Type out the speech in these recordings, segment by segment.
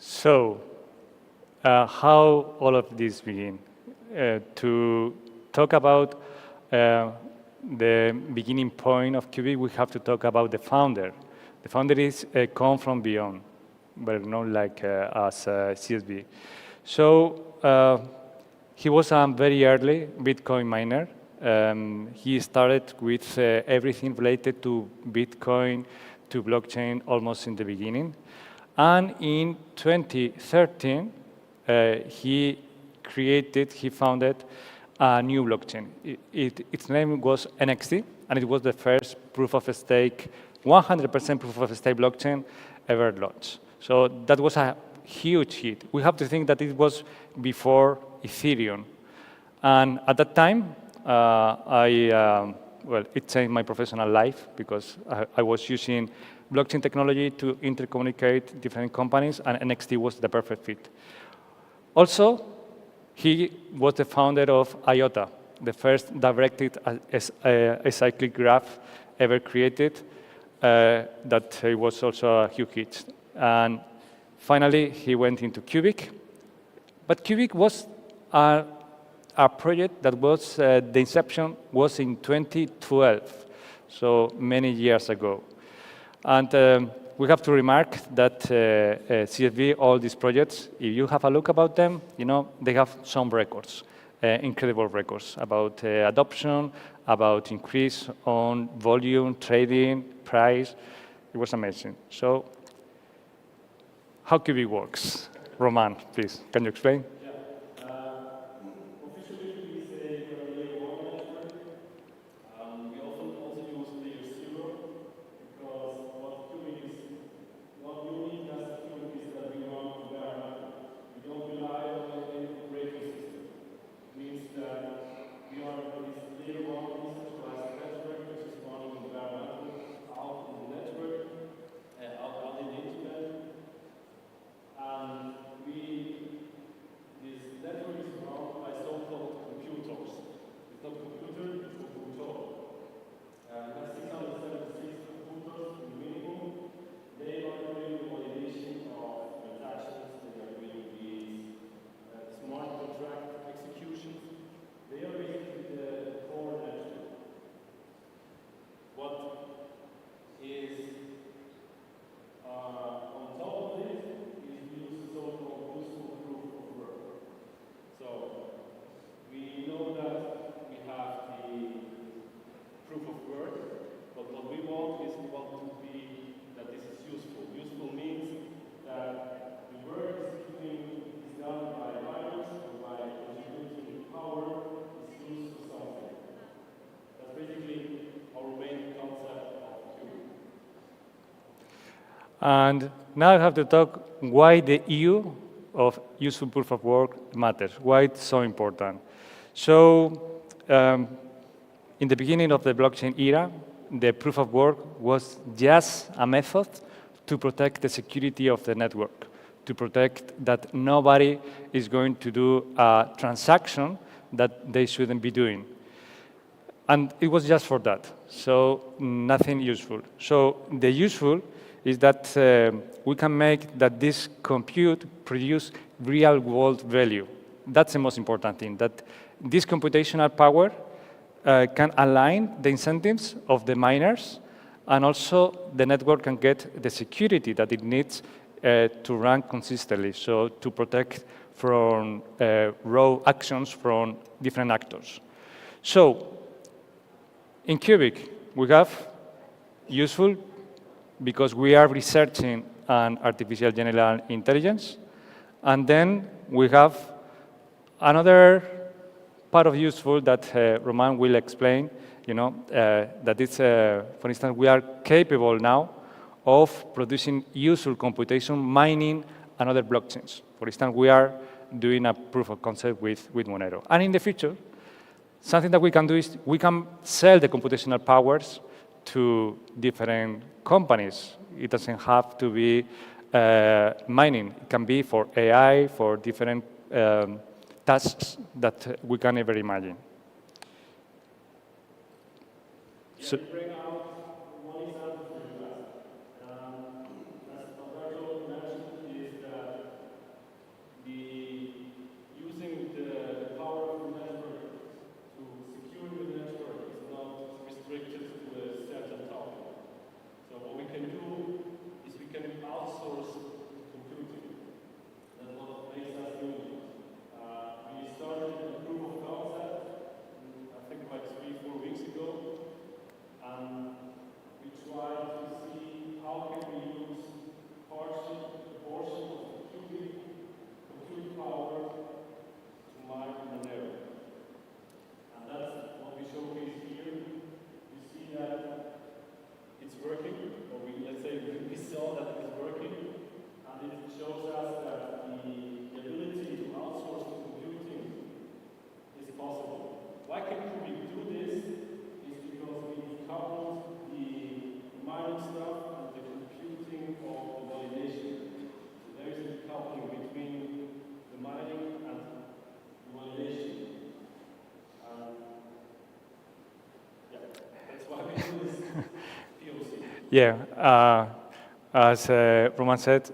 So, how all of this begin? To talk about the beginning point of Cubic, we have to talk about the founder. The founder is come from beyond, but not like as CSV. So he was a very early Bitcoin miner. He started with everything related to Bitcoin, to blockchain, almost in the beginning. And in 2013, he founded a new blockchain. Its name was NXT, and it was the first proof of stake, 100% proof of stake blockchain ever launched. So that was a huge hit. We have to think that it was before Ethereum. And at that time, well, it changed my professional life because I was using blockchain technology to intercommunicate different companies, and NXT was the perfect fit. Also, he was the founder of IOTA, the first directed acyclic graph ever created. That was also a huge hit. And finally, he went into Cubic. But Cubic was a project that was, the inception was in 2012, so many years ago. And we have to remark that CSV, all these projects, if you have a look about them, you know, they have some records, incredible records about adoption, about increase on volume, trading, price. It was amazing. So how Cubic works? Roman, please, can you explain? And now I have to talk why the EU of useful proof of work matters, why it's so important. So in the beginning of the blockchain era, the proof of work was just a method to protect the security of the network, to protect that nobody is going to do a transaction that they shouldn't be doing. And it was just for that, so nothing useful. So the useful is that we can make that this compute produce real-world value. That's the most important thing, that this computational power can align the incentives of the miners, and also the network can get the security that it needs to run consistently, so to protect from raw actions from different actors. So in Cubic, we have useful because we are researching on artificial general intelligence. And then we have another part of useful that Roman will explain, you know, that it's, for instance, we are capable now of producing useful computation mining another blockchains. For instance, we are doing a proof of concept with Monero. And in the future, something that we can do is we can sell the computational powers to different companies. It doesn't have to be mining. It can be for AI, for different tasks that we can ever imagine. So, Yeah, as Roman said,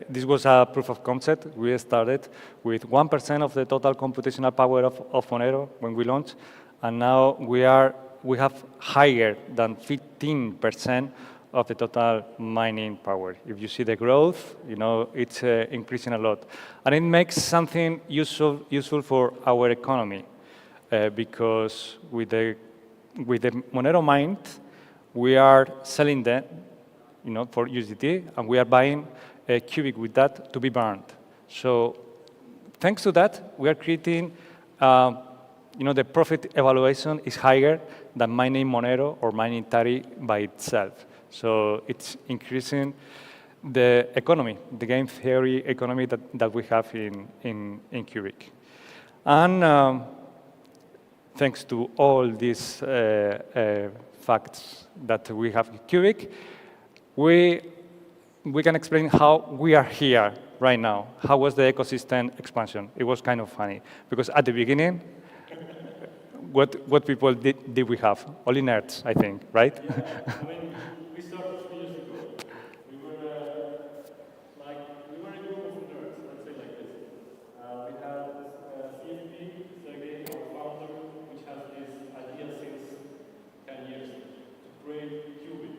this was a proof of concept. We started with 1% of the total computational power of Monero when we launched, and now we have higher than 15% of the total mining power. If you see the growth, it's increasing a lot, and it makes something useful for our economy, because with the Monero mined, we are selling them, for USDT, and we are buying a cubic with that to be burned. So thanks to that, we are creating, the profit evaluation is higher than mining Monero or mining Tari by itself. So it's increasing the economy, the game theory economy that we have in Cubic. And thanks to all these facts that we have in Cubic, we can explain how we are here right now. How was the ecosystem expansion? It was kind of funny, because at the beginning, what people did we have? Only nerds, I think, right? Yeah, I mean, we started 3 years ago. We were a group of nerds, let's say like this. We had CFP, Sergey, our founder, which has this idea since 10 years to create Qubit.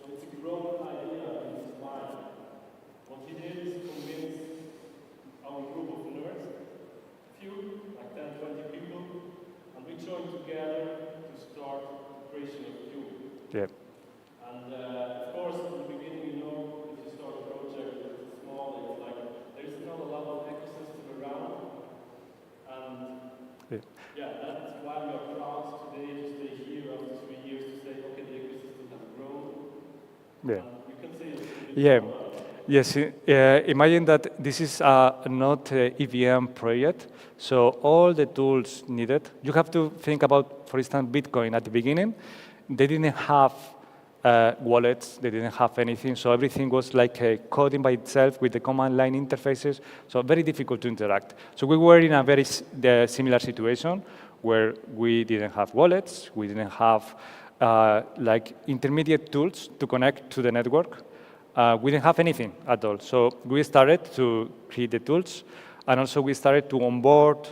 So it's a grown idea in his mind. What he did is convince our group of nerds, few, like 10, 20 people, and we joined together to start the creation of Qubit. Yeah. And of course, in the beginning, if you start a project that's small, it's like there's not a lot of ecosystem around. And that's why we are proud today to stay here after 3 years to say, okay, the ecosystem has grown. Yeah. And you can say it's a bit Yeah. more. Yes, imagine that this is not an EVM project, so all the tools needed, you have to think about, for instance, Bitcoin. At the beginning, they didn't have wallets, they didn't have anything, so everything was like coding by itself with the command line interfaces, so very difficult to interact. So we were in a very similar situation where we didn't have wallets, we didn't have like intermediate tools to connect to the network. We didn't have anything at all. So we started to create the tools, and also we started to onboard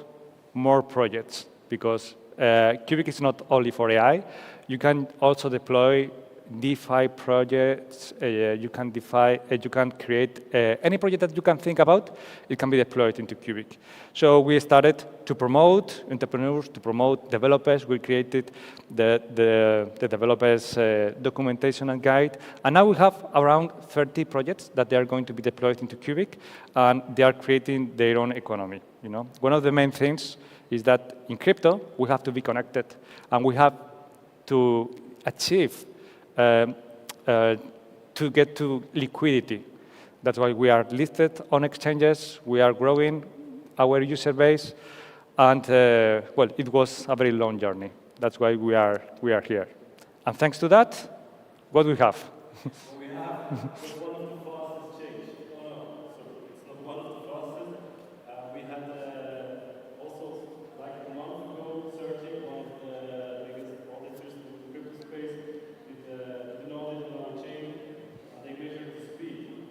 more projects, because Cubic is not only for AI. You can also deploy DeFi projects. You can create any project that you can think about. It can be deployed into Cubic. So we started to promote entrepreneurs, to promote developers. We created the developers documentation and guide. And now we have around 30 projects that they are going to be deployed into Cubic, and they are creating their own economy. One of the main things is that in crypto, we have to be connected, and we have to achieve to get to liquidity. That's why we are listed on exchanges. We are growing our user base, and well, it was a very long journey. That's why we are here. And thanks to that, what we have? We have one of the fastest change. Oh no, sorry, it's not one of the fastest. We had also, like a month ago, searching one of the biggest auditors in the crypto space with an audit on our chain, and they measured the speed.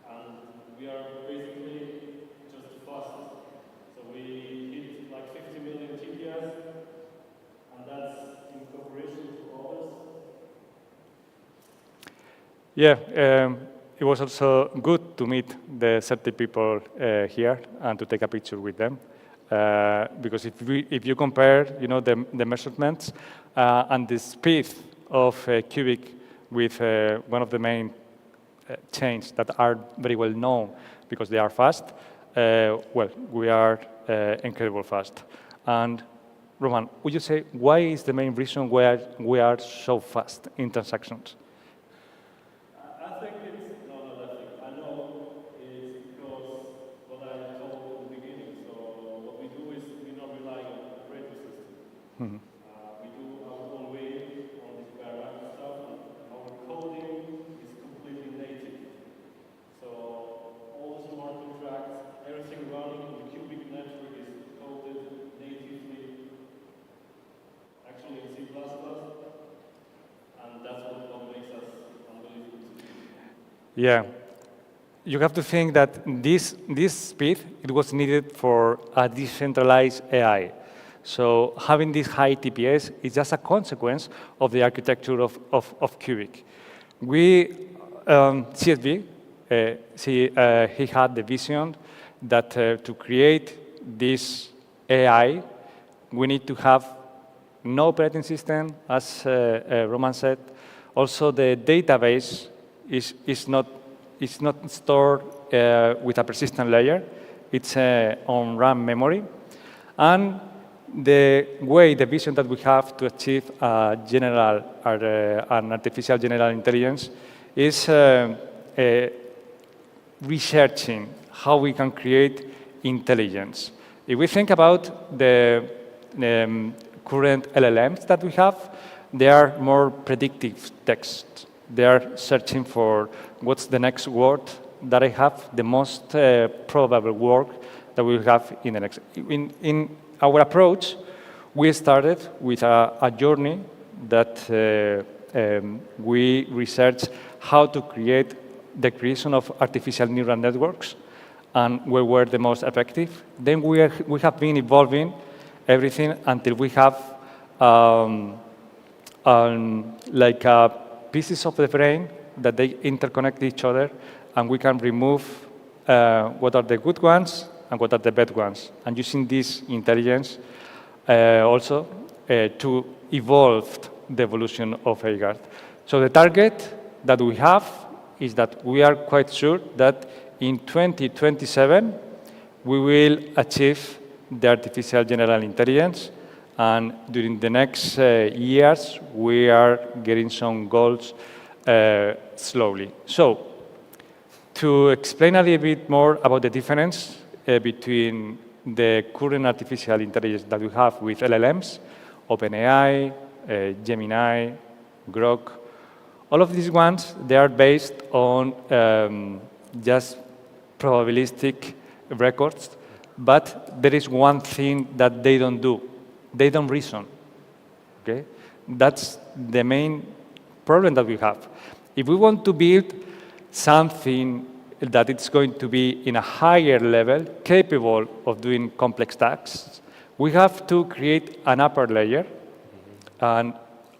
And we are basically just the fastest. So we hit like 50 million TPS, and that's in cooperation to others. Yeah, it was also good to meet the 30 people here and to take a picture with them. Because if you compare, the measurements and the speed of Cubic with one of the main chains that are very well known because they are fast, well, we are incredibly fast. And Roman, would you say why is the main reason why we are so fast in transactions? I think it's not another thing. I know it's because what I told in the beginning. So what we do is we're not relying on the operating system. Mm-hmm. We do our own way on this bare metal stuff, and our coding is completely native. So all the smart contracts, everything running on the Cubic network is coded natively, actually in C++, and that's what makes us Yeah. You have to think that this speed, it was needed for a decentralized AI. So having this high TPS is just a consequence of the architecture of Cubic. CSV, he had the vision that to create this AI, we need to have no operating system, as Roman said. Also, the database is not stored with a persistent layer. It's on RAM memory. And the vision that we have to achieve an artificial general intelligence is researching how we can create intelligence. If we think about the current LLMs that we have, they are more predictive text. They are searching for what's the next word that I have, the most probable word that we will have in the next. In our approach, we started with a journey that we researched how to create the creation of artificial neural networks and where were the most effective. Then we have been evolving everything until we have like pieces of the brain that they interconnect each other, and we can remove what are the good ones and what are the bad ones. And using this intelligence also to evolve the evolution of AGARD. So the target that we have is that we are quite sure that in 2027, we will achieve the artificial general intelligence. And during the next years, we are getting some goals slowly. So to explain a little bit more about the difference between the current artificial intelligence that we have with LLMs, OpenAI, Gemini, Grok, all of these ones, they are based on just probabilistic records, but there is one thing that they don't do. They don't reason, okay? That's the main problem that we have. If we want to build something that it's going to be in a higher level, capable of doing complex tasks, we have to create an upper layer and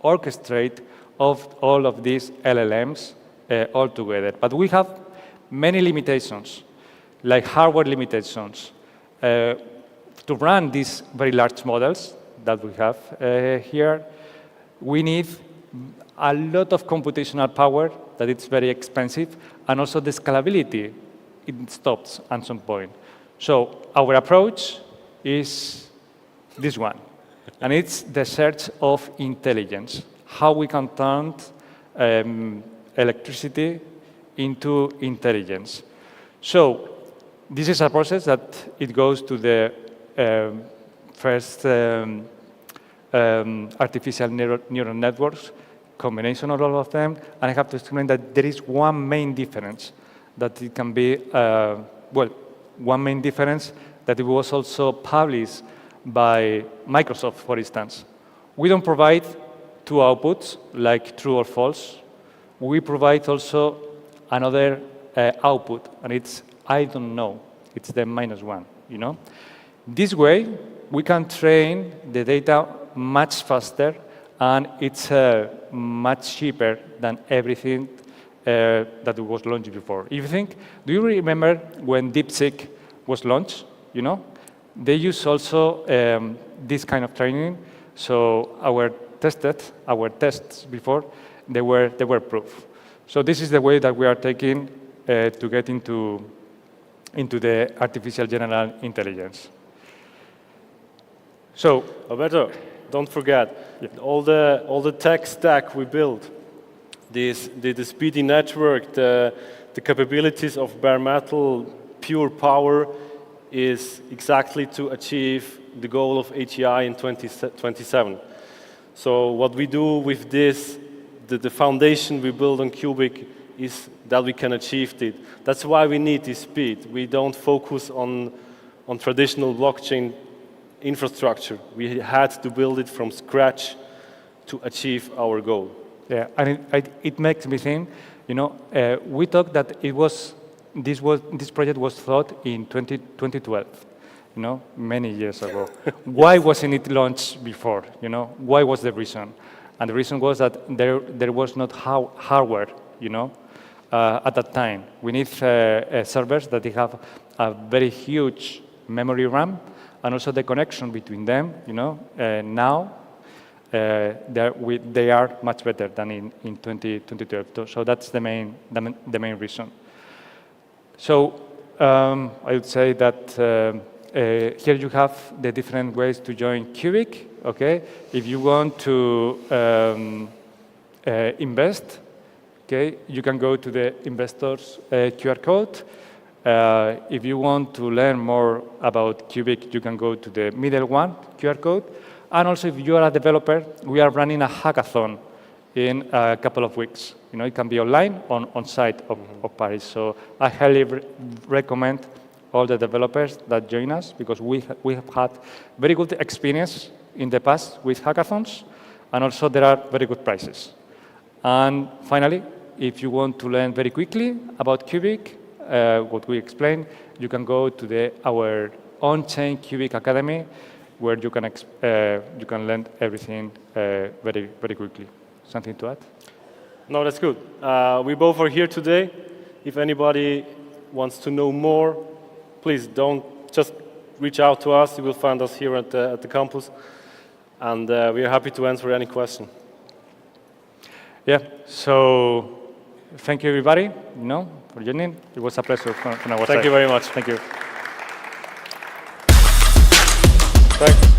orchestrate of all of these LLMs all together. But we have many limitations, like hardware limitations. To run these very large models that we have here, we need a lot of computational power that it's very expensive, and also the scalability, it stops at some point. So our approach is this one, and it's the search of intelligence, how we can turn electricity into intelligence. So this is a process that it goes to the first artificial neural networks, combination of all of them, and I have to explain that there is one main difference that it can be, one main difference that it was also published by Microsoft, for instance. We don't provide two outputs, like true or false. We provide also another output, and it's I don't know. It's the -1, you know? This way, we can train the data much faster, and it's much cheaper than everything that was launched before. If you think, do you remember when DeepSeek was launched? You know, they use also this kind of training. So our tests before, they were proof. So this is the way that we are taking to get into the artificial general intelligence. So, Alberto, don't forget, all the tech stack we built, the speedy network, the capabilities of bare metal, pure power, is exactly to achieve the goal of AGI in 2027. So what we do with this, the foundation we build on Cubic, is that we can achieve it. That's why we need this speed. We don't focus on traditional blockchain infrastructure. We had to build it from scratch to achieve our goal. Yeah, and it makes me think We thought that this project was thought in 2012, many years ago. Why wasn't it launched before? Why was the reason? And the reason was that there was not hardware, at that time. We need servers that they have a very huge memory RAM, and also the connection between them. Now they are much better than in 2012. So that's the main reason. So I would say that here you have the different ways to join Cubic. Okay, if you want to invest, okay, you can go to the investors QR code. If you want to learn more about Cubic, you can go to the middle one QR code. And also, if you are a developer, we are running a hackathon in a couple of weeks. It can be online, on site of Paris. So I highly recommend all the developers that join us, because we have had very good experience in the past with hackathons, and also there are very good prizes. And finally, if you want to learn very quickly about Cubic, what we explained, you can go to our on-chain Cubic Academy, where you can learn everything very, very quickly. Something to add? No, that's good. We both are here today. If anybody wants to know more, please don't just reach out to us. You will find us here at the campus, and we are happy to answer any question. Yeah. So thank you, everybody. For joining. It was a pleasure from our side. Thank you very much. Thank you. Thanks.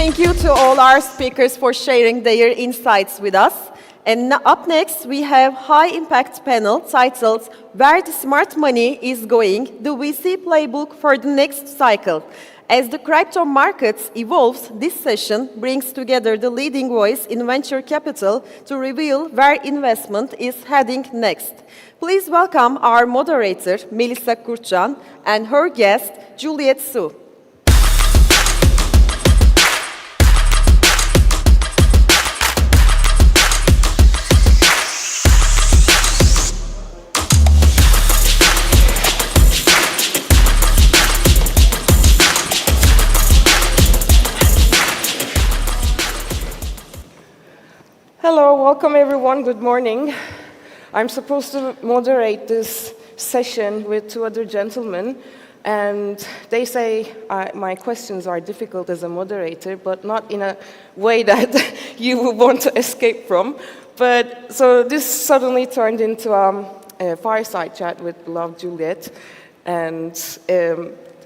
Thank you to all our speakers for sharing their insights with us. And up next, we have high impact panel titled Where the Smart Money is Going, the VC Playbook for the Next Cycle. As the crypto markets evolves, this session brings together the leading voice in venture capital to reveal where investment is heading next. Please welcome our moderator, Melissa Kurtcan, and her guest, Juliet Su. Hello, welcome everyone, good morning. I'm supposed to moderate this session with two other gentlemen, and they say my questions are difficult as a moderator, but not in a way that you will want to escape from. But so this suddenly turned into a fireside chat with beloved Juliet, and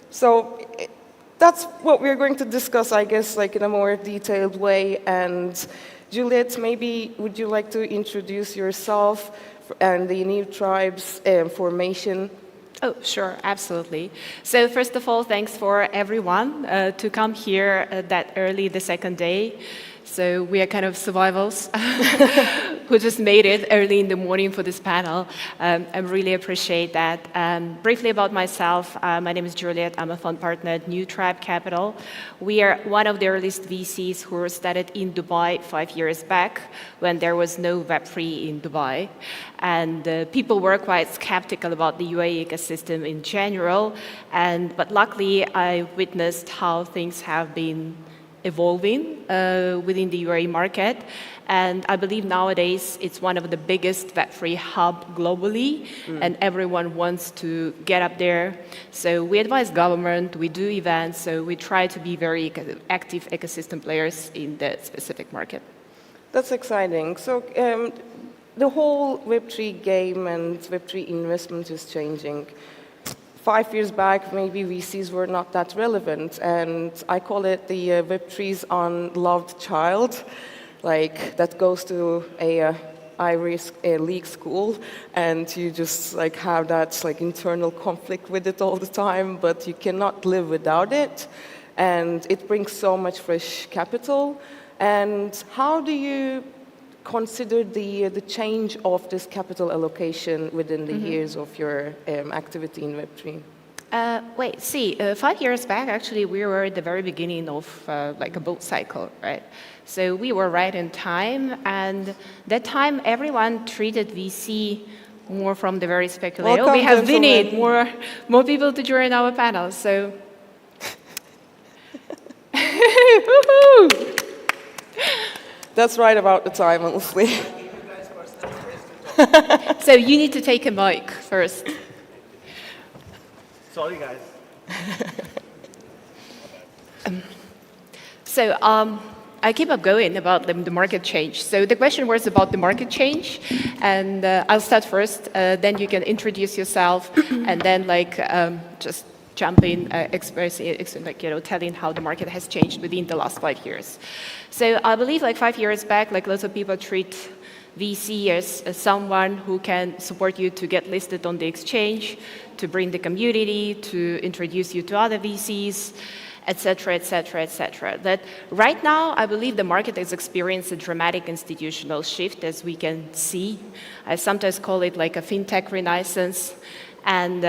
so that's what we're going to discuss, I guess, like in a more detailed way. And Juliet, maybe would you like to introduce yourself and the new tribe's formation? Oh, sure, absolutely. So first of all, thanks for everyone to come here that early the second day. So we are kind of survivors who just made it early in the morning for this panel. I really appreciate that. Briefly about myself, my name is Juliet. I'm a fund partner at New Tribe Capital. We are one of the earliest VCs who were started in Dubai 5 years back when there was no Web3 in Dubai. And people were quite skeptical about the UAE ecosystem in general. But luckily, I witnessed how things have been evolving within the UAE market. And I believe nowadays it's one of the biggest Web3 hub globally, and everyone wants to get up there. So we advise government, we do events, so we try to be very active ecosystem players in the specific market. That's exciting. So the whole Web3 game and Web3 investment is changing. 5 years back, maybe VCs were not that relevant, and I call it the Web3's unloved child, like that goes to a Ivy League school, and you just like have that like internal conflict with it all the time, but you cannot live without it, and it brings so much fresh capital. And how do you consider the change of this capital allocation within the years of your activity in Web3? 5 years back, actually, we were at the very beginning of like a bull cycle, right? So we were right in time, and that time everyone treated VC more from the very speculative. Welcome, we have gentlemen. Vinny, more people to join our panel, so. That's right about the time, honestly. So you need to take a mic first. Sorry, guys. I keep up going about the market change. So the question was about the market change, and I'll start first. Then you can introduce yourself, and then just jump in, telling how the market has changed within the last 5 years. So I believe 5 years back, lots of people treat VC as someone who can support you to get listed on the exchange, to bring the community, to introduce you to other VCs, etc., etc., etc. That right now, I believe the market has experienced a dramatic institutional shift, as we can see. I sometimes call it like a fintech renaissance, and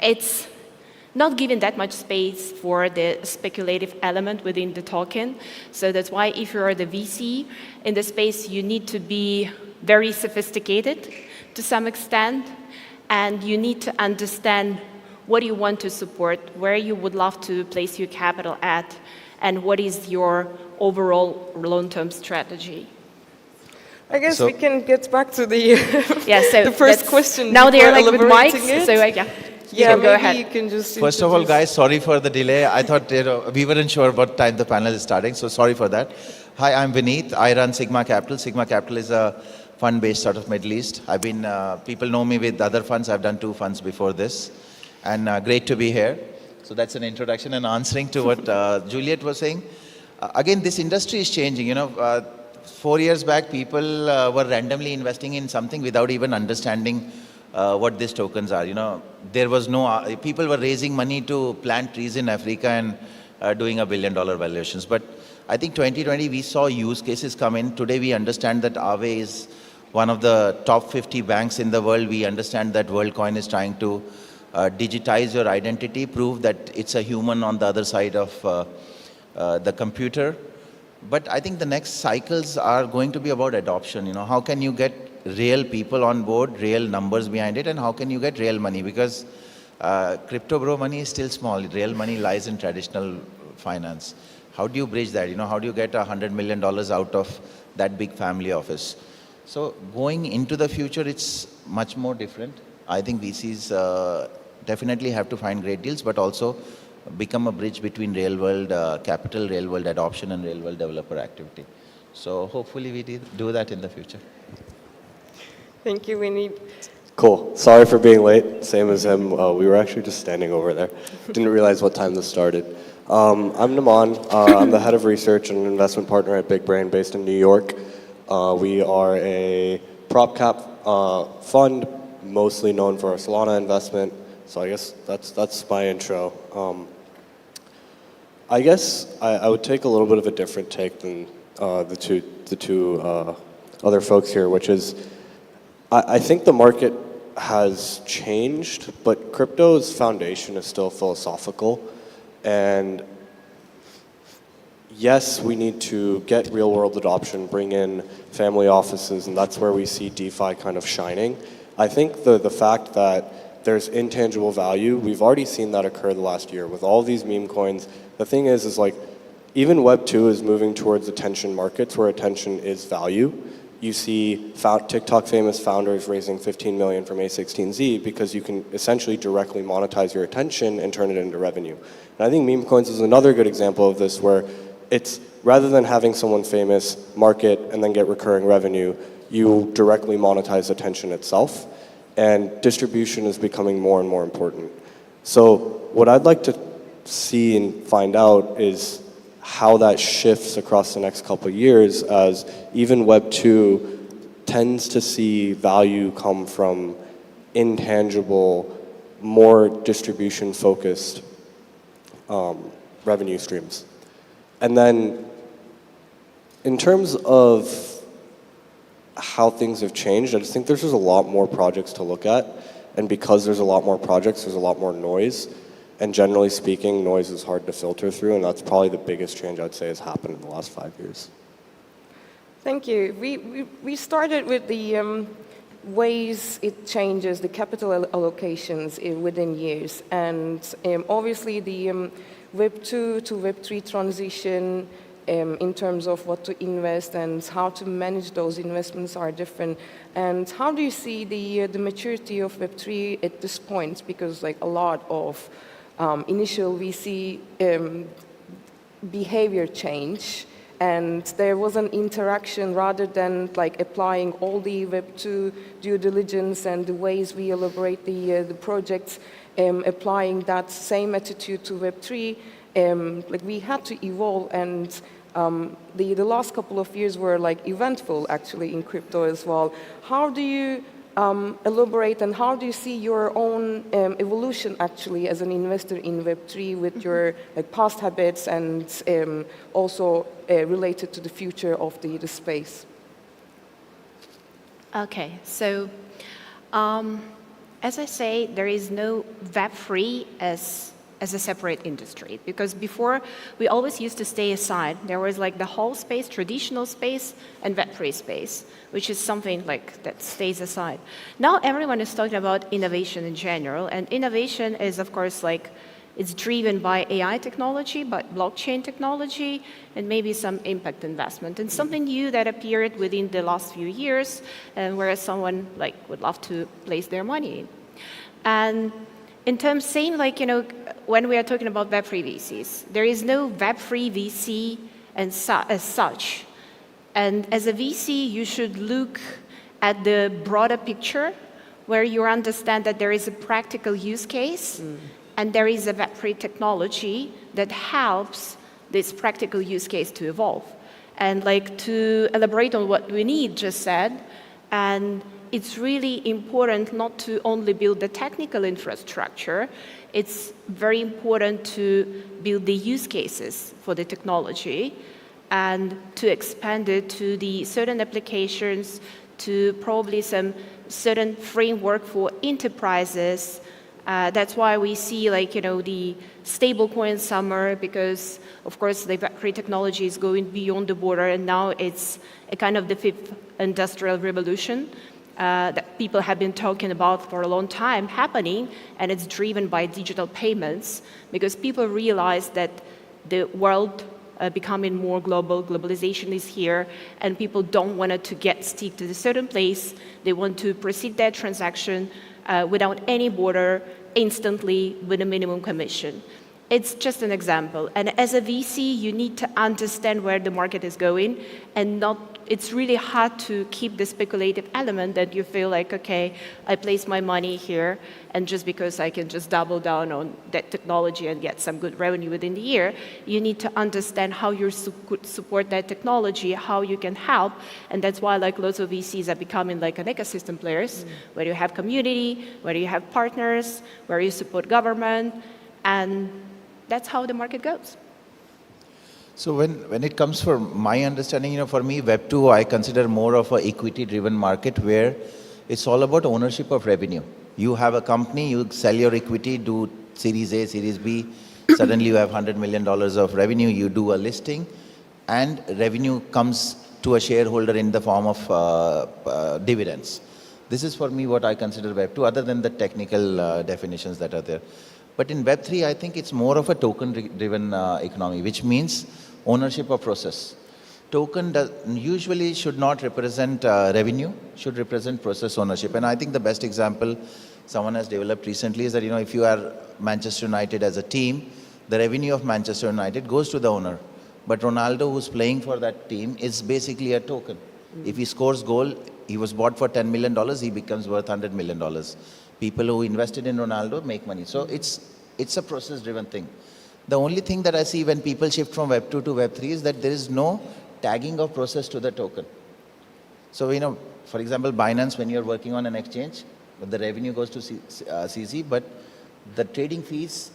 it's not given that much space for the speculative element within the token. So that's why if you're the VC in the space, you need to be very sophisticated to some extent, and you need to understand what you want to support, where you would love to place your capital at, and what is your overall long-term strategy. I guess we can get back to the, the first question. Now they're with mics, it. so yeah, go ahead. You can just First of all, guys, sorry for the delay. I thought we weren't sure what time the panel is starting, so sorry for that. Hi, I'm Vineet. I run Sigma Capital. Sigma Capital is a fund based out of Middle East. I've been, people know me with other funds. I've done 2 funds before this, and great to be here. So that's an introduction and answering to what Juliet was saying. Again, this industry is changing. 4 years back, people were randomly investing in something without even understanding what these tokens are. There was no, people were raising money to plant trees in Africa and doing $1 billion valuations. But I think 2020, we saw use cases come in. Today, we understand that Aave is one of the top 50 banks in the world. We understand that WorldCoin is trying to digitize your identity, prove that it's a human on the other side of the computer. But I think the next cycles are going to be about adoption. How can you get real people on board, real numbers behind it, and how can you get real money? Because crypto bro money is still small. Real money lies in traditional finance. How do you bridge that? How do you get $100 million out of that big family office? So going into the future, it's much more different. I think VCs definitely have to find great deals, but also become a bridge between real world capital, real world adoption, and real world developer activity. So hopefully we do that in the future. Thank you, Winnie. Cool. Sorry for being late. Same as him. We were actually just standing over there. Didn't realize what time this started. I'm Naman. I'm the head of research and investment partner at Big Brain based in New York. We are a prop cap fund, mostly known for our Solana investment. So I guess that's my intro. I guess I would take a little bit of a different take than the two other folks here, which is I think the market has changed, but crypto's foundation is still philosophical. And yes, we need to get real world adoption, bring in family offices, and that's where we see DeFi kind of shining. I think the fact that there's intangible value, we've already seen that occur the last year with all these meme coins. The thing is like, even Web 2 is moving towards attention markets where attention is value. You see TikTok famous founders raising 15 million from A16Z because you can essentially directly monetize your attention and turn it into revenue. And I think meme coins is another good example of this, where it's rather than having someone famous market and then get recurring revenue, you directly monetize attention itself. And distribution is becoming more and more important. So what I'd like to see and find out is how that shifts across the next couple of years, as even Web 2 tends to see value come from intangible, more distribution-focused revenue streams. And then in terms of how things have changed, I just think there's just a lot more projects to look at. And because there's a lot more projects, there's a lot more noise. And generally speaking, noise is hard to filter through, and that's probably the biggest change I'd say has happened in the last 5 years. Thank you. We started with the ways it changes the capital allocations within years. And obviously the Web 2 to Web 3 transition in terms of what to invest and how to manage those investments are different. And how do you see the maturity of Web 3 at this point? Because like a lot of initial VC behavior change, and there was an interaction rather than like applying all the Web 2 due diligence and the ways we elaborate the projects, applying that same attitude to Web 3. Like we had to evolve, and the last couple of years were like eventful actually in crypto as well. How do you elaborate, and how do you see your own evolution actually as an investor in Web3 with your like past habits and also related to the future of the space? Okay, so as I say, there is no Web3 as a separate industry, because before we always used to stay aside. There was like the whole space, traditional space, and Web3 space, which is something like that stays aside. Now everyone is talking about innovation in general, and innovation is of course like it's driven by AI technology, but blockchain technology, and maybe some impact investment, and something new that appeared within the last few years, and where someone like would love to place their money in. And in terms, same like, when we are talking about Web3 VCs, there is no Web3 VC as such. And as a VC, you should look at the broader picture, where you understand that there is a practical use case, and there is a Web3 technology that helps this practical use case to evolve. And like to elaborate on what Vinit just said, and it's really important not to only build the technical infrastructure, it's very important to build the use cases for the technology and to expand it to the certain applications, to probably some certain framework for enterprises. That's why we see like, the stablecoin summer, because of course the Web3 technology is going beyond the border, and now it's a kind of the fifth industrial revolution that people have been talking about for a long time happening, and it's driven by digital payments because people realize that the world becoming more global, globalization is here, and people don't want it to get stick to a certain place. They want to proceed their transaction without any border, instantly, with a minimum commission. It's just an example. And as a VC, you need to understand where the market is going and it's really hard to keep the speculative element that you feel like, okay, I place my money here, and just because I can just double down on that technology and get some good revenue within the year, you need to understand how you could support that technology, how you can help, and that's why like lots of VCs are becoming like an ecosystem players, where you have community, where you have partners, where you support government, and that's how the market goes. So when it comes for my understanding, for me, Web2, I consider more of an equity-driven market where it's all about ownership of revenue. You have a company, you sell your equity, do Series A, Series B, suddenly you have $100 million of revenue, you do a listing, and revenue comes to a shareholder in the form of dividends. This is for me what I consider Web2, other than the technical definitions that are there. But in Web3, I think it's more of a token-driven economy, which means ownership of process. Token usually should not represent revenue, should represent process ownership. And I think the best example someone has developed recently is that, if you are Manchester United as a team, the revenue of Manchester United goes to the owner. But Ronaldo, who's playing for that team, is basically a token. If he scores goal, he was bought for $10 million, he becomes worth $100 million. People who invested in Ronaldo make money. So it's a process-driven thing. The only thing that I see when people shift from Web2 to Web3 is that there is no tagging of process to the token. So, for example, Binance, when you're working on an exchange, the revenue goes to CZ, but the trading fees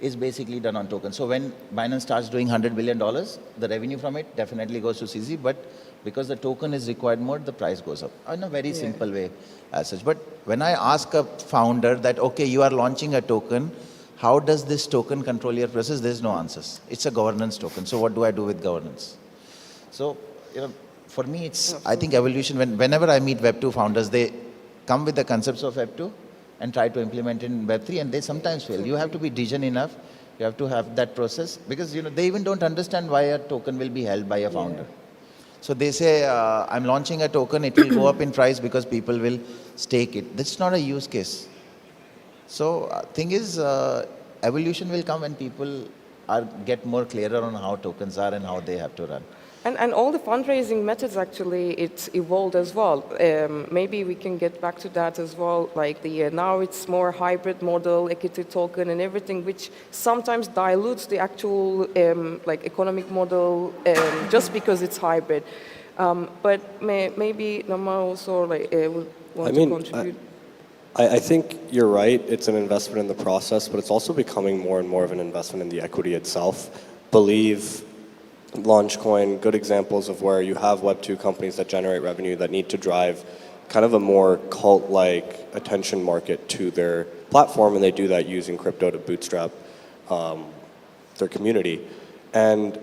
is basically done on tokens. So when Binance starts doing $100 billion, the revenue from it definitely goes to CZ, but because the token is required more, the price goes up in a very simple way as such. But when I ask a founder that, okay, you are launching a token, how does this token control your process? There's no answers. It's a governance token. So what do I do with governance? So, for me, I think evolution, whenever I meet Web2 founders, they come with the concepts of Web2 and try to implement it in Web3, and they sometimes fail. You have to be degen enough. You have to have that process because, they even don't understand why a token will be held by a founder. So they say, I'm launching a token, it will go up in price because people will stake it. That's not a use case. So thing is, evolution will come when people get more clearer on how tokens are and how they have to run. And all the fundraising methods actually, it's evolved as well. Maybe we can get back to that as well. Like now it's more hybrid model, equity token and everything, which sometimes dilutes the actual economic model just because it's hybrid. But maybe Nama also would want to contribute. I think you're right. It's an investment in the process, but it's also becoming more and more of an investment in the equity itself. Believe, Launchcoin, good examples of where you have Web2 companies that generate revenue that need to drive kind of a more cult-like attention market to their platform, and they do that using crypto to bootstrap their community. And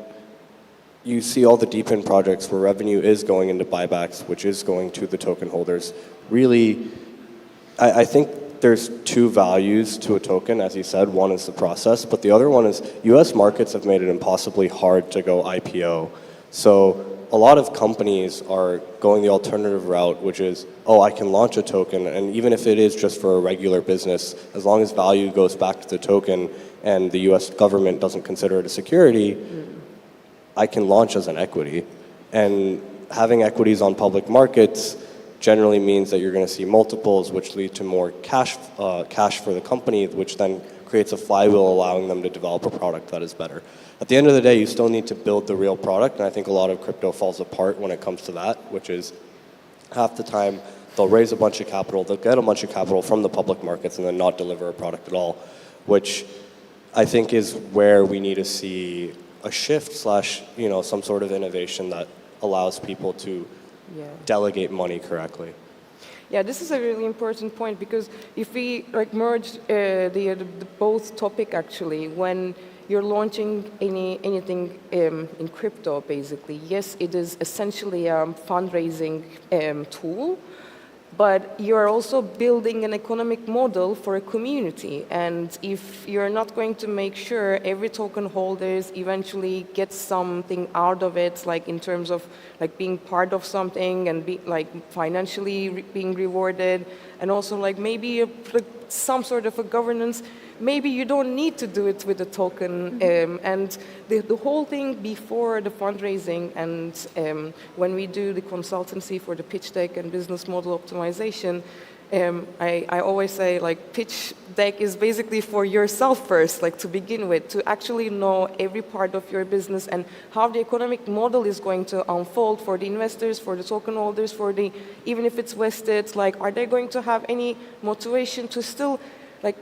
you see all the deep-in projects where revenue is going into buybacks, which is going to the token holders. Really, I think there's two values to a token, as you said. One is the process, but the other one is US markets have made it impossibly hard to go IPO. So a lot of companies are going the alternative route, which is, I can launch a token, and even if it is just for a regular business, as long as value goes back to the token and the US government doesn't consider it a security, I can launch as an equity. And having equities on public markets generally means that you're going to see multiples, which lead to more cash for the company, which then creates a flywheel allowing them to develop a product that is better. At the end of the day, you still need to build the real product, and I think a lot of crypto falls apart when it comes to that, which is half the time they'll raise a bunch of capital, they'll get a bunch of capital from the public markets and then not deliver a product at all, which I think is where we need to see a shift slash, some sort of innovation that allows people to delegate money correctly. Yeah, this is a really important point, because if we merge the both topic actually, when you're launching anything in crypto, basically, yes, it is essentially a fundraising tool, but you're also building an economic model for a community. And if you're not going to make sure every token holders eventually gets something out of it, like in terms of being part of something and financially being rewarded, and also maybe some sort of a governance, maybe you don't need to do it with a token. And the whole thing before the fundraising and when we do the consultancy for the pitch deck and business model optimization, I always say pitch deck is basically for yourself first, to begin with, to actually know every part of your business and how the economic model is going to unfold for the investors, for the token holders, even if it's vested, are they going to have any motivation to still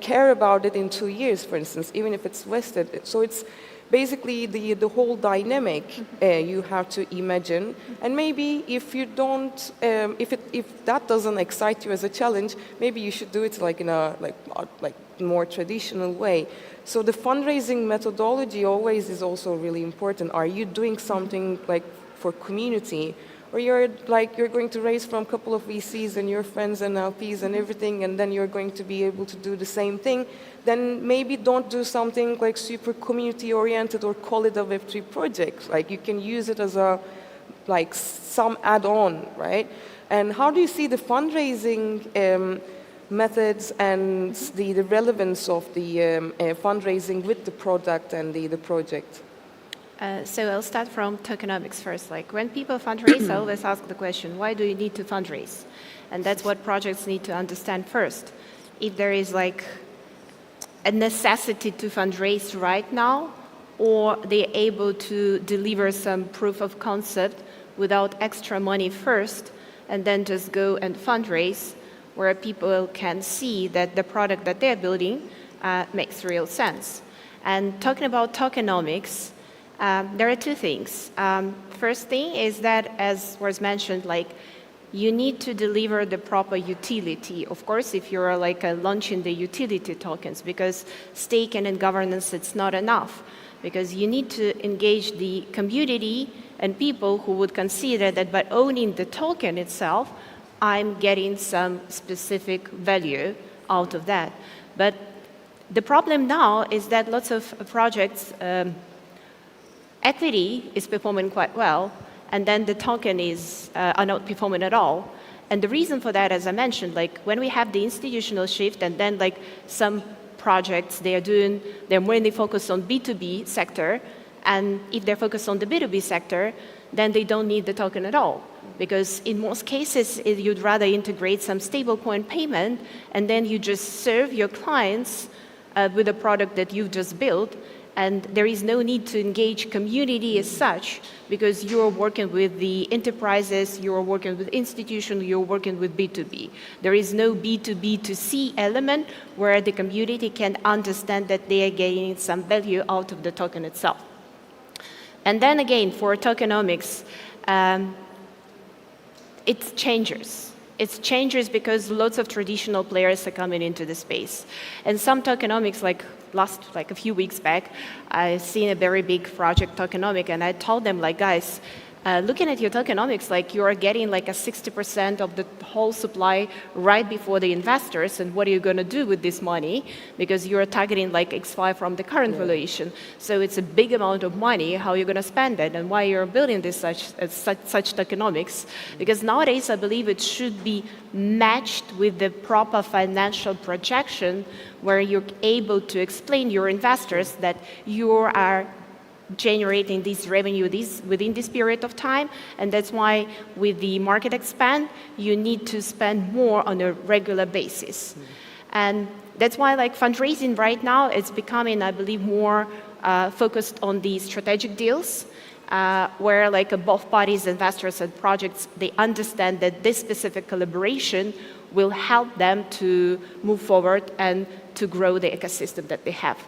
care about it in 2 years, for instance, even if it's vested. So it's basically the whole dynamic you have to imagine. And maybe if you don't, if that doesn't excite you as a challenge, maybe you should do it in a more traditional way. So the fundraising methodology always is also really important. Are you doing something for community? Or you're going to raise from a couple of VCs and your friends and LPs and everything, and then you're going to be able to do the same thing, then maybe don't do something super community-oriented or call it a Web3 project. You can use it as a, some add-on, right? And how do you see the fundraising methods and the relevance of the fundraising with the product and the project? So I'll start from tokenomics first. When people fundraise, I always ask the question, why do you need to fundraise? And that's what projects need to understand first. If there is a necessity to fundraise right now, or they're able to deliver some proof of concept without extra money first, and then just go and fundraise, where people can see that the product that they're building makes real sense. And talking about tokenomics, there are two things. First thing is that, as was mentioned, you need to deliver the proper utility. Of course, if you're launching the utility tokens, because staking and governance, it's not enough, because you need to engage the community and people who would consider that by owning the token itself, I'm getting some specific value out of that. But the problem now is that lots of projects equity is performing quite well, and then the token are not performing at all. And the reason for that, as I mentioned, when we have the institutional shift, and then some projects they're mainly focused on B2B sector, and if they're focused on the B2B sector, then they don't need the token at all. Because in most cases, you'd rather integrate some stablecoin payment, and then you just serve your clients with a product that you've just built. And there is no need to engage community as such, because you're working with the enterprises, you're working with institutions, you're working with B2B. There is no B2B2C element where the community can understand that they are gaining some value out of the token itself. And then again, for tokenomics, it changes. It changes because lots of traditional players are coming into the space. And some tokenomics, a few weeks back, I seen a very big project tokenomic, and I told them, guys, looking at your tokenomics, you are getting a 60% of the whole supply right before the investors, and what are you going to do with this money? Because you're targeting X5 from the current valuation. So it's a big amount of money. How are you going to spend it, and why you're building this such tokenomics? Because nowadays, I believe it should be matched with the proper financial projection, where you're able to explain your investors that you are generating this revenue within this period of time, and that's why with the market expand, you need to spend more on a regular basis. And That's why like fundraising right now is becoming, I believe, more focused on the strategic deals, where like both parties, investors and projects, they understand that this specific collaboration will help them to move forward and to grow the ecosystem that they have.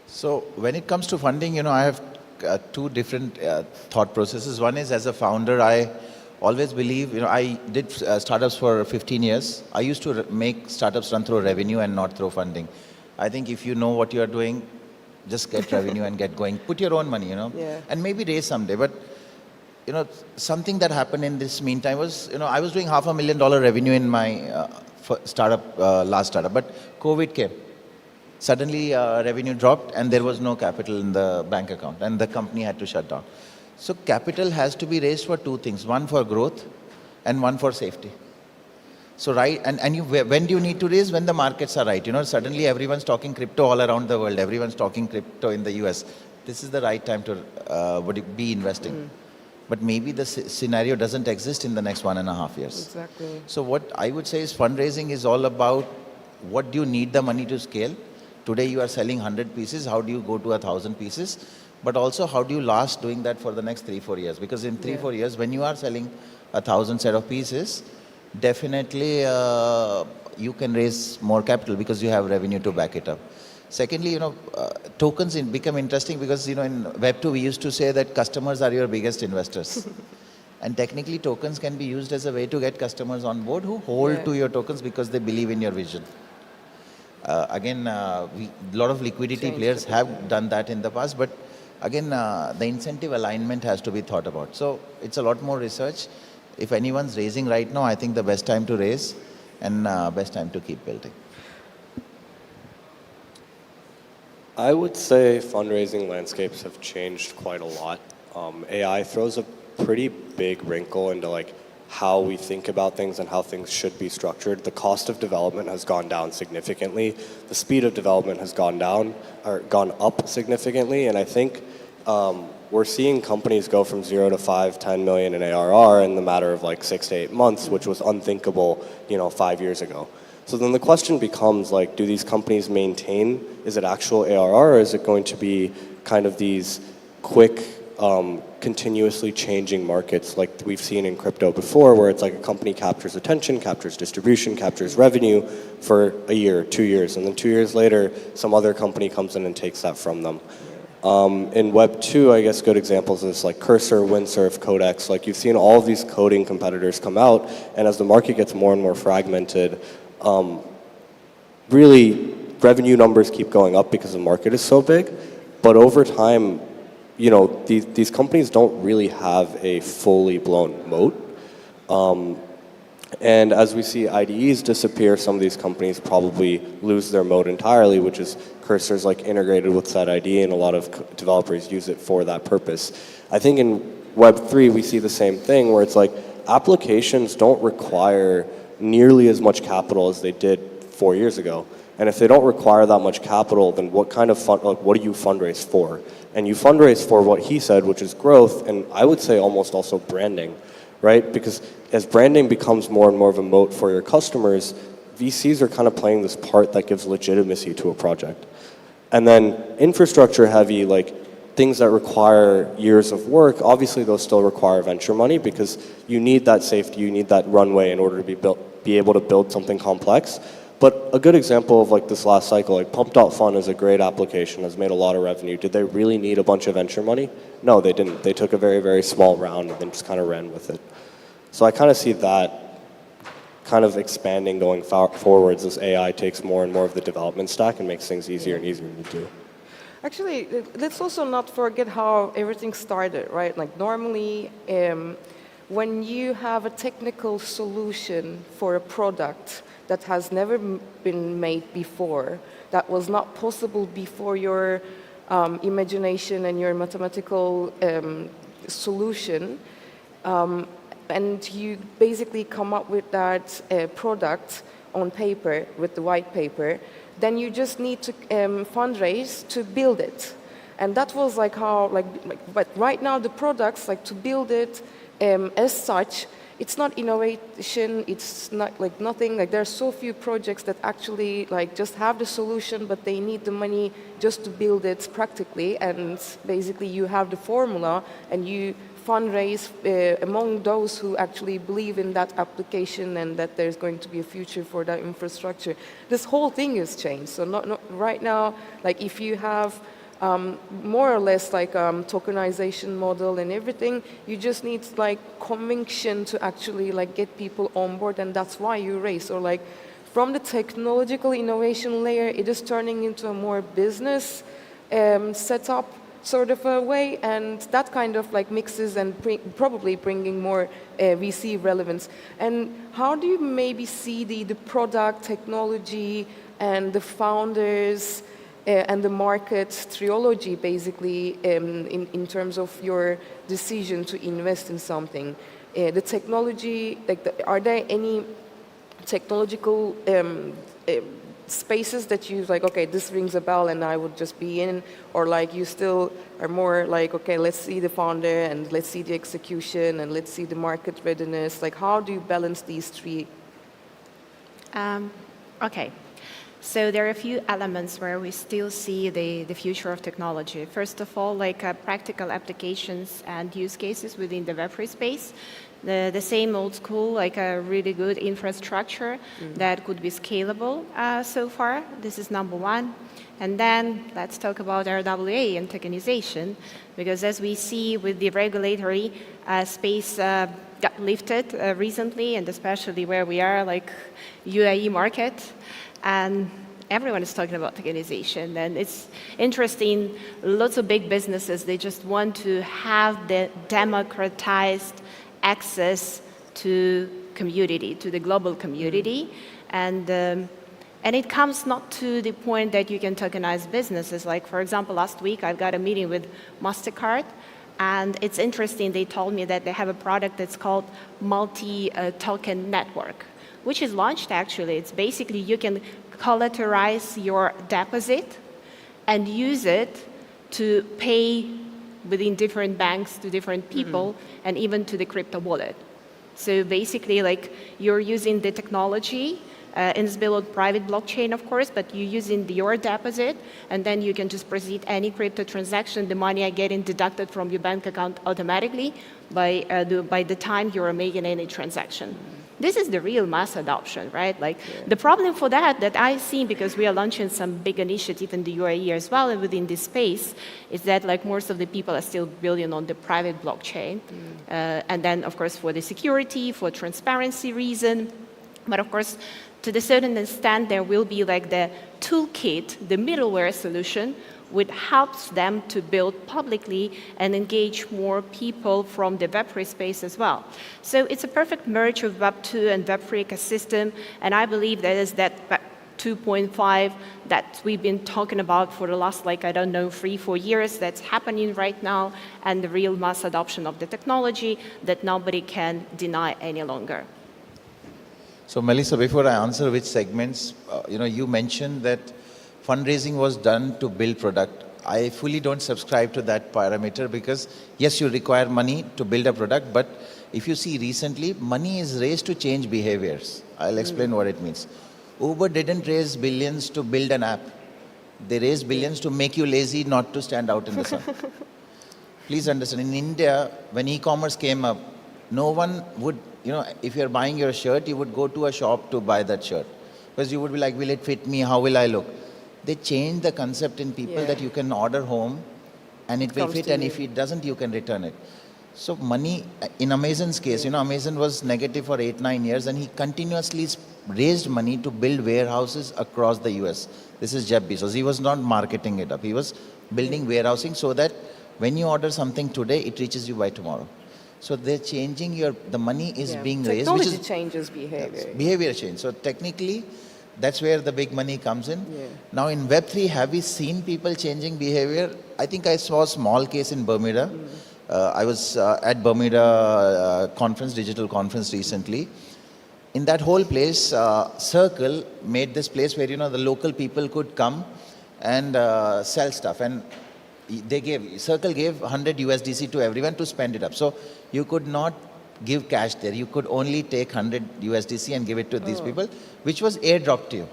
So when it comes to funding, I have two different thought processes. One is, as a founder, I always believe, I did startups for 15 years. I used to make startups run through revenue and not through funding. I think if you know what you are doing, just get revenue and get going. Put your own money, Yeah. and maybe raise someday. But, something that happened in this meantime was, I was doing $500,000 revenue in my startup, last startup, but COVID came. Suddenly, revenue dropped and there was no capital in the bank account and the company had to shut down. So capital has to be raised for two things, one for growth and one for safety. So when do you need to raise? When the markets are right. Suddenly everyone's talking crypto all around the world. Everyone's talking crypto in the US. This is the right time to be investing. But maybe the scenario doesn't exist in the next 1.5 years. Exactly. So what I would say is fundraising is all about what do you need the money to scale. Today you are selling 100 pieces. How do you go to 1,000 pieces? But also, how do you last doing that for the next 3-4 years? Because in 3-4 years, when you are selling 1,000 set of pieces, definitely you can raise more capital because you have revenue to back it up. Secondly, tokens become interesting because, in Web2, we used to say that customers are your biggest investors. And technically, tokens can be used as a way to get customers on board who hold to your tokens because they believe in your vision. Again, a lot of liquidity players have done that in the past, but again, the incentive alignment has to be thought about. So it's a lot more research. If anyone's raising right now, I think the best time to raise and best time to keep building. I would say fundraising landscapes have changed quite a lot. AI throws a pretty big wrinkle into like how we think about things and how things should be structured. The cost of development has gone down significantly. The speed of development has gone down or gone up significantly. And I think we're seeing companies go from 0 to 5, 10 million in ARR in the matter of like 6 to 8 months, which was unthinkable, 5 years ago. So then the question becomes like, do these companies maintain? Is it actual ARR or is it going to be kind of these quick, continuously changing markets like we've seen in crypto before, where it's like a company captures attention, captures distribution, captures revenue for a year, 2 years, and then 2 years later, some other company comes in and takes that from them. In Web 2, I guess good examples is like Cursor, Windsurf, Codex. Like you've seen all of these coding competitors come out, and as the market gets more and more fragmented, really revenue numbers keep going up because the market is so big, but over time, these companies don't really have a fully blown moat. And as we see IDEs disappear, some of these companies probably lose their moat entirely, which is Cursor's like integrated with SetID, and a lot of developers use it for that purpose. I think in Web3, we see the same thing where it's like applications don't require nearly as much capital as they did 4 years ago. And if they don't require that much capital, then what kind of what do you fundraise for? And you fundraise for what he said, which is growth, and I would say almost also branding, right? Because as branding becomes more and more of a moat for your customers, VCs are kind of playing this part that gives legitimacy to a project. And then infrastructure heavy, like things that require years of work, obviously those still require venture money because you need that safety, you need that runway in order to be able to build something complex. But a good example of like this last cycle, like Pump.Fund is a great application, has made a lot of revenue. Did they really need a bunch of venture money? No, they didn't. They took a very, very small round and then just kind of ran with it. So I kind of see that kind of expanding going forwards as AI takes more and more of the development stack and makes things easier and easier to do. Actually, let's also not forget how everything started, right? Like normally, when you have a technical solution for a product that has never been made before, that was not possible before your imagination and your mathematical solution, and you basically come up with that product on paper, with the white paper, then you just need to fundraise to build it. And that was like how, but right now the products, like to build it as such, it's not innovation, it's not like nothing, like there are so few projects that actually like just have the solution, but they need the money just to build it practically, and basically you have the formula and you fundraise among those who actually believe in that application and that there's going to be a future for that infrastructure. This whole thing has changed. So not right now, like if you have more or less like tokenization model and everything, you just need like conviction to actually like get people on board, and that's why you raise. Or like from the technological innovation layer, it is turning into a more business setup sort of a way, and that kind of like mixes and probably bringing more VC relevance. And how do you maybe see the product, technology, and the founders and the market trilogy basically in terms of your decision to invest in something? The technology, like are there any technological spaces that you like, okay, this rings a bell and I would just be in, or like you still are more like, okay, let's see the founder and let's see the execution and let's see the market readiness? Like how do you balance these three? Okay. So there are a few elements where we still see the future of technology. First of all, like practical applications and use cases within the Web3 space. The same old school, like a really good infrastructure that could be scalable so far. This is number one. And then let's talk about RWA and tokenization, because as we see with the regulatory space got lifted recently, and especially where we are, like UAE market, and everyone is talking about tokenization. And it's interesting, lots of big businesses, they just want to have the democratized access to community, to the global community. And it comes not to the point that you can tokenize businesses. Like, for example, last week I've got a meeting with MasterCard, and it's interesting, they told me that they have a product that's called multi-token network, which is launched actually. It's basically you can collateralize your deposit and use it to pay within different banks to different people and even to the crypto wallet. So basically, like you're using the technology, and it's built on private blockchain, of course, but you're using your deposit, and then you can just proceed any crypto transaction. The money are getting deducted from your bank account automatically by the time you're making any transaction. This is the real mass adoption, right? Like the problem for that I see, because we are launching some big initiative in the UAE as well and within this space, is that like most of the people are still building on the private blockchain. And then of course for the security, for transparency reason, but of course to the certain extent there will be like the toolkit, the middleware solution, which helps them to build publicly and engage more people from the Web3 space as well. So it's a perfect merge of Web2 and Web3 ecosystem, and I believe that is that Web 2.5 that we've been talking about for the last, like, I don't know, 3-4 years, that's happening right now, and the real mass adoption of the technology that nobody can deny any longer. So Melissa, before I answer which segments, you mentioned that fundraising was done to build product. I fully don't subscribe to that parameter because, yes, you require money to build a product, but if you see recently, money is raised to change behaviors. I'll explain what it means. Uber didn't raise billions to build an app. They raised billions to make you lazy not to stand out in the sun. Please understand, in India, when e-commerce came up, no one would, if you're buying your shirt, you would go to a shop to buy that shirt. Because you would be like, will it fit me? How will I look? They changed the concept in people that you can order home and it will fit, and if it doesn't, you can return it. So money, in Amazon's case, Amazon was negative for 8-9 years and he continuously raised money to build warehouses across the US. This is Jeff Bezos. He was not marketing it up. He was building warehousing so that when you order something today, it reaches you by tomorrow. So they're changing the money is being raised. Technology changes behavior. Behavior change. So technically, that's where the big money comes in. Now in Web3, have we seen people changing behavior? I think I saw a small case in Bermuda. I was at Bermuda conference, digital conference recently. In that whole place, Circle made this place where, the local people could come and sell stuff. And Circle gave 100 USDC to everyone to spend it up. So you could not give cash there. You could only take 100 USDC and give it to these people, which was airdropped to you.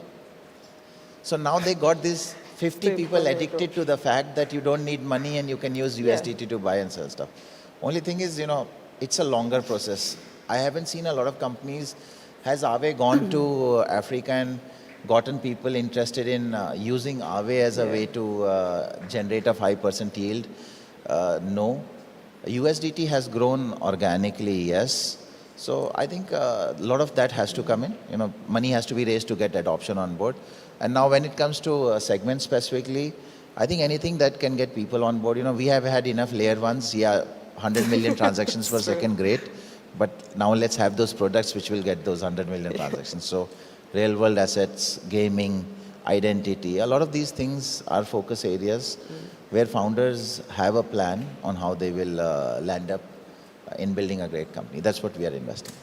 So now they got these 50 people addicted to the fact that you don't need money and you can use USDT to buy and sell stuff. Only thing is, it's a longer process. I haven't seen a lot of companies. Has Aave gone to Africa and gotten people interested in using Aave as a way to generate a 5% yield? No. USDT has grown organically, yes. So I think a lot of that has to come in. Money has to be raised to get adoption on board. And now when it comes to segments specifically, I think anything that can get people on board, we have had enough layer ones. 100 million transactions per second, great. But now let's have those products which will get those 100 million transactions. So real world assets, gaming, identity, a lot of these things are focus areas where founders have a plan on how they will land up in building a great company. That's what we are investing.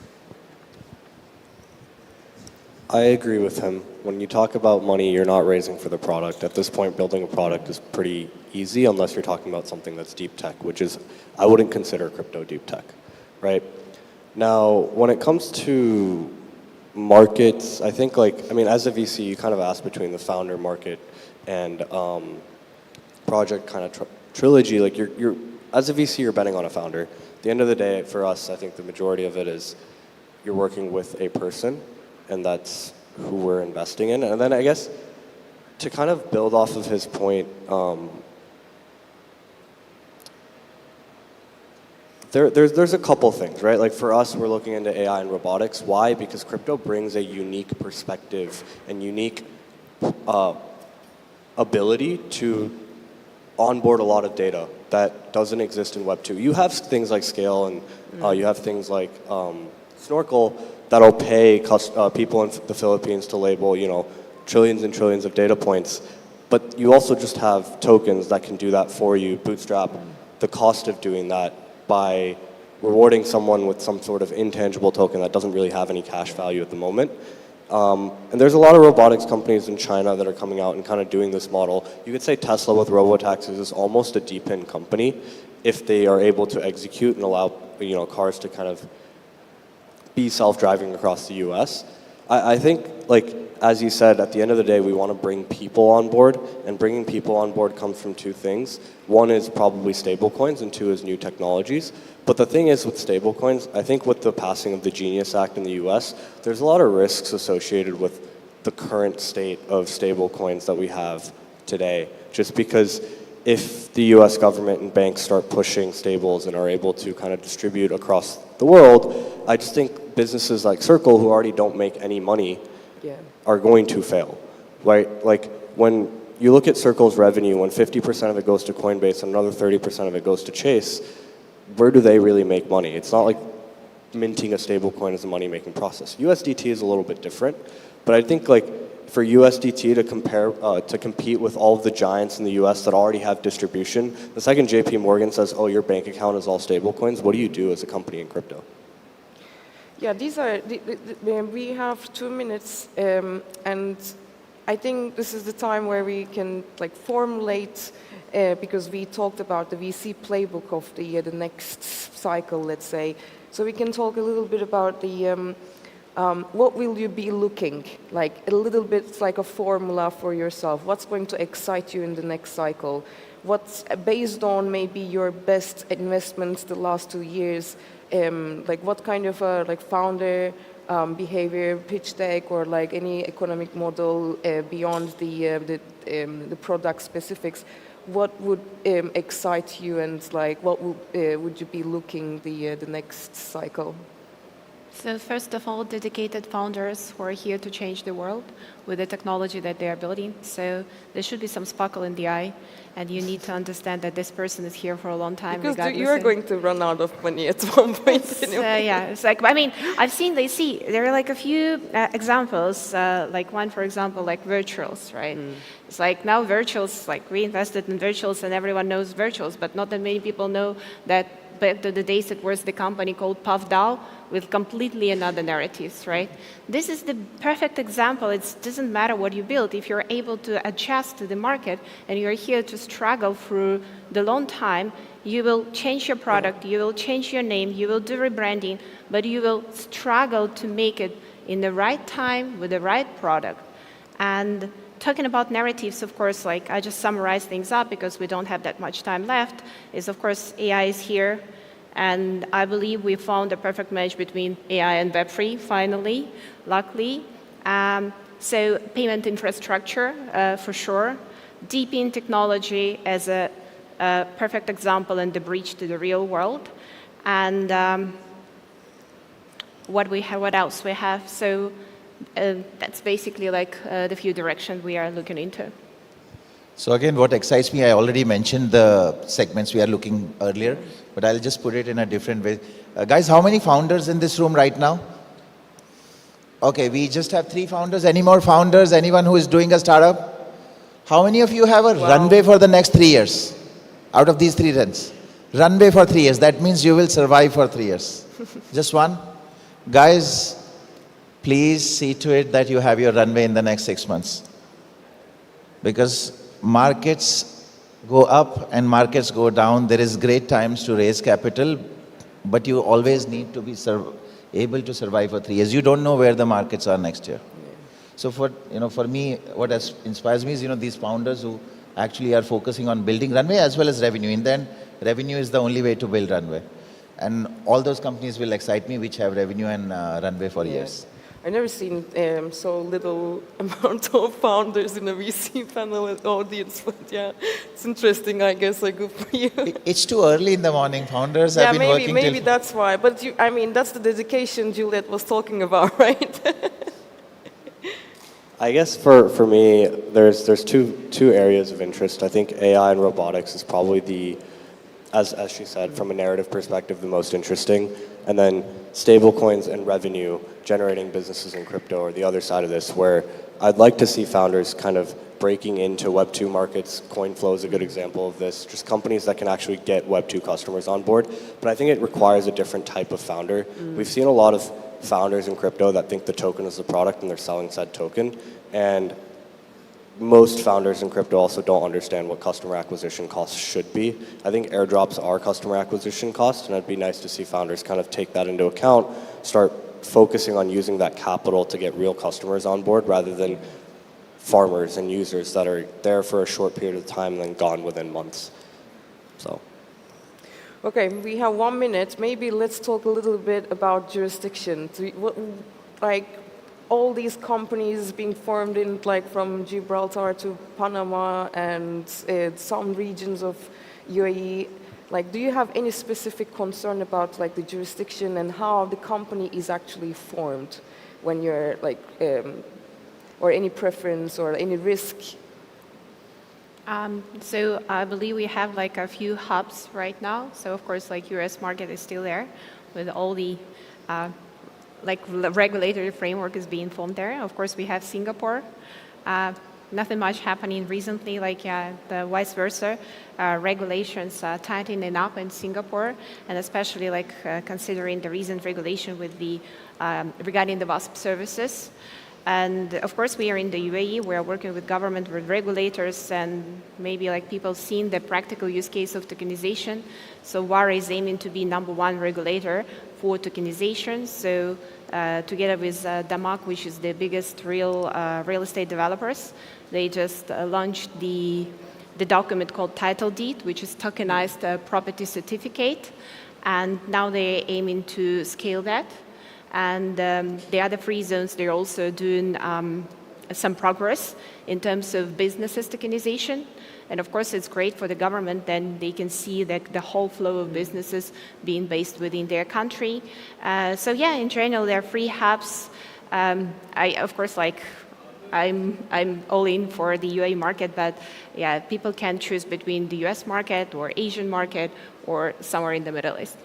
I agree with him. When you talk about money, you're not raising for the product. At this point, building a product is pretty easy unless you're talking about something that's deep tech, which is, I wouldn't consider crypto deep tech, right? Now, when it comes to markets, I think as a VC, you kind of ask between the founder market and project kind of trilogy. Like you're as a VC, you're betting on a founder. At the end of the day, for us, I think the majority of it is you're working with a person, and that's who we're investing in. And then I guess to kind of build off of his point, there's a couple things, right? Like for us, we're looking into AI and robotics. Why? Because crypto brings a unique perspective and unique ability to onboard a lot of data that doesn't exist in Web 2. You have things like Scale and you have things like Snorkel that'll pay people in the Philippines to label, trillions and trillions of data points. But you also just have tokens that can do that for you, bootstrap the cost of doing that by rewarding someone with some sort of intangible token that doesn't really have any cash value at the moment. And there's a lot of robotics companies in China that are coming out and kind of doing this model. You could say Tesla with robotaxis is almost a deep-in company if they are able to execute and allow cars to kind of be self-driving across the US. I think, as you said, at the end of the day, we want to bring people on board, and bringing people on board comes from two things. One is probably stablecoins, and two is new technologies. But the thing is with stablecoins, I think with the passing of the Genius Act in the US, there's a lot of risks associated with the current state of stablecoins that we have today. Just because if the US government and banks start pushing stables and are able to kind of distribute across the world, I just think businesses like Circle, who already don't make any money, are going to fail, right? Like when you look at Circle's revenue, when 50% of it goes to Coinbase and another 30% of it goes to Chase, where do they really make money? It's not like minting a stable coin is a money-making process. USDT is a little bit different, but I think for USDT to compete with all of the giants in the US that already have distribution, the second JP Morgan says, oh, your bank account is all stable coins, what do you do as a company in crypto? Yeah, these are, we have 2 minutes, and I think this is the time where we can formulate, because we talked about the VC playbook of the next cycle, let's say. So we can talk a little bit about the, what will you be looking, a little bit like a formula for yourself. What's going to excite you in the next cycle? What's based on maybe your best investments the last 2 years, what kind of founder behavior, pitch deck, or any economic model beyond the product specifics, what would excite you, and what would you be looking the next cycle? So first of all, dedicated founders who are here to change the world with the technology that they are building. So there should be some sparkle in the eye, and you need to understand that this person is here for a long time. Because you are going to run out of money at one point. Yeah, it's I've seen, there are a few examples, one, for example, virtuals, right? It's now virtuals, we invested in virtuals and everyone knows virtuals, but not that many people know that back to the days it was the company called PuffDAO with completely another narratives, right? This is the perfect example. It doesn't matter what you build. If you're able to adjust to the market and you're here to struggle through the long time, you will change your product, you will change your name, you will do rebranding, but you will struggle to make it in the right time with the right product. And talking about narratives, of course, like I just summarize things up because we don't have that much time left, is of course AI is here. And I believe we found a perfect match between AI and Web3, finally, luckily. So payment infrastructure, for sure. Deep in technology as a perfect example and the bridge to the real world. And what else we have? So that's basically like the few directions we are looking into. So again, what excites me, I already mentioned the segments we are looking earlier, but I'll just put it in a different way. Guys, how many founders in this room right now? Okay, we just have 3 founders. Any more founders? Anyone who is doing a startup? How many of you have a runway for the next 3 years? Out of these 3 runs. Runway for 3 years. That means you will survive for 3 years. Just one? Guys, please see to it that you have your runway in the next 6 months. Because markets go up and markets go down. There is great times to raise capital, but you always need to be able to survive for 3 years. You don't know where the markets are next year. So for me, what inspires me is these founders who actually are focusing on building runway as well as revenue. In the end, revenue is the only way to build runway, and all those companies will excite me which have revenue and runway for years. I've never seen so little amount of founders in a VC panel audience, but yeah, it's interesting, I guess, like good for you. It's too early in the morning. Founders have been working maybe that's why. But that's the dedication Juliet was talking about, right? I guess for me, there's two areas of interest. I think AI and robotics is probably as she said, from a narrative perspective, the most interesting. And then stablecoins and revenue generating businesses in crypto are the other side of this, where I'd like to see founders kind of breaking into Web2 markets. CoinFlow is a good example of this, just companies that can actually get Web2 customers on board. But I think it requires a different type of founder. We've seen a lot of founders in crypto that think the token is the product and they're selling said token. And most founders in crypto also don't understand what customer acquisition costs should be. I think airdrops are customer acquisition costs, and it'd be nice to see founders kind of take that into account, start focusing on using that capital to get real customers on board rather than farmers and users that are there for a short period of time and then gone within months. So. Okay, we have 1 minute. Maybe let's talk a little bit about jurisdictions. All these companies being formed in from Gibraltar to Panama and some regions of UAE. Do you have any specific concern about the jurisdiction and how the company is actually formed when you're or any preference or any risk? So I believe we have a few hubs right now. So of course, US market is still there with all the regulatory framework is being formed there. Of course, we have Singapore. Nothing much happening recently, the vice versa. Regulations tightening up in Singapore, and especially considering the recent regulation with regarding the WASP services. And of course, we are in the UAE. We are working with government, with regulators, and maybe people seeing the practical use case of tokenization. So WARA is aiming to be #1 regulator for tokenization. So together with Damak, which is the biggest real estate developers, they just launched the document called Title Deed, which is tokenized property certificate. And now they're aiming to scale that. And the other 3 zones, they're also doing some progress in terms of businesses tokenization. And of course, it's great for the government, then they can see the whole flow of businesses being based within their country. So yeah, in general, there are 3 hubs. I'm all in for the UAE market, but yeah, people can choose between the US market or Asian market or somewhere in the Middle East.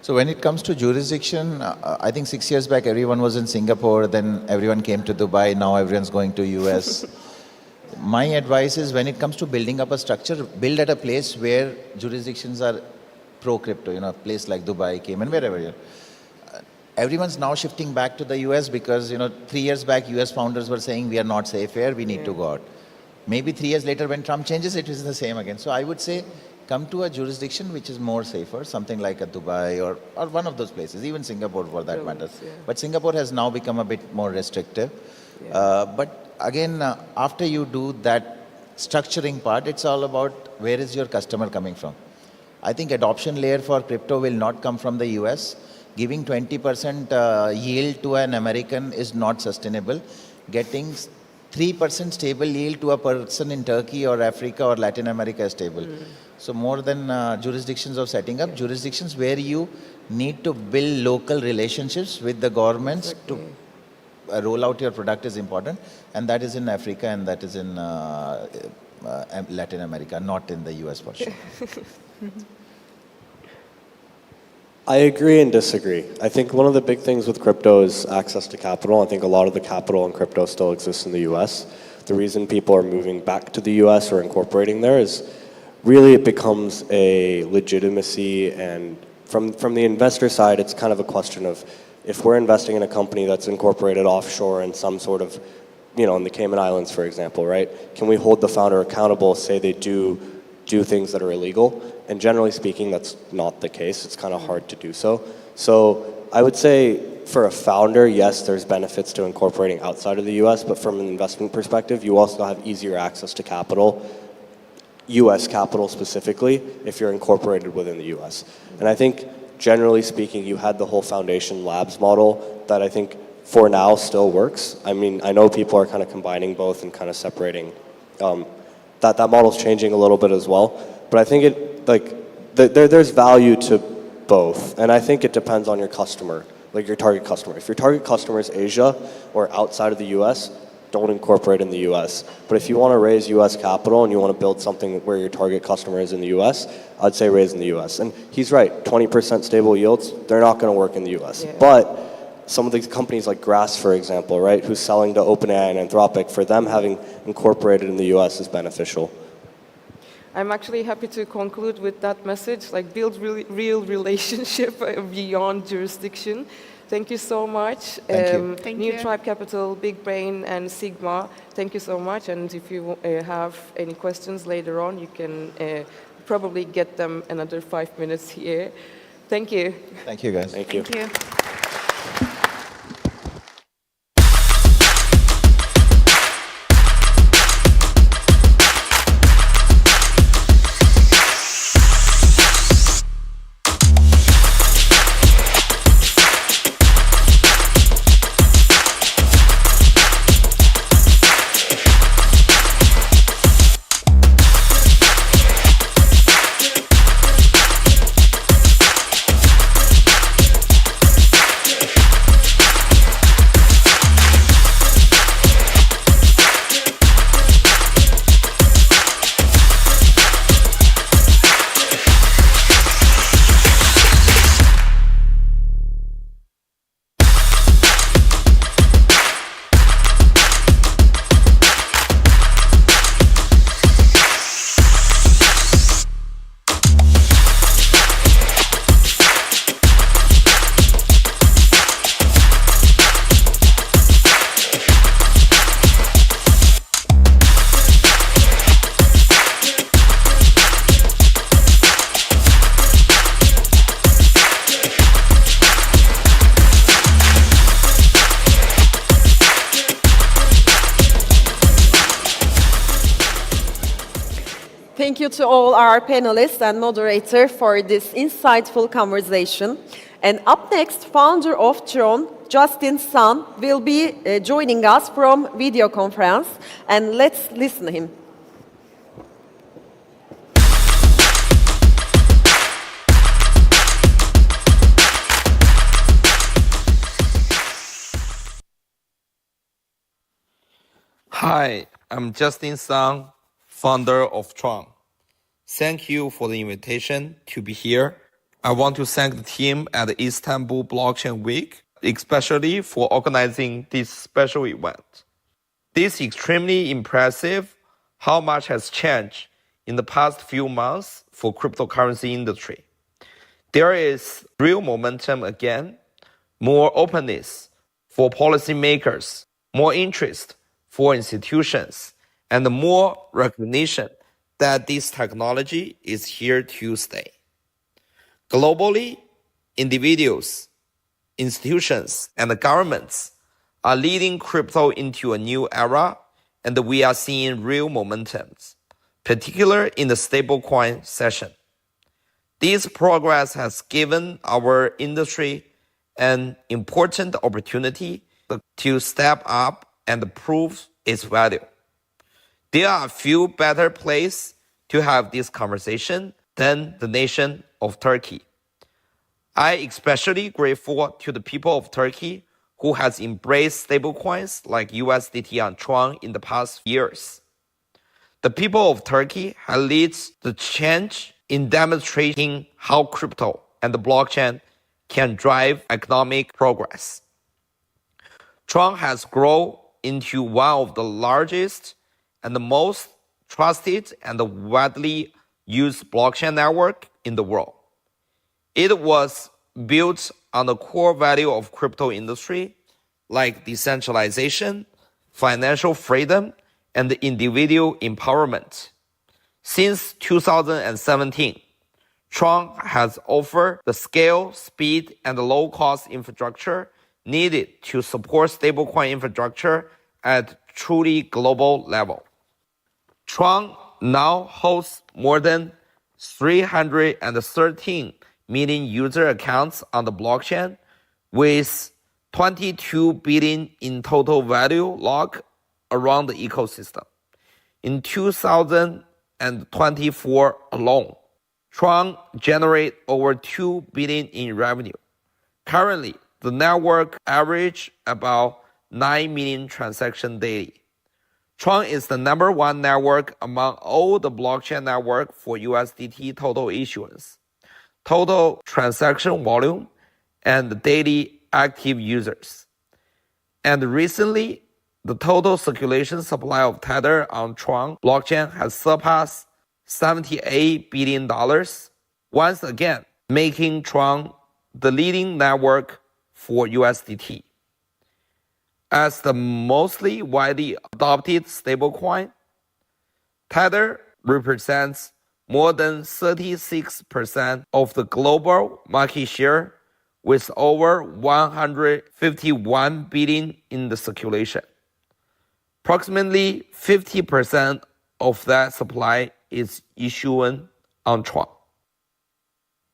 So when it comes to jurisdiction, I think 6 years back, everyone was in Singapore, then everyone came to Dubai, now everyone's going to US. my advice is when it comes to building up a structure, build at a place where jurisdictions are pro-crypto, a place like Dubai, Cayman, wherever you're. Everyone's now shifting back to the US because, 3 years back, US founders were saying we are not safe here, we need to go out. Maybe 3 years later when Trump changes, it is the same again. So I would say come to a jurisdiction which is more safer, something like a Dubai or one of those places, even Singapore for that matter. Yeah. But Singapore has now become a bit more restrictive. But again, after you do that structuring part, it's all about where is your customer coming from. I think adoption layer for crypto will not come from the US. Giving 20% yield to an American is not sustainable. Getting 3% stable yield to a person in Turkey or Africa or Latin America is stable. So more than jurisdictions of setting up, jurisdictions where you need to build local relationships with the governments to roll out your product is important. And that is in Africa and that is in Latin America, not in the US for sure. I agree and disagree. I think one of the big things with crypto is access to capital. I think a lot of the capital in crypto still exists in the US. The reason people are moving back to the US or incorporating there is really it becomes a legitimacy, and from the investor side, it's kind of a question of if we're investing in a company that's incorporated offshore in some sort of, in the Cayman Islands, for example, right? Can we hold the founder accountable, say they do things that are illegal? And generally speaking, that's not the case. It's kind of hard to do so. So I would say for a founder, yes, there's benefits to incorporating outside of the US, but from an investment perspective, you also have easier access to capital, US capital specifically, if you're incorporated within the US. And I think generally speaking, you had the whole foundation labs model that I think for now still works. I mean, I know people are kind of combining both and kind of separating. That model's changing a little bit as well. But I think there's value to both. And I think it depends on your customer, like your target customer. If your target customer is Asia or outside of the US, don't incorporate in the US. But if you want to raise US capital and you want to build something where your target customer is in the US, I'd say raise in the US. And he's right, 20% stable yields, they're not going to work in the US. Yeah. But some of these companies like Grass, for example, right, who's selling to OpenAI and Anthropic, for them having incorporated in the US is beneficial. I'm actually happy to conclude with that message, like build real relationship beyond jurisdiction. Thank you so much. Thank you. Thank New you. Tribe Capital, Big Brain, and Sigma, thank you so much. And if you have any questions later on, you can probably get them another 5 minutes here. Thank you. Thank you, guys. Thank you. Thank you. Thank you to all our panelists and moderator for this insightful conversation. And up next, founder of Tron, Justin Sun, will be joining us from video conference. And let's listen to him. Hi, I'm Justin Sun, founder of Tron. Thank you for the invitation to be here. I want to thank the team at the Istanbul Blockchain Week, especially for organizing this special event. This is extremely impressive how much has changed in the past few months for cryptocurrency industry. There is real momentum again, more openness for policymakers, more interest for institutions, and more recognition that this technology is here to stay. Globally, individuals, institutions, and governments are leading crypto into a new era, and we are seeing real momentum, particularly in the stablecoin session. This progress has given our industry an important opportunity to step up and prove its value. There are few better places to have this conversation than the nation of Turkey. I especially grateful to the people of Turkey who has embraced stablecoins like USDT and Tron in the past years. The people of Turkey have led the change in demonstrating how crypto and the blockchain can drive economic progress. Tron has grown into one of the largest and the most trusted and widely used blockchain network in the world. It was built on the core value of crypto industry, like decentralization, financial freedom, and individual empowerment. Since 2017, Tron has offered the scale, speed, and low-cost infrastructure needed to support stablecoin infrastructure at truly global level. Tron now hosts more than 313 million user accounts on the blockchain, with 22 billion in total value locked around the ecosystem. In 2024 alone, Tron generated over 2 billion in revenue. Currently, the network averages about 9 million transactions daily. Tron is the #1 network among all the blockchain networks for USDT total issuance, total transaction volume, and daily active users. And recently, the total circulation supply of Tether on Tron blockchain has surpassed $78 billion, once again making Tron the leading network for USDT. As the mostly widely adopted stablecoin, Tether represents more than 36% of the global market share, with over 151 billion in the circulation. Approximately 50% of that supply is issued on Tron.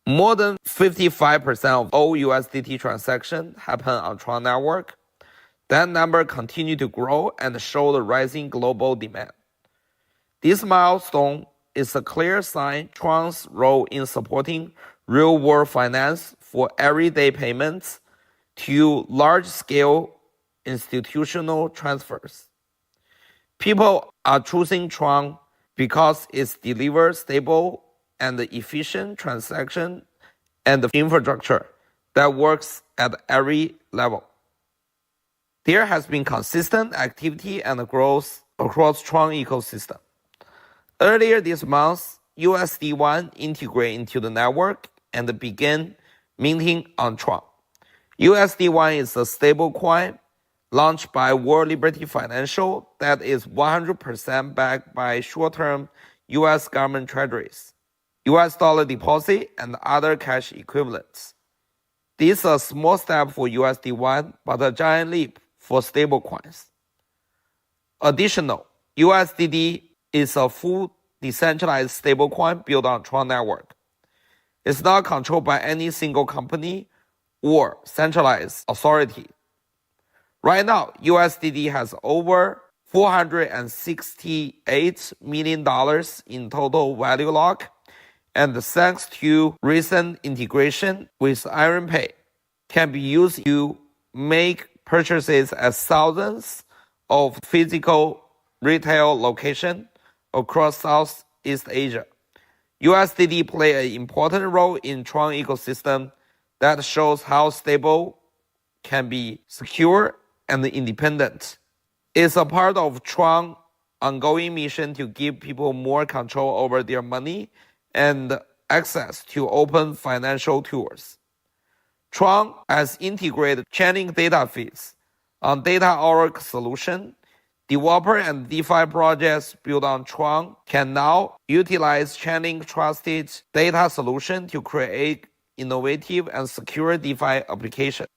More than 55% of all USDT transactions happen on Tron network. That number continues to grow and show the rising global demand. This milestone is a clear sign Tron's role in supporting real-world finance for everyday payments to large-scale institutional transfers. People are choosing Tron because it delivers stable and efficient transaction and the infrastructure that works at every level. There has been consistent activity and growth across Tron ecosystem. Earlier this month, USD1 integrated into the network and began minting on Tron. USD1 is a stablecoin launched by World Liberty Financial that is 100% backed by short-term US government treasuries, US dollar deposit, and other cash equivalents. This is a small step for USD1, but a giant leap for stablecoins. Additional, USDD is a full decentralized stablecoin built on Tron network. It's not controlled by any single company or centralized authority. Right now, USDD has over $468 million in total value lock, and thanks to recent integration with IronPay, can be used to make purchases at thousands of physical retail locations across Southeast Asia. USDD play an important role in Tron ecosystem that shows how stable can be secure and independent. It's a part of Tron ongoing mission to give people more control over their money and access to open financial tools. Tron has integrated chaining data feeds on data.org solution. Developer and DeFi projects built on Tron can now utilize chaining trusted data solution to create innovative and secure DeFi applications.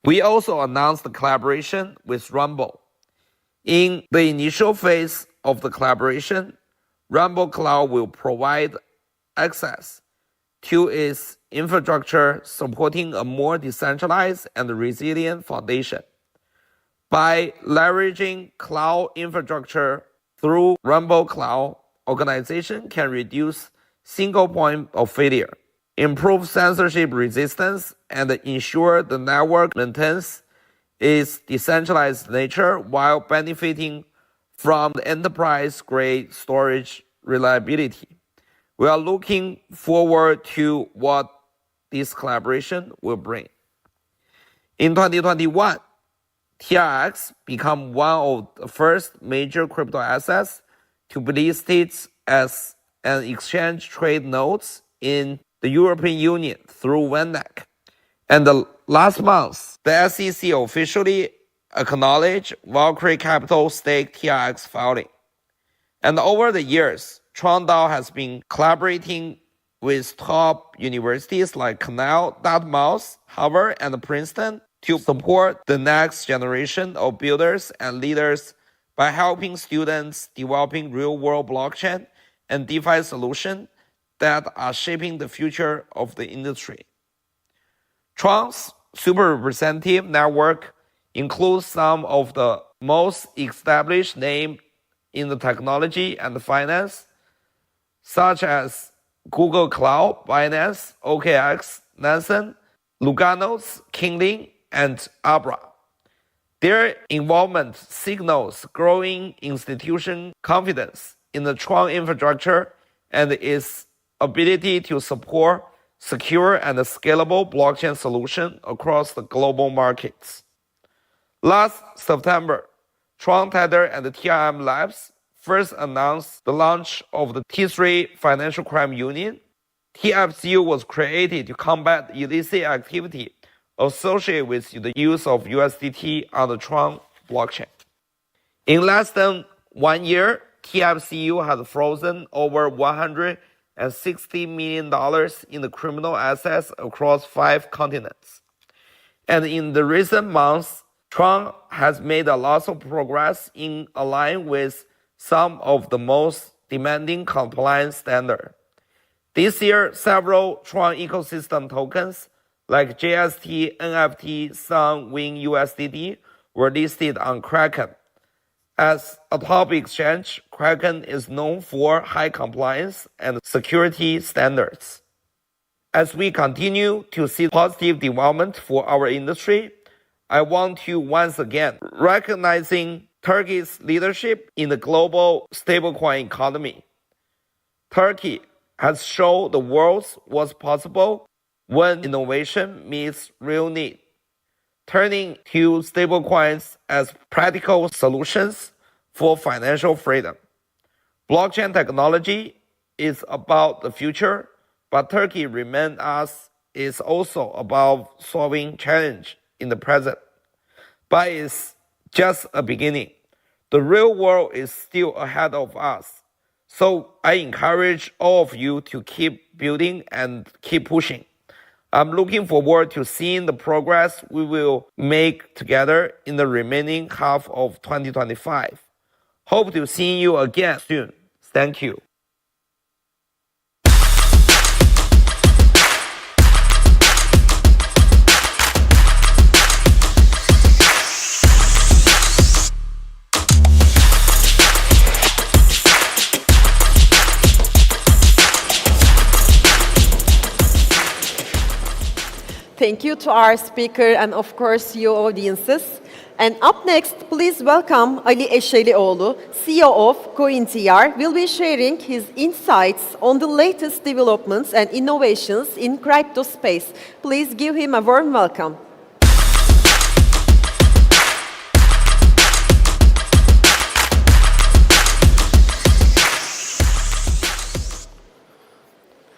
We also announced the collaboration with Rumble. In the initial phase of the collaboration, Rumble Cloud will provide access to its infrastructure, supporting a more decentralized and resilient foundation. By leveraging cloud infrastructure through Rumble Cloud, organizations can reduce single point of failure, improve censorship resistance, and ensure the network maintains its decentralized nature while benefiting from the enterprise-grade storage reliability. We are looking forward to what this collaboration will bring. In 2021, TRX became one of the first major crypto assets to be listed as an exchange trade notes in the European Union through VanEck. And last month, the SEC officially acknowledged Valkyrie Capital's stake TRX filing. And over the years, TronDAO has been collaborating with top universities like Cornell, Dartmouth, Harvard, and Princeton to support the next generation of builders and leaders by helping students developing real-world blockchain and DeFi solutions that are shaping the future of the industry. Tron's super representative network includes some of the most established names in the technology and finance, such as Google Cloud, Binance, OKX, Nansen, Luganos, Kingling, and Abra. Their involvement signals growing institutional confidence in the Tron infrastructure and its ability to support secure and scalable blockchain solutions across the global markets. Last September, Tron Tether and the TRM Labs first announced the launch of the T3 Financial Crime Union. TFCU was created to combat illicit activity associated with the use of USDT on the Tron blockchain. In less than 1 year, TFCU has frozen over $160 million in the criminal assets across 5 continents. And in the recent months, Tron has made a lot of progress in aligning with some of the most demanding compliance standards. This year, several Tron ecosystem tokens like JST, NFT, Sun, Wing, USDT were listed on Kraken. As a top exchange, Kraken is known for high compliance and security standards. As we continue to see positive development for our industry, I want to once again recognizing Turkey's leadership in the global stablecoin economy. Turkey has shown the world what's possible when innovation meets real need, turning to stablecoins as practical solutions for financial freedom. Blockchain technology is about the future, but Turkey remains us is also about solving challenge in the present. But it's just a beginning. The real world is still ahead of us. So I encourage all of you to keep building and keep pushing. I'm looking forward to seeing the progress we will make together in the remaining half of 2025. Hope to see you again soon. Thank you. Thank you to our speaker and of course you audiences. And up next, please welcome Ali Eşelioğlu, CEO of CoinTR, will be sharing his insights on the latest developments and innovations in crypto space. Please give him a warm welcome.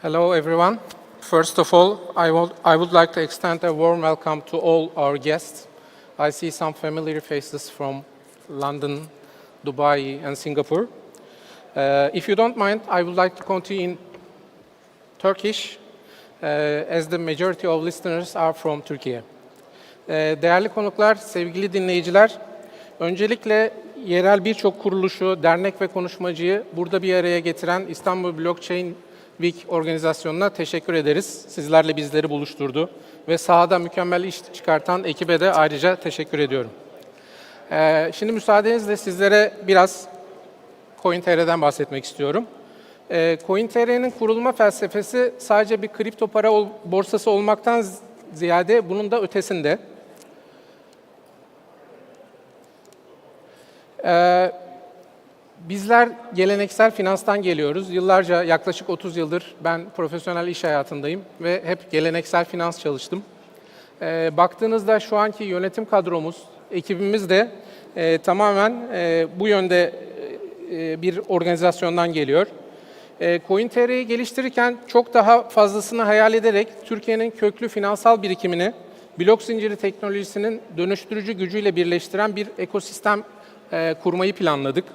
Hello, everyone. First of all, I would like to extend a warm welcome to all our guests. I see some familiar faces from London, Dubai, and Singapore. If you don't mind, I would like to continue in Turkish, as the majority of listeners are from Turkey. Değerli konuklar, sevgili dinleyiciler, öncelikle yerel birçok kuruluşu, dernek ve konuşmacıyı burada bir araya getiren İstanbul Blockchain Week organizasyonuna teşekkür ederiz. Sizlerle bizleri buluşturdu ve sahada mükemmel iş çıkartan ekibe de ayrıca teşekkür ediyorum. Şimdi müsaadenizle sizlere biraz CoinTR'den bahsetmek istiyorum. CoinTR'nin kurulma felsefesi sadece bir kripto para borsası olmaktan ziyade bunun da ötesinde. Bizler geleneksel finanstan geliyoruz. Yıllarca, yaklaşık 30 yıldır ben profesyonel iş hayatındayım ve hep geleneksel finans çalıştım. Baktığınızda şu anki yönetim kadromuz, ekibimiz de tamamen bu yönde bir organizasyondan geliyor. CoinTR'yi geliştirirken çok daha fazlasını hayal ederek Türkiye'nin köklü finansal birikimini blok zinciri teknolojisinin dönüştürücü gücüyle birleştiren bir ekosistem kurmayı planladık.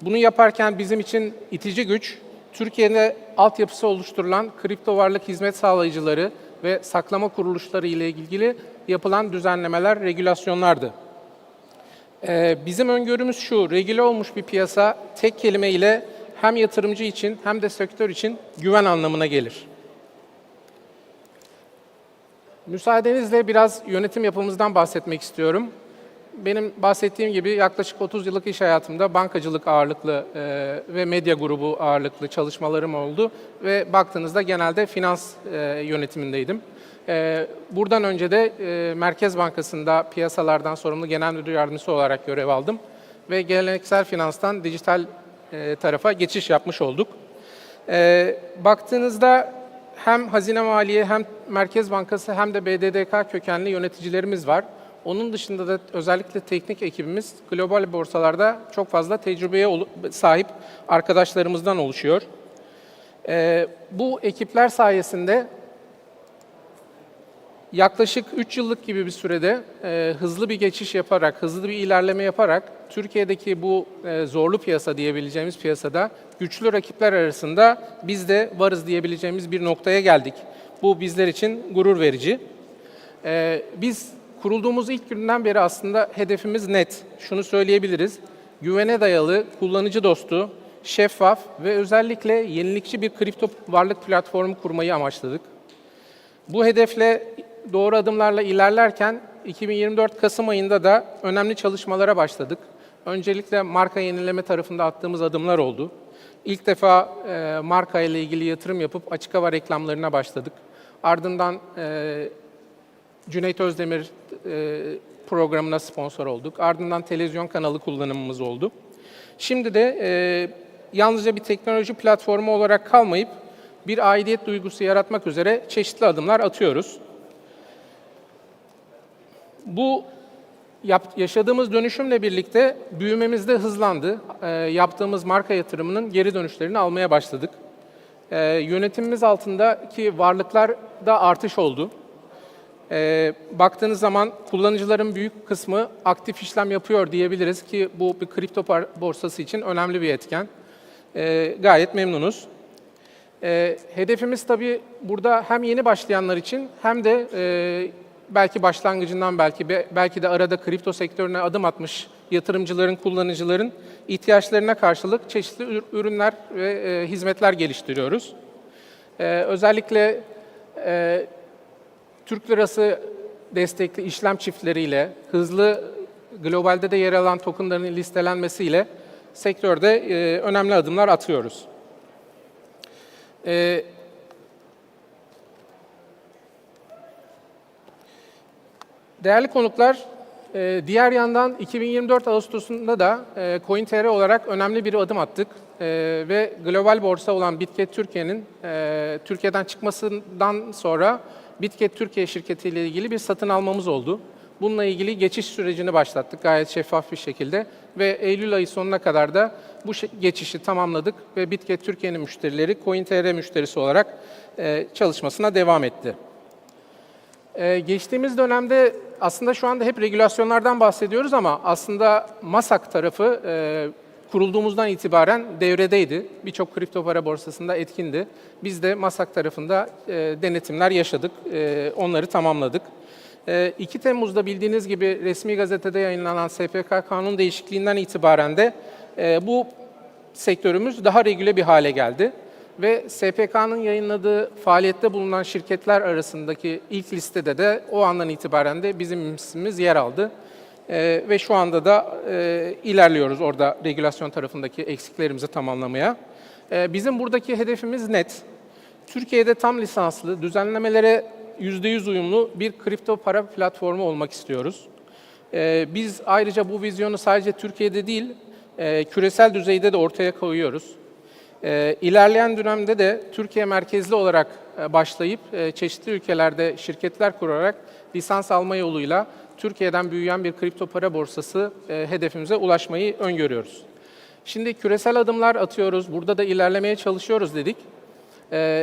Bunu yaparken bizim için itici güç, Türkiye'de altyapısı oluşturulan kripto varlık hizmet sağlayıcıları ve saklama kuruluşları ile ilgili yapılan düzenlemeler, regülasyonlardı. Bizim öngörümüz şu, regüle olmuş bir piyasa tek kelimeyle hem yatırımcı için hem de sektör için güven anlamına gelir. Müsaadenizle biraz yönetim yapımızdan bahsetmek istiyorum. Benim bahsettiğim gibi yaklaşık 30 yıllık iş hayatımda bankacılık ağırlıklı ve medya grubu ağırlıklı çalışmalarım oldu ve baktığınızda genelde finans yönetimindeydim. Buradan önce de Merkez Bankası'nda piyasalardan sorumlu genel müdür yardımcısı olarak görev aldım ve geleneksel finanstan dijital tarafa geçiş yapmış olduk. Baktığınızda hem Hazine Maliye hem Merkez Bankası hem de BDDK kökenli yöneticilerimiz var. Onun dışında da özellikle teknik ekibimiz global borsalarda çok fazla tecrübeye sahip arkadaşlarımızdan oluşuyor. Bu ekipler sayesinde yaklaşık 3 yıllık gibi bir sürede hızlı bir geçiş yaparak, hızlı bir ilerleme yaparak Türkiye'deki bu zorlu piyasa diyebileceğimiz piyasada güçlü rakipler arasında biz de varız diyebileceğimiz bir noktaya geldik. Bu bizler için gurur verici. Biz kurulduğumuz ilk günden beri aslında hedefimiz net. Şunu söyleyebiliriz, güvene dayalı, kullanıcı dostu, şeffaf ve özellikle yenilikçi bir kripto varlık platformu kurmayı amaçladık. Bu hedefle doğru adımlarla ilerlerken 2024 Kasım ayında da önemli çalışmalara başladık. Öncelikle marka yenileme tarafında attığımız adımlar oldu. İlk defa marka ile ilgili yatırım yapıp açık hava reklamlarına başladık. Ardından Cüneyt Özdemir programına sponsor olduk. Ardından televizyon kanalı kullanımımız oldu. Şimdi de yalnızca bir teknoloji platformu olarak kalmayıp bir aidiyet duygusu yaratmak üzere çeşitli adımlar atıyoruz. Bu yaşadığımız dönüşümle birlikte büyümemiz de hızlandı. Yaptığımız marka yatırımının geri dönüşlerini almaya başladık. Yönetimimiz altındaki varlıklarda artış oldu. Baktığınız zaman kullanıcıların büyük kısmı aktif işlem yapıyor diyebiliriz ki bu bir kripto borsası için önemli bir etken. Gayet memnunuz. Hedefimiz tabii burada hem yeni başlayanlar için hem de belki başlangıcından belki de arada kripto sektörüne adım atmış yatırımcıların, kullanıcıların ihtiyaçlarına karşılık çeşitli ürünler ve hizmetler geliştiriyoruz. Özellikle Türk lirası destekli işlem çiftleriyle, hızlı globalde de yer alan tokenların listelenmesiyle sektörde önemli adımlar atıyoruz. Değerli konuklar, diğer yandan 2024 Ağustos'unda da CoinTR olarak önemli bir adım attık ve global borsa olan Bitget Türkiye'nin Türkiye'den çıkmasından sonra Bitget Türkiye şirketiyle ilgili bir satın almamız oldu. Bununla ilgili geçiş sürecini başlattık gayet şeffaf bir şekilde ve Eylül ayı sonuna kadar da bu geçişi tamamladık ve Bitget Türkiye'nin müşterileri CoinTR müşterisi olarak çalışmasına devam etti. Geçtiğimiz dönemde aslında şu anda hep regülasyonlardan bahsediyoruz ama aslında MASAK tarafı kurulduğumuzdan itibaren devredeydi. Birçok kripto para borsasında etkindi. Biz de MASAK tarafında denetimler yaşadık, onları tamamladık. 2 Temmuz'da bildiğiniz gibi resmi gazetede yayınlanan SPK kanun değişikliğinden itibaren de bu sektörümüz daha regüle bir hale geldi. Ve SPK'nın yayınladığı faaliyette bulunan şirketler arasındaki ilk listede de o andan itibaren de bizim ismimiz yer aldı. Ve şu anda da ilerliyoruz orada regülasyon tarafındaki eksiklerimizi tamamlamaya. Bizim buradaki hedefimiz net. Türkiye'de tam lisanslı, düzenlemelere %100 uyumlu bir kripto para platformu olmak istiyoruz. Biz ayrıca bu vizyonu sadece Türkiye'de değil, küresel düzeyde de ortaya koyuyoruz. İlerleyen dönemde de Türkiye merkezli olarak başlayıp çeşitli ülkelerde şirketler kurarak lisans alma yoluyla Türkiye'den büyüyen bir kripto para borsası hedefimize ulaşmayı öngörüyoruz. Şimdi küresel adımlar atıyoruz, burada da ilerlemeye çalışıyoruz dedik.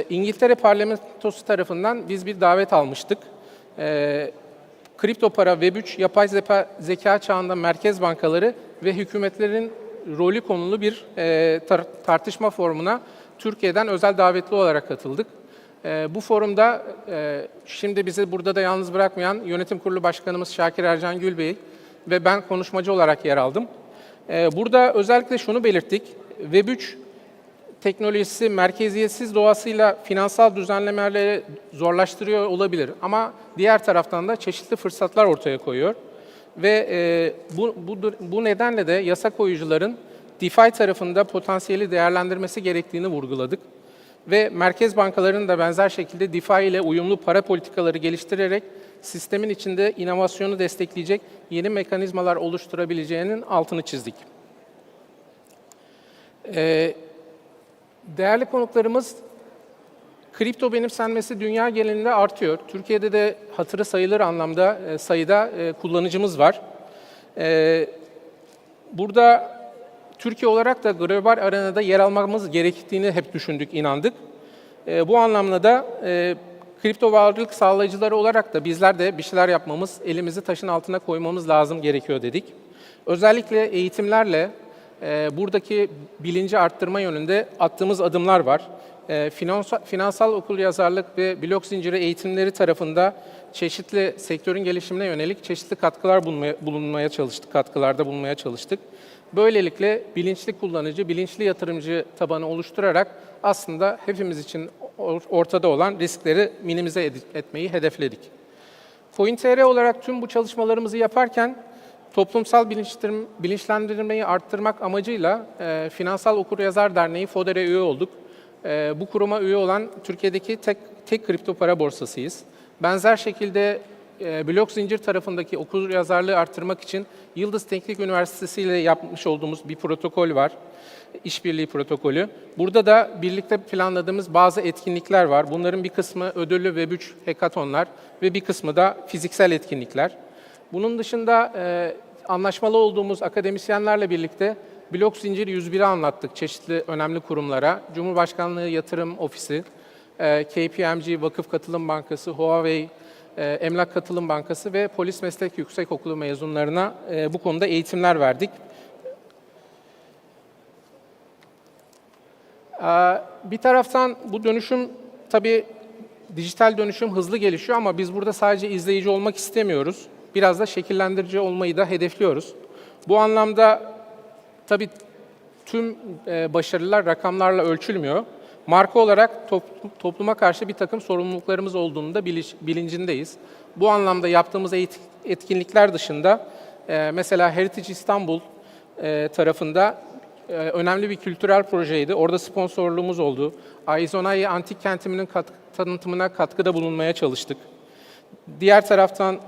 İngiltere Parlamentosu tarafından biz bir davet almıştık. Kripto para, Web3, yapay zeka çağında merkez bankaları ve hükümetlerin rolü konulu bir tartışma forumuna Türkiye'den özel davetli olarak katıldık. Bu forumda şimdi bizi burada da yalnız bırakmayan Yönetim Kurulu Başkanımız Şakir Ercan Gül Bey ve ben konuşmacı olarak yer aldım. Burada özellikle şunu belirttik. Web3 teknolojisi merkeziyetsiz doğasıyla finansal düzenlemeleri zorlaştırıyor olabilir ama diğer taraftan da çeşitli fırsatlar ortaya koyuyor. Ve bu nedenle de yasa koyucuların DeFi tarafında potansiyeli değerlendirmesi gerektiğini vurguladık. Ve merkez bankalarının da benzer şekilde DeFi ile uyumlu para politikaları geliştirerek sistemin içinde inovasyonu destekleyecek yeni mekanizmalar oluşturabileceğinin altını çizdik. Değerli konuklarımız, kripto benimsenmesi dünya genelinde artıyor. Türkiye'de de hatırı sayılır sayıda kullanıcımız var. Burada Türkiye olarak da global arenada yer almamız gerektiğini hep düşündük, inandık. Bu anlamda da kripto varlık sağlayıcıları olarak da bizler de bir şeyler yapmamız, elimizi taşın altına koymamız lazım gerekiyor dedik. Özellikle eğitimlerle buradaki bilinci arttırma yönünde attığımız adımlar var. Finansal okuryazarlık ve blok zinciri eğitimleri tarafında çeşitli sektörün gelişimine yönelik çeşitli katkılarda bulunmaya çalıştık. Böylelikle bilinçli kullanıcı, bilinçli yatırımcı tabanı oluşturarak aslında hepimiz için ortada olan riskleri minimize etmeyi hedefledik. CoinTR olarak tüm bu çalışmalarımızı yaparken toplumsal bilinçlendirmeyi arttırmak amacıyla Finansal Okuryazar Derneği FODER'e üye olduk. Bu kuruma üye olan Türkiye'deki tek kripto para borsasıyız. Benzer şekilde blok zincir tarafındaki okuryazarlığı arttırmak için Yıldız Teknik Üniversitesi ile yapmış olduğumuz bir protokol var. İşbirliği protokolü. Burada da birlikte planladığımız bazı etkinlikler var. Bunların bir kısmı ödüllü Web3 hackathonlar ve bir kısmı da fiziksel etkinlikler. Bunun dışında anlaşmalı olduğumuz akademisyenlerle birlikte blok zincir 101'i anlattık çeşitli önemli kurumlara. Cumhurbaşkanlığı Yatırım Ofisi, KPMG Vakıf Katılım Bankası, Huawei Emlak Katılım Bankası ve Polis Meslek Yüksekokulu mezunlarına bu konuda eğitimler verdik. Bir taraftan bu dönüşüm, tabii dijital dönüşüm hızlı gelişiyor ama biz burada sadece izleyici olmak istemiyoruz. Biraz da şekillendirici olmayı da hedefliyoruz. Bu anlamda tabii tüm başarılar rakamlarla ölçülmüyor. Marka olarak topluma karşı bir takım sorumluluklarımız olduğunu da bilincindeyiz. Bu anlamda yaptığımız etkinlikler dışında mesela Heritage İstanbul tarafında önemli bir kültürel projeydi. Orada sponsorluğumuz oldu. Aizonayı Antik Kentimi'nin tanıtımına katkıda bulunmaya çalıştık. Diğer taraftan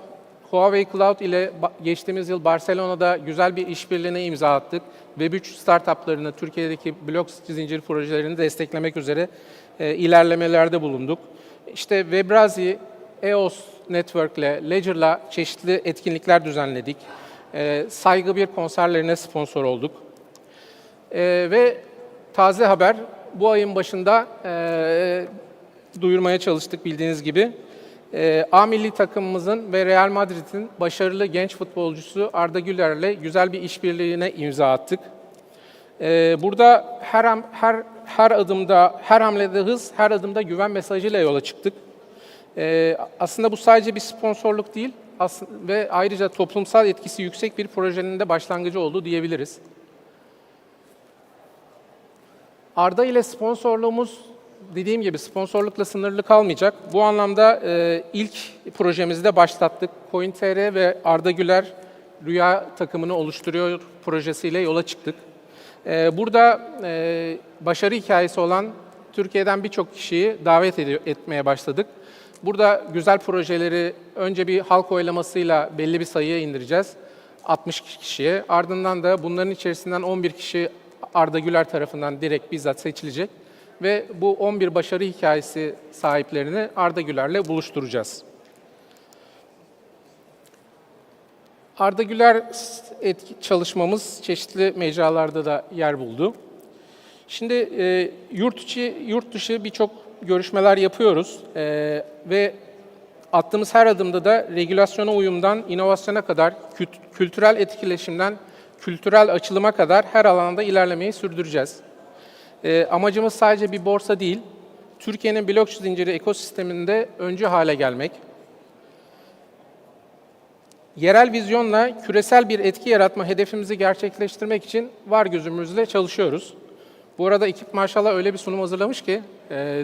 Huawei Cloud ile geçtiğimiz yıl Barcelona'da güzel bir işbirliğine imza attık. Web3 startuplarını, Türkiye'deki blok zincir projelerini desteklemek üzere ilerlemelerde bulunduk. İşte Webrazi, EOS, Network'le, Ledger'la çeşitli etkinlikler düzenledik. Saygı bir konserlerine sponsor olduk. Ve taze haber, bu ayın başında duyurmaya çalıştık bildiğiniz gibi. A milli takımımızın ve Real Madrid'in başarılı genç futbolcusu Arda Güler'le güzel bir işbirliğine imza attık. Burada her adımda, her hamlede hız, her adımda güven mesajıyla yola çıktık. Aslında bu sadece bir sponsorluk değil ve ayrıca toplumsal etkisi yüksek bir projenin de başlangıcı oldu diyebiliriz. Arda ile sponsorluğumuz dediğim gibi sponsorlukla sınırlı kalmayacak. Bu anlamda ilk projemizi de başlattık. Coin.tr ve Arda Güler Rüya takımını oluşturuyor projesiyle yola çıktık. Burada başarı hikayesi olan Türkiye'den birçok kişiyi davet etmeye başladık. Burada güzel projeleri önce bir halk oylamasıyla belli bir sayıya indireceğiz. 60 kişiye. Ardından da bunların içerisinden 11 kişi Arda Güler tarafından direkt bizzat seçilecek. Ve bu 11 başarı hikayesi sahiplerini Arda Güler'le buluşturacağız. Arda Güler çalışmamız çeşitli mecralarda da yer buldu. Şimdi yurt dışı birçok görüşmeler yapıyoruz ve attığımız her adımda da regülasyona uyumdan inovasyona kadar, kültürel etkileşimden kültürel açılıma kadar her alanda ilerlemeyi sürdüreceğiz. Amacımız sadece bir borsa değil, Türkiye'nin blok zinciri ekosisteminde öncü hale gelmek. Yerel vizyonla küresel bir etki yaratma hedefimizi gerçekleştirmek için var gözümüzle çalışıyoruz. Bu arada ekip maşallah öyle bir sunum hazırlamış ki,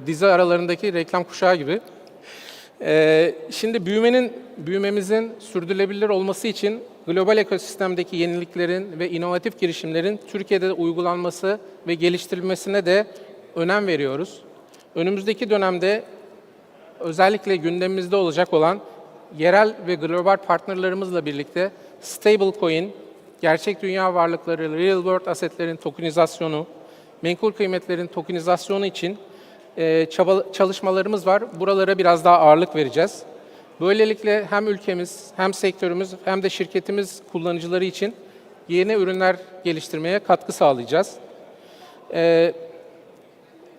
dizi aralarındaki reklam kuşağı gibi. Şimdi büyümemizin sürdürülebilir olması için global ekosistemdeki yeniliklerin ve inovatif girişimlerin Türkiye'de uygulanması ve geliştirilmesine de önem veriyoruz. Önümüzdeki dönemde özellikle gündemimizde olacak olan yerel ve global partnerlerimizle birlikte stablecoin, gerçek dünya varlıkları, real world assetlerin tokenizasyonu, menkul kıymetlerin tokenizasyonu için çalışmalarımız var. Buralara biraz daha ağırlık vereceğiz. Böylelikle hem ülkemiz, hem sektörümüz, hem de şirketimiz kullanıcıları için yeni ürünler geliştirmeye katkı sağlayacağız.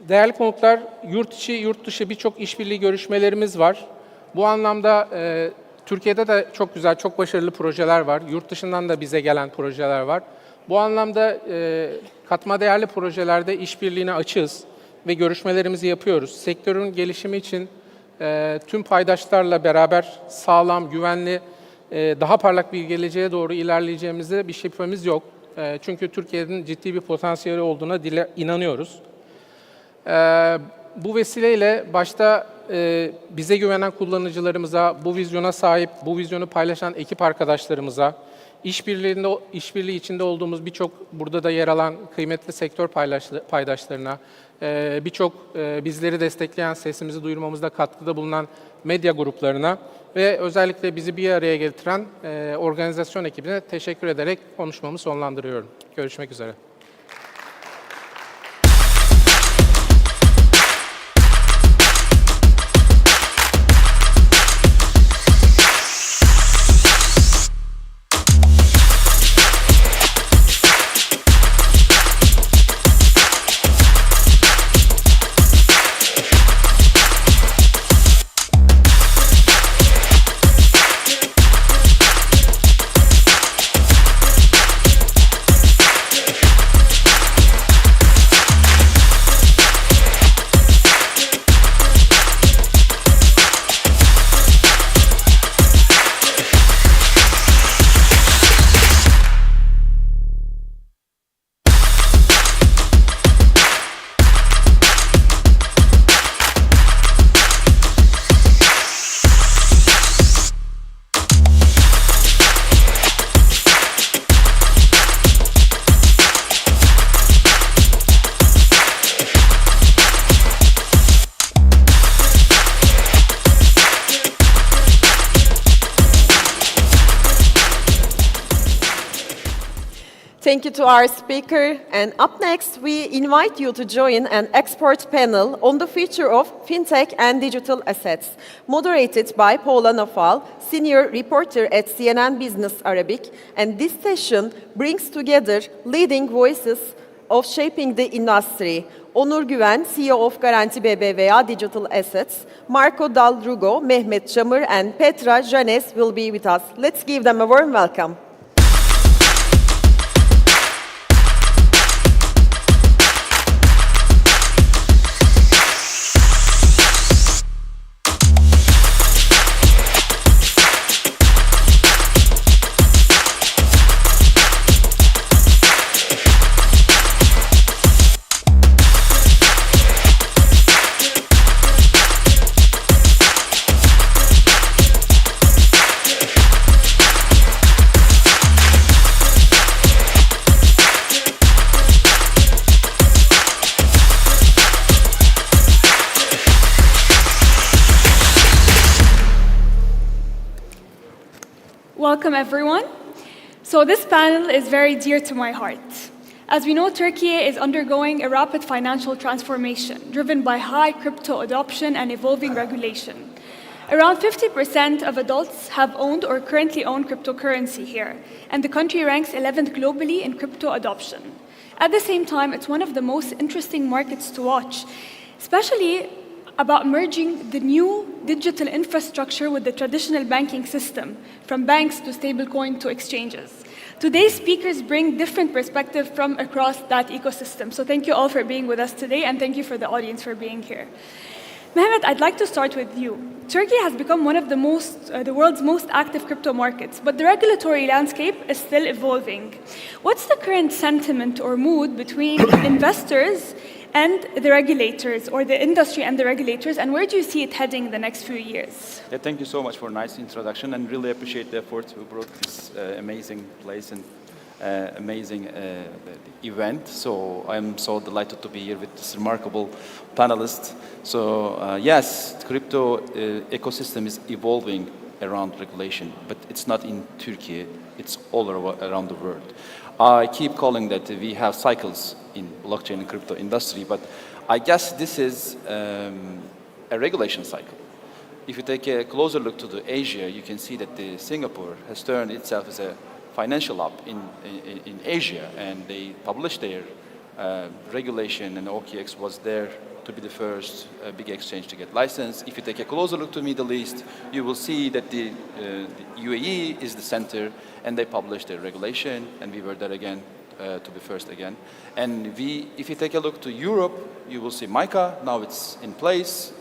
Değerli konuklar, yurt içi, yurt dışı birçok işbirliği görüşmelerimiz var. Bu anlamda Türkiye'de de çok güzel, çok başarılı projeler var. Yurt dışından da bize gelen projeler var. Bu anlamda katma değerli projelerde işbirliğine açığız ve görüşmelerimizi yapıyoruz. Sektörün gelişimi için tüm paydaşlarla beraber sağlam, güvenli, daha parlak bir geleceğe doğru ilerleyeceğimize bir şüphemiz yok. Çünkü Türkiye'nin ciddi bir potansiyeli olduğuna inanıyoruz. Bu vesileyle başta bize güvenen kullanıcılarımıza, bu vizyona sahip, bu vizyonu paylaşan ekip arkadaşlarımıza, işbirliği içinde olduğumuz birçok burada da yer alan kıymetli sektör paydaşlarına, birçok bizleri destekleyen, sesimizi duyurmamızda katkıda bulunan medya gruplarına ve özellikle bizi bir araya getiren organizasyon ekibine teşekkür ederek konuşmamı sonlandırıyorum. Görüşmek üzere. Thank you to our speaker. And up next, we invite you to join an expert panel on the future of fintech and digital assets, moderated by Paula Nafal, senior reporter at CNN Business Arabic. And this session brings together leading voices of shaping the industry. Onur Güven, CEO of Garanti BBVA Digital Assets, Marco Dal Rugo, Mehmet Çamır, and Petra Janes will be with us. Let's give them a warm welcome. Welcome, everyone. So this panel is very dear to my heart. As we know, Turkey is undergoing a rapid financial transformation driven by high crypto adoption and evolving regulation. Around 50% of adults have owned or currently own cryptocurrency here, and the country ranks 11th globally in crypto adoption. At the same time, it's one of the most interesting markets to watch, especially about merging the new digital infrastructure with the traditional banking system, from banks to stablecoin to exchanges. Today's speakers bring different perspectives from across that ecosystem. So thank you all for being with us today, and thank you for the audience for being here. Mehmet, I'd like to start with you. Turkey has become one of the world's most active crypto markets, but the regulatory landscape is still evolving. What's the current sentiment or mood between investors and the regulators, or the industry and the regulators, and where do you see it heading in the next few years? Yeah, thank you so much for a nice introduction, and really appreciate the effort who brought this amazing place and amazing event. So I'm so delighted to be here with this remarkable panelist. So yes, crypto ecosystem is evolving around regulation, but it's not in Turkey, it's all around the world. I keep calling that we have cycles in blockchain and crypto industry, but I guess this is a regulation cycle. If you take a closer look to the Asia, you can see that Singapore has turned itself as a financial hub in Asia, and they published their regulation, and OKX was there to be the first big exchange to get licensed. If you take a closer look to Middle East, you will see that the UAE is the center, and they published their regulation, and we were there again to be first again. And if you take a look to Europe, you will see MiCA, now it's in place.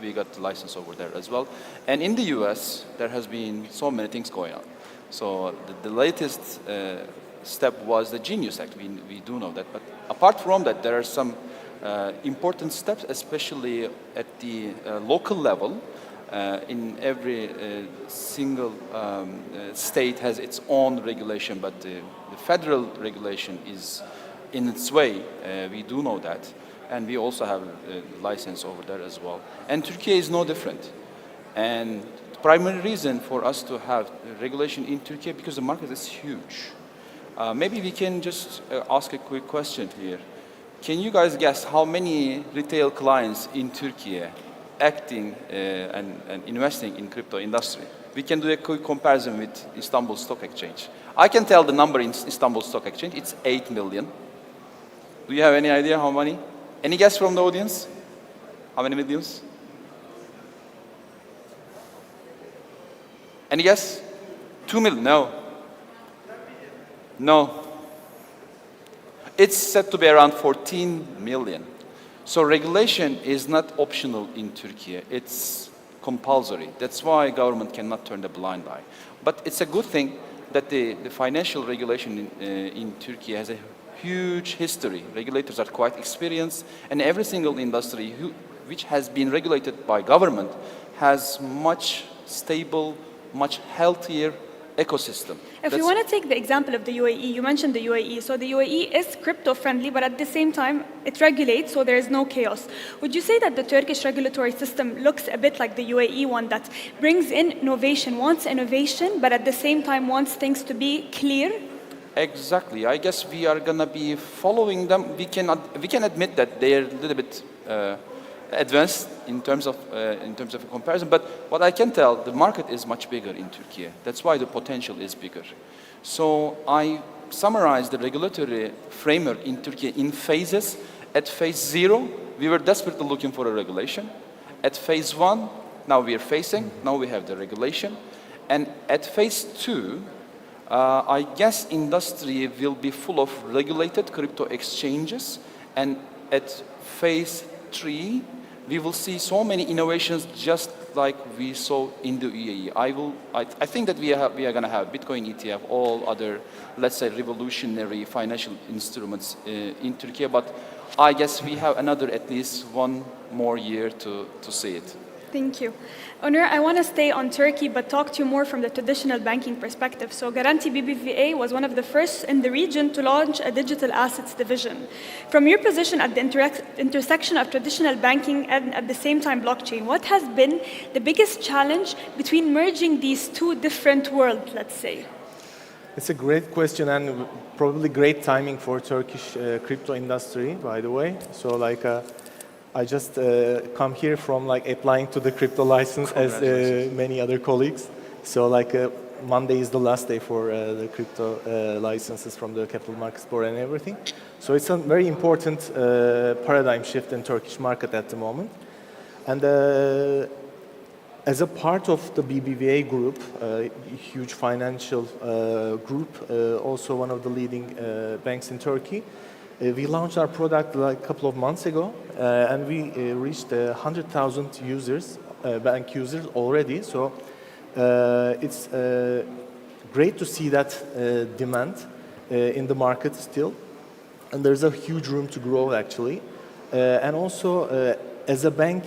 We got the license over there as well. And in the US, there has been so many things going on. So the latest step was the Genius Act, we do know that. But apart from that, there are some important steps, especially at the local level. In every single state has its own regulation, but the federal regulation is in its way. We do know that, and we also have a license over there as well. And Turkey is no different. And the primary reason for us to have regulation in Turkey because the market is huge. Maybe we can just ask a quick question here. Can you guys guess how many retail clients in Turkey acting and investing in crypto industry? We can do a quick comparison with Istanbul Stock Exchange. I can tell the number in Istanbul Stock Exchange. It's 8 million. Do you have any idea how many? Any guess from the audience? How many millions? Any guess? 2 million? No. No. It's said to be around 14 million. So regulation is not optional in Turkey, it's compulsory. That's why government cannot turn a blind eye. But it's a good thing that the financial regulation in Turkey has a huge history. Regulators are quite experienced, and every single industry which has been regulated by government has much stable, much healthier ecosystem. If you want to take the example of the UAE, you mentioned the UAE. So the UAE is crypto-friendly, but at the same time, it regulates, so there is no chaos. Would you say that the Turkish regulatory system looks a bit like the UAE one that brings in innovation, wants innovation, but at the same time wants things to be clear? Exactly. I guess we are gonna be following them. We can admit that they are a little bit advanced in terms of a comparison. But what I can tell, the market is much bigger in Turkey. That's why the potential is bigger. So I summarize the regulatory framework in Turkey in phases. At phase 0, we were desperately looking for a regulation. At phase 1, now we are facing. Now we have the regulation, and at phase 2. I guess industry will be full of regulated crypto exchanges, and at phase 3, we will see so many innovations just like we saw in the UAE. I think that we are going to have Bitcoin ETF, all other, let's say, revolutionary financial instruments in Turkey, but I guess we have another at least 1 more year to see it. Thank you. Onur, I want to stay on Turkey, but talk to you more from the traditional banking perspective. So Garanti BBVA was one of the first in the region to launch a digital assets division. From your position at the intersection of traditional banking and at the same time blockchain, what has been the biggest challenge between merging these two different worlds, let's say? It's a great question and probably great timing for Turkish crypto industry, by the way. So I just come here from applying to the crypto license as many other colleagues. So Monday is the last day for the crypto licenses from the Capital Markets Board and everything. So it's a very important paradigm shift in Turkish market at the moment. And as a part of the BBVA group, a huge financial group, also one of the leading banks in Turkey, we launched our product a couple of months ago, and we reached 100,000 users, bank users already. So it's great to see that demand in the market still, and there's a huge room to grow actually. And also, as a bank,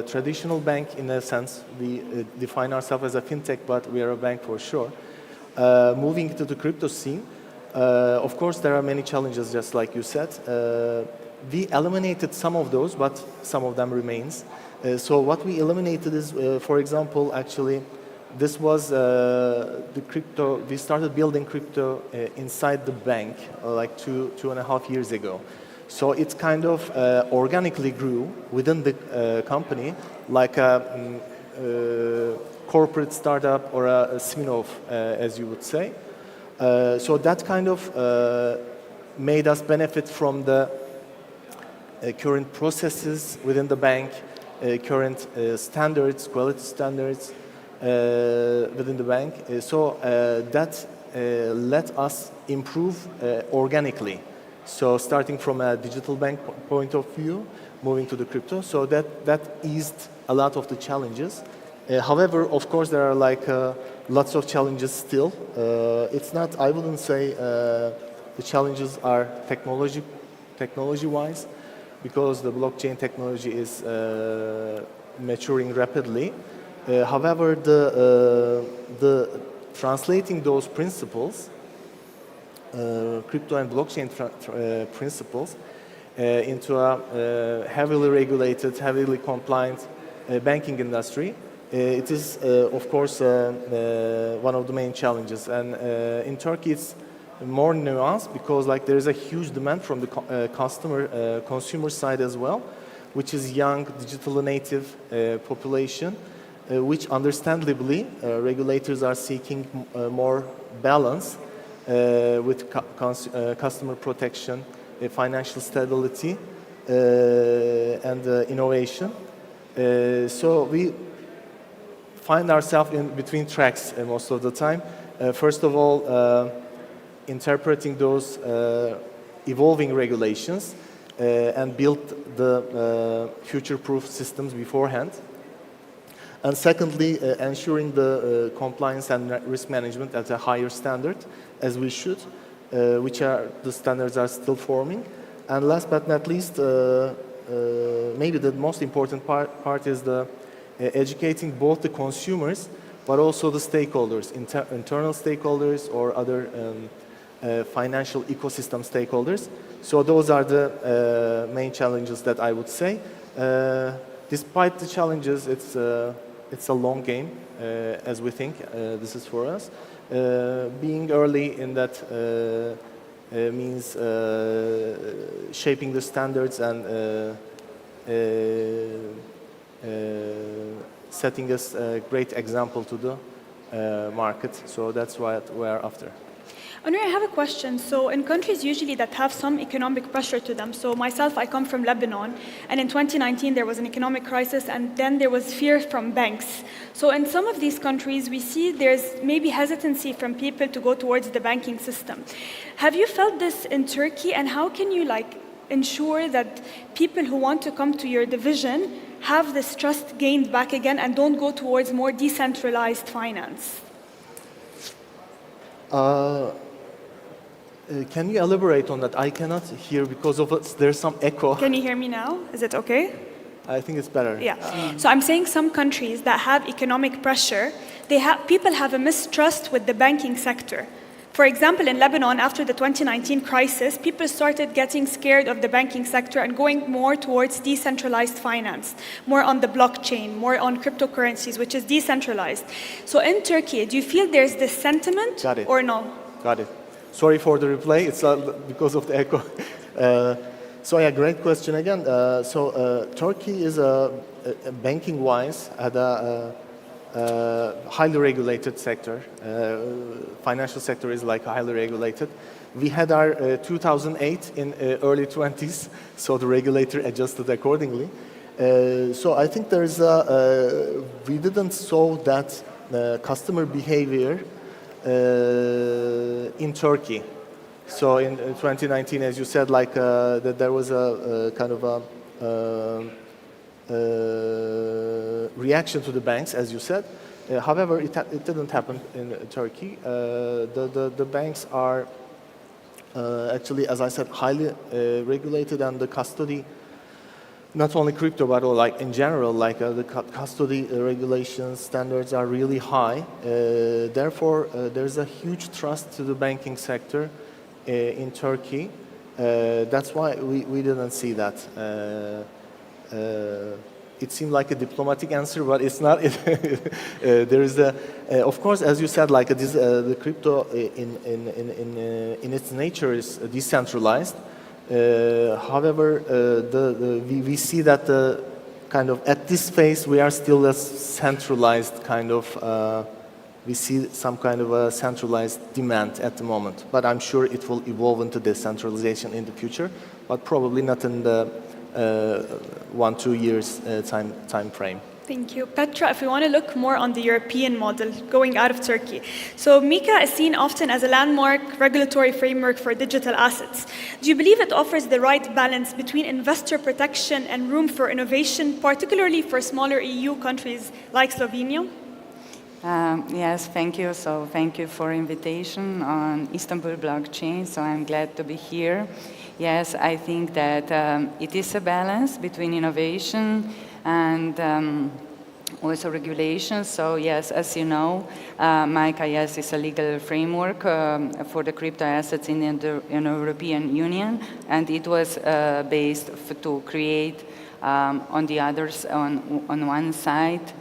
traditional bank in a sense, we define ourselves as a fintech, but we are a bank for sure. Moving to the crypto scene. Of course, there are many challenges, just like you said. We eliminated some of those, but some of them remains. So what we eliminated is, for example, actually, this was the crypto. We started building crypto inside the bank like 2.5 years ago. So it kind of organically grew within the company, like a corporate startup or a spin-off, as you would say. So that kind of made us benefit from the current processes within the bank, current standards, quality standards within the bank. So that let us improve organically. So starting from a digital bank point of view, moving to the crypto, so that eased a lot of the challenges. However, of course, there are lots of challenges still. It's not, I wouldn't say the challenges are technology-wise, because the blockchain technology is maturing rapidly. However, the translating those principles, crypto and blockchain principles, into a heavily regulated, heavily compliant banking industry, it is, of course, one of the main challenges. And in Turkey, it's more nuanced because there is a huge demand from the consumer side as well, which is young, digital native population, which understandably regulators are seeking more balance with customer protection, financial stability, and innovation. So we find ourselves in between tracks most of the time. First of all, interpreting those evolving regulations and build the future-proof systems beforehand. And secondly, ensuring the compliance and risk management at a higher standard, as we should, which are the standards are still forming. And last but not least, maybe the most important part is the educating both the consumers, but also the stakeholders, internal stakeholders or other financial ecosystem stakeholders. So those are the main challenges that I would say. Despite the challenges, it's it's a long game, as we think. This is for us. Being early in that means shaping the standards and setting us a great example to the market. So that's what we're after. Anur, I have a question. So in countries usually that have some economic pressure to them, so myself, I come from Lebanon, and in 2019 there was an economic crisis, and then there was fear from banks. So in some of these countries, we see there's maybe hesitancy from people to go towards the banking system. Have you felt this in Turkey, and how can you ensure that people who want to come to your division have this trust gained back again and don't go towards more decentralized finance? Can you elaborate on that? I cannot hear because there's some echo. Can you hear me now? Is it okay? I think it's better. Yeah. So I'm saying some countries that have economic pressure, people have a mistrust with the banking sector. For example, in Lebanon, after the 2019 crisis, people started getting scared of the banking sector and going more towards decentralized finance, more on the blockchain, more on cryptocurrencies, which is decentralized. So in Turkey, do you feel there's this sentiment or no? Got it. Sorry for the replay. It's because of the echo. So yeah, great question again. Turkey is banking-wise at a highly regulated sector. Financial sector is highly regulated. We had our 2008 in early 20s, so the regulator adjusted accordingly. So I think there's we didn't saw that customer behavior in Turkey. So in 2019, as you said, that there was a kind of a reaction to the banks, as you said. However, it didn't happen in Turkey. The banks are actually, as I said, highly regulated, and the custody, not only crypto, but in general, the custody regulations standards are really high. Therefore, there's a huge trust to the banking sector in Turkey. That's why we didn't see that. It seemed like a diplomatic answer, but it's not. There is of course, as you said, the crypto in its nature is decentralized. However, we see that at this phase we are still a centralized kind of. We see some kind of a centralized demand at the moment, but I'm sure it will evolve into decentralization in the future, but probably not in the 1-2 years time frame. Thank you. Petra, if we want to look more on the European model, going out of Turkey. So MiCA is seen often as a landmark regulatory framework for digital assets. Do you believe it offers the right balance between investor protection and room for innovation, particularly for smaller EU countries like Slovenia? Yes, thank you. So thank you for invitation on Istanbul blockchain. So I'm glad to be here. Yes, I think that it is a balance between innovation and also regulation. So yes, as you know, MiCA, yes, is a legal framework for the crypto assets in the European Union, and it was based to create on one side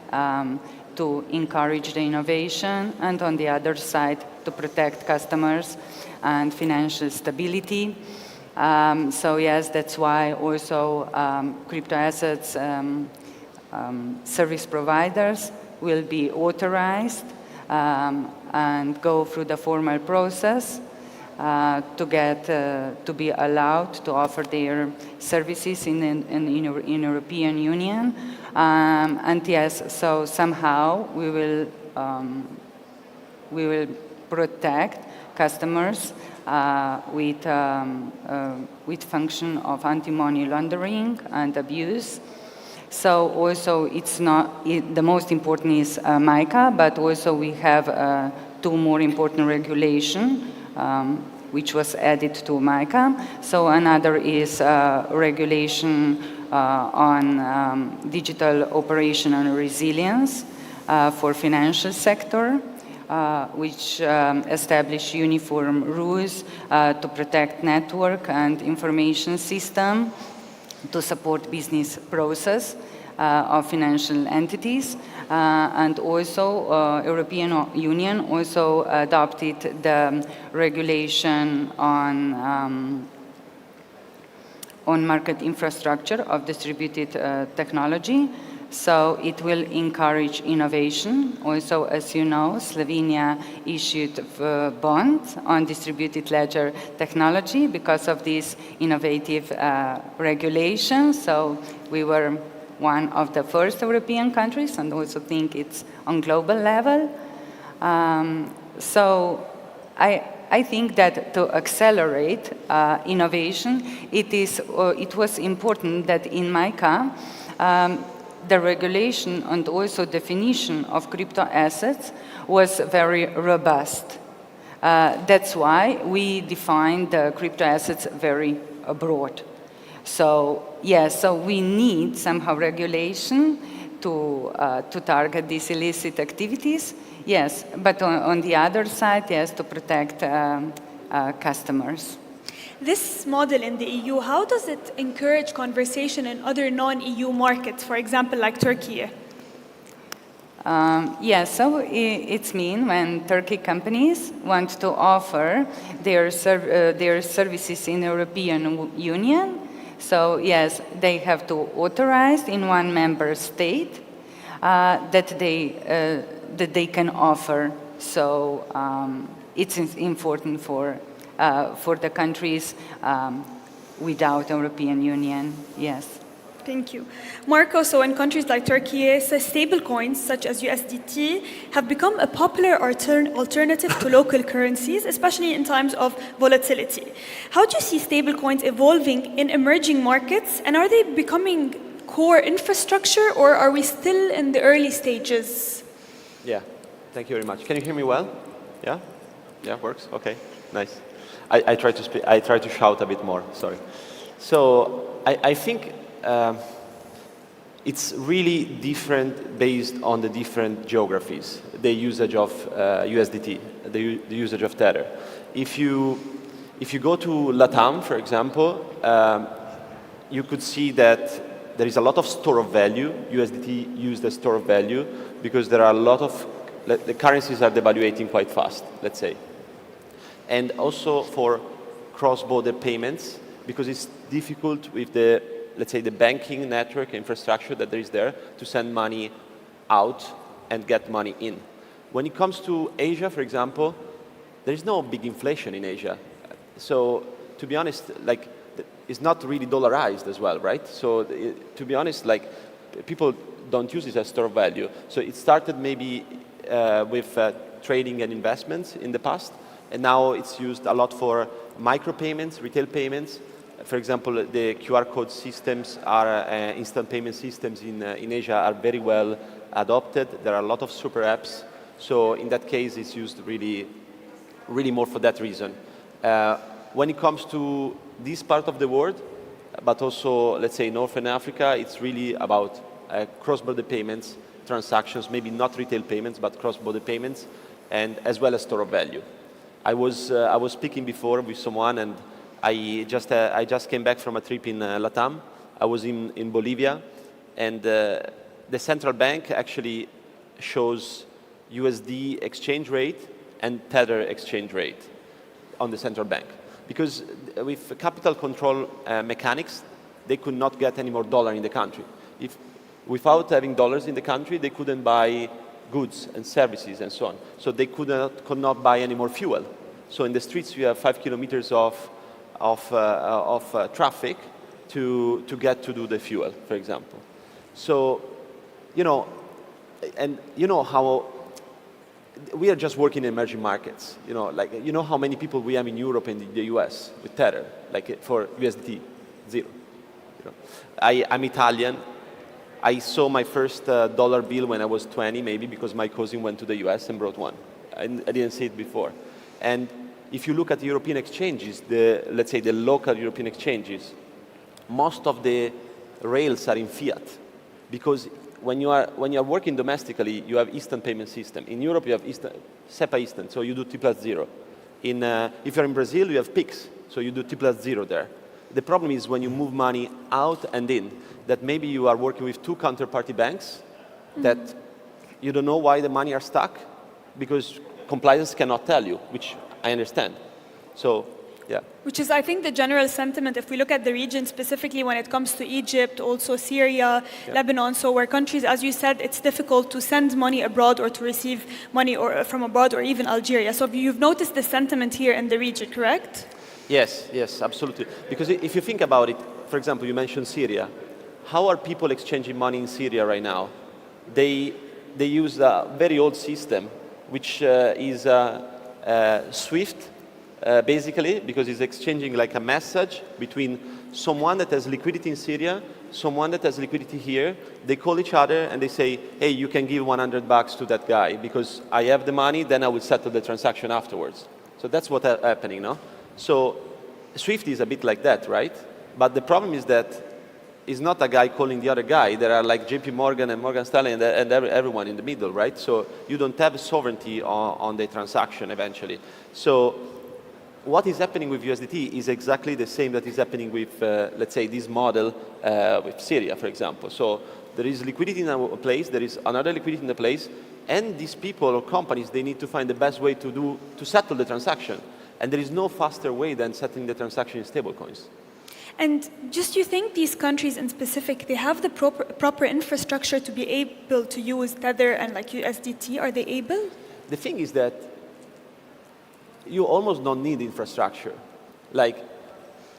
to encourage the innovation, and on the other side to protect customers and financial stability. So yes, that's why also crypto assets service providers will be authorized and go through the formal process to be allowed to offer their services in European Union. And yes, so somehow we will protect customers with function of anti-money laundering and abuse. So also it's not, the most important is MiCA, but also we have 2 more important regulation which was added to MiCA. So another is regulation on digital operation and resilience for financial sector, which establish uniform rules to protect network and information system to support business process of financial entities. and also European Union also adopted the regulation on market infrastructure of distributed technology. So it will encourage innovation. Also, as you know, Slovenia issued a bond on distributed ledger technology because of this innovative regulation. So we were one of the first European countries, and also think it's on global level. So I think that to accelerate innovation, it was important that in MICA, the regulation and also definition of crypto assets was very robust. That's why we defined the crypto assets very broad. So yes, so we need somehow regulation to target these illicit activities. Yes, but on the other side, yes, to protect customers. This model in the EU, how does it encourage conversation in other non-EU markets, for example, like Turkey? Yes, so it's mean when Turkey companies want to offer their services in European Union. So yes, they have to authorize in one member state that they can offer. So it's important for the countries without European Union. Yes. Thank you. Marco, so in countries like Turkey, stable coins such as USDT have become a popular alternative to local currencies, especially in times of volatility. How do you see stable coins evolving in emerging markets, and are they becoming core infrastructure, or are we still in the early stages? Yeah, thank you very much. Can you hear me well? Yeah? Yeah, works? Okay, nice. I try to speak, I try to shout a bit more, sorry. So I think it's really different based on the different geographies, the usage of USDT, the usage of Tether. If you go to LATAM, for example, you could see that there is a lot of store of value, USDT used as store of value, because there are a lot of, the currencies are devaluating quite fast, let's say. And also for cross-border payments, because it's difficult with the, let's say, the banking network infrastructure that there is there to send money out and get money in. When it comes to Asia, for example, there is no big inflation in Asia. So to be honest, like, it's not really dollarized as well, right? So to be honest, like, people don't use it as store of value. So it started maybe with trading and investments in the past, and now it's used a lot for micropayments, retail payments. For example, the QR code systems are instant payment systems in Asia are very well adopted. There are a lot of super apps. So in that case, it's used really, really more for that reason. When it comes to this part of the world, but also, let's say, Northern Africa, it's really about cross-border payments, transactions, maybe not retail payments, but cross-border payments, and as well as store of value. I was speaking before with someone, and I just came back from a trip in LATAM. I was in Bolivia, and the central bank actually shows USD exchange rate and Tether exchange rate on the central bank. Because with capital control mechanics, they could not get any more dollar in the country. Without having dollars in the country, they couldn't buy goods and services and so on. So they could not buy any more fuel. So in the streets, you have 5 kilometers of traffic to get to do the fuel, for example. So, you know, and you know how we are just working in emerging markets. You know, like, you know how many people we have in Europe and in the US with Tether, like for USDT, 0. You know, I'm Italian. I saw my first dollar bill when I was 20, maybe, because my cousin went to the US and brought one. I didn't see it before. And if you look at the European exchanges, let's say the local European exchanges, most of the rails are in fiat, because when you are working domestically, you have instant payment system. In Europe, you have SEPA instant, so you do T+0. If you're in Brazil, you have PIX, so you do T+0 there. The problem is when you move money out and in, that maybe you are working with two counterparty banks that You don't know why the money are stuck because compliance cannot tell you, which I understand. So, yeah. Which is, I think, the general sentiment if we look at the region specifically when it comes to Egypt, also Syria, Lebanon, so where countries, as you said, it's difficult to send money abroad or to receive money from abroad or even Algeria. So you've noticed the sentiment here in the region, correct? Yes, yes, absolutely. Because if you think about it, for example, you mentioned Syria. How are people exchanging money in Syria right now? They use a very old system, which is SWIFT, basically, because it's exchanging like a message between someone that has liquidity in Syria, someone that has liquidity here. They call each other and they say, hey, you can give $100 to that guy because I have the money, then I will settle the transaction afterwards. So that's what's happening, no? So SWIFT is a bit like that, right? But the problem is that it's not a guy calling the other guy. There are like JP Morgan and Morgan Stanley and everyone in the middle, right? So you don't have sovereignty on the transaction eventually. So what is happening with USDT is exactly the same that is happening with, let's say, this model with Syria, for example. So there is liquidity in a place, there is another liquidity in the place, and these people or companies, they need to find the best way to settle the transaction. And there is no faster way than settling the transaction in stablecoins. And just you think these countries in specific, they have the proper infrastructure to be able to use Tether and like USDT? Are they able? The thing is that you almost don't need infrastructure. Like,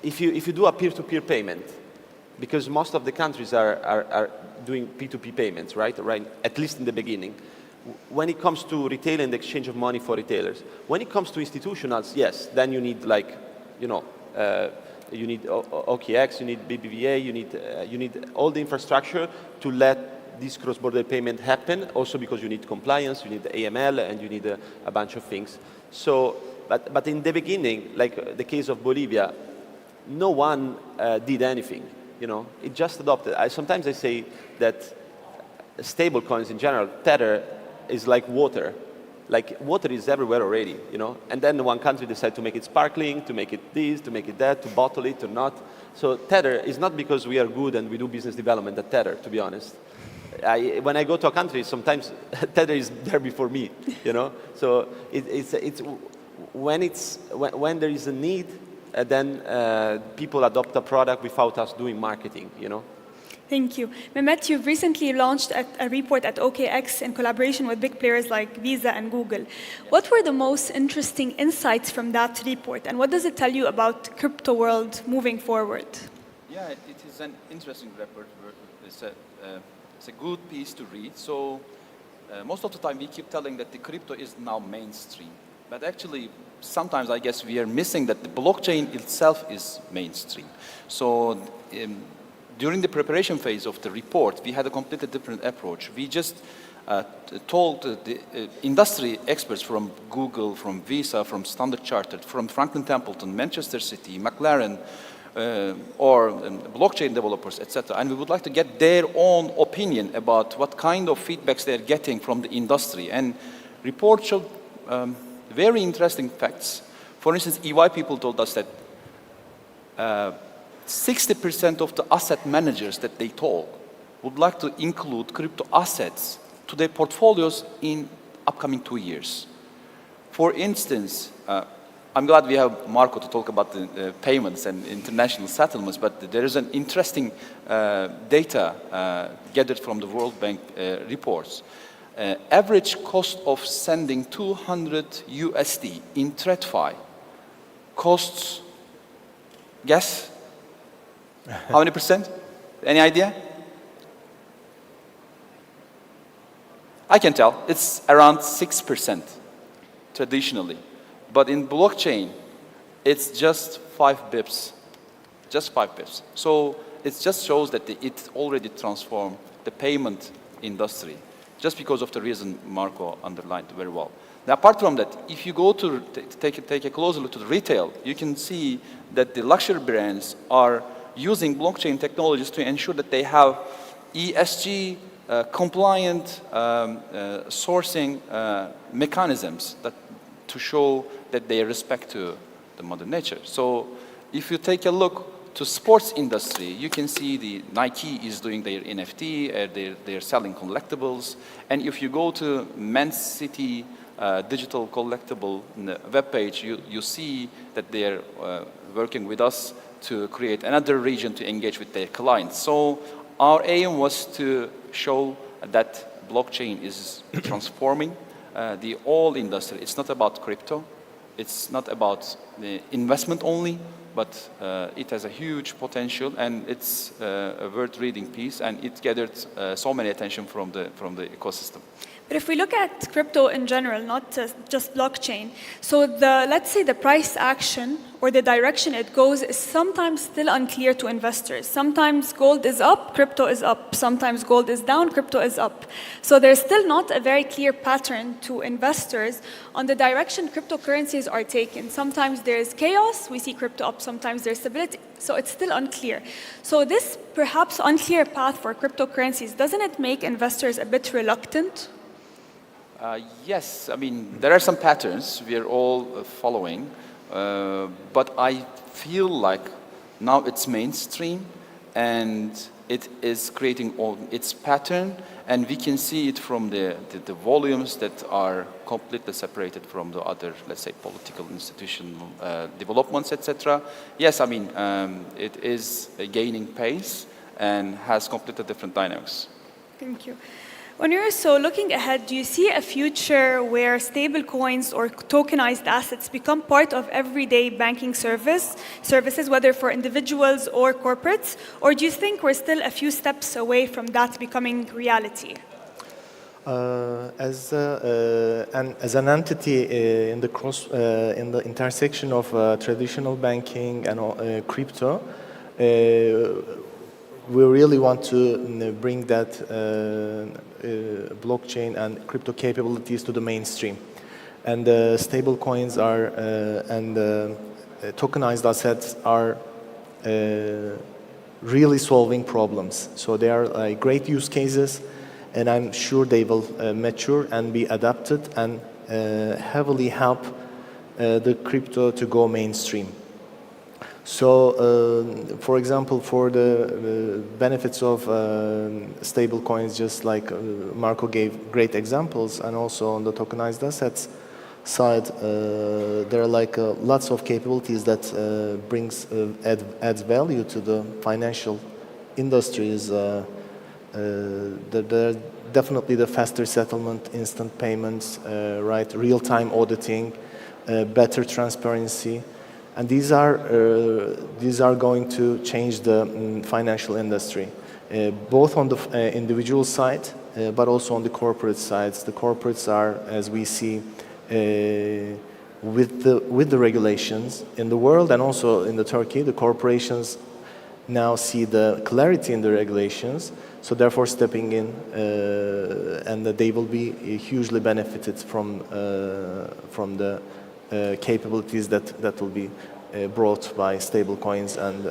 if you do a peer-to-peer payment, because most of the countries are doing P2P payments, right? At least in the beginning. When it comes to retail and exchange of money for retailers, when it comes to institutionals, yes, then you need like, you need OKX, you need BBVA, you need all the infrastructure to let this cross-border payment happen. Also because you need compliance, you need AML, and you need a bunch of things. So, but in the beginning, like the case of Bolivia, no one did anything. It just adopted. Sometimes I say that stable coins in general, Tether, is like water. Like water is everywhere already, And then one country decided to make it sparkling, to make it this, to make it that, to bottle it or not. So Tether is not because we are good and we do business development at Tether, to be honest. When I go to a country, sometimes Tether is there before me, So when there is a need, then people adopt a product without us doing marketing, Thank you. Mehmet, you've recently launched a report at OKX in collaboration with big players like Visa and Google. What were the most interesting insights from that report, and what does it tell you about crypto world moving forward? Yeah, it is an interesting report. It's a good piece to read. So most of the time we keep telling that the crypto is now mainstream. But actually, sometimes I guess we are missing that the blockchain itself is mainstream. So during the preparation phase of the report, we had a completely different approach. We just told the industry experts from Google, from Visa, from Standard Chartered, from Franklin Templeton, Manchester City, McLaren, or blockchain developers, etc. And we would like to get their own opinion about what kind of feedbacks they're getting from the industry. And report showed very interesting facts. For instance, EY people told us that 60% of the asset managers that they told would like to include crypto assets to their portfolios in upcoming 2 years. For instance, I'm glad we have Marco to talk about the payments and international settlements, but there is an interesting data gathered from the World Bank reports. Average cost of sending 200 USD in TradFi costs, guess? How many percent? Any idea? I can tell. It's around 6% traditionally. But in blockchain, it's just 5 bips. Just 5 bips. So it just shows that it already transformed the payment industry, just because of the reason Marco underlined very well. Now, apart from that, if you go to take a closer look to the retail, you can see that the luxury brands are using blockchain technologies to ensure that they have ESG compliant sourcing mechanisms to show that they respect to the mother nature. So if you take a look to sports industry, you can see the Nike is doing their NFT, they're selling collectibles. And if you go to Man City digital collectible webpage, you see that they're working with us to create another region to engage with their clients. So our aim was to show that blockchain is transforming the whole industry. It's not about crypto. It's not about the investment only, but it has a huge potential, and it's a worth reading piece, and it gathered so many attention from the ecosystem. But if we look at crypto in general, not just blockchain, so let's say the price action or the direction it goes is sometimes still unclear to investors. Sometimes gold is up, crypto is up. Sometimes gold is down, crypto is up. So there's still not a very clear pattern to investors on the direction cryptocurrencies are taken. Sometimes there's chaos, we see crypto up, sometimes there's stability. So it's still unclear. So this perhaps unclear path for cryptocurrencies, doesn't it make investors a bit reluctant? Yes, I mean, there are some patterns we are all following, but I feel like now it's mainstream and it is creating all its pattern, and we can see it from the volumes that are completely separated from the other, let's say, political, institutional developments, etc. Yes, I mean, it is gaining pace and has completely different dynamics. Thank you. When you're so looking ahead, do you see a future where stable coins or tokenized assets become part of everyday banking services, whether for individuals or corporates? Or do you think we're still a few steps away from that becoming reality? As an entity in the intersection of traditional banking and crypto, we really want to bring that blockchain and crypto capabilities to the mainstream. And stable coins are and tokenized assets are really solving problems. So they are great use cases, and I'm sure they will mature and be adapted and heavily help the crypto to go mainstream. So, for example, for the benefits of stable coins, just like Marco gave great examples, and also on the tokenized assets side, there are lots of capabilities that adds value to the financial industries. There are definitely the faster settlement, instant payments, right, real-time auditing, better transparency. And these are going to change the financial industry, both on the individual side, but also on the corporate sides. The corporates are, as we see, with the regulations in the world and also in Turkey, the corporations now see the clarity in the regulations, so therefore stepping in, and they will be hugely benefited from the capabilities that will be brought by stable coins and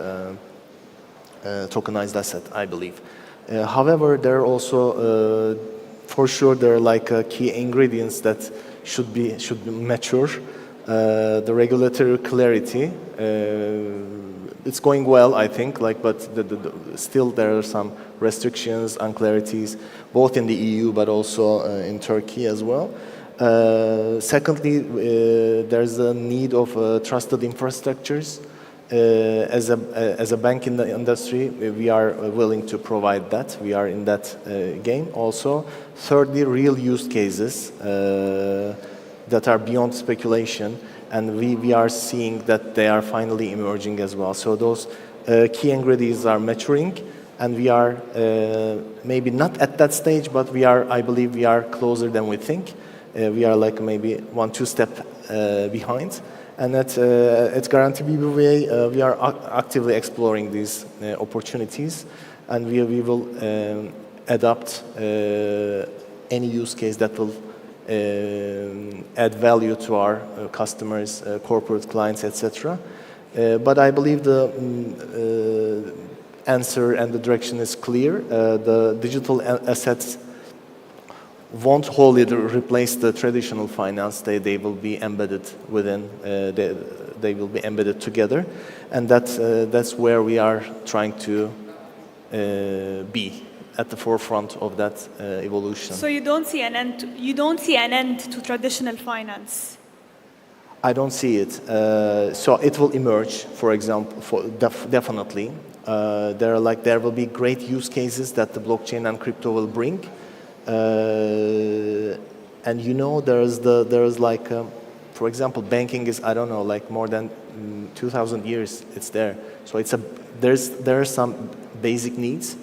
tokenized asset, I believe. However, there are also, for sure, there are key ingredients that should be mature. The regulatory clarity, it's going well, I think, but still there are some restrictions, unclarities, both in the EU but also in Turkey as well. Secondly, there's a need of trusted infrastructures. As a bank in the industry, we are willing to provide that. We are in that game also. Thirdly, real use cases that are beyond speculation, and we are seeing that they are finally emerging as well. So those key ingredients are maturing, and we are maybe not at that stage, but I believe we are closer than we think. We are maybe 1-2 steps behind, and at Garanti BBVA we are actively exploring these opportunities, and we will adopt any use case that will add value to our customers, corporate clients, etc. But I believe the answer and the direction is clear. The digital assets won't wholly replace the traditional finance. They will be embedded within they will be embedded together, and that's where we are trying to be at the forefront of that evolution. So you don't see an end. You don't see an end to traditional finance. I don't see it. So it will emerge, for example, definitely. There will be great use cases that the blockchain and crypto will bring. And there is like, for example, banking is, I don't know, like more than 2,000 years it's there. So there are some basic needs,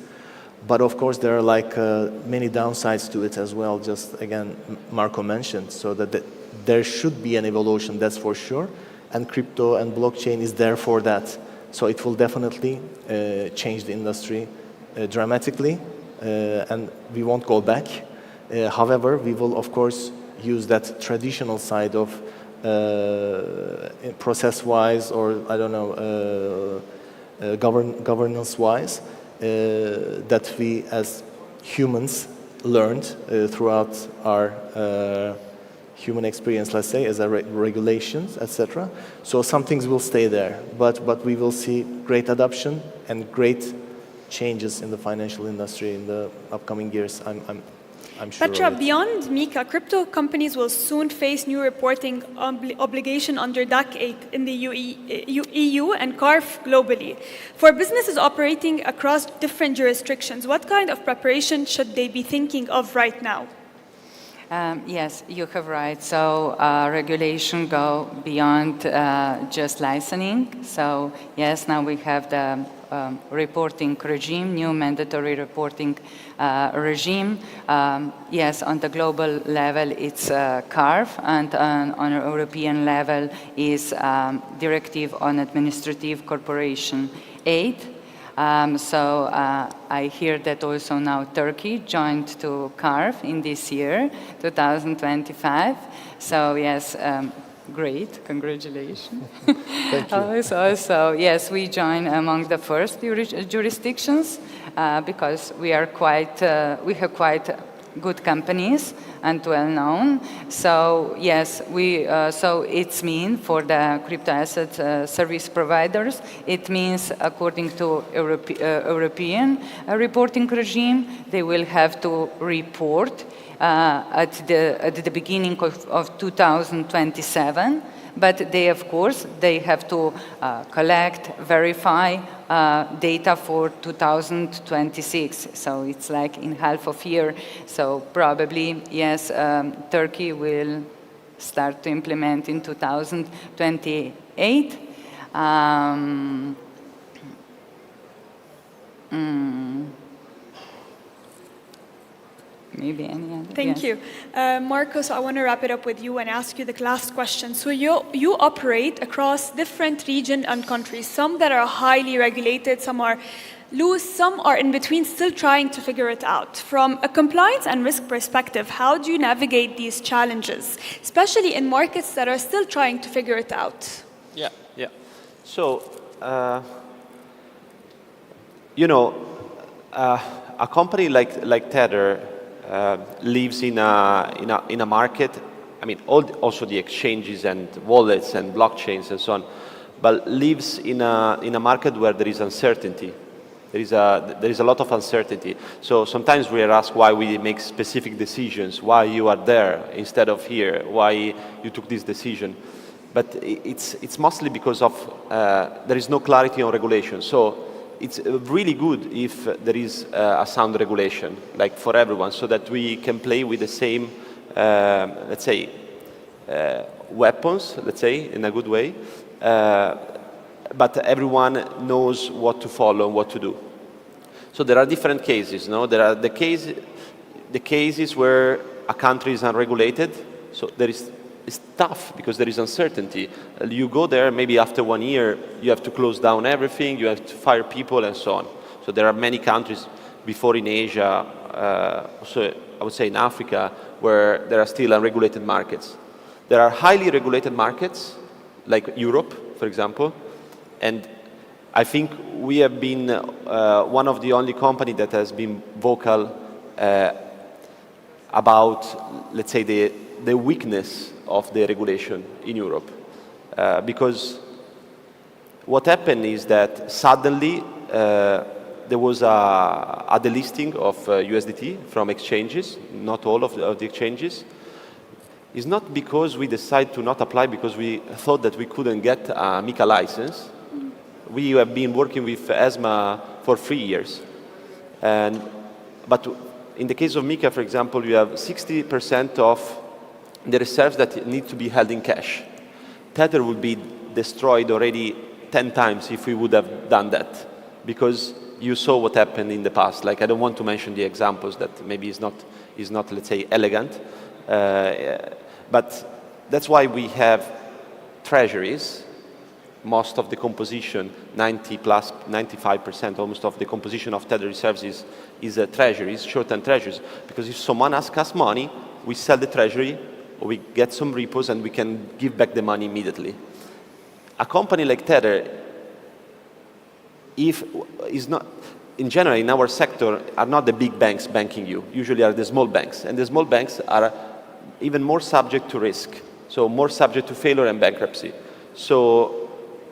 but of course there are like many downsides to it as well. Just again, Marco mentioned, so that there should be an evolution, that's for sure, and crypto and blockchain is there for that. So it will definitely change the industry dramatically, and we won't go back. However, we will of course use that traditional side of process-wise, or I don't know, governance-wise, that we as humans learned throughout our human experience, let's say, as regulations, etc. So some things will stay there, but we will see great adoption and great changes in the financial industry in the upcoming years. I'm sure. Petra, beyond Mika, crypto companies will soon face new reporting obligation under DAC 8 in the EU and CARF globally. For businesses operating across different jurisdictions, what kind of preparation should they be thinking of right now? Yes, you have right. So regulation go beyond just licensing. So yes, now we have the reporting regime, new mandatory reporting regime. Yes, on the global level it's CARF, and on a European level is Directive on Administrative Corporation Aid. So I hear that also now Turkey joined to CARF in this year, 2025. So yes, great, congratulations. Thank you. So yes, we join among the first jurisdictions because we have quite good companies and well known. So yes, so it's mean for the crypto asset service providers. It means according to European reporting regime, they will have to report at the beginning of 2027. But they, of course, they have to collect, verify data for 2026. So it's like in half of year. So probably, yes, Turkey will start to implement in 2028. Maybe any other? Thank you. Marco, so I want to wrap it up with you and ask you the last question. So you operate across different regions and countries, some that are highly regulated, some are loose, some are in between, still trying to figure it out. From a compliance and risk perspective, how do you navigate these challenges, especially in markets that are still trying to figure it out? Yeah. So, a company like Tether lives in a market. I mean, also the exchanges and wallets and blockchains and so on, but lives in a market where there is uncertainty. There is a lot of uncertainty. So sometimes we are asked why we make specific decisions, why you are there instead of here, why you took this decision. But it's mostly because of there is no clarity on regulation. So it's really good if there is a sound regulation, like for everyone, so that we can play with the same, let's say, weapons, let's say, in a good way. But everyone knows what to follow and what to do. So there are different cases, no? There are the cases where a country is unregulated, so it's tough because there is uncertainty. You go there, maybe after 1 year, you have to close down everything, you have to fire people and so on. So there are many countries before in Asia, also I would say in Africa, where there are still unregulated markets. There are highly regulated markets, like Europe, for example, and I think we have been one of the only companies that has been vocal about, let's say, the weakness of the regulation in Europe. Because what happened is that suddenly there was a delisting of USDT from exchanges, not all of the exchanges. It's not because we decided to not apply because we thought that we couldn't get a MiCA license. We have been working with ESMA for 3 years. But in the case of MiCA, for example, you have 60% of the reserves that need to be held in cash. Tether would be destroyed already 10 times if we would have done that, because you saw what happened in the past. Like, I don't want to mention the examples that maybe is not let's say, elegant. But that's why we have treasuries. Most of the composition, 95% almost of the composition of Tether reserves is treasuries, short-term treasuries. Because if someone asks us money, we sell the treasury, or we get some repos, and we can give back the money immediately. A company like Tether, in general, in our sector, are not the big banks banking you. Usually are the small banks. And the small banks are even more subject to risk, so more subject to failure and bankruptcy. So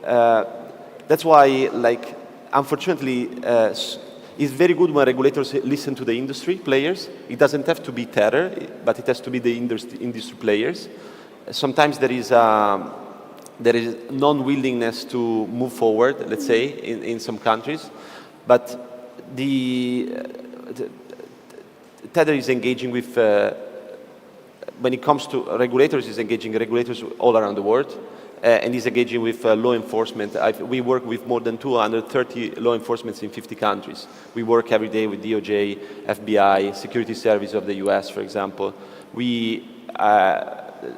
that's why, like, unfortunately, it's very good when regulators listen to the industry players. It doesn't have to be Tether, but it has to be the industry players. Sometimes there is non-willingness to move forward, let's say, in some countries. But Tether is engaging with, when it comes to regulators, is engaging regulators all around the world. And is engaging with law enforcement. We work with more than 230 law enforcements in 50 countries. We work every day with DOJ, FBI, Security Service of the US, for example. We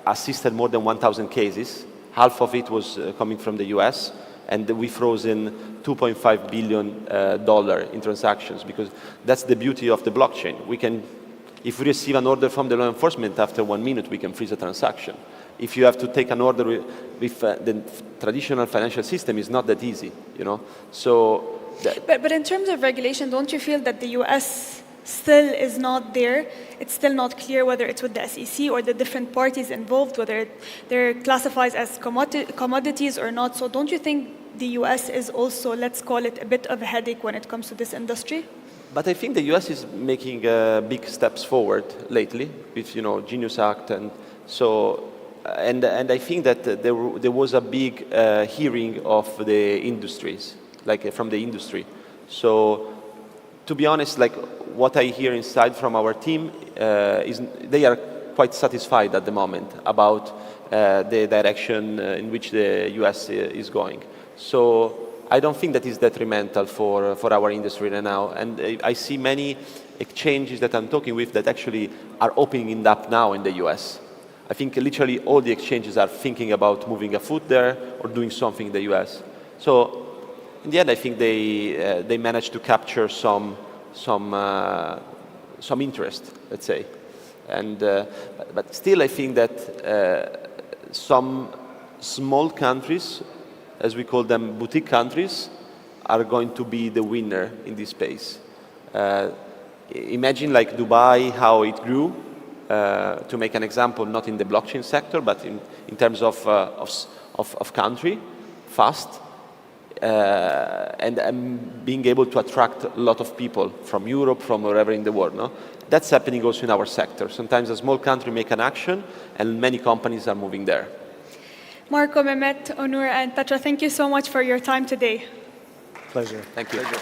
assisted more than 1,000 cases. Half of it was coming from the US, and we froze in $2.5 billion in transactions, because that's the beauty of the blockchain. If we receive an order from the law enforcement, after 1 minute, we can freeze a transaction. If you have to take an order with the traditional financial system, it's not that easy, you know. So, but in terms of regulation, don't you feel that the US still is not there? It's still not clear whether it's with the SEC or the different parties involved, whether they're classified as commodities or not. So don't you think the US is also, let's call it, a bit of a headache when it comes to this industry? But I think the US is making big steps forward lately with, Genius Act, and so. And I think that there was a big hearing of the industries, like from the industry. So, to be honest, like what I hear inside from our team is they are quite satisfied at the moment about the direction in which the US is going. So I don't think that is detrimental for our industry right now. And I see many exchanges that I'm talking with that actually are opening up now in the US. I think literally all the exchanges are thinking about moving a foot there or doing something in the US. So in the end, I think they managed to capture some interest, let's say. And but still, I think that some small countries, as we call them, boutique countries, are going to be the winner in this space. Imagine like Dubai, how it grew. To make an example, not in the blockchain sector, but in terms of country, fast, and being able to attract a lot of people from Europe, from wherever in the world. No? That's happening also in our sector. Sometimes a small country make an action, and many companies are moving there. Marco, Mehmet, Onur, and Petra, thank you so much for your time today. Pleasure. Thank you. Pleasure.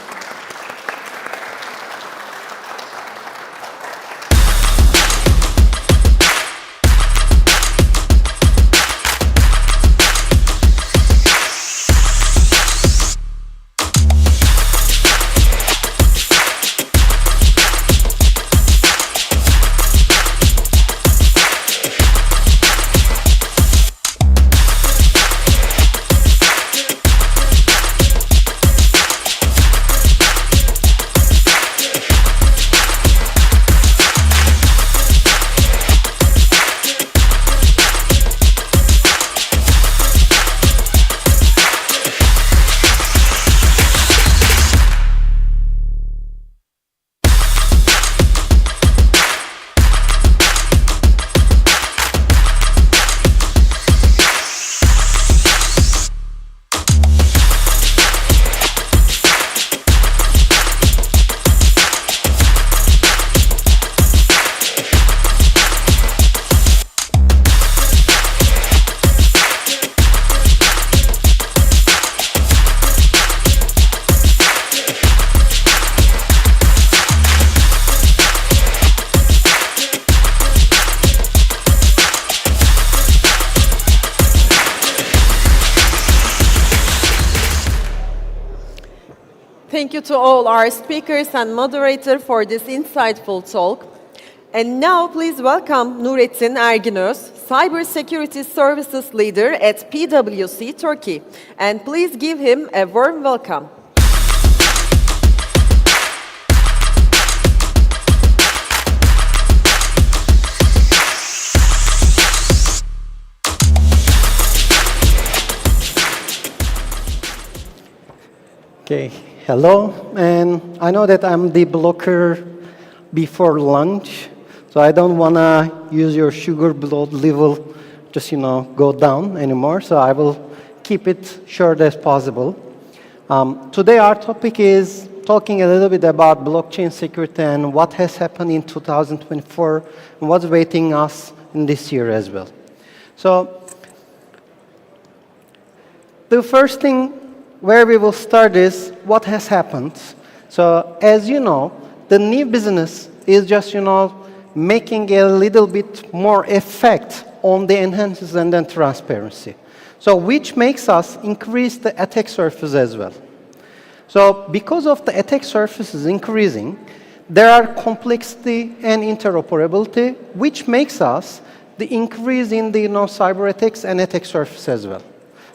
Thank you to all our speakers and moderator for this insightful talk. And now please welcome Nurettin Erginöz, Cybersecurity Services Leader at PwC Turkey. And please give him a warm welcome. Okay, hello, and I know that I'm the blocker before lunch, so I don't want to use your sugar blood level just, go down anymore, so I will keep it short as possible. Today our topic is talking a little bit about blockchain security and what has happened in 2024 and what's waiting us in this year as well. So the first thing where we will start is what has happened. So as you know, the new business is just, making a little bit more effect on the enhances and then transparency. So which makes us increase the attack surface as well. So because of the attack surfaces increasing, there are complexity and interoperability, which makes us the increase in the cyber attacks and attack surface as well.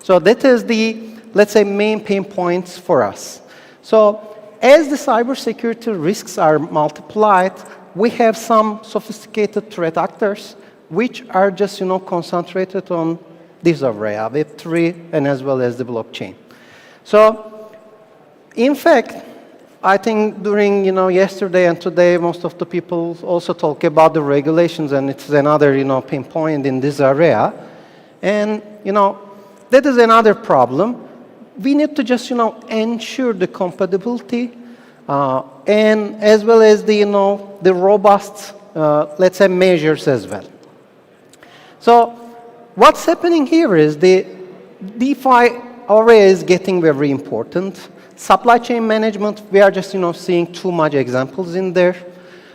So that is the, let's say, main pain points for us. So as the cybersecurity risks are multiplied, we have some sophisticated threat actors which are just, concentrated on this area, Web3 and as well as the blockchain. So in fact, I think during, yesterday and today, most of the people also talk about the regulations, and it's another, pain point in this area. And, that is another problem. We need to just, ensure the compatibility and as well as the, the robust, let's say, measures as well. So what's happening here is the DeFi area is getting very important. Supply chain management, we are just, seeing too much examples in there.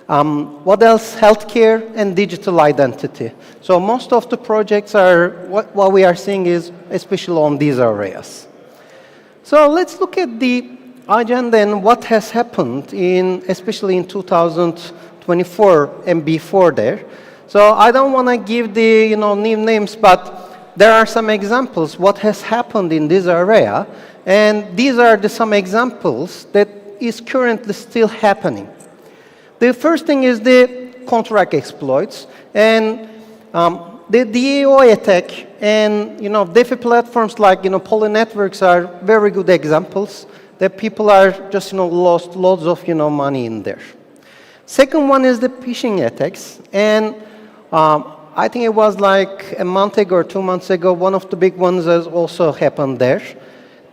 What else? Healthcare and digital identity. So most of the projects are, what we are seeing is especially on these areas. So let's look at the agenda and what has happened especially in 2024 and before there. So I don't want to give the, new names, but there are some examples what has happened in this area. And these are some examples that is currently still happening. The first thing is the contract exploits. And the DAO attack and, DeFi platforms like, Poly networks are very good examples that people are just, lost loads of, money in there. Second one is the phishing attacks. And I think it was like a month ago or 2 months ago, one of the big ones has also happened there.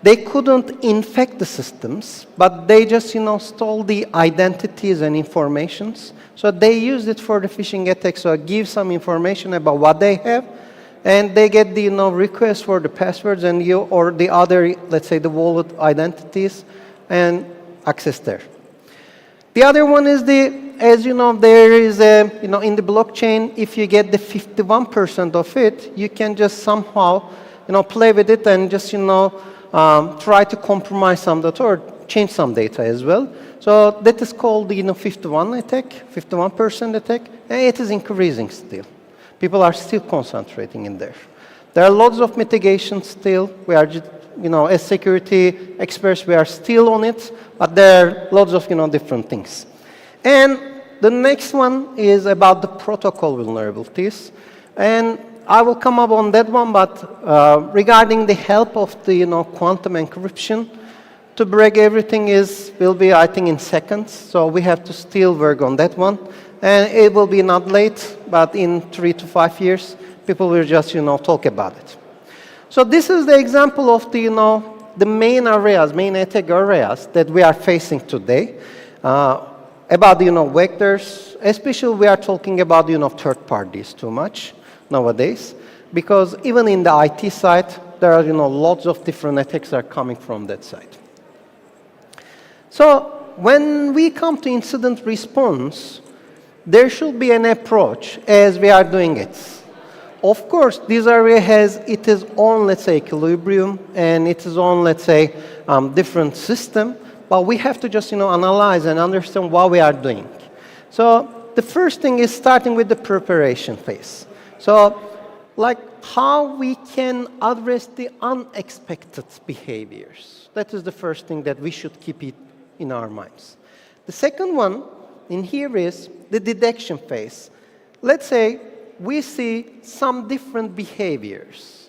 They couldn't infect the systems, but they just, stole the identities and informations. So they used it for the phishing attack, so give some information about what they have, and they get the, request for the passwords and or the other, let's say, the wallet identities and access there. The other one is as you know, there is a, in the blockchain, if you get the 51% of it, you can just somehow, play with it and just, try to compromise some data or change some data as well. So that is called the 51% attack, and it is increasing still. People are still concentrating in there. There are lots of mitigations still. We are, as security experts, we are still on it, but there are lots of, different things. And the next one is about the protocol vulnerabilities. And I will come up on that one, but regarding the help of the, quantum encryption, to break everything will be, I think, in seconds. So we have to still work on that one. And it will be not late, but in 3 to 5 years, people will just, talk about it. So this is the example of the, the main areas, main attack areas that we are facing today. About, vectors, especially we are talking about, third parties too much nowadays. Because even in the IT side, there are, lots of different attacks are coming from that side. So when we come to incident response, there should be an approach as we are doing it. Of course, this area has its own, let's say, equilibrium and its own, let's say, different system. but we have to just, analyze and understand what we are doing. So the first thing is starting with the preparation phase. So like how we can address the unexpected behaviors. That is the first thing that we should keep it in our minds. The second one in here is the detection phase. Let's say we see some different behaviors.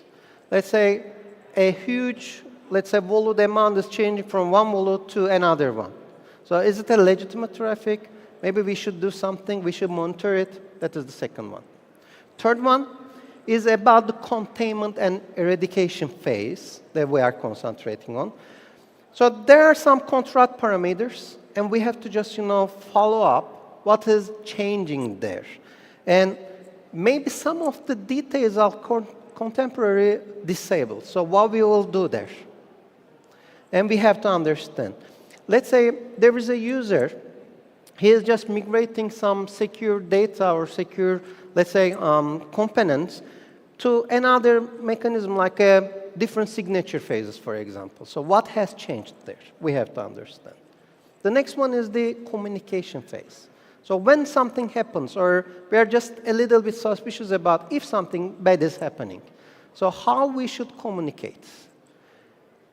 Let's say a huge, volute amount is changing from one volute to another one. So is it a legitimate traffic? Maybe we should do something, we should monitor it. That is the second one. Third one is about the containment and eradication phase that we are concentrating on. So there are some control parameters, and we have to just, follow up what is changing there. And maybe some of the details are contemporary disabled. So what we will do there? And we have to understand. Let's say there is a user, he is just migrating some secure data or secure, components to another mechanism like a different signature phases, for example. So what has changed there? We have to understand. The next one is the communication phase. So when something happens, or we are just a little bit suspicious about if something bad is happening, so how we should communicate?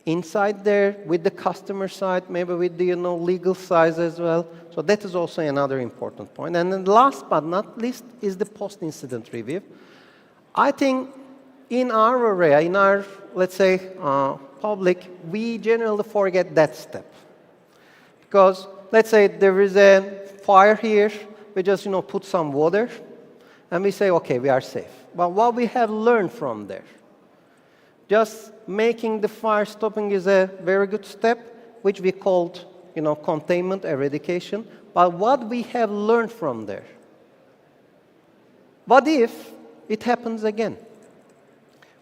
Inside there, with the customer side, maybe with the legal side as well. So that is also another important point. And then last but not least is the post-incident review. I think in our area, in our, public, we generally forget that step. Because let's say there is a fire here, we just, put some water, and we say, okay, we are safe. But what we have learned from there, just making the fire stopping is a very good step, which we called, containment, eradication. But what we have learned from there, what if it happens again?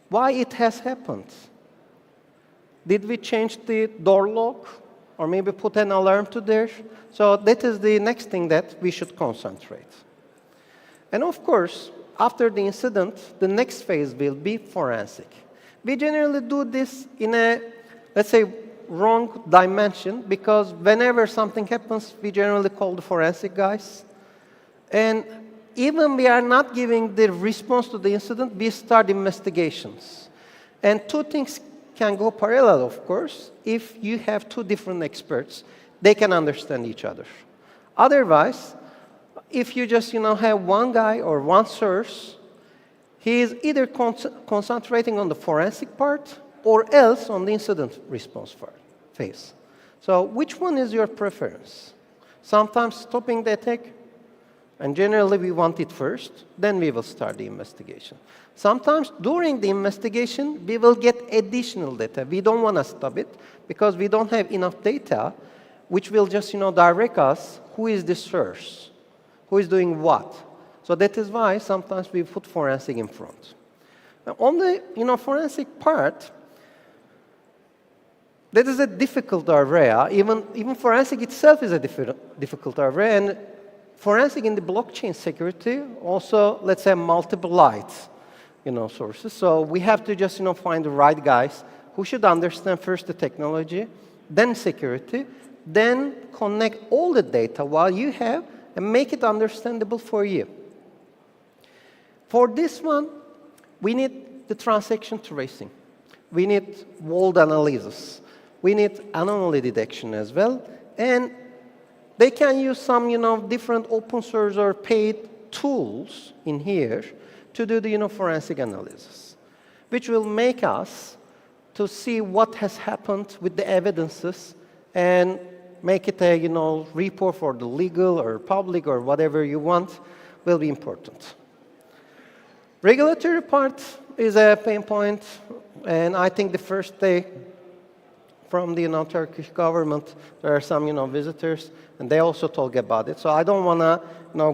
Why it has happened? Did we change the door lock? Or maybe put an alarm to there? So that is the next thing that we should concentrate. And of course, after the incident, the next phase will be forensic. We generally do this in a, wrong dimension, because whenever something happens, we generally call the forensic guys. And even we are not giving the response to the incident, we start investigations. And two things can go parallel, of course. If you have two different experts, they can understand each other. Otherwise, if you just have one guy or one source, he is either concentrating on the forensic part or else on the incident response phase. So which one is your preference? Sometimes stopping the attack, and generally we want it first, then we will start the investigation. Sometimes during the investigation, we will get additional data. We don't want to stop it because we don't have enough data, which will just direct us who is the source, who is doing what. So that is why sometimes we put forensic in front. Now, on the forensic part, that is a difficult area. Even forensic itself is a difficult area, and forensic in the blockchain security also, multiple lights, sources. So we have to just, find the right guys who should understand first the technology, then security, then connect all the data while you have and make it understandable for you. For this one, we need the transaction tracing. We need vault analysis. We need anomaly detection as well. And they can use some, different open source or paid tools in here to do the, forensic analysis, which will make us to see what has happened with the evidences and make it a, report for the legal or public or whatever you want will be important. Regulatory part is a pain point, and I think the first day from the Turkish government, there are some visitors, and they also talk about it. So I don't want to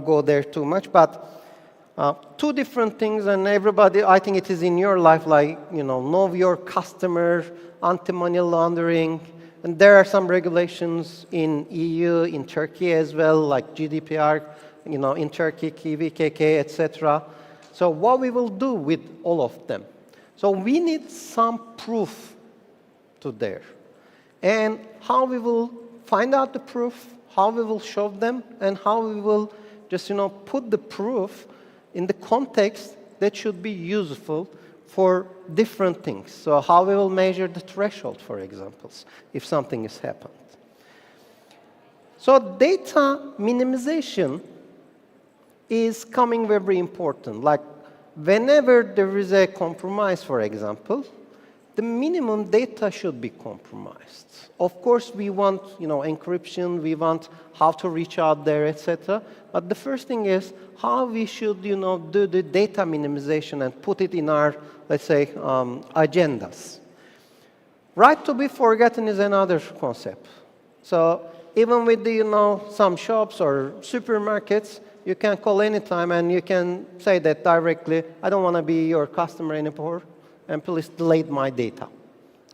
go there too much, but two different things, and everybody, I think it is in your life, know your customer, anti-money laundering, and there are some regulations in EU, in Turkey as well, like GDPR, in Turkey, KVKK, etc. So what we will do with all of them? So we need some proof to there. And how we will find out the proof, how we will show them, and how we will just, put the proof in the context that should be useful for different things. So how we will measure the threshold, for example, if something has happened. So data minimization is coming very important. Like whenever there is a compromise, for example, the minimum data should be compromised. Of course, we want encryption, we want how to reach out there, etc. But the first thing is how we should do the data minimization and put it in our, let's say, agendas. Right to be forgotten is another concept. So even with the, some shops or supermarkets, you can call anytime and you can say that directly, I don't want to be your customer anymore, and please delete my data.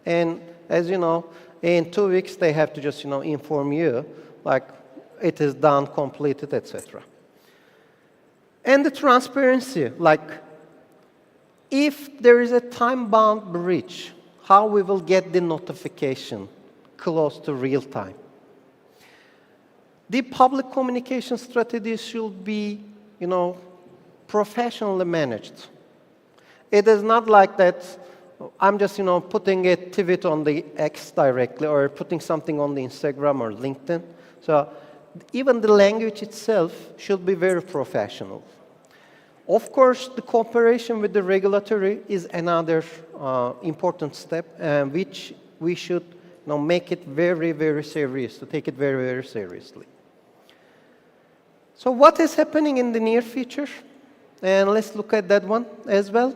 And as you know, in 2 weeks, they have to just, inform you, like, it is done, completed, etc. And the transparency, like, if there is a time-bound breach, how we will get the notification close to real time. The public communication strategies should be, professionally managed. It is not like that I'm just, putting a tweet on the X directly or putting something on the Instagram or LinkedIn. So even the language itself should be very professional. Of course, the cooperation with the regulatory is another important step, which we should make it very, very serious, to take it very, very seriously. So what is happening in the near future? And let's look at that one as well.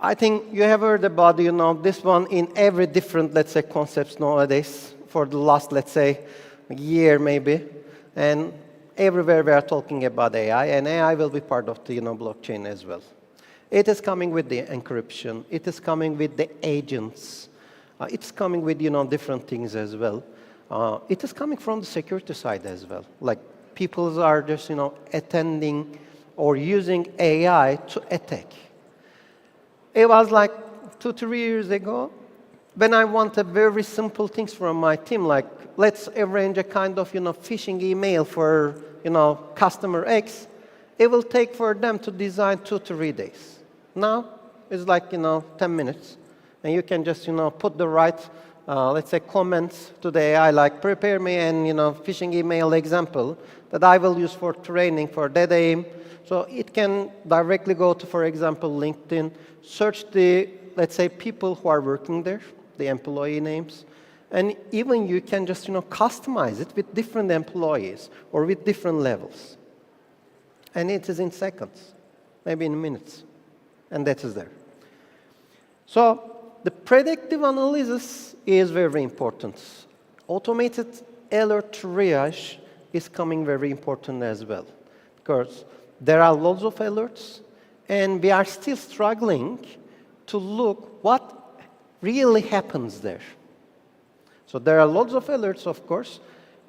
I think you have heard about, this one in every different, let's say, concepts nowadays for the last, let's say, year maybe. And everywhere we are talking about AI, and AI will be part of the, blockchain as well. It is coming with the encryption. It is coming with the agents. It's coming with, different things as well. It is coming from the security side as well. Like people are just, attending or using AI to attack. It was like 2-3 years ago when I wanted very simple things from my team, like let's arrange a kind of, phishing email for, customer X. It will take for them to design 2-3 days. Now it's like, 10 minutes. And you can just, put the right, let's say, comments to the AI, like prepare me an, phishing email example that I will use for training for that aim. So it can directly go to, for example, LinkedIn, search the, let's say, people who are working there, the employee names, and even you can just, customize it with different employees or with different levels. And it is in seconds, maybe in minutes, and that is there. So the predictive analysis is very important. Automated alert triage is coming very important as well, because there are lots of alerts, and we are still struggling to look what really happens there. So there are lots of alerts, of course.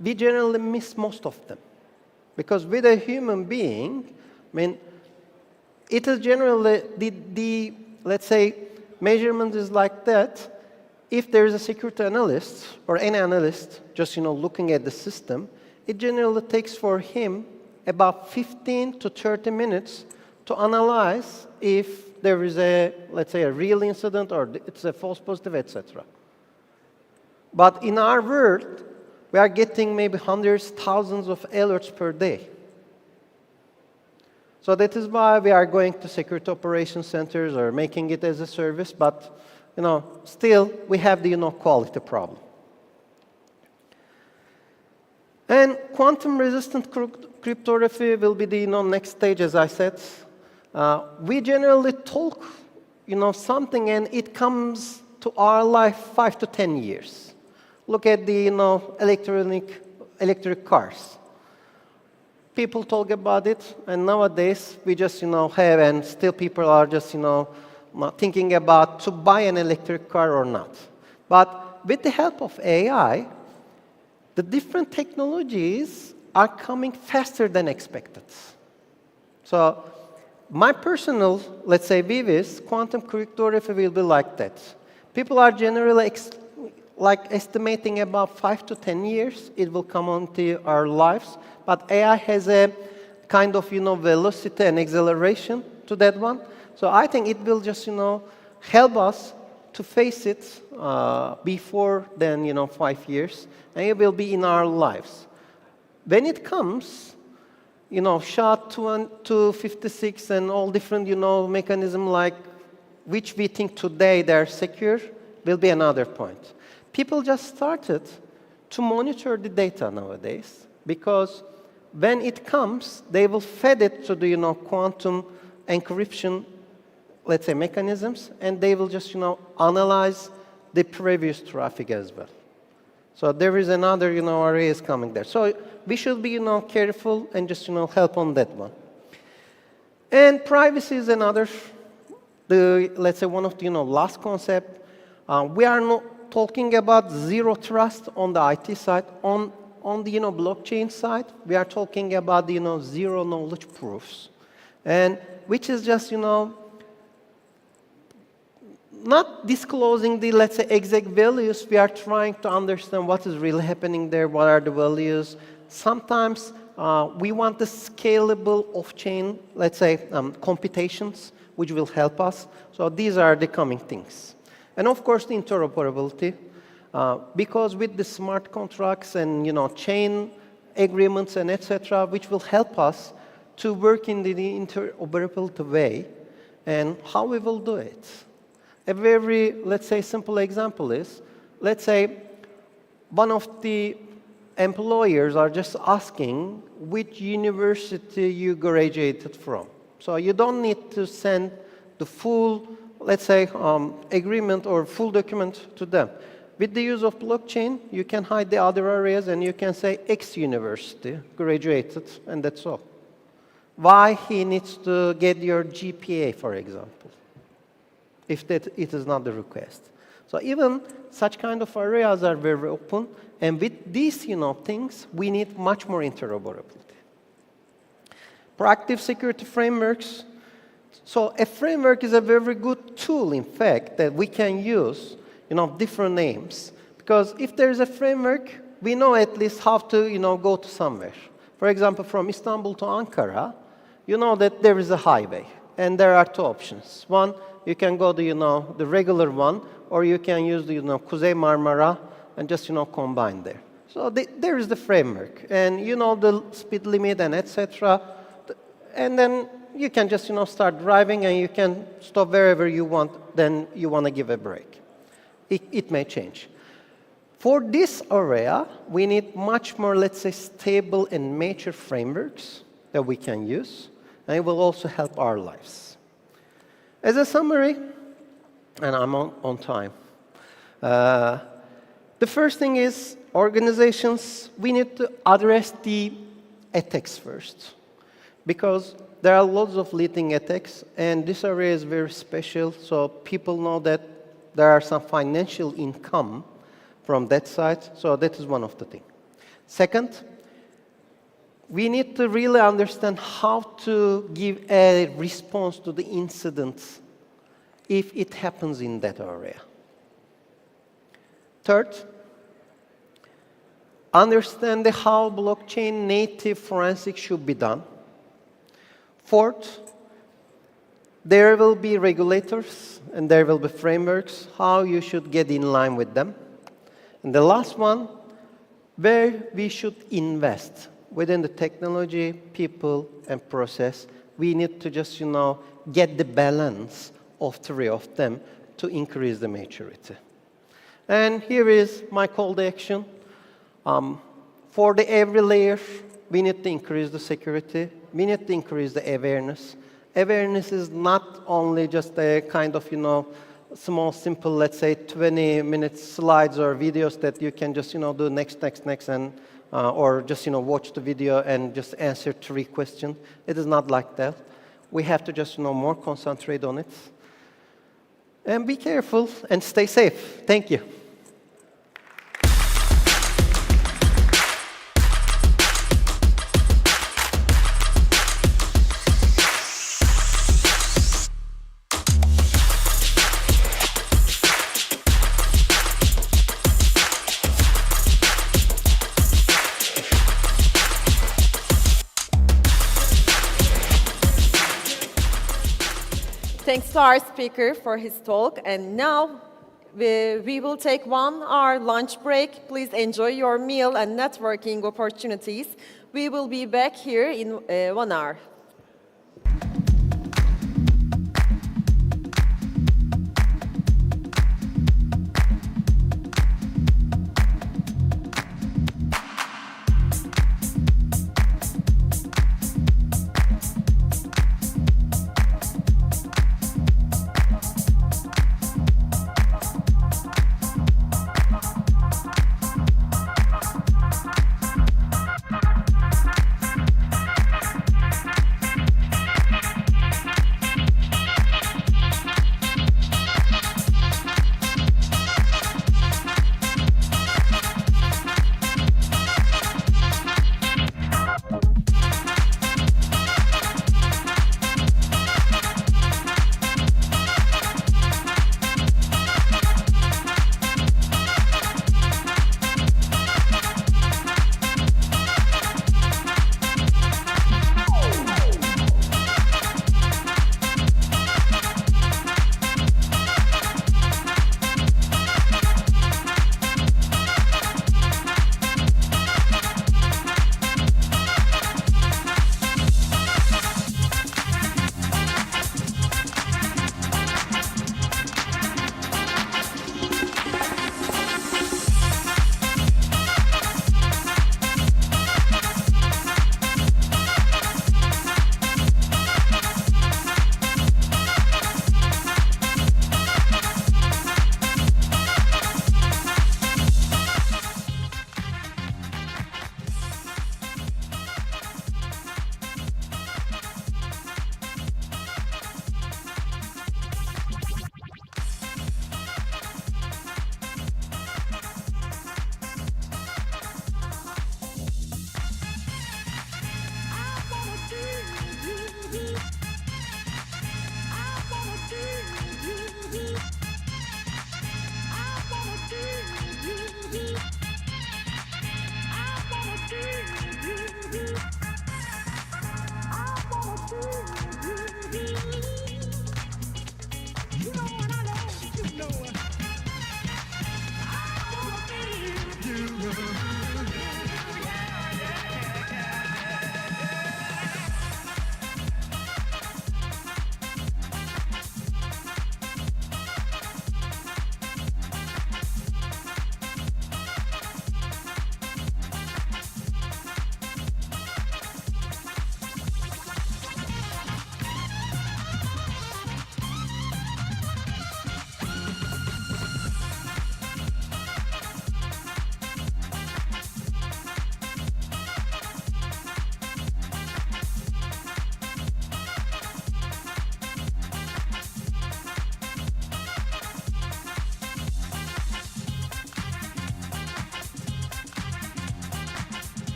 We generally miss most of them. Because with a human being, it is generally the let's say, measurement is like that. If there is a security analyst or any analyst just, looking at the system, it generally takes for him about 15 to 30 minutes to analyze if there is a, let's say, a real incident or it's a false positive, etc. But in our world, we are getting maybe hundreds, thousands of alerts per day. So that is why we are going to security operations centers or making it as a service, but still we have the quality problem. And quantum-resistant cryptography will be the next stage, as I said. We generally talk something, and it comes to our life 5 to 10 years. Look at the electric cars. People talk about it, and nowadays we just have, and still people are just thinking about to buy an electric car or not. But with the help of AI, the different technologies are coming faster than expected. So my personal, let's say, view is quantum cryptography will be like that. People are generally like estimating about 5 to 10 years, it will come onto our lives. But AI has a kind of, velocity and acceleration to that one. So I think it will just, help us to face it before then, 5 years, and it will be in our lives. When it comes, SHA-256 and all different, mechanism like which we think today they're secure will be another point. People just started to monitor the data nowadays because when it comes, they will feed it to the, quantum encryption, let's say, mechanisms, and they will just, analyze the previous traffic as well. So there is another, array is coming there. So we should be, careful and just, help on that one. And privacy is another, let's say, one of the, last concept. We are not talking about zero trust on the IT side. On the, blockchain side, we are talking about the, zero knowledge proofs, and which is just, not disclosing the, let's say, exact values. We are trying to understand what is really happening there, what are the values. Sometimes we want the scalable off-chain, let's say, computations, which will help us. So these are the coming things. And of course, the interoperability. Because with the smart contracts and, chain agreements and etc., which will help us to work in the interoperability way, and how we will do it. A very, let's say, simple example is, let's say, one of the employers are just asking which university you graduated from. So you don't need to send the full, let's say, agreement or full document to them. With the use of blockchain, you can hide the other areas and you can say X university graduated, and that's all. Why he needs to get your GPA, for example, if that it is not the request. So even such kind of areas are very open, and with these things, we need much more interoperability. Proactive security frameworks. So a framework is a very good tool, in fact, that we can use, different names. Because if there is a framework, we know at least how to, go to somewhere. For example, from Istanbul to Ankara, you know that there is a highway, and there are two options. One, you can go to, the regular one, or you can use the, Kuzey Marmara and just, combine there. So there is the framework, and the speed limit and etc. And then you can just, start driving, and you can stop wherever you want. Then you want to give a break. It may change. For this area, we need much more, let's say, stable and mature frameworks that we can use, and it will also help our lives. As a summary, and I'm on time, the first thing is organizations, we need to address the ethics first, because there are lots of leading ethics, and this area is very special, so people know that there are some financial income from that side, so that is one of the things. Second, we need to really understand how to give a response to the incidents if it happens in that area. Third, understand how blockchain native forensics should be done. Fourth, there will be regulators and there will be frameworks, how you should get in line with them. And the last one, where we should invest within the technology, people, and process. We need to just, get the balance of three of them to increase the maturity. And here is my call to action. For every layer, we need to increase the security. We need to increase the awareness. Awareness is not only just a kind of, small, simple, let's say, 20-minute slides or videos that you can just, do next, and or just, watch the video and just answer 3 questions. It is not like that. We have to just, more concentrate on it. And be careful and stay safe. Thank you. to our speaker for his talk. And now we will take 1 hour lunch break. Please enjoy your meal and networking opportunities. We will be back here in 1 hour.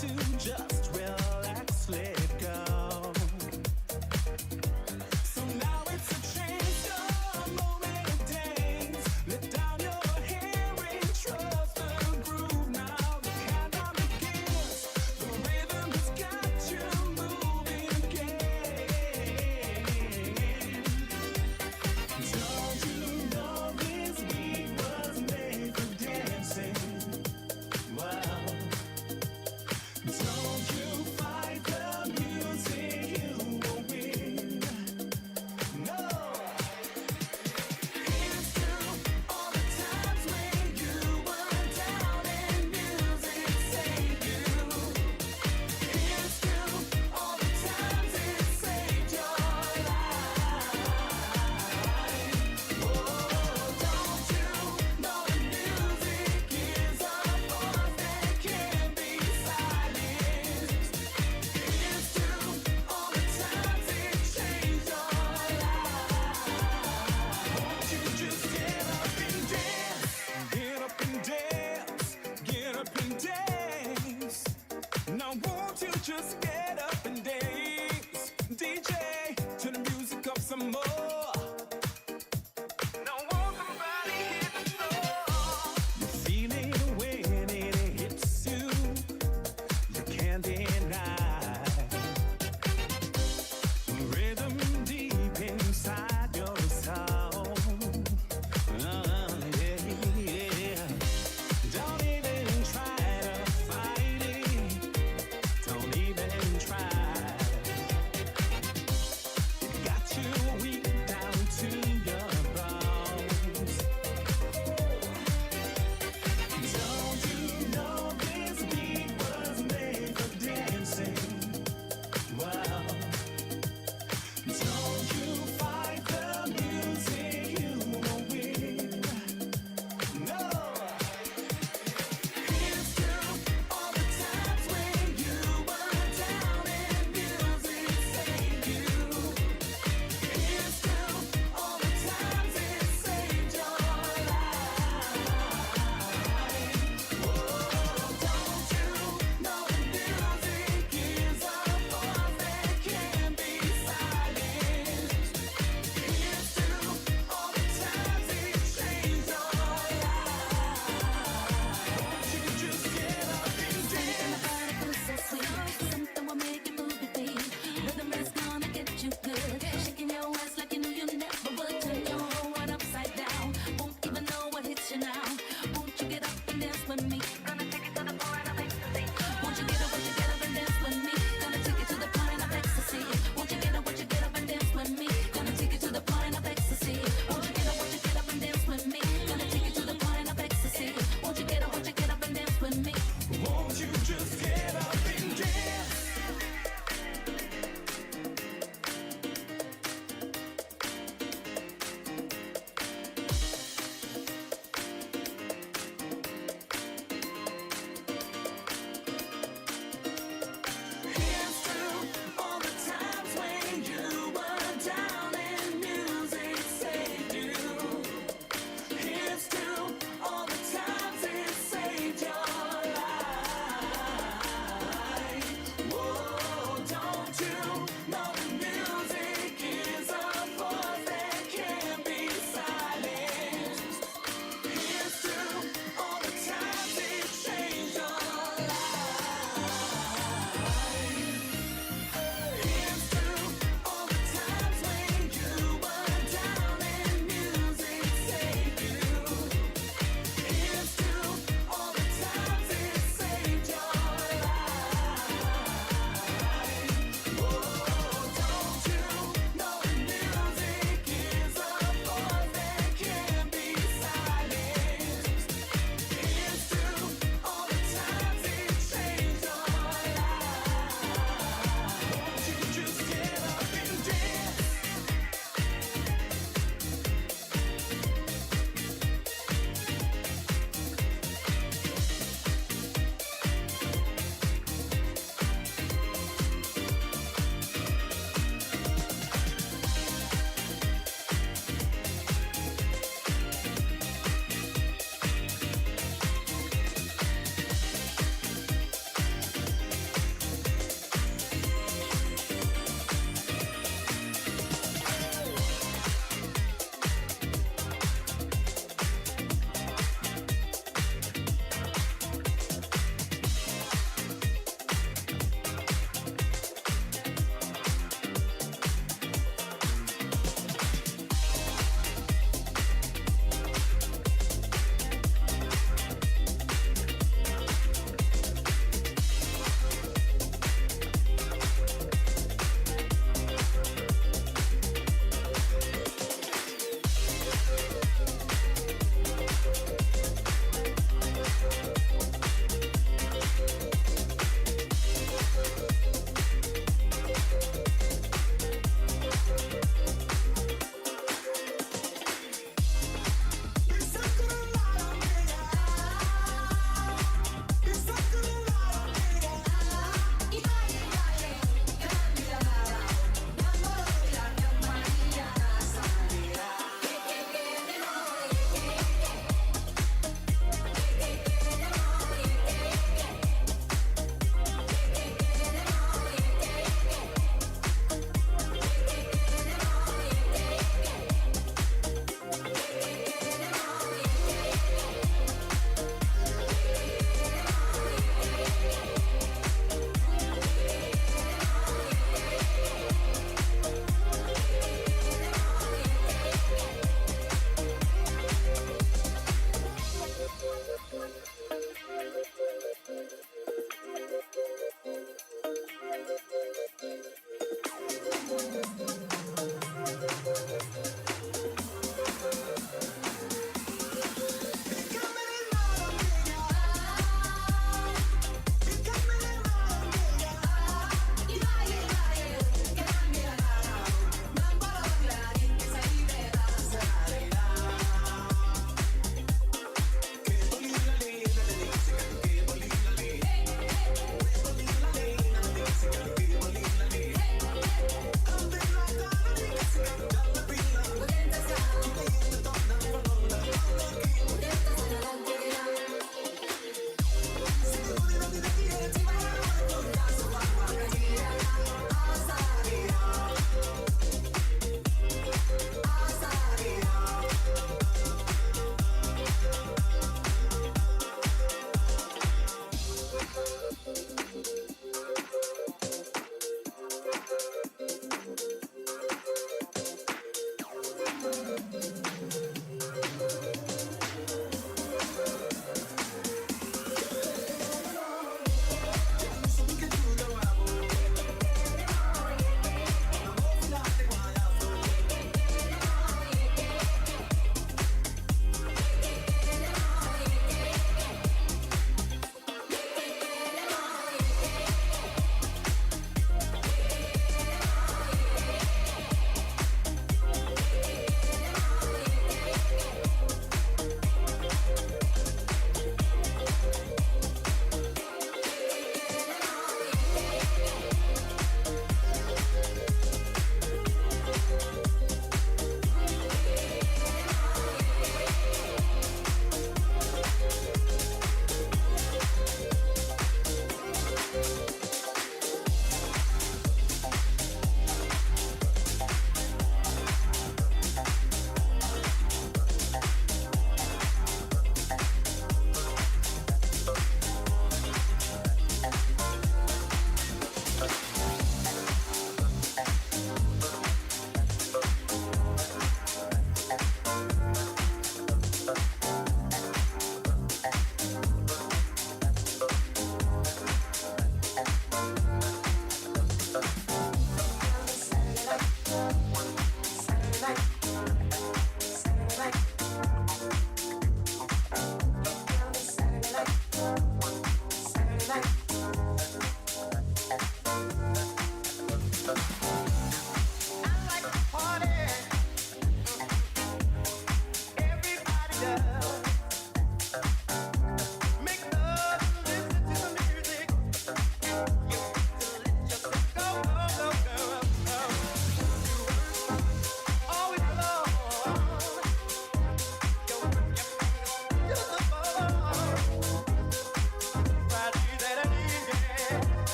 to just relax, let go. So now it's a chance, a moment to dance. Let down your hair and trust the groove. Now the countdown begins. The rhythm has got you moving again. Don't you know this beat was made for dancing? Wow. Don't you fight the music, you won't win. No. Here's to all the times when you were down and music saved you. Here's to all the times it saved your life. Oh, don't you know the music is a force that can't be silenced? Here's to all the times it changed your life. Won't you just get up and dance? Get up and dance. Get up and dance. Now won't you just get up and dance? DJ, turn the music up some more. Now won't somebody hit the floor? You feel it when it hits you. You can't deny. Rhythm deep inside your soul. Yeah. Don't even try to fight it. Don't even try. It got you weak down to your bones. Don't you know this beat was made for dancing?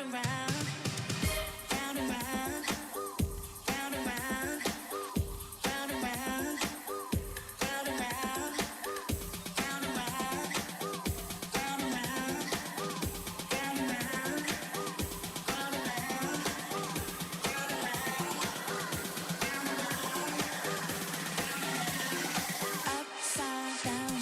and round, round and round, round and round, round and round, round and round, round and round, round and round, round and round, round and round, upside down.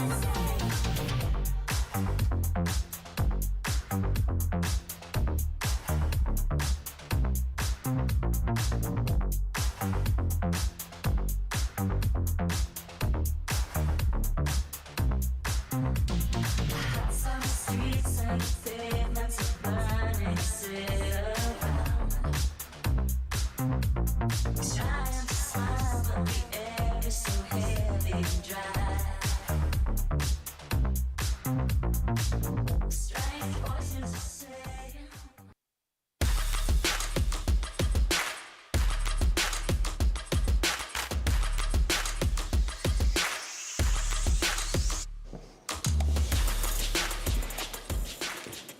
Some streets and pavements are burning, sit around. Trying to smile, but the air is so heavy and dry. Strange voices are saying.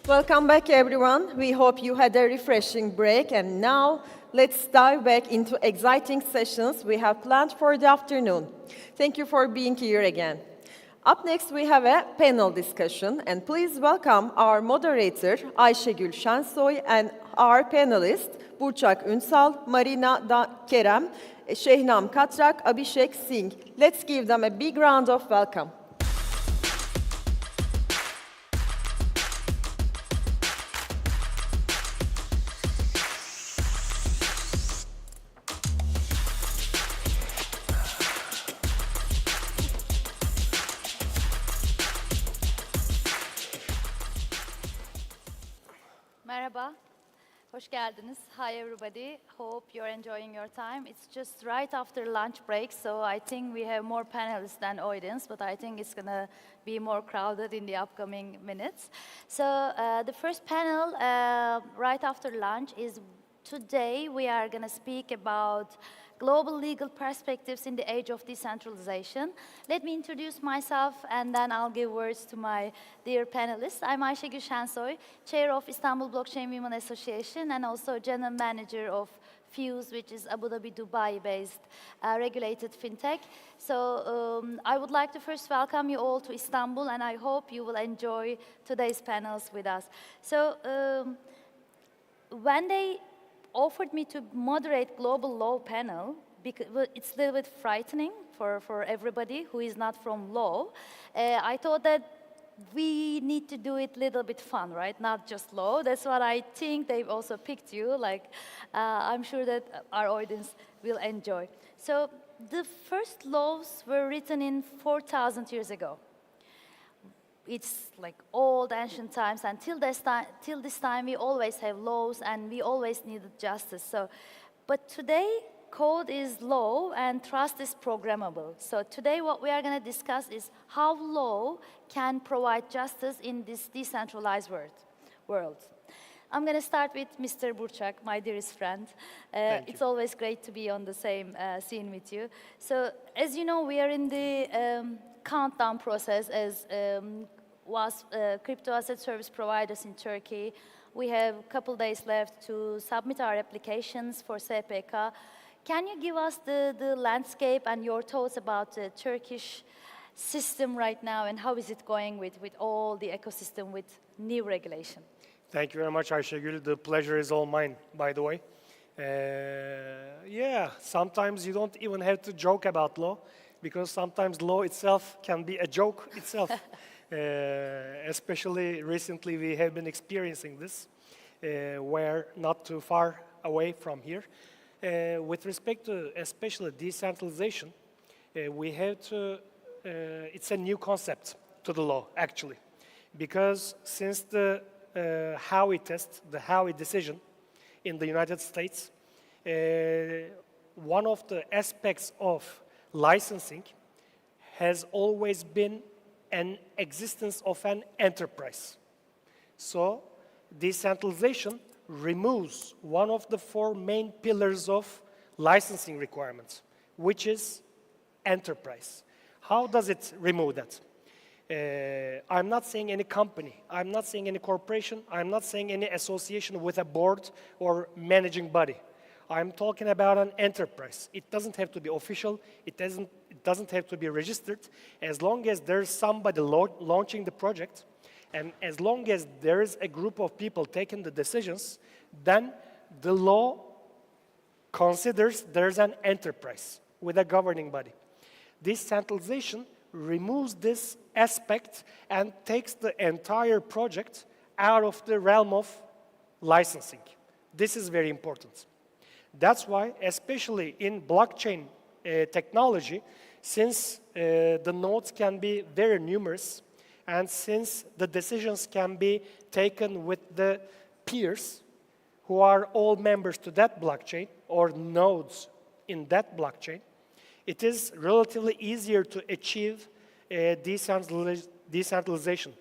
Welcome back, everyone. We hope you had a refreshing break. And now, let's dive back into exciting sessions we have planned for the afternoon. Thank you for being here again. Up next, we have a panel discussion. And please welcome our moderator, Ayşegül Şensoy, and our panelists, Burçak Ünsal, Marina Kerem, Shehnam Katrak, Abhishek Singh. Let's give them a big round of welcome. Merhaba, hoş geldiniz. Hi everybody, hope you're enjoying your time. It's just right after lunch break, so I think we have more panelists than audience, but I think it's gonna be more crowded in the upcoming minutes. So the first panel right after lunch is today we are gonna speak about global legal perspectives in the age of decentralization. Let me introduce myself and then I'll give words to my dear panelists. I'm Ayşegül Şensoy, Chair of Istanbul Blockchain Women Association and also General Manager of Fuse, which is Abu Dhabi, Dubai-based regulated fintech. So I would like to first welcome you all to Istanbul and I hope you will enjoy today's panels with us. So when they offered me to moderate global law panel, because it's a little bit frightening for everybody who is not from law. I thought that we need to do it a little bit fun, right? Not just law. That's what I think they've also picked you. Like, I'm sure that our audience will enjoy. So the first laws were written in 4,000 years ago. It's like old ancient times, and till this time we always have laws and we always needed justice. So, but today code is law and trust is programmable. So today what we are going to discuss is how law can provide justice in this decentralized world. I'm going to start with Mr. Burçak, my dearest friend. It's always great to be on the same scene with you. So as you know, we are in the countdown process as crypto asset service providers in Turkey. We have a couple days left to submit our applications for SPK. Can you give us the landscape and your thoughts about the Turkish system right now and how is it going with all the ecosystem with new regulation? Thank you very much, Ayşegül. The pleasure is all mine, by the way. Yeah, sometimes you don't even have to joke about law because sometimes law itself can be a joke itself. Especially recently we have been experiencing this. We're not too far away from here. With respect to especially decentralization, we have to, it's a new concept to the law actually. Because since the Howey test, the Howey decision in the United States, one of the aspects of licensing has always been an existence of an enterprise. So decentralization removes one of the four main pillars of licensing requirements, which is enterprise. How does it remove that? I'm not saying any company, I'm not saying any corporation, I'm not saying any association with a board or managing body. I'm talking about an enterprise. It doesn't have to be official, it doesn't have to be registered. As long as there's somebody launching the project, and as long as there is a group of people taking the decisions, then the law considers there's an enterprise with a governing body. This centralization removes this aspect and takes the entire project out of the realm of licensing. This is very important. That's why, especially in blockchain technology, since the nodes can be very numerous, and since the decisions can be taken with the peers who are all members to that blockchain or nodes in that blockchain, it is relatively easier to achieve decentralization.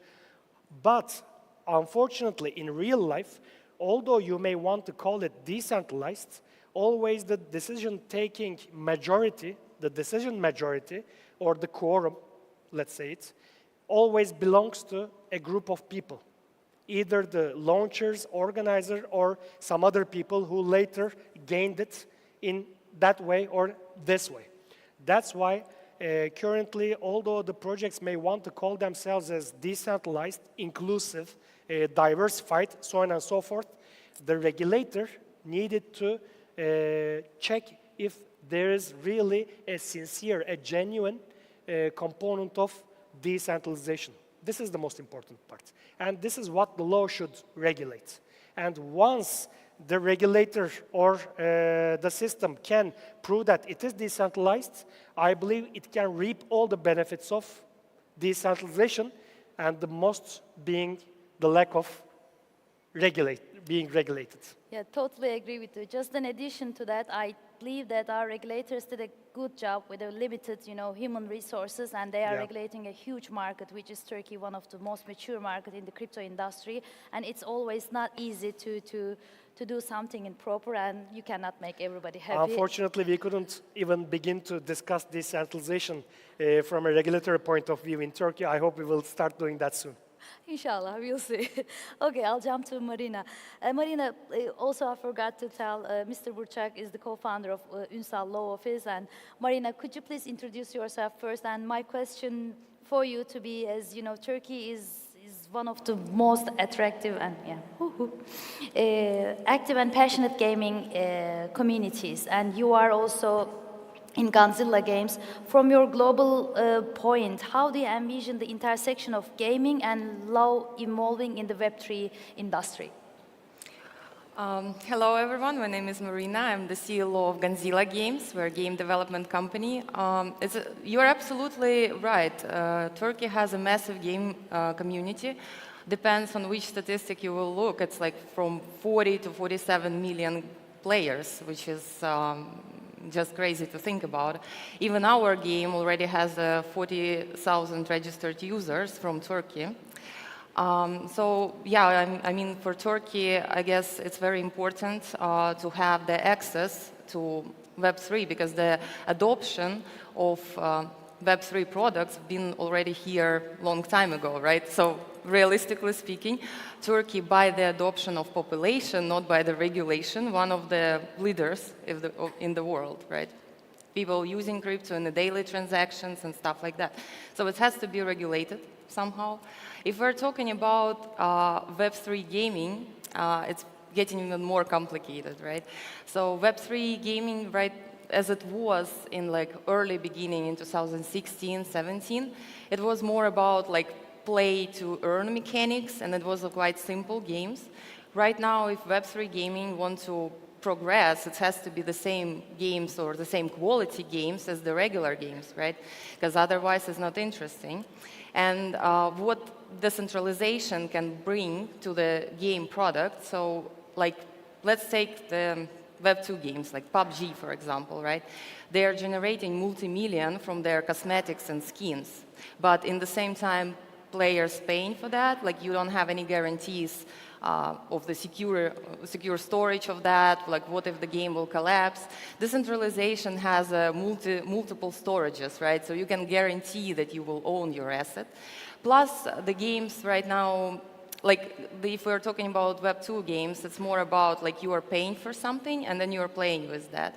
But unfortunately, in real life, although you may want to call it decentralized, always the decision-taking majority, the decision majority, or the quorum, let's say it, always belongs to a group of people, either the launchers, organizer, or some other people who later gained it in that way or this way. That's why currently, although the projects may want to call themselves as decentralized, inclusive, diversified, so on and so forth, the regulator needed to check if there is really a sincere, a genuine component of decentralization. This is the most important part. And this is what the law should regulate. And once the regulator or the system can prove that it is decentralized, I believe it can reap all the benefits of decentralization, and the most being the lack of being regulated. Yeah, totally agree with you. Just in addition to that, I believe that our regulators did a good job with the limited, human resources, and they are regulating a huge market, which is Turkey, one of the most mature market in the crypto industry. And it's always not easy to do something in proper, and you cannot make everybody happy. Unfortunately, we couldn't even begin to discuss decentralization from a regulatory point of view in Turkey. I hope we will start doing that soon. Inshallah, we'll see. Okay, I'll jump to Marina. Marina, also I forgot to tell, Mr. Burçak is the co-founder of Ünsal Law Office. And Marina, could you please introduce yourself first? And my question for you to be, as you know, Turkey is one of the most attractive and active and passionate gaming communities. And you are also in Godzilla Games. From your global point, how do you envision the intersection of gaming and law evolving in the Web3 industry? Hello everyone, my name is Marina. I'm the CEO of Godzilla Games. We're a game development company. You're absolutely right. Turkey has a massive game community. Depends on which statistic you will look. It's like from 40 to 47 million players, which is just crazy to think about. Even our game already has 40,000 registered users from Turkey. So yeah, I mean, for Turkey, I guess it's very important to have the access to Web3, because the adoption of Web3 products have been already here a long time ago, right? So realistically speaking, Turkey, by the adoption of population, not by the regulation, one of the leaders in the world, right? People using crypto in the daily transactions and stuff like that. So it has to be regulated somehow. If we're talking about Web3 gaming, it's getting even more complicated, right? So Web3 gaming, right, as it was in like early beginning in 2016, 17, it was more about like play to earn mechanics, and it was quite simple games. Right now, if Web3 gaming wants to progress, it has to be the same games or the same quality games as the regular games, right? Because otherwise it's not interesting. And what decentralization can bring to the game product, so like let's take the Web2 games like PUBG, for example, right? They are generating multi-million from their cosmetics and skins, but in the same time, players paying for that, like you don't have any guarantees of the secure storage of that, like what if the game will collapse. Decentralization has multiple storages, right? So you can guarantee that you will own your asset. Plus, the games right now, like if we're talking about Web2 games, it's more about like you are paying for something and then you're playing with that.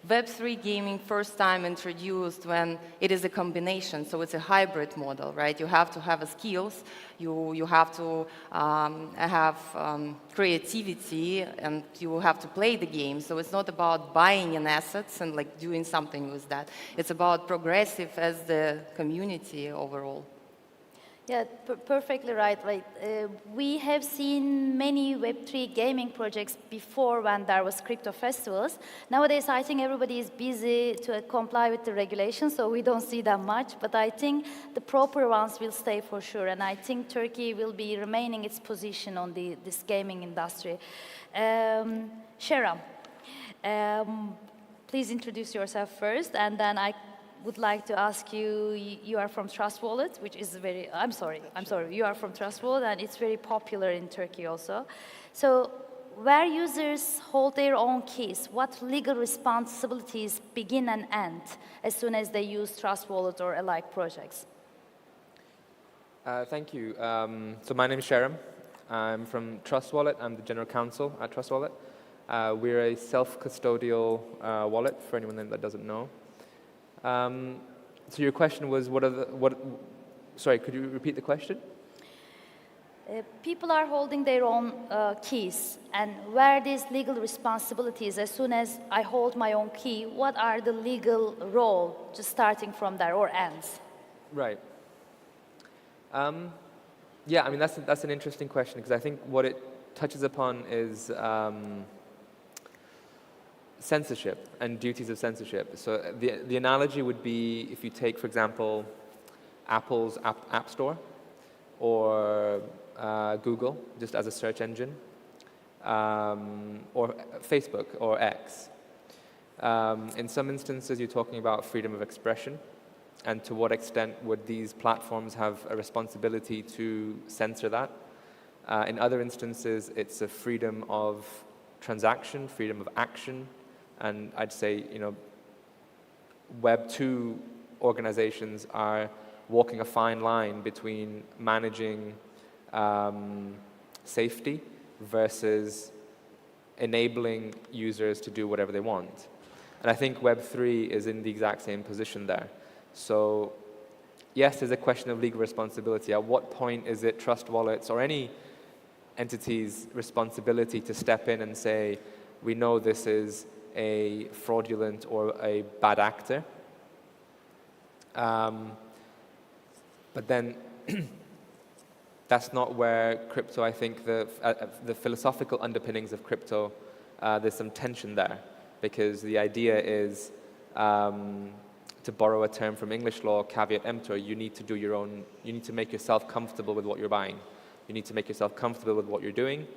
Web3 gaming first time introduced when it is a combination, so it's a hybrid model, right? You have to have a skills, you have to have creativity, and you have to play the game. So it's not about buying an assets and like doing something with that. It's about progressive as the community overall. Yeah, perfectly right. We have seen many Web3 gaming projects before when there was crypto festivals. Nowadays, I think everybody is busy to comply with the regulations, so we don't see that much. But I think the proper ones will stay for sure, and I think Turkey will be remaining its position on this gaming industry. Sharam, please introduce yourself first, and then I would like to ask you, you are from Trust Wallet, which is I'm sorry, you are from Trust Wallet, and it's very popular in Turkey also. So where users hold their own keys, what legal responsibilities begin and end as soon as they use Trust Wallet or alike projects? Thank you. So my name is Sharam. I'm from Trust Wallet. I'm the general counsel at Trust Wallet. We're a self-custodial wallet, for anyone that doesn't know. So your question was, sorry, could you repeat the question? People are holding their own keys, and where these legal responsibilities, as soon as I hold my own key, what are the legal role, just starting from there, or ends? Right. Yeah, I mean, that's an interesting question, because I think what it touches upon is censorship and duties of censorship. So the analogy would be if you take, for example, Apple's App Store or Google, just as a search engine, or Facebook or X. In some instances, you're talking about freedom of expression, and to what extent would these platforms have a responsibility to censor that? In other instances, it's a freedom of transaction, freedom of action, and I'd say, Web 2 organizations are walking a fine line between managing safety versus enabling users to do whatever they want. And I think Web 3 is in the exact same position there. So yes, there's a question of legal responsibility. At what point is it Trust Wallets or any entity's responsibility to step in and say, we know this is a fraudulent or a bad actor? But then that's not where crypto, I think the philosophical underpinnings of crypto, there's some tension there, because the idea is, to borrow a term from English law, caveat emptor, you need to make yourself comfortable with what you're buying. You need to make yourself comfortable with what you're doing,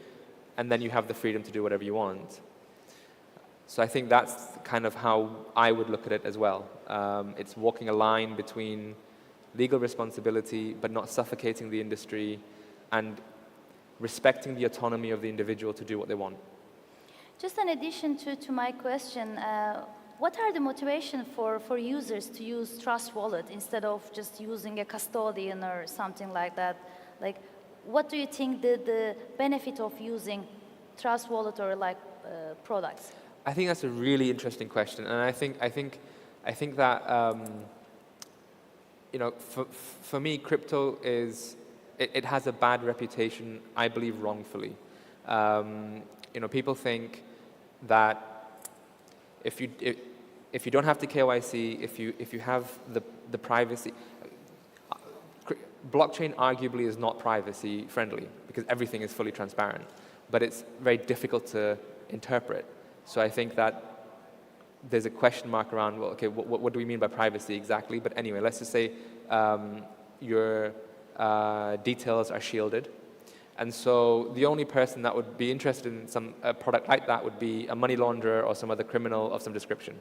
and then you have the freedom to do whatever you want. So I think that's kind of how I would look at it as well. It's walking a line between legal responsibility, but not suffocating the industry, and respecting the autonomy of the individual to do what they want. Just in addition to my question, what are the motivation for users to use Trust Wallet instead of just using a custodian or something like that? Like, what do you think the benefit of using Trust Wallet or like products? I think that's a really interesting question, and I think that for me, crypto it has a bad reputation, I believe wrongfully. People think that if you don't have the KYC, if you have the privacy, blockchain arguably is not privacy friendly because everything is fully transparent, but it's very difficult to interpret. So I think that there's a question mark around, well, okay, what do we mean by privacy exactly? But anyway, let's just say your details are shielded. And so the only person that would be interested in a product like that would be a money launderer or some other criminal of some description.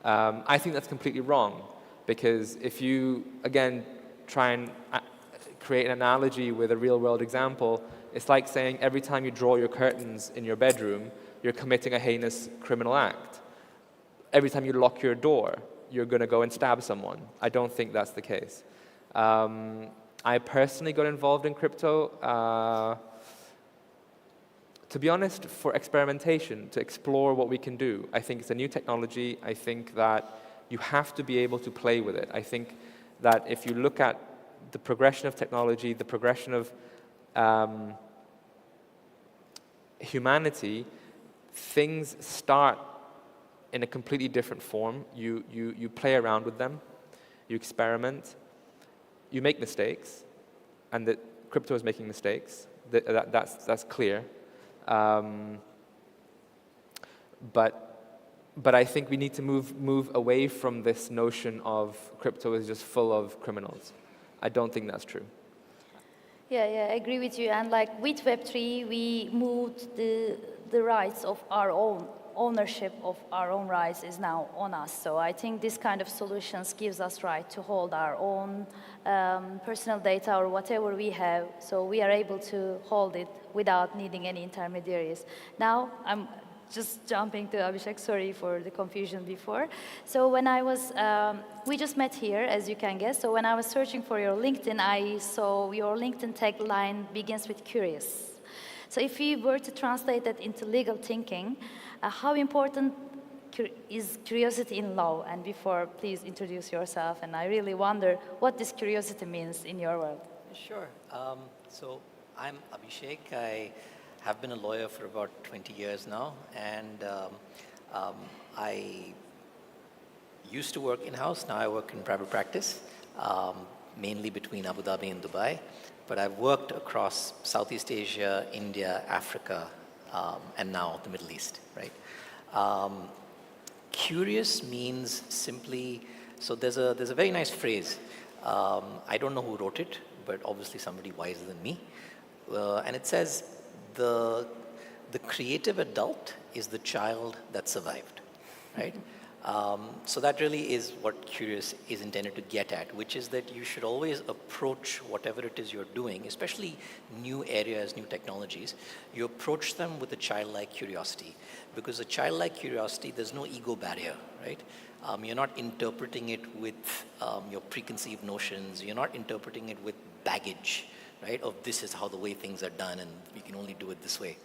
I think that's completely wrong, because if you, again, try and create an analogy with a real-world example, it's like saying every time you draw your curtains in your bedroom, you're committing a heinous criminal act. Every time you lock your door, you're going to go and stab someone. I don't think that's the case. I personally got involved in crypto to be honest, for experimentation, to explore what we can do. I think it's a new technology. I think that you have to be able to play with it. I think that if you look at the progression of technology, the progression of humanity, things start in a completely different form. You play around with them, you experiment, you make mistakes, and that crypto is making mistakes. That's clear. But I think we need to move away from this notion of crypto is just full of criminals. I don't think that's true. Yeah, I agree with you. And like with Web3, we moved the rights of our own ownership of our own rights is now on us. So I think this kind of solutions gives us right to hold our own personal data or whatever we have. So we are able to hold it without needing any intermediaries. Now I'm just jumping to Abhishek, sorry for the confusion before. So when I was, we just met here, as you can guess. So when I was searching for your LinkedIn, I saw your LinkedIn tagline begins with curious. So if you were to translate that into legal thinking, how important is curiosity in law? And before, please introduce yourself. And I really wonder what this curiosity means in your world. Sure. So I'm Abhishek. I have been a lawyer for about 20 years now. And I used to work in-house. Now I work in private practice, mainly between Abu Dhabi and Dubai. But I've worked across Southeast Asia, India, Africa, and now the Middle East, right? Curious means simply, so there's a very nice phrase. I don't know who wrote it, but obviously somebody wiser than me. And it says, the creative adult is the child that survived, right? So that really is what curious is intended to get at, which is that you should always approach whatever it is you're doing, especially new areas, new technologies, you approach them with a childlike curiosity. Because a childlike curiosity, there's no ego barrier, right? You're not interpreting it with your preconceived notions, you're not interpreting it with baggage, right? Of this is how the way things are done and you can only do it this way.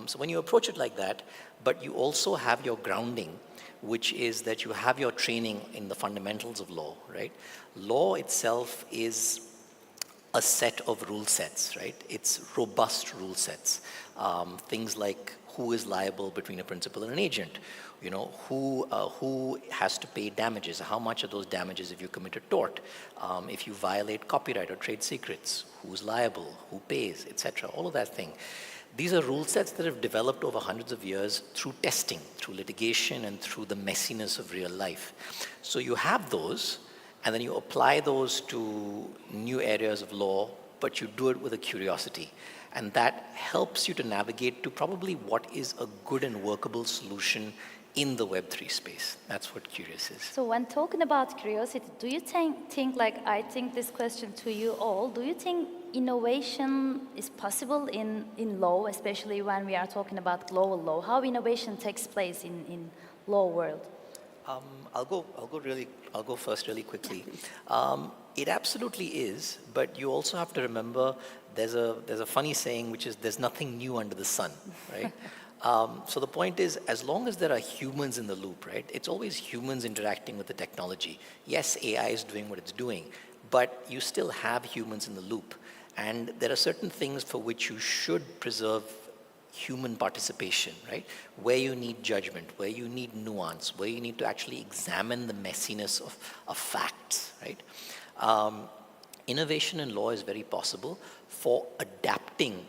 So when you approach it like that, but you also have your grounding, which is that you have your training in the fundamentals of law, right? Law itself is a set of rule sets, right? It's robust rule sets. Things like who is liable between a principal and an agent, you know, who has to pay damages, how much of those damages if you commit a tort, if you violate copyright or trade secrets, who's liable, who pays, etc. All of that thing. These are rule sets that have developed over hundreds of years through testing, through litigation, and through the messiness of real life. So you have those, and then you apply those to new areas of law, but you do it with a curiosity. And that helps you to navigate to probably what is a good and workable solution in the Web3 space. That's what curious is. So when talking about curiosity, do you think like I think this question to you all, do you think innovation is possible in law, especially when we are talking about global law? How innovation takes place in law world? I'll go first really quickly. It absolutely is, but you also have to remember there's a funny saying which is there's nothing new under the sun, right? So the point is, as long as there are humans in the loop, right? It's always humans interacting with the technology. Yes, AI is doing what it's doing, but you still have humans in the loop. And there are certain things for which you should preserve human participation, right? Where you need judgment, where you need nuance, where you need to actually examine the messiness of facts, right? Innovation in law is very possible for adapting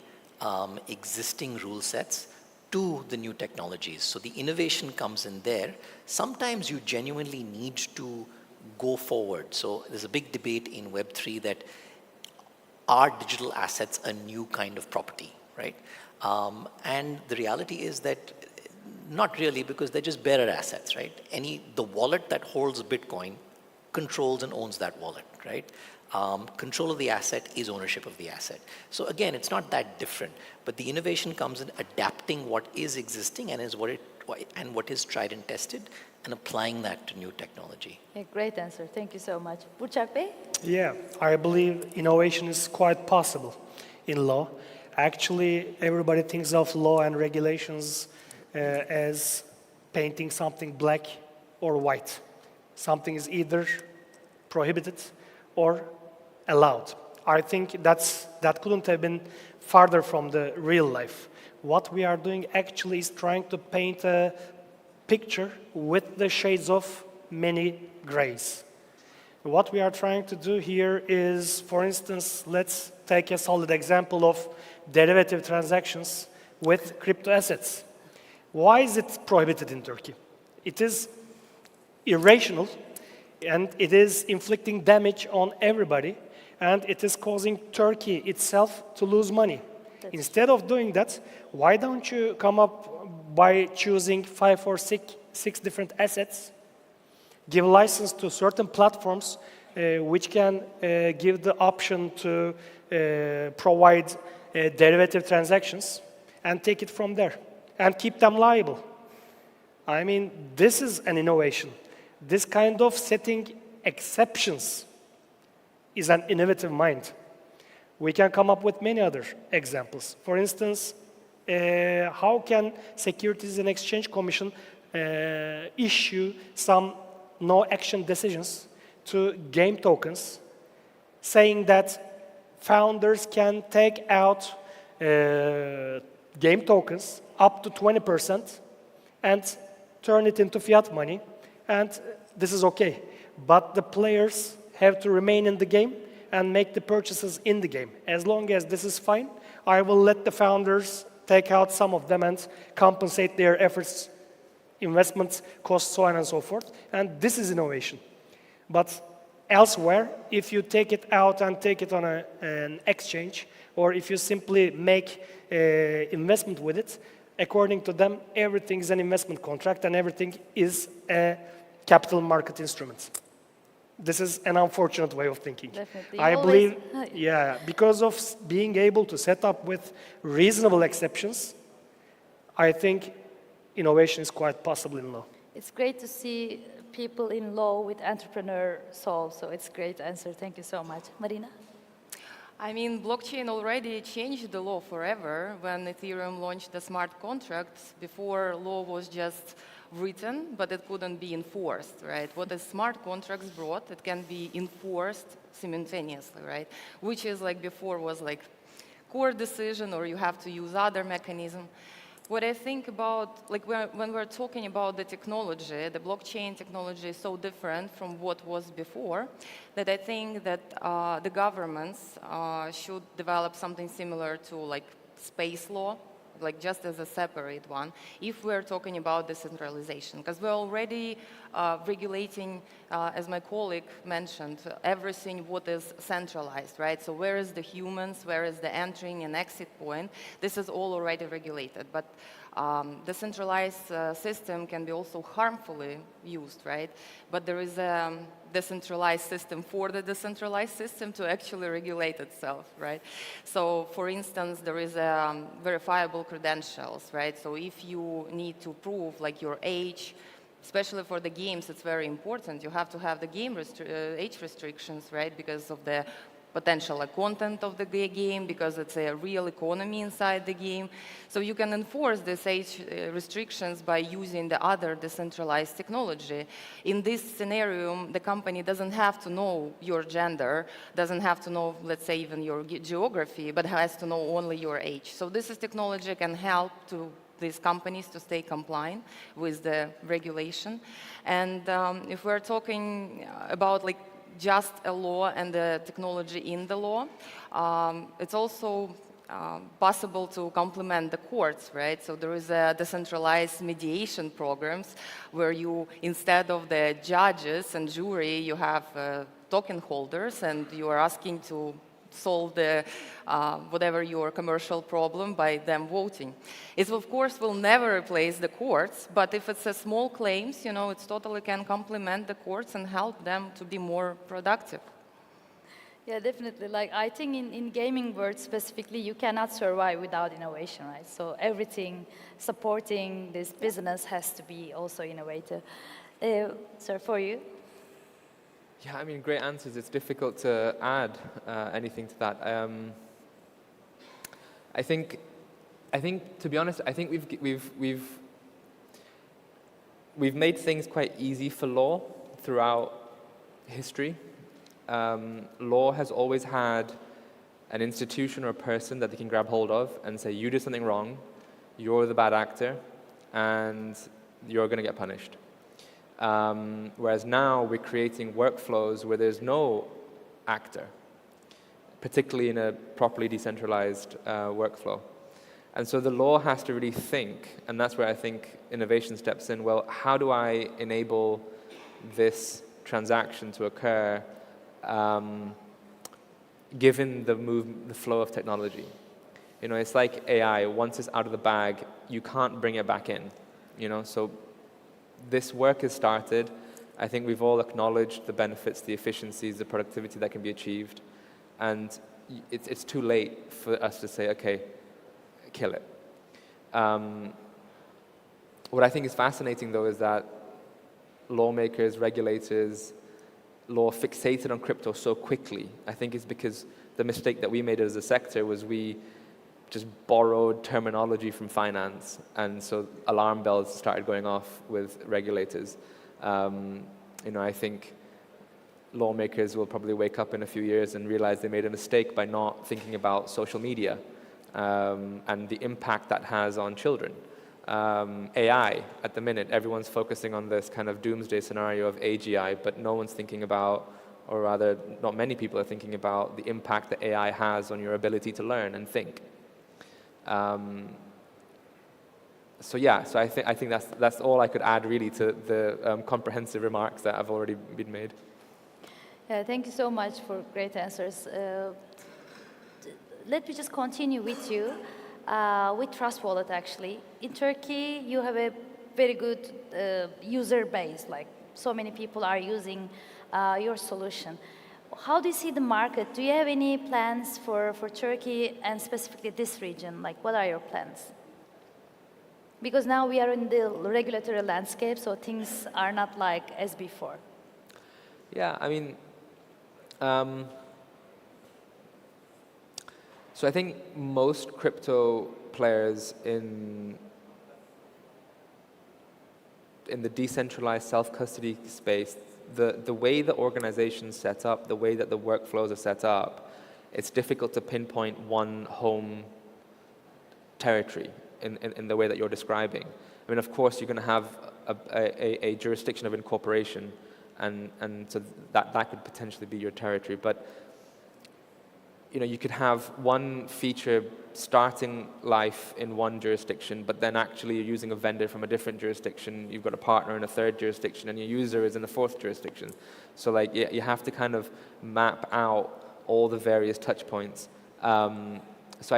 existing rule sets to the new technologies. So the innovation comes in there. Sometimes you genuinely need to go forward. So there's a big debate in Web3 that are digital assets a new kind of property, right? And the reality is that not really, because they're just bearer assets, right? The wallet that holds Bitcoin controls and owns that wallet, right? Control of the asset is ownership of the asset. So again, it's not that different, but the innovation comes in adapting what is existing and what is tried and tested and applying that to new technology. Yeah, great answer. Thank you so much. Burçak Bey? Yeah, I believe innovation is quite possible in law. Actually, everybody thinks of law and regulations as painting something black or white. Something is either prohibited or allowed. I think that couldn't have been farther from the real life. What we are doing actually is trying to paint a picture with the shades of many grays. What we are trying to do here is, for instance, let's take a solid example of derivative transactions with crypto assets. Why is it prohibited in Turkey? It is irrational, and it is inflicting damage on everybody, and it is causing Turkey itself to lose money. Instead of doing that, why don't you come up by choosing 5 or 6 different assets, give license to certain platforms which can give the option to provide derivative transactions, and take it from there and keep them liable. I mean, this is an innovation. This kind of setting exceptions is an innovative mind. We can come up with many other examples. For instance, how can Securities and Exchange Commission issue some no-action decisions to game tokens, saying that founders can take out game tokens up to 20% and turn it into fiat money, and this is okay. But the players have to remain in the game and make the purchases in the game. As long as this is fine, I will let the founders take out some of them and compensate their efforts, investments, costs, so on and so forth. And this is innovation. But elsewhere, if you take it out and take it on an exchange, or if you simply make investment with it, according to them, everything is an investment contract and everything is a capital market instrument. This is an unfortunate way of thinking. Definitely. I believe, yeah, because of being able to set up with reasonable exceptions, I think innovation is quite possible in law. It's great to see people in law with entrepreneur soul, so it's a great answer. Thank you so much. Marina? I mean, blockchain already changed the law forever when Ethereum launched the smart contracts. Before, law was just written, but it couldn't be enforced, right? What the smart contracts brought, it can be enforced simultaneously, right? Which is like before was like court decision, or you have to use other mechanism. What I think about, like when we're talking about the technology, the blockchain technology is so different from what was before, that I think that the governments should develop something similar to like space law, like just as a separate one, if we're talking about decentralization. Because we're already regulating, as my colleague mentioned, everything what is centralized, right? So where is the humans, where is the entering and exit point? This is all already regulated. But the centralized system can be also harmfully used, right? But there is a decentralized system for the decentralized system to actually regulate itself, right? So, for instance, there is verifiable credentials, right? So if you need to prove like your age, especially for the games, it's very important. You have to have the game age restrictions, right? Because of the potential content of the game, because it's a real economy inside the game. So you can enforce these age restrictions by using the other decentralized technology. In this scenario, the company doesn't have to know your gender, doesn't have to know, let's say, even your geography, but has to know only your age. So this is technology can help to these companies to stay compliant with the regulation. And if we're talking about like just a law and the technology in the law, it's also possible to complement the courts, right? So there is a decentralized mediation programs where you, instead of the judges and jury, you have token holders, and you are asking to solve the whatever your commercial problem by them voting. It of course will never replace the courts, but if it's a small claims, you know, it's totally can complement the courts and help them to be more productive. Yeah, definitely. Like I think in gaming world specifically, you cannot survive without innovation, right? So everything supporting this business has to be also innovative. Sir, for you? Yeah, I mean, great answers. It's difficult to add anything to that. I think, to be honest, I think we've made things quite easy for law throughout history. Law has always had an institution or a person that they can grab hold of and say, you did something wrong, you're the bad actor, and you're going to get punished. Whereas now we're creating workflows where there's no actor, particularly in a properly decentralized workflow. And so the law has to really think, and that's where I think innovation steps in. Well, how do I enable this transaction to occur given the flow of technology? You know, it's like AI. Once it's out of the bag, you can't bring it back in. You know, so this work has started. I think we've all acknowledged the benefits, the efficiencies, the productivity that can be achieved, and it's too late for us to say, okay, kill it. What I think is fascinating, though, is that lawmakers, regulators, law fixated on crypto so quickly. I think it's because the mistake that we made as a sector was we just borrowed terminology from finance, and so alarm bells started going off with regulators. You know, I think lawmakers will probably wake up in a few years and realize they made a mistake by not thinking about social media and the impact that has on children. AI, at the minute, everyone's focusing on this kind of doomsday scenario of AGI, but no one's thinking about, or rather, not many people are thinking about the impact that AI has on your ability to learn and think. So yeah, so I think that's all I could add really to the comprehensive remarks that have already been made. Thank you so much for great answers. Let me just continue with you with Trust Wallet. Actually, in Turkey, you have a very good user base. Like so many people are using your solution. How do you see the market? Do you have any plans for Turkey and specifically this region? Like, what are your plans? Because now we are in the regulatory landscape, so things are not like as before. Yeah, I mean, so I think most crypto players in the decentralized self-custody space, the way the organization's set up, the way that the workflows are set up, it's difficult to pinpoint one home territory in the way that you're describing. I mean, of course, you're going to have a jurisdiction of incorporation, and so that could potentially be your territory. But you know, you could have one feature starting life in one jurisdiction, but then actually you're using a vendor from a different jurisdiction. You've got a partner in a third jurisdiction, and your user is in a fourth jurisdiction. So like, you have to kind of map out all the various touch points. It's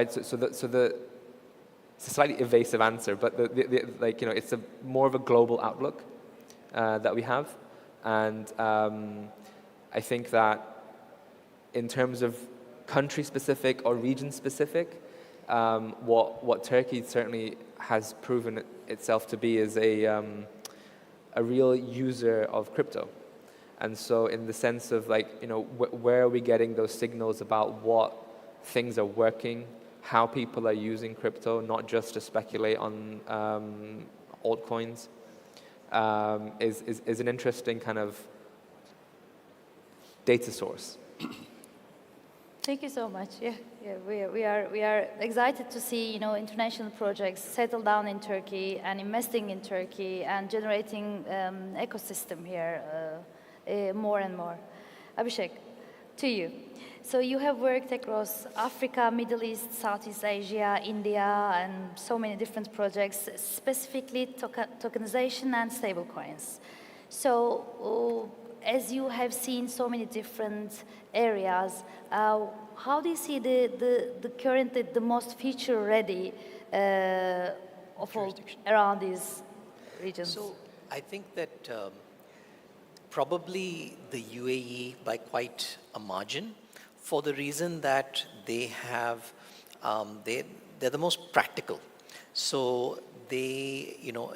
a slightly evasive answer, but like, you know, it's more of a global outlook that we have, and I think that in terms of country-specific or region-specific, what Turkey certainly has proven itself to be is a real user of crypto. And so in the sense of like, you know, where are we getting those signals about what things are working, how people are using crypto, not just to speculate on altcoins, is an interesting kind of data source. Thank you so much. Yeah, we are excited to see, you know, international projects settle down in Turkey and investing in Turkey and generating ecosystem here more and more. Abhishek, to you. So you have worked across Africa, Middle East, Southeast Asia, India, and so many different projects, specifically tokenization and stablecoins. So as you have seen so many different areas, how do you see the currently the most future-ready of all around these regions? So I think that probably the UAE by quite a margin, for the reason that they have, they're the most practical. So they, you know,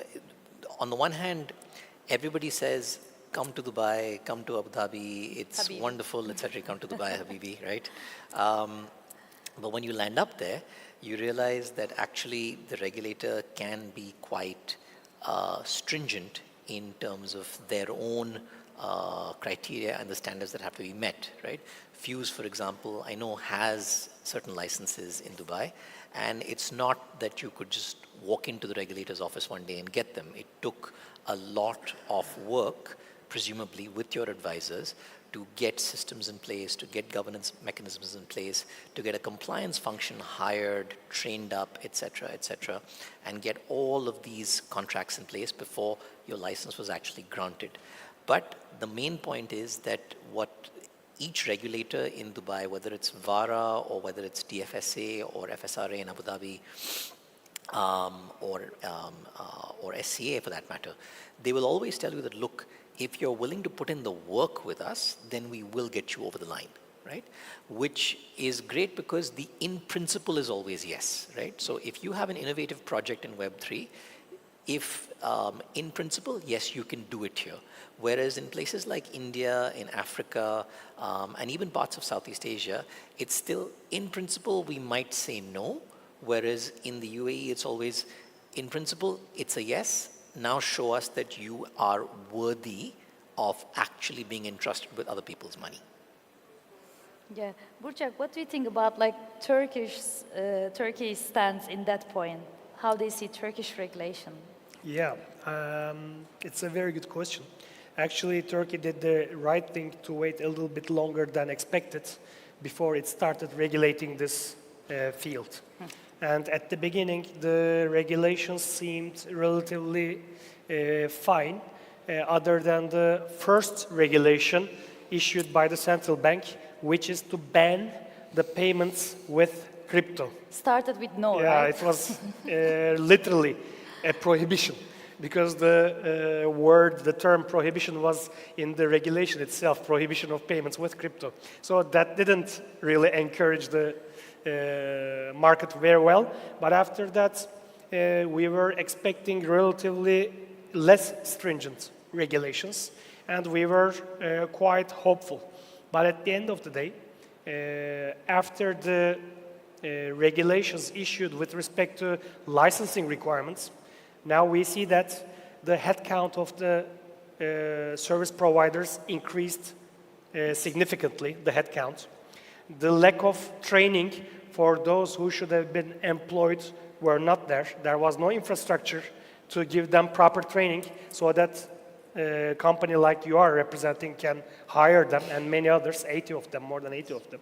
on the one hand, everybody says, come to Dubai, come to Abu Dhabi, it's Habibi. Wonderful, etc. Come to Dubai, Habibi, right? But when you land up there, you realize that actually the regulator can be quite stringent in terms of their own criteria and the standards that have to be met, right? Fuse, for example, I know has certain licenses in Dubai, and it's not that you could just walk into the regulator's office one day and get them. It took a lot of work, presumably with your advisors, to get systems in place, to get governance mechanisms in place, to get a compliance function hired, trained up, etc., and get all of these contracts in place before your license was actually granted. But the main point is that what each regulator in Dubai, whether it's VARA or whether it's DFSA or FSRA in Abu Dhabi, or SCA for that matter, they will always tell you that, look, if you're willing to put in the work with us, then we will get you over the line, right? Which is great because the in principle is always yes, right? So if you have an innovative project in Web3, if in principle, yes, you can do it here. Whereas in places like India, in Africa, and even parts of Southeast Asia, it's still, in principle, we might say no. Whereas in the UAE, it's always, in principle, it's a yes. Now show us that you are worthy of actually being entrusted with other people's money. Yeah, Burçak, what do you think about like Turkey's stance in that point? How they see Turkish regulation? Yeah, it's a very good question. Actually, Turkey did the right thing to wait a little bit longer than expected before it started regulating this field. And at the beginning, the regulations seemed relatively fine, other than the first regulation issued by the central bank, which is to ban the payments with crypto. Started with no, yeah, right? It was literally a prohibition, because the term prohibition was in the regulation itself, prohibition of payments with crypto. So that didn't really encourage the market very well. But after that, we were expecting relatively less stringent regulations, and we were quite hopeful. But at the end of the day, after the regulations issued with respect to licensing requirements, now we see that the headcount of the service providers increased significantly, the headcount. The lack of training for those who should have been employed were not there. There was no infrastructure to give them proper training so that a company like you are representing can hire them, and many others, 80 of them, more than 80 of them.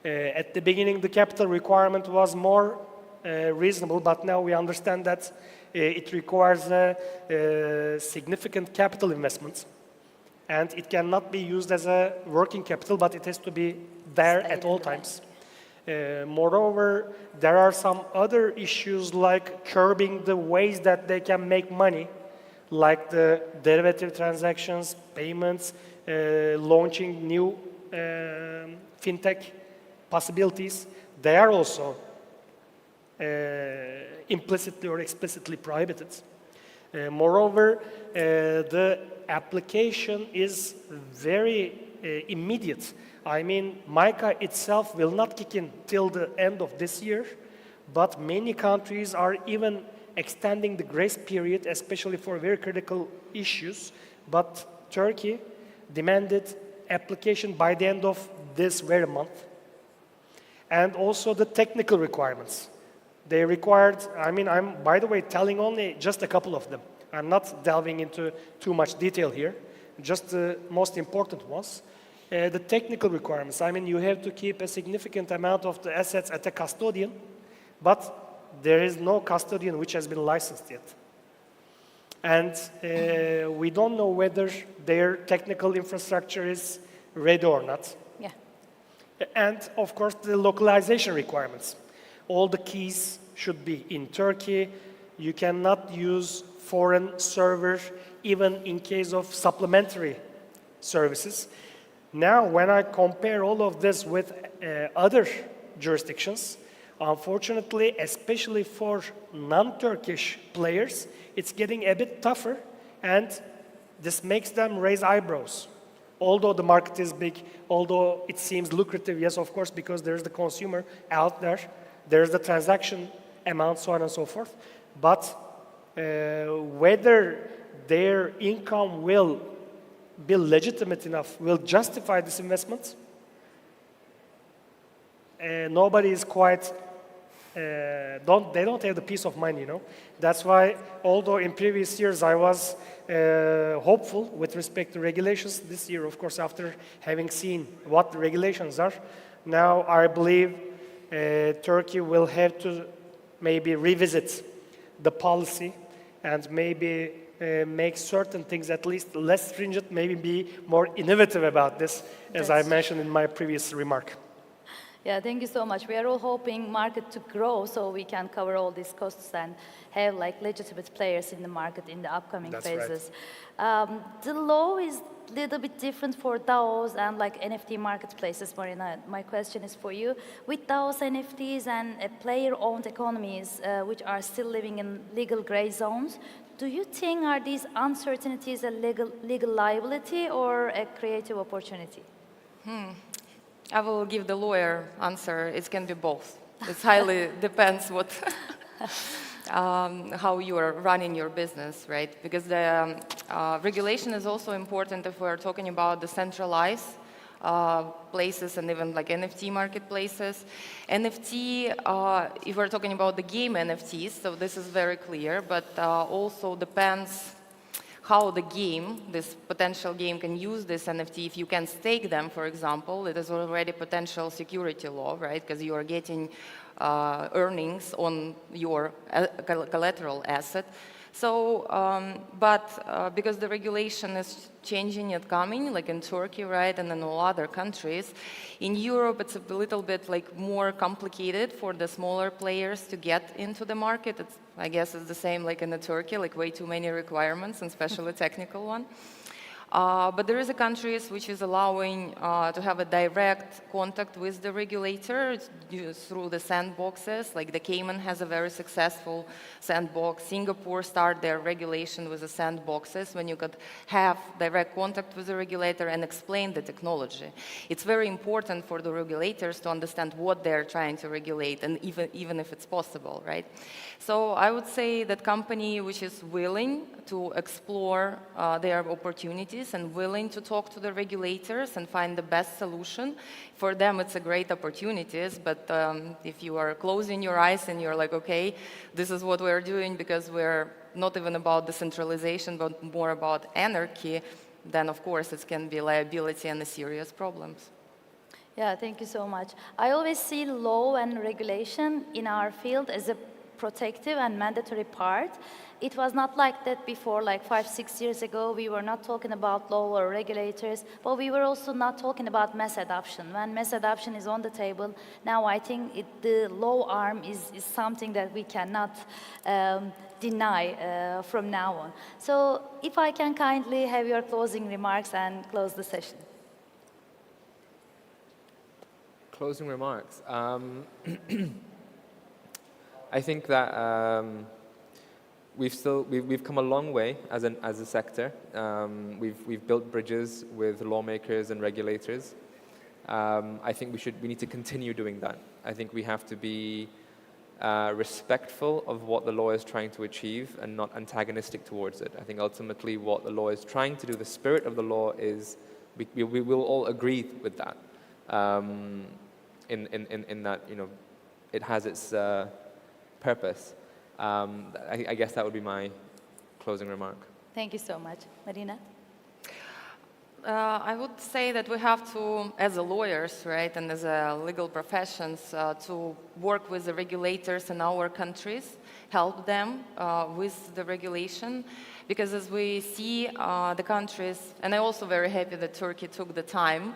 At the beginning, the capital requirement was more reasonable, but now we understand that it requires significant capital investments, and it cannot be used as a working capital, but it has to be there at all times. Moreover, there are some other issues like curbing the ways that they can make money, like the derivative transactions, payments, launching new fintech possibilities. They are also implicitly or explicitly prohibited. Moreover, the application is very immediate. I mean, MiCA itself will not kick in till the end of this year, but many countries are even extending the grace period, especially for very critical issues. But Turkey demanded application by the end of this very month. And also the technical requirements. They required, I mean, I'm, by the way, telling only just a couple of them. I'm not delving into too much detail here, just the most important ones. The technical requirements, I mean, you have to keep a significant amount of the assets at a custodian, but there is no custodian which has been licensed yet. And we don't know whether their technical infrastructure is ready or not. Yeah. And of course, the localization requirements. All the keys should be in Turkey. You cannot use foreign servers, even in case of supplementary services. Now, when I compare all of this with other jurisdictions, unfortunately, especially for non-Turkish players, it's getting a bit tougher, and this makes them raise eyebrows. Although the market is big, although it seems lucrative, yes, of course, because there's the consumer out there, there's the transaction amount, so on and so forth. But whether their income will be legitimate enough, will justify this investment, nobody is quite, they don't have the peace of mind, you know. That's why, although in previous years I was hopeful with respect to regulations, this year, of course, after having seen what the regulations are, now I believe Turkey will have to maybe revisit the policy and maybe make certain things at least less stringent, maybe be more innovative about this, as I mentioned in my previous remark. Yeah, thank you so much. We are all hoping market to grow so we can cover all these costs and have like legitimate players in the market in the upcoming That's phases. The law is a little bit different for DAOs and like NFT marketplaces, Marina. My question is for you. With DAOs, NFTs, and player-owned economies, which are still living in legal gray zones, do you think are these uncertainties a legal liability or a creative opportunity? I will give the lawyer answer. It can be both. It highly depends what how you are running your business, right? Because the regulation is also important if we're talking about the centralized places and even like NFT marketplaces. NFT, if we're talking about the game NFTs, so this is very clear, but also depends how the game, this potential game, can use this NFT. If you can stake them, for example, it is already potential security law, right? Because you are getting earnings on your collateral asset. So, because the regulation is changing and coming, like in Turkey, right, and in all other countries, in Europe it's a little bit like more complicated for the smaller players to get into the market. It's, I guess it's the same like in the Turkey, like way too many requirements, and especially technical one. But there is a countries which is allowing to have a direct contact with the regulator through the sandboxes. Like the Cayman has a very successful sandbox. Singapore started their regulation with the sandboxes when you could have direct contact with the regulator and explain the technology. It's very important for the regulators to understand what they're trying to regulate, and even if it's possible, right? So I would say that company which is willing to explore their opportunities and willing to talk to the regulators and find the best solution, for them it's a great opportunities. But if you are closing your eyes and you're like, okay, this is what we're doing because we're not even about decentralization, but more about anarchy, then of course it can be liability and serious problems. Yeah, thank you so much. I always see law and regulation in our field as a protective and mandatory part. It was not like that before, like 5-6 years ago. We were not talking about law or regulators, but we were also not talking about mass adoption. When mass adoption is on the table, now I think the law arm is something that we cannot deny from now on. So if I can kindly have your closing remarks and close the session. Closing remarks. I think that we've come a long way as a sector. We've built bridges with lawmakers and regulators. I think we need to continue doing that. I think we have to be respectful of what the law is trying to achieve and not antagonistic towards it. I think ultimately what the law is trying to do, the spirit of the law is, we will all agree with that. In that, you know, it has its purpose. I guess that would be my closing remark. Thank you so much. Marina? I would say that we have to, as lawyers, right, and as legal professions, to work with the regulators in our countries, help them with the regulation, because as we see the countries, and I'm also very happy that Turkey took the time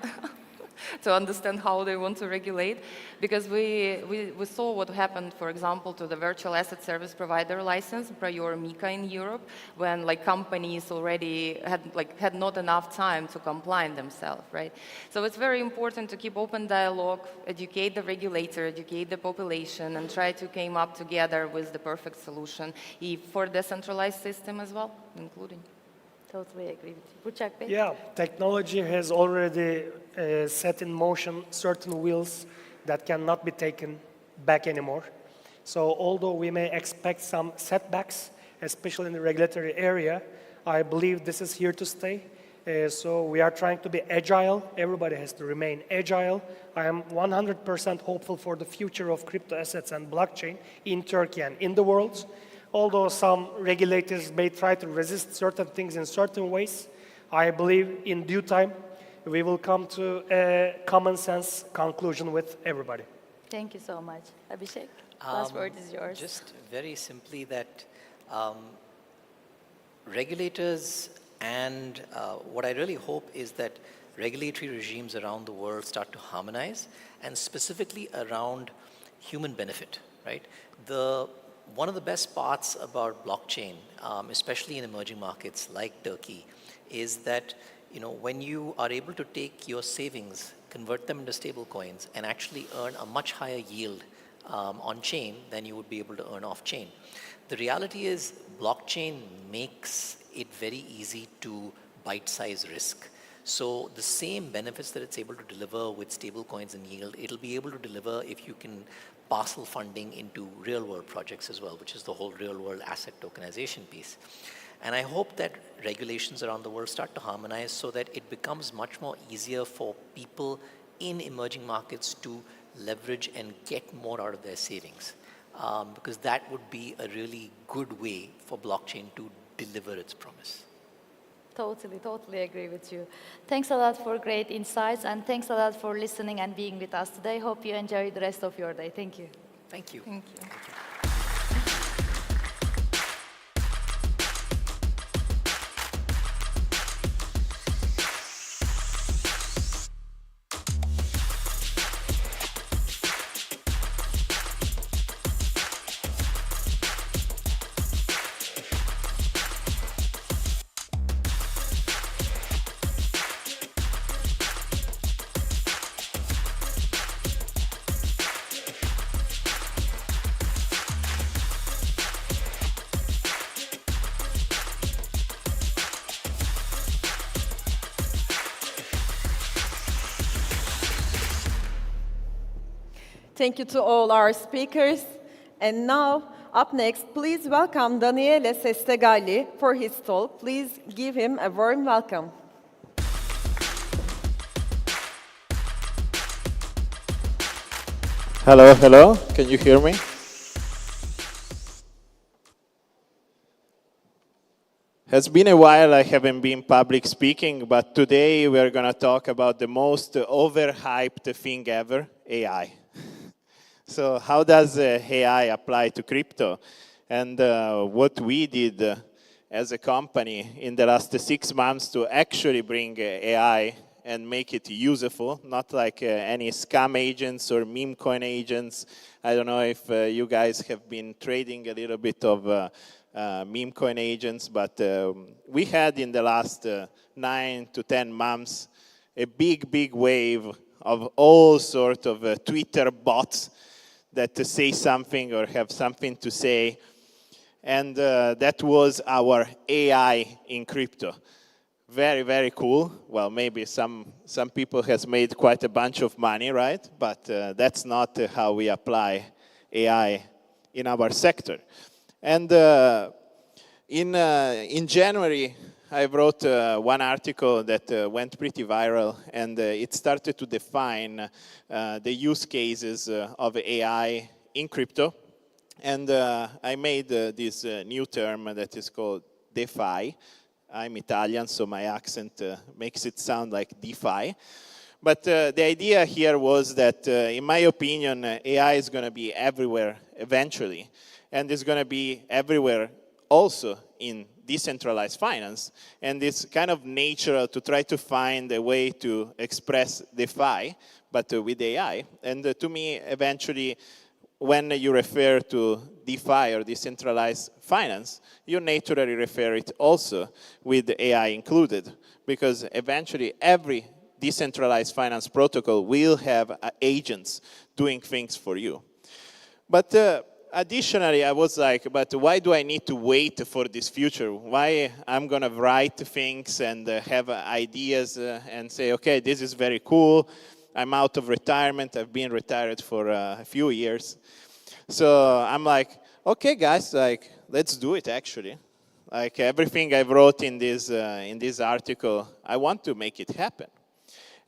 to understand how they want to regulate, because we saw what happened, for example, to the virtual asset service provider license, prior MiCA in Europe, when like companies already had not enough time to comply themselves, right? So it's very important to keep open dialogue, educate the regulator, educate the population, and try to come up together with the perfect solution for decentralized system as well, including. Totally agree with you. Burçak Bey? Yeah, technology has already set in motion certain wheels that cannot be taken back anymore. So although we may expect some setbacks, especially in the regulatory area, I believe this is here to stay. So we are trying to be agile. Everybody has to remain agile. I am 100% hopeful for the future of crypto assets and blockchain in Turkey and in the world. Although some regulators may try to resist certain things in certain ways, I believe in due time we will come to a common sense conclusion with everybody. Thank you so much. Abhishek, last word is yours. Just very simply that regulators and what I really hope is that regulatory regimes around the world start to harmonize, and specifically around human benefit, right? One of the best parts about blockchain, especially in emerging markets like Turkey, is that when you are able to take your savings, convert them into stable coins, and actually earn a much higher yield on chain than you would be able to earn off chain. The reality is blockchain makes it very easy to bite-size risk. So the same benefits that it's able to deliver with stable coins and yield, it'll be able to deliver if you can parcel funding into real-world projects as well, which is the whole real-world asset tokenization piece. And I hope that regulations around the world start to harmonize so that it becomes much more easier for people in emerging markets to leverage and get more out of their savings. Because that would be a really good way for blockchain to deliver its promise. Totally agree with you. Thanks a lot for great insights, and thanks a lot for listening and being with us today. Hope you enjoy the rest of your day. Thank you. Thank you. Thank you. Thank you to all our speakers. And now, up next, please welcome Daniele Sestegalli for his talk. Please give him a warm welcome. Hello, hello. Can you hear me? It's been a while I haven't been public speaking, but today we are going to talk about the most overhyped thing ever, AI. So how does AI apply to crypto? And what we did as a company in the last 6 months to actually bring AI and make it useful, not like any scam agents or meme coin agents. I don't know if you guys have been trading a little bit of meme coin agents, but we had in the last 9 to 10 months a big wave of all sorts of Twitter bots that say something or have something to say. And that was our AI in crypto. Very cool. Well, maybe some people has made quite a bunch of money, right? But that's not how we apply AI in our sector. And in January, I wrote one article that went pretty viral, and it started to define the use cases of AI in crypto. And I made this new term that is called DeFi. I'm Italian, so my accent makes it sound like DeFi. But the idea here was that, in my opinion, AI is going to be everywhere eventually. And it's going to be everywhere also in decentralized finance. And it's kind of natural to try to find a way to express DeFi, but with AI. And to me, eventually, when you refer to DeFi or decentralized finance, you naturally refer it also with AI included. Because eventually, every decentralized finance protocol will have agents doing things for you. But additionally, I was like, but why do I need to wait for this future? Why I'm going to write things and have ideas and say, okay, this is very cool. I'm out of retirement. I've been retired for a few years. So I'm like, okay, guys, like, let's do it, actually. Like, everything I wrote in this article, I want to make it happen.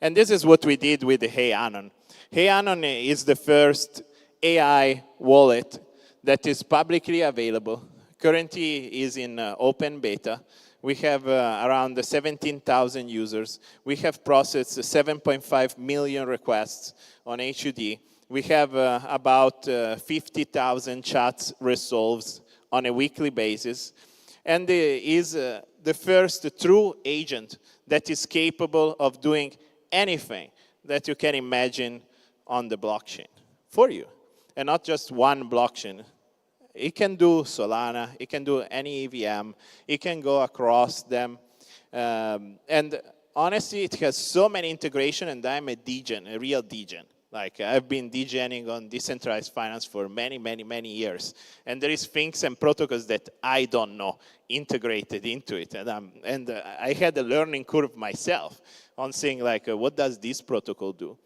And this is what we did with the Hey Anon. Hey Anon is the first AI wallet that is publicly available. Currently is in open beta. We have around 17,000 users. We have processed 7.5 million requests on HUD. We have about 50,000 chats resolved on a weekly basis. And is the first true agent that is capable of doing anything that you can imagine on the blockchain for you. And not just one blockchain. It can do Solana, it can do any EVM, it can go across them. And honestly, it has so many integration, and I'm a degen, a real degen. Like, I've been degening on decentralized finance for many, many, many years. And there is things and protocols that I don't know integrated into it. And I had a learning curve myself on saying, like, what does this protocol do?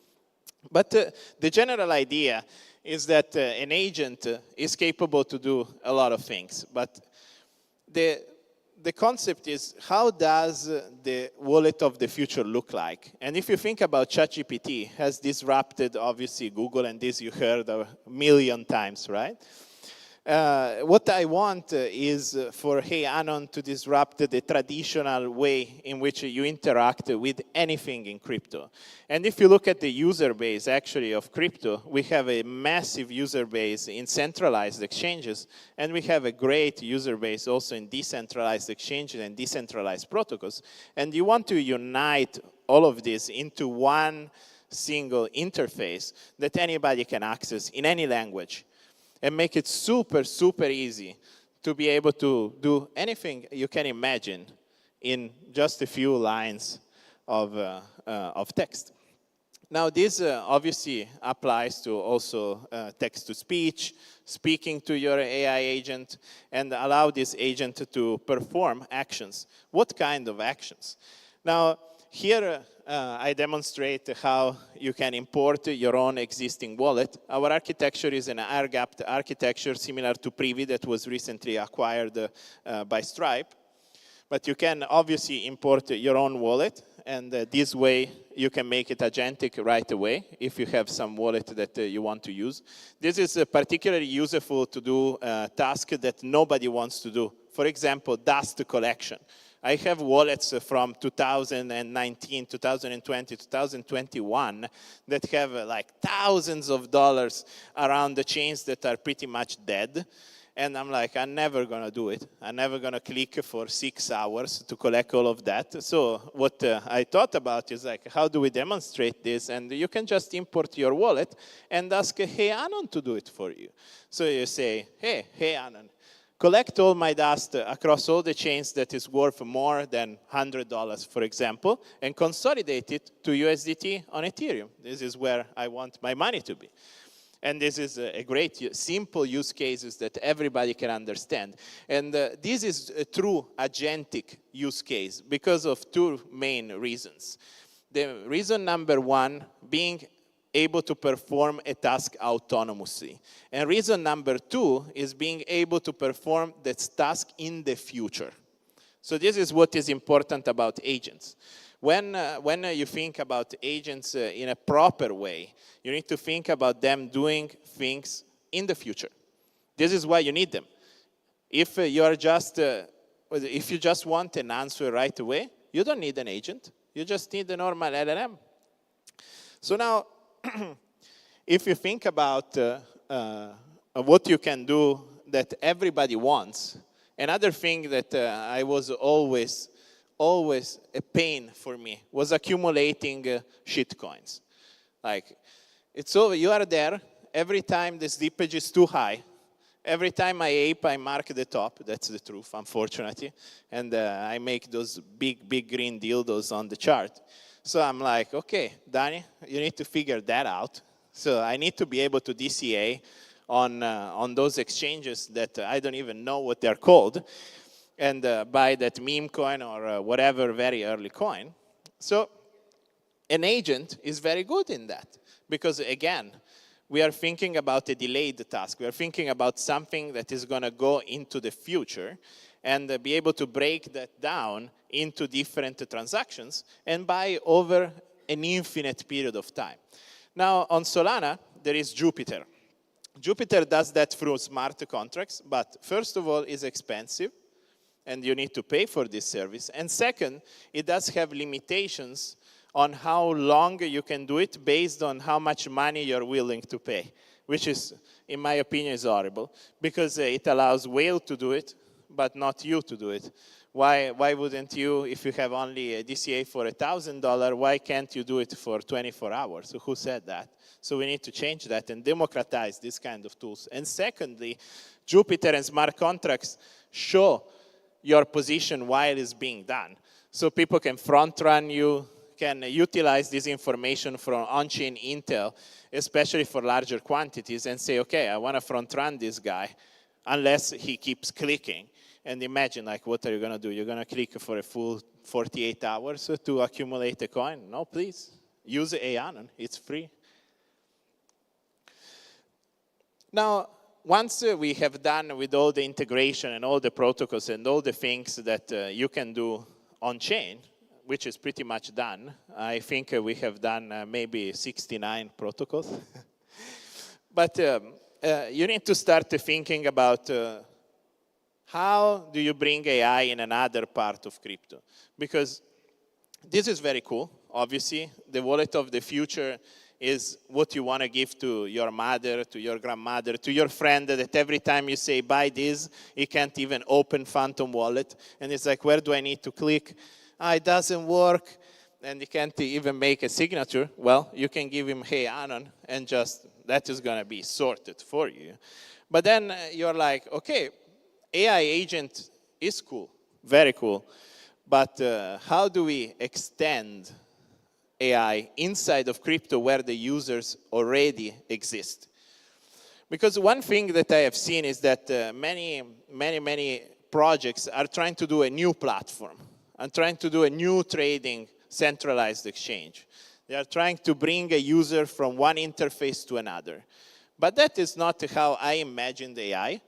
But the general idea is that an agent is capable to do a lot of things. But the concept is, how does the wallet of the future look like? And if you think about ChatGPT, has disrupted, obviously, Google, and this you heard a million times, right? What I want is for Hey Anon to disrupt the traditional way in which you interact with anything in crypto. And if you look at the user base, actually, of crypto, we have a massive user base in centralized exchanges, and we have a great user base also in decentralized exchanges and decentralized protocols. And you want to unite all of this into one single interface that anybody can access in any language, and make it super, super easy to be able to do anything you can imagine in just a few lines of text. Now, this obviously applies to also text-to-speech, speaking to your AI agent, and allow this agent to perform actions. What kind of actions? Now, here I demonstrate how you can import your own existing wallet. Our architecture is an air-gapped architecture similar to Privy that was recently acquired by Stripe. But you can obviously import your own wallet, and this way you can make it agentic right away if you have some wallet that you want to use. This is particularly useful to do tasks that nobody wants to do. For example, dust collection. I have wallets from 2019, 2020, 2021 that have like thousands of dollars around the chains that are pretty much dead. And I'm like, I'm never going to do it. I'm never going to click for 6 hours to collect all of that. So what I thought about is, like, how do we demonstrate this? And you can just import your wallet and ask Hey Anon to do it for you. So you say, hey Anon, collect all my dust across all the chains that is worth more than $100, for example, and consolidate it to USDT on Ethereum. This is where I want my money to be. And this is a great, simple use cases that everybody can understand. And this is a true agentic use case because of two main reasons. The reason number one, being able to perform a task autonomously. And reason number two is being able to perform that task in the future. So this is what is important about agents. When you think about agents in a proper way, you need to think about them doing things in the future. This is why you need them. If you just want an answer right away, you don't need an agent. You just need a normal LLM. So now, if you think about what you can do that everybody wants, another thing that I was always a pain for me was accumulating shitcoins. Like, it's over, you are there, every time the slippage is too high, every time I mark the top, that's the truth, unfortunately, and I make those big green dildos on the chart. So I'm like, okay, Danny, you need to figure that out. So I need to be able to DCA on those exchanges that I don't even know what they're called, and buy that meme coin or whatever very early coin. So An agent is very good in that because, again, we are thinking about a delayed task. We are thinking about something that is going to go into the future and be able to break that down into different transactions and buy over an infinite period of time. Now, on Solana, there is Jupiter. Jupiter does that through smart contracts, but first of all, it's expensive, and you need to pay for this service. And second, it does have limitations on how long you can do it based on how much money you're willing to pay, which is, in my opinion, is horrible, because it allows whale to do it, but not you to do it. Why wouldn't you, if you have only a DCA for $1,000, why can't you do it for 24 hours? So who said that? So we need to change that and democratize this kind of tools. And secondly, Jupiter and smart contracts show your position while it's being done. So people can front run you, can utilize this information from on-chain intel, especially for larger quantities, and say, okay, I want to front run this guy, unless he keeps clicking. And imagine, like, what are you going to do? You're going to click for a full 48 hours to accumulate a coin? No, please. Use Anon. It's free. Now, once we have done with all the integration and all the protocols and all the things that you can do on-chain, which is pretty much done, I think we have done maybe 69 protocols. But you need to start thinking about how do you bring AI in another part of crypto? Because this is very cool, obviously. The wallet of the future is what you want to give to your mother, to your grandmother, to your friend, that every time you say, buy this, he can't even open Phantom Wallet. And it's like, where do I need to click? It doesn't work. And he can't even make a signature. Well, you can give him Hey Anon, and just that is going to be sorted for you. But then you're like, okay, AI agent is cool, very cool. But how do we extend AI inside of crypto where the users already exist? Because one thing that I have seen is that many projects are trying to do a new platform and trying to do a new trading centralized exchange. They are trying to bring a user from one interface to another. But that is not how I imagined AI.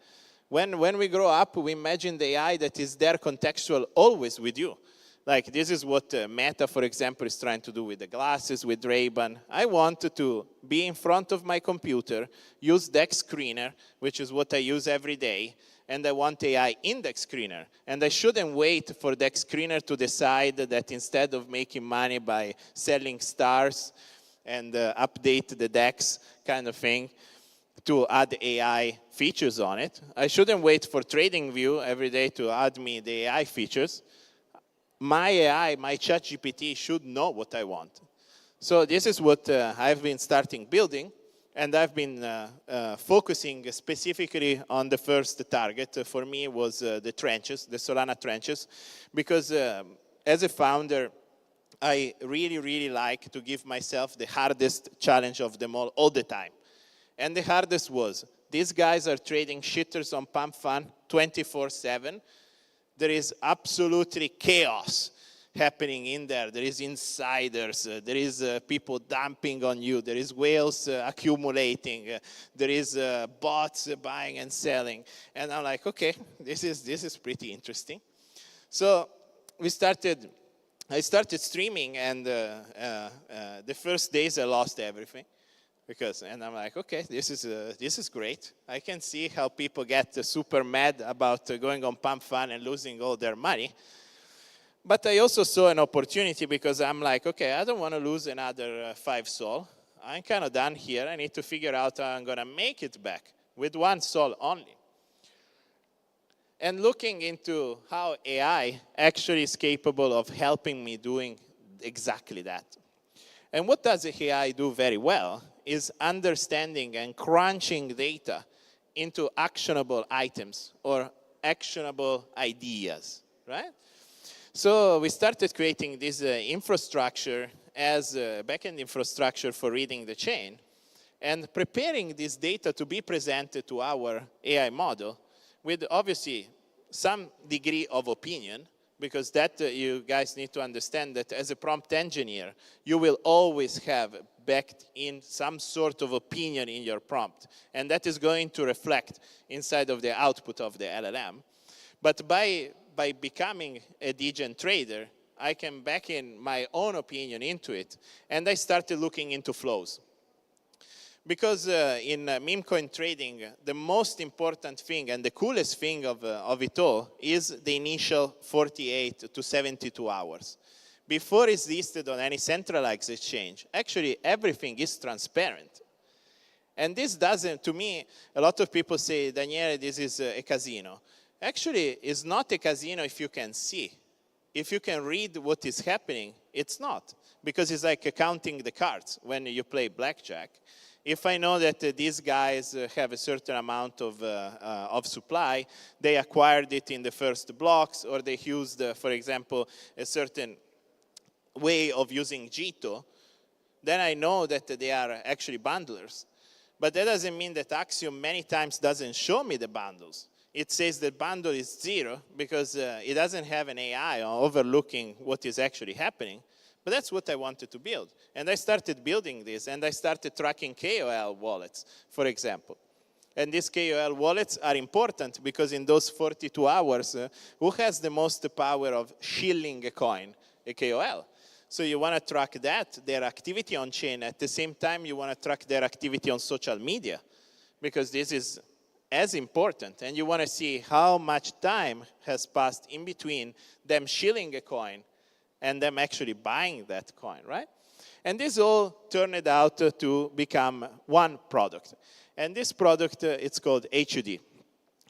When we grow up, we imagine the AI that is there contextual always with you. Like, this is what Meta, for example, is trying to do with the glasses, with Ray-Ban. I want to be in front of my computer, use Dex Screener, which is what I use every day, and I want AI in Dex Screener. And I shouldn't wait for Dex Screener to decide that instead of making money by selling stars and update the Dex kind of thing, to add AI features on it. I shouldn't wait for TradingView every day to add me the AI features. My AI, my ChatGPT should know what I want. So this is what I've been starting building, and I've been focusing specifically on the first target. For me was the trenches, the Solana trenches, because as a founder, I really like to give myself the hardest challenge of them all the time. And the hardest was, these guys are trading shitters on Pump Fun 24/7. There is absolutely chaos happening in there. There is insiders. There is people dumping on you. There is whales accumulating. There is bots buying and selling. And I'm like, okay, this is pretty interesting. So I started streaming, and the first days I lost everything. And I'm like, okay, this is great. I can see how people get super mad about going on Pump Fun and losing all their money. But I also saw an opportunity, because I'm like, okay, I don't want to lose another 5 Sol. I'm kind of done here. I need to figure out how I'm going to make it back with 1 Sol only. And looking into how AI actually is capable of helping me doing exactly that. And what does AI do very well is understanding and crunching data into actionable items or actionable ideas, right? So we started creating this infrastructure as a backend infrastructure for reading the chain and preparing this data to be presented to our AI model with obviously some degree of opinion, because that you guys need to understand that as a prompt engineer, you will always have backed in some sort of opinion in your prompt. And that is going to reflect inside of the output of the LLM. But by becoming a degen trader, I can back in my own opinion into it. And I started looking into flows. Because in meme coin trading, the most important thing and the coolest thing of it all is the initial 48 to 72 hours. Before it's listed on any centralized exchange, actually everything is transparent. And this doesn't, to me, a lot of people say, Daniele, this is a casino. Actually, it's not a casino if you can see. If you can read what is happening, it's not. Because it's like counting the cards when you play blackjack. If I know that these guys have a certain amount of supply, they acquired it in the first blocks, or they used, for example, a certain way of using Jito, then I know that they are actually bundlers. But that doesn't mean that Axiom many times doesn't show me the bundles. It says the bundle is 0 because it doesn't have an AI overlooking what is actually happening. But that's what I wanted to build. And I started building this, and I started tracking KOL wallets, for example. And these KOL wallets are important because in those 42 hours, who has the most power of shilling a coin? A KOL. So you want to track that, their activity on chain. At the same time, you want to track their activity on social media, because this is as important. And you want to see how much time has passed in between them shilling a coin and them actually buying that coin, right? And this all turned out to become one product. And this product, it's called HUD.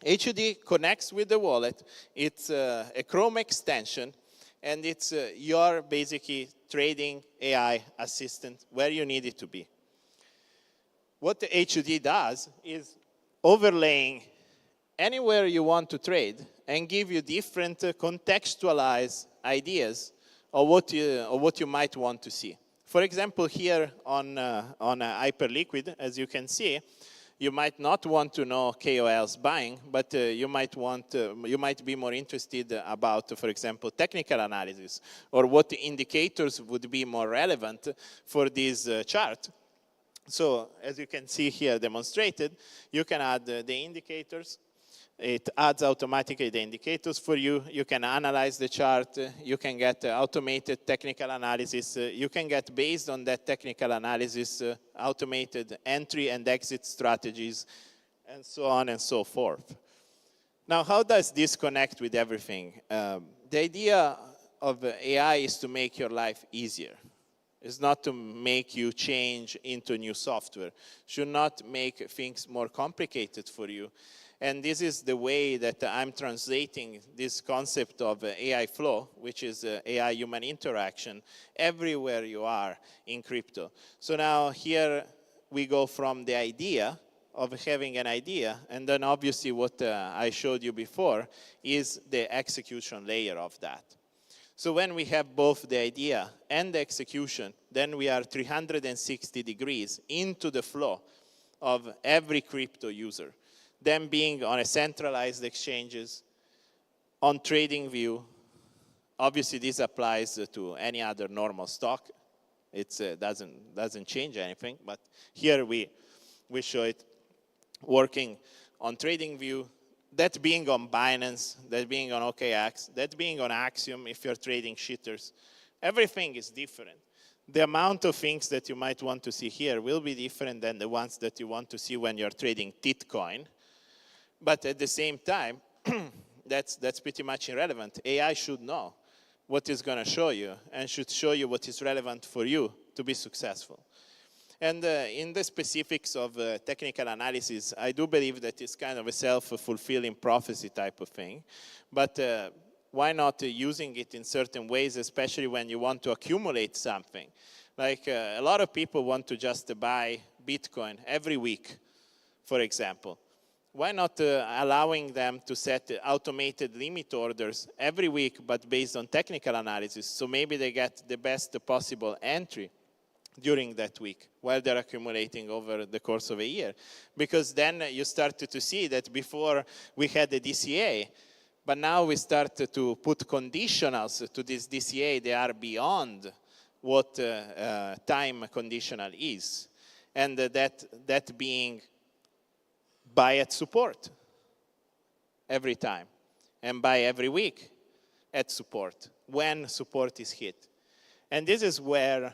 HUD connects with the wallet. It's a Chrome extension, and it's your basically trading AI assistant where you need it to be. What the HUD does is overlaying anywhere you want to trade and give you different contextualized ideas of what you might want to see. For example, here on Hyperliquid, as you can see, you might not want to know KOLs buying, but you might be more interested about, for example, technical analysis, or what indicators would be more relevant for this chart. So, as you can see here demonstrated, you can add the indicators. It adds automatically the indicators for you. You can analyze the chart. You can get automated technical analysis. You can get, based on that technical analysis, automated entry and exit strategies, and so on and so forth. Now, how does this connect with everything? The idea of AI is to make your life easier. It's not to make you change into new software. Should not make things more complicated for you. And this is the way that I'm translating this concept of AI flow, which is AI-human interaction, everywhere you are in crypto. So now here we go from the idea of having an idea, and then obviously what I showed you before is the execution layer of that. So when we have both the idea and the execution, then we are 360 degrees into the flow of every crypto user. Them being on a centralized exchanges, on TradingView. Obviously, this applies to any other normal stock. It doesn't change anything, but here we show it working on TradingView. That being on Binance, that being on OKX, that being on Axiom if you're trading shitters. Everything is different. The amount of things that you might want to see here will be different than the ones that you want to see when you're trading Titcoin. But at the same time, that's pretty much irrelevant. AI should know what is going to show you and should show you what is relevant for you to be successful. And in the specifics of technical analysis, I do believe that it's kind of a self-fulfilling prophecy type of thing. But why not using it in certain ways, especially when you want to accumulate something? Like a lot of people want to just buy Bitcoin every week, for example. Why not allowing them to set automated limit orders every week, but based on technical analysis? So maybe they get the best possible entry during that week while they're accumulating over the course of a year. Because then you started to see that before we had the DCA, But now we start to put conditionals to this DCA. They are beyond what time conditional is. And that being buy at support every time and buy every week at support when support is hit. And this is where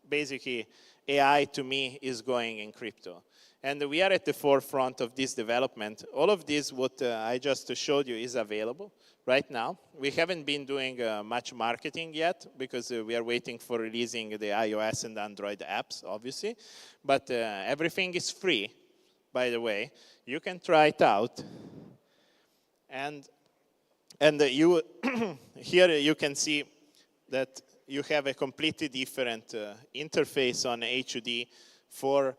basically AI to me is going in crypto. And we are at the forefront of this development. All of this, what I just showed you, is available right now. We haven't been doing much marketing yet because we are waiting for releasing the iOS and Android apps, obviously. But everything is free, by the way. You can try it out. And you here you can see that you have a completely different interface on HUD for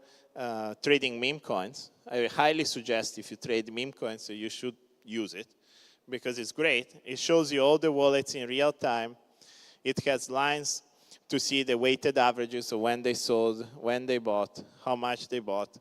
trading meme coins. I highly suggest if you trade meme coins, you should use it because it's great. It shows you all the wallets in real time. It has lines to see the weighted averages of when they sold, when they bought, how much they bought.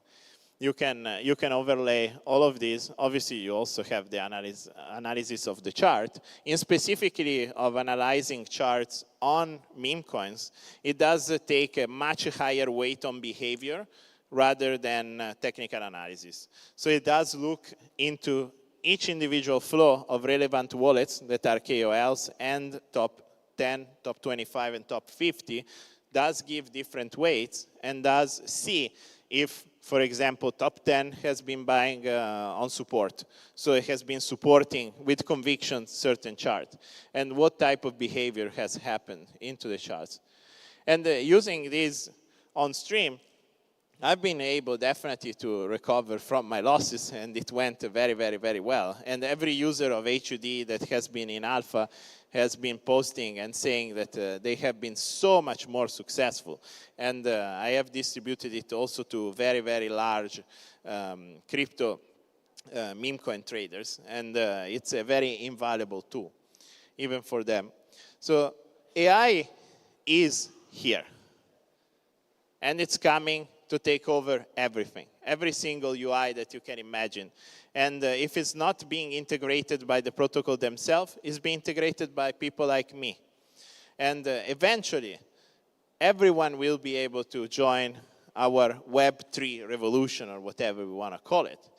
You can overlay all of these. Obviously, you also have the analysis of the chart. In specifically of analyzing charts on meme coins, it does take a much higher weight on behavior rather than technical analysis. So it does look into each individual flow of relevant wallets that are KOLs and top 10, top 25, and top 50, does give different weights and does see if, for example, top 10 has been buying on support. So it has been supporting with conviction certain chart. And what type of behavior has happened into the charts. And using this on stream, I've been able definitely to recover from my losses, and it went very, very, very well. And every user of HUD that has been in alpha has been posting and saying that they have been so much more successful. And I have distributed it also to very, very large crypto meme coin traders. And it's a very invaluable tool, even for them. So AI is here. And it's coming to take over everything, every single UI that you can imagine. And if it's not being integrated by the protocol themselves, it's being integrated by people like me. And eventually, everyone will be able to join our Web3 revolution, or whatever we want to call it.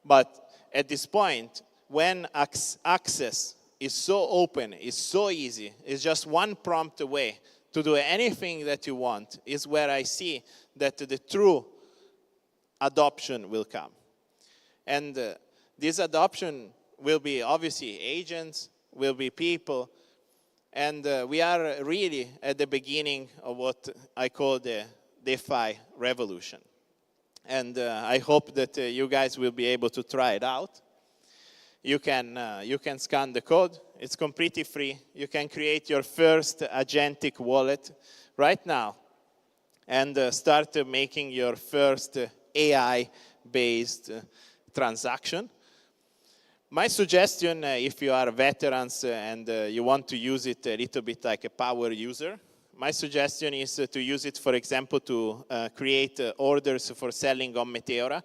But at this point, when access is so open, is so easy, it's just one prompt away to do anything that you want, is where I see that the true adoption will come. And this adoption will be obviously agents, will be people, and we are really at the beginning of what I call the DeFi revolution. And I hope that you guys will be able to try it out. You can scan the code. It's completely free. You can create your first agentic wallet right now and start making your first AI-based transaction. My suggestion, if you are veterans and you want to use it a little bit like a power user, my suggestion is to use it, for example, to create orders for selling on Meteora,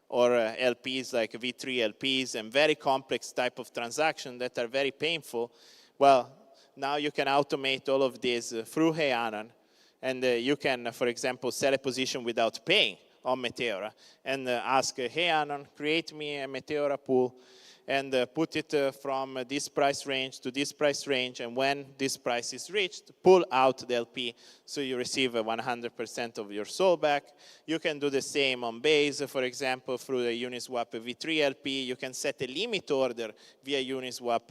or LPs like V3 LPs, and very complex type of transaction that are very painful. Well, now you can automate all of this through Heyanon, and you can, for example, sell a position without paying on Meteora, and ask Heyanon, create me a Meteora pool, and put it from this price range to this price range, and when this price is reached, pull out the LP, so you receive 100% of your soul back. You can do the same on Base, for example, through the Uniswap V3 LP. You can set a limit order via Uniswap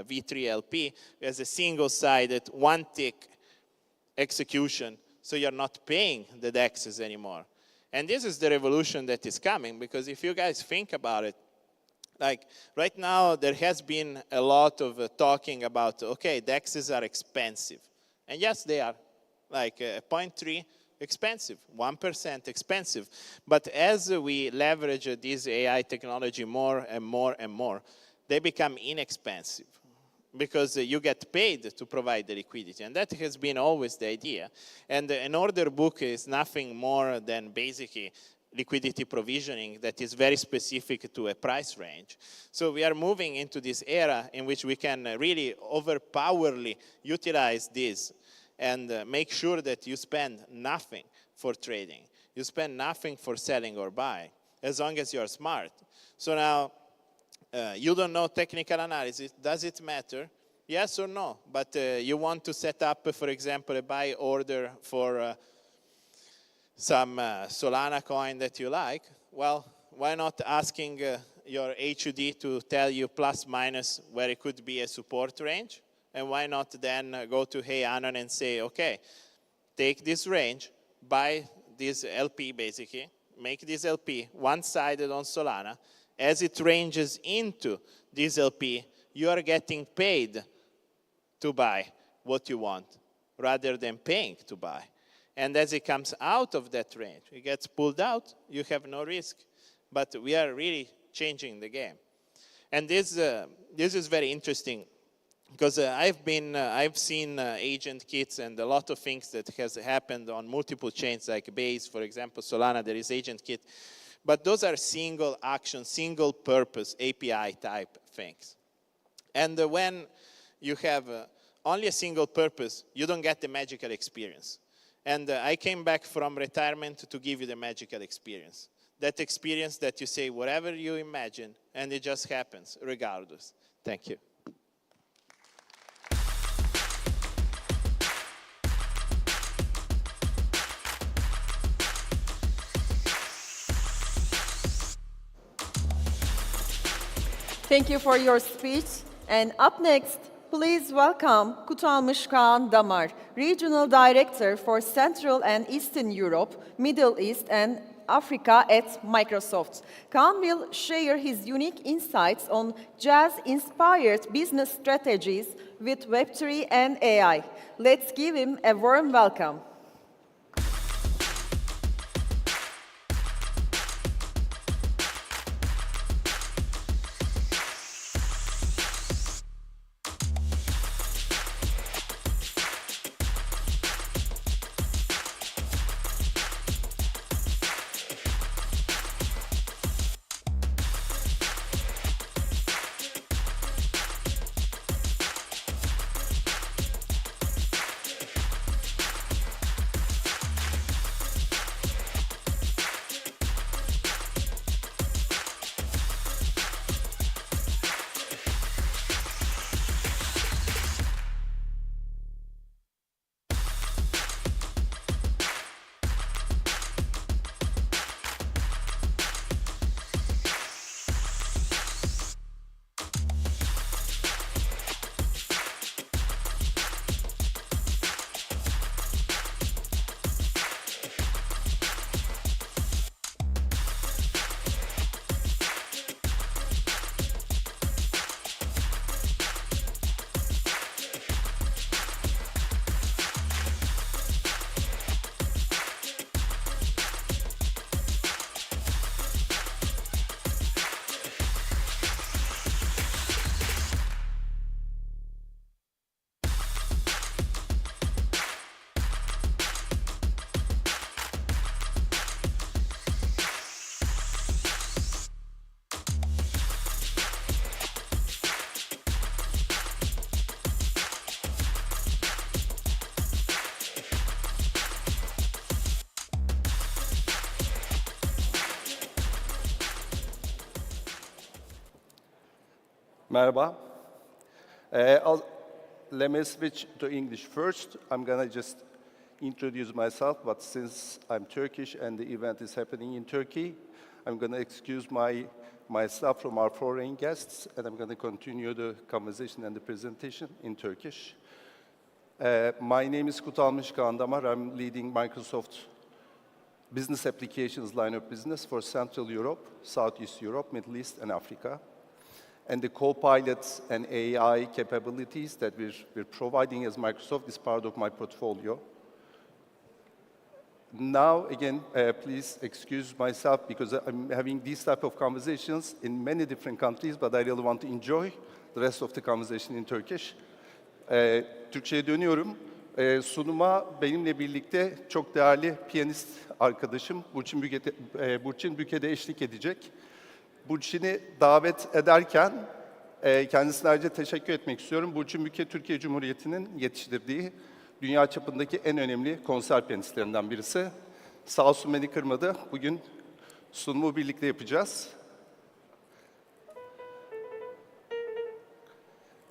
V3 LP as a single-sided, one-tick execution, so you're not paying the DEXs anymore. And this is the revolution that is coming, because if you guys think about it, like right now, there has been a lot of talking about, okay, DEXs are expensive. And yes, they are. Like 0.3, expensive. 1%, expensive. But as we leverage this AI technology more and more and more, they become inexpensive, because you get paid to provide the liquidity. And that has been always the idea. And an order book is nothing more than basically liquidity provisioning that is very specific to a price range. So we are moving into this era in which we can really overpowerly utilize this and make sure that you spend nothing for trading. You spend nothing for selling or buying, as long as you're smart. So now, you don't know technical analysis. Does it matter? Yes or no? But you want to set up, for example, a buy order for some Solana coin that you like. Well, why not asking your HUD to tell you plus minus where it could be a support range? And why not then go to Hey Anon and say, okay, take this range, buy this LP basically, make this LP one-sided on Solana. As it ranges into this LP, you are getting paid to buy what you want rather than paying to buy. And as it comes out of that range, it gets pulled out, you have no risk. But we are really changing the game. And this is very interesting because I've seen agent kits and a lot of things that has happened on multiple chains like Base, for example, Solana, there is agent kit. But those are single action, single purpose API type things. And when you have only a single purpose, you don't get the magical experience. And I came back from retirement to give you the magical experience. That experience that you say whatever you imagine, and it just happens regardless. Thank you. Thank you for your speech. And up next, please welcome Kutalmış Kaan Damar, Regional Director for Central and Eastern Europe, Middle East and Africa at Microsoft. Kaan will share his unique insights on jazz-inspired business strategies with Web3 and AI. Let's give him a warm welcome. Merhaba. Let me switch to English first. I'm going to just introduce myself, but since I'm Turkish and the event is happening in Turkey, I'm going to excuse myself from our foreign guests, and I'm going to continue the conversation and the presentation in Turkish. My name is Kutalmış Kaan Damar. I'm leading Microsoft Business Applications line of business for Central Europe, Southeast Europe, Middle East, and Africa. And the co-pilots and AI capabilities that we're providing as Microsoft is part of my portfolio. Now, again, please excuse myself because I'm having these type of conversations in many different countries, but I really want to enjoy the rest of the conversation in Turkish. Türkçe'ye dönüyorum. Sunuma benimle birlikte çok değerli piyanist arkadaşım Burçin Büke'de eşlik edecek. Burçin'i davet ederken kendisine ayrıca teşekkür etmek istiyorum. Burçin Büke, Türkiye Cumhuriyeti'nin yetiştirdiği dünya çapındaki en önemli konser piyanistlerinden birisi. Sağ olsun beni kırmadı. Bugün sunumu birlikte yapacağız.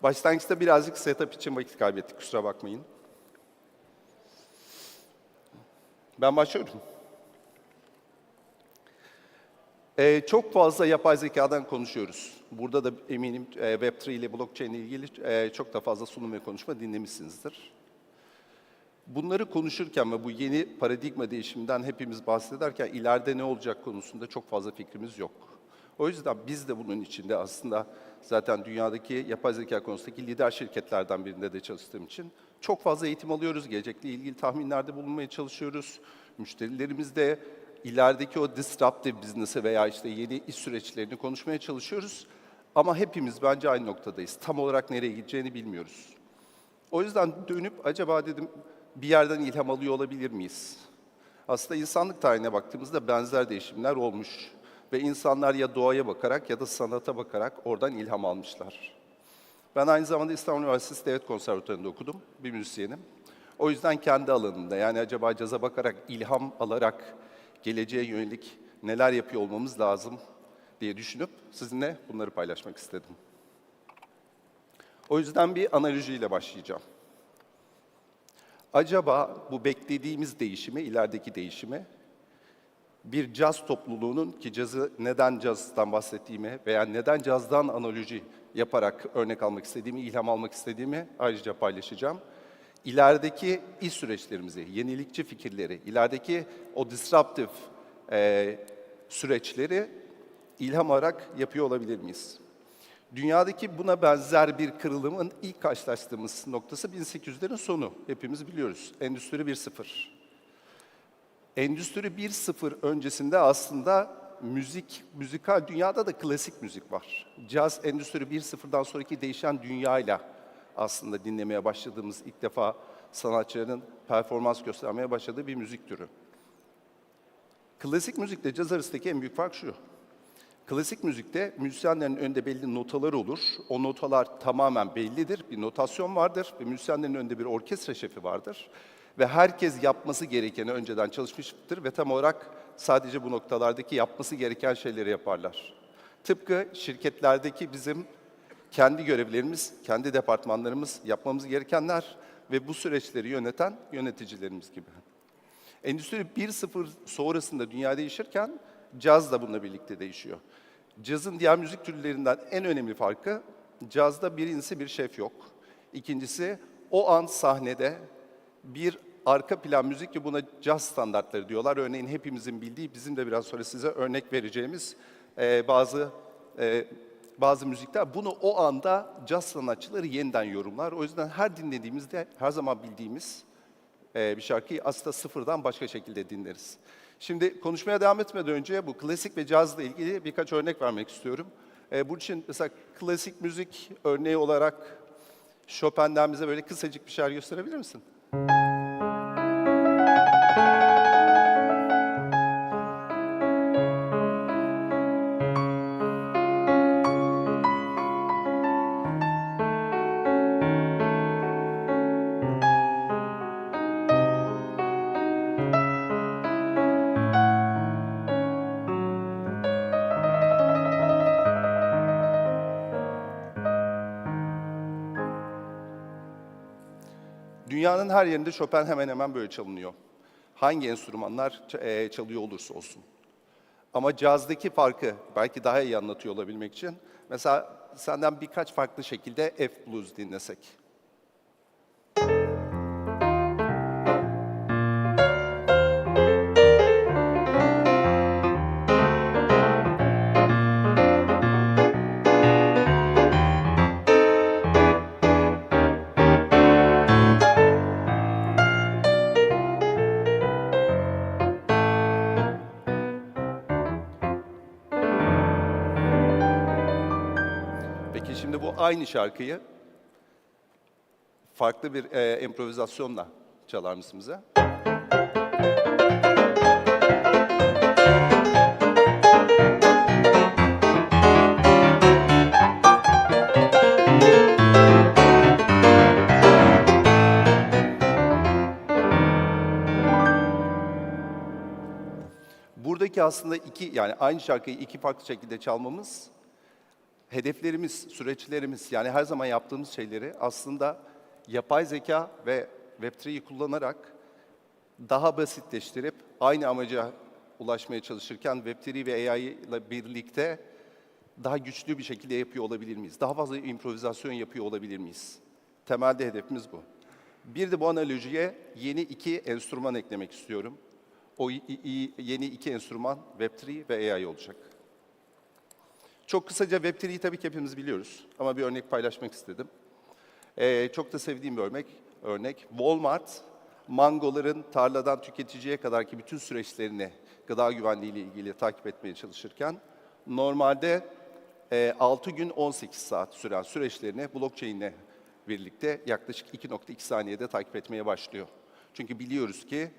Başlangıçta birazcık setup için vakit kaybettik, kusura bakmayın. Ben başlıyorum. Çok fazla yapay zekadan konuşuyoruz. Burada da eminim Web3 ile blockchain ile ilgili çok da fazla sunum ve konuşma dinlemişsinizdir. Bunları konuşurken ve bu yeni paradigma değişiminden hepimiz bahsederken ileride ne olacak konusunda çok fazla fikrimiz yok. O yüzden biz de bunun içinde aslında zaten dünyadaki yapay zeka konusundaki lider şirketlerden birinde de çalıştığım için çok fazla eğitim alıyoruz. Gelecekle ilgili tahminlerde bulunmaya çalışıyoruz. Müşterilerimiz de ilerideki o disruptive business'ı veya işte yeni iş süreçlerini konuşmaya çalışıyoruz. Ama hepimiz bence aynı noktadayız. Tam olarak nereye gideceğini bilmiyoruz. O yüzden dönüp acaba dedim bir yerden ilham alıyor olabilir miyiz? Aslında insanlık tarihine baktığımızda benzer değişimler olmuş. Ve insanlar ya doğaya bakarak ya da sanata bakarak oradan ilham almışlar. Ben aynı zamanda İstanbul Üniversitesi Devlet Konservatuvarı'nda okudum, bir müzisyenim. O yüzden kendi alanımda, yani acaba caza bakarak, ilham alarak geleceğe yönelik neler yapıyor olmamız lazım diye düşünüp sizinle bunları paylaşmak istedim. O yüzden bir analojiyle başlayacağım. Acaba bu beklediğimiz değişimi, ilerideki değişimi bir caz topluluğunun, ki cazı neden cazdan bahsettiğimi veya neden cazdan analoji yaparak örnek almak istediğimi, ilham almak istediğimi ayrıca paylaşacağım. İlerideki iş süreçlerimizi, yenilikçi fikirleri, ilerideki o disruptive süreçleri ilham alarak yapıyor olabilir miyiz? Dünyadaki buna benzer bir kırılımın ilk karşılaştığımız noktası 1800'lerin sonu. Hepimiz biliyoruz. Endüstri 1.0. Endüstri 1.0 öncesinde aslında müzikal dünyada da klasik müzik var. Caz, Endüstri 1.0'dan sonraki değişen dünyayla aslında dinlemeye başladığımız ilk defa sanatçıların performans göstermeye başladığı bir müzik türü. Klasik müzikle caz arasındaki en büyük fark şu. Klasik müzikte müzisyenlerin önünde belli notalar olur. O notalar tamamen bellidir. Bir notasyon vardır ve müzisyenlerin önünde bir orkestra şefi vardır. Ve herkes yapması gerekeni önceden çalışmıştır ve tam olarak sadece bu noktalardaki yapması gereken şeyleri yaparlar. Tıpkı şirketlerdeki bizim kendi görevlerimiz, kendi departmanlarımız, yapmamız gerekenler ve bu süreçleri yöneten yöneticilerimiz gibi. Endüstri 1.0 sonrasında dünya değişirken caz da bununla birlikte değişiyor. Cazın diğer müzik türlerinden en önemli farkı, cazda birincisi bir şef yok. İkincisi o an sahnede bir arka plan müzik, ki buna caz standartları diyorlar. Örneğin hepimizin bildiği, bizim de biraz sonra size örnek vereceğimiz bazı müzikler. Bunu o anda caz sanatçıları yeniden yorumlar. O yüzden her dinlediğimizde her zaman bildiğimiz bir şarkıyı aslında sıfırdan başka şekilde dinleriz. Şimdi konuşmaya devam etmeden önce bu klasik ve cazla ilgili birkaç örnek vermek istiyorum. Bunun için mesela klasik müzik örneği olarak Chopin'den bize böyle kısacık bir şeyler gösterebilir misin? Dünyanın her yerinde Chopin hemen hemen böyle çalınıyor. Hangi enstrümanlar çalıyor olursa olsun. Ama cazdaki farkı belki daha iyi anlatıyor olabilmek için mesela senden birkaç farklı şekilde F blues dinlesek. Peki şimdi bu aynı şarkıyı farklı bir improvizasyonla çalar mısın bize? buradaki aslında yani aynı şarkıyı iki farklı şekilde çalmamız, hedeflerimiz, süreçlerimiz, yani her zaman yaptığımız şeyleri aslında yapay zeka ve Web3'yi kullanarak daha basitleştirip aynı amaca ulaşmaya çalışırken Web3 ve AI ile birlikte daha güçlü bir şekilde yapıyor olabilir miyiz? Daha fazla improvizasyon yapıyor olabilir miyiz? Temelde hedefimiz bu. Bir de bu analojiye yeni iki enstrüman eklemek istiyorum. O yeni iki enstrüman Web3 ve AI olacak. Çok kısaca Web3'yi tabii ki hepimiz biliyoruz ama bir örnek paylaşmak istedim. Çok da sevdiğim bir örnek. Walmart, mangoların tarladan tüketiciye kadarki bütün süreçlerini gıda güvenliği ile ilgili takip etmeye çalışırken normalde 6 gün 18 saat süren süreçlerini blockchain ile birlikte yaklaşık 2.2 saniyede takip etmeye başlıyor. Çünkü biliyoruz ki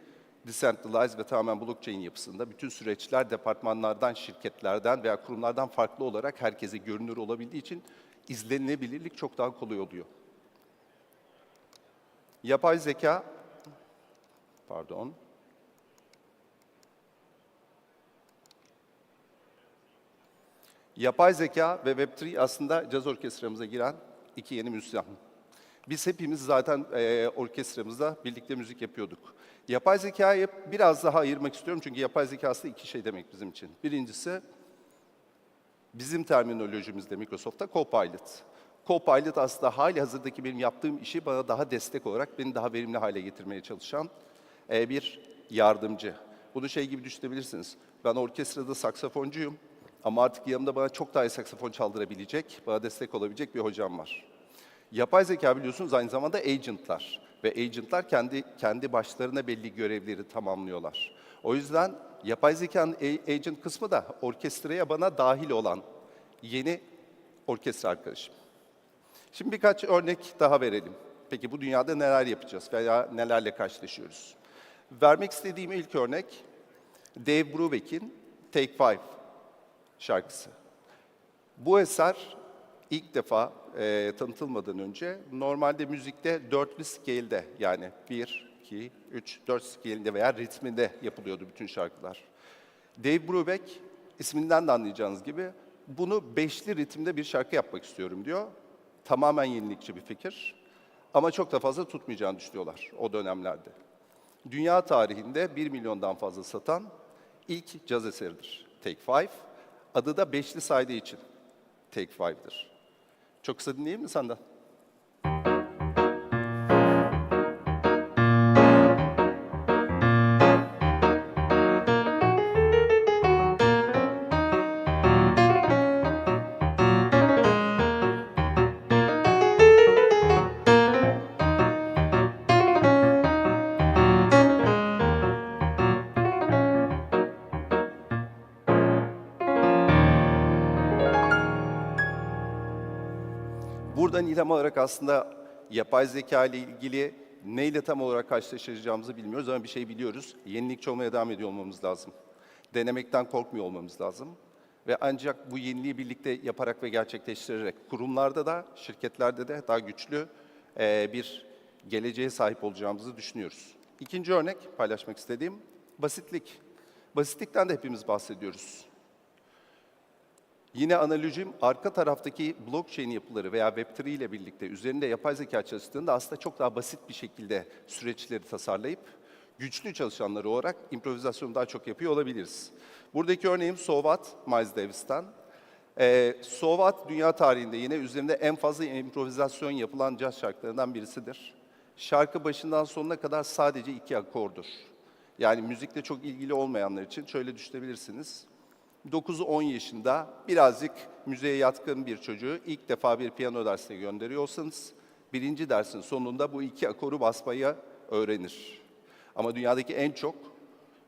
decentralized ve tamamen blockchain yapısında bütün süreçler departmanlardan, şirketlerden veya kurumlardan farklı olarak herkese görünür olabildiği için izlenilebilirlik çok daha kolay oluyor. Yapay zeka, Yapay zeka ve Web3 aslında caz orkestramıza giren iki yeni müzisyen. Biz hepimiz zaten orkestramızda birlikte müzik yapıyorduk. Yapay zekayı biraz daha ayırmak istiyorum çünkü yapay zeka aslında iki şey demek bizim için. Birincisi, bizim terminolojimizde Microsoft'ta Copilot. Copilot aslında hali hazırdaki benim yaptığım işi bana daha destek olarak beni daha verimli hale getirmeye çalışan bir yardımcı. Bunu şey gibi düşünebilirsiniz. Ben orkestrada saksafoncuyum ama artık yanımda bana çok daha iyi saksafon çaldırabilecek, bana destek olabilecek bir hocam var. Yapay zeka biliyorsunuz aynı zamanda agentlar ve agentlar kendi başlarına belli görevleri tamamlıyorlar. O yüzden yapay zekanın agent kısmı da orkestraya bana dahil olan yeni orkestra arkadaşım. Şimdi birkaç örnek daha verelim. Peki bu dünyada neler yapacağız veya nelerle karşılaşıyoruz? Vermek istediğim ilk örnek Dave Brubeck'in Take Five şarkısı. Bu eser ilk defa tanıtılmadan önce normalde müzikte dörtlü scale'de yani 1, 2, 3, 4 scale'inde veya ritminde yapılıyordu bütün şarkılar. Dave Brubeck isminden de anlayacağınız gibi bunu beşli ritimde bir şarkı yapmak istiyorum diyor. Tamamen yenilikçi bir fikir ama çok da fazla tutmayacağını düşünüyorlar o dönemlerde. Dünya tarihinde 1 milyondan fazla satan ilk caz eseridir Take Five. Adı da beşli saydığı için Take Five'dır. Çok kısa dinleyeyim mi senden? Buradan ilham alarak aslında yapay zeka ile ilgili neyle tam olarak karşılaşacağımızı bilmiyoruz ama bir şey biliyoruz. Yenilikçi olmaya devam ediyor olmamız lazım. Denemekten korkmuyor olmamız lazım. Ve ancak bu yeniliği birlikte yaparak ve gerçekleştirerek kurumlarda da, şirketlerde de daha güçlü bir geleceğe sahip olacağımızı düşünüyoruz. İkinci örnek paylaşmak istediğim basitlik. Basitlikten de hepimiz bahsediyoruz. Yine analojim arka taraftaki blockchain yapıları veya Web3 ile birlikte üzerinde yapay zeka çalıştığında aslında çok daha basit bir şekilde süreçleri tasarlayıp güçlü çalışanlar olarak improvizasyonu daha çok yapıyor olabiliriz. Buradaki örneğim So What, Miles Davis'ten. So What dünya tarihinde yine üzerinde en fazla improvizasyon yapılan caz şarkılarından birisidir. Şarkı başından sonuna kadar sadece 2 akordur. Yani müzikle çok ilgili olmayanlar için şöyle düşünebilirsiniz. 9-10 yaşında birazcık müziğe yatkın bir çocuğu ilk defa bir piyano dersine gönderiyorsanız, birinci dersin sonunda bu 2 akoru basmayı öğrenir. Ama dünyadaki en çok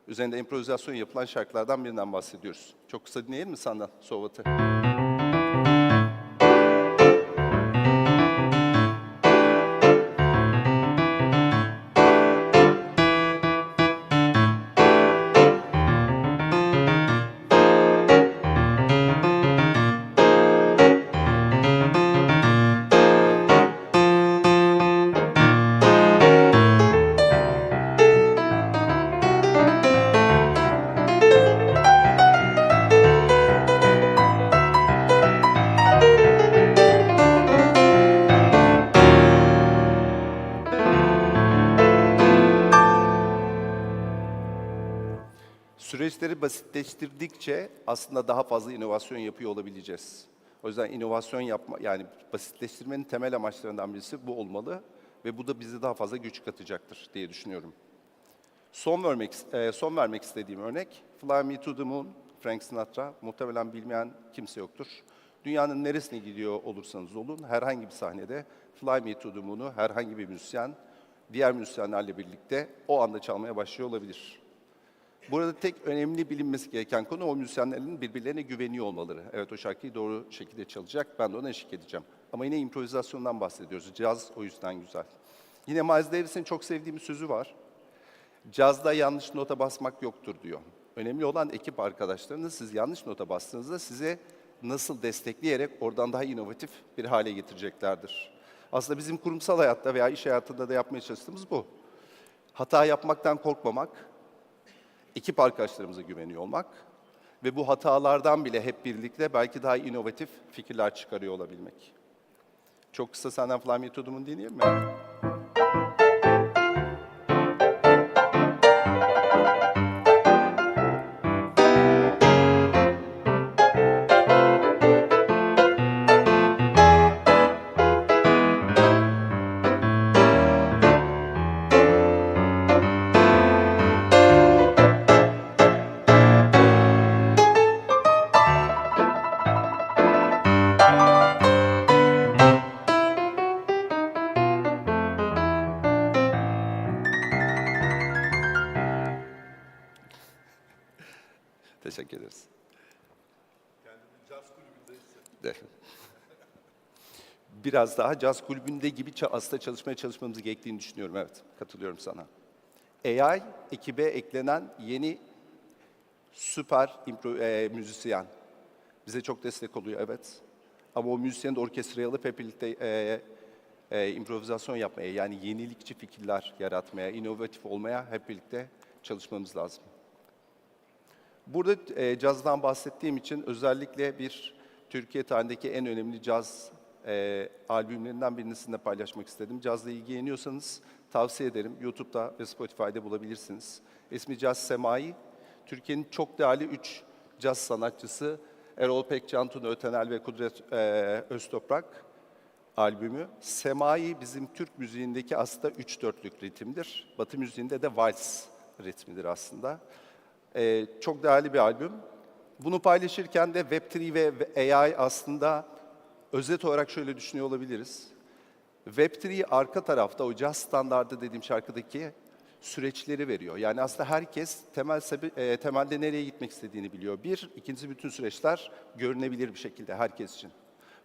üzerinde improvizasyon yapılan şarkılardan birinden bahsediyoruz. Çok kısa dinleyelim mi senden So What'ı? süreçleri basitleştirdikçe aslında daha fazla inovasyon yapıyor olabileceğiz. O yüzden inovasyon yapma, yani basitleştirmenin temel amaçlarından birisi bu olmalı ve bu da bize daha fazla güç katacaktır diye düşünüyorum. Son vermek istediğim örnek, Fly Me to the Moon, Frank Sinatra. Muhtemelen bilmeyen kimse yoktur. Dünyanın neresine gidiyor olursanız olun, herhangi bir sahnede Fly Me to the Moon'u herhangi bir müzisyen, diğer müzisyenlerle birlikte o anda çalmaya başlıyor olabilir. Burada tek önemli bilinmesi gereken konu o müzisyenlerin birbirlerine güveniyor olmaları. Evet, o şarkıyı doğru şekilde çalacak, ben de ona eşlik edeceğim. Ama yine improvizasyondan bahsediyoruz. Caz o yüzden güzel. Yine Miles Davis'in çok sevdiğim bir sözü var. Cazda yanlış nota basmak yoktur diyor. Önemli olan ekip arkadaşlarınız siz yanlış nota bastığınızda size nasıl destekleyerek oradan daha inovatif bir hale getireceklerdir. Aslında bizim kurumsal hayatta veya iş hayatında da yapmaya çalıştığımız bu. Hata yapmaktan korkmamak, ekip arkadaşlarımıza güveniyor olmak ve bu hatalardan bile hep birlikte belki daha inovatif fikirler çıkarıyor olabilmek. Çok kısa senden Fly Me to the Moon dinleyeyim mi? Teşekkür ederiz. De. Biraz daha caz kulübünde gibi aslında çalışmamız gerektiğini düşünüyorum. Evet, katılıyorum sana. AI, ekibe eklenen yeni süper müzisyen. Bize çok destek oluyor, evet. Ama o müzisyeni de orkestraya alıp hep birlikte improvizasyon yapmaya, yani yenilikçi fikirler yaratmaya, inovatif olmaya hep birlikte çalışmamız lazım. Burada cazdan bahsettiğim için özellikle bir Türkiye tarihindeki en önemli caz albümlerinden birini sizinle paylaşmak istedim. Cazla ilgileniyorsanız tavsiye ederim. YouTube'da ve Spotify'da bulabilirsiniz. İsmi Caz Semai. Türkiye'nin çok değerli 3 caz sanatçısı Erol Pekcan, Tuna Ötenel ve Kudret Öztoprak albümü. Semai bizim Türk müziğindeki aslında 3/4'lük ritimdir. Batı müziğinde de vals ritmidir aslında. Çok değerli bir albüm. Bunu paylaşırken de Web3 ve AI aslında özet olarak şöyle düşünüyor olabiliriz. Web3 arka tarafta o caz standardı dediğim şarkıdaki süreçleri veriyor. Yani aslında herkes temelde nereye gitmek istediğini biliyor. İkincisi bütün süreçler görünebilir bir şekilde herkes için.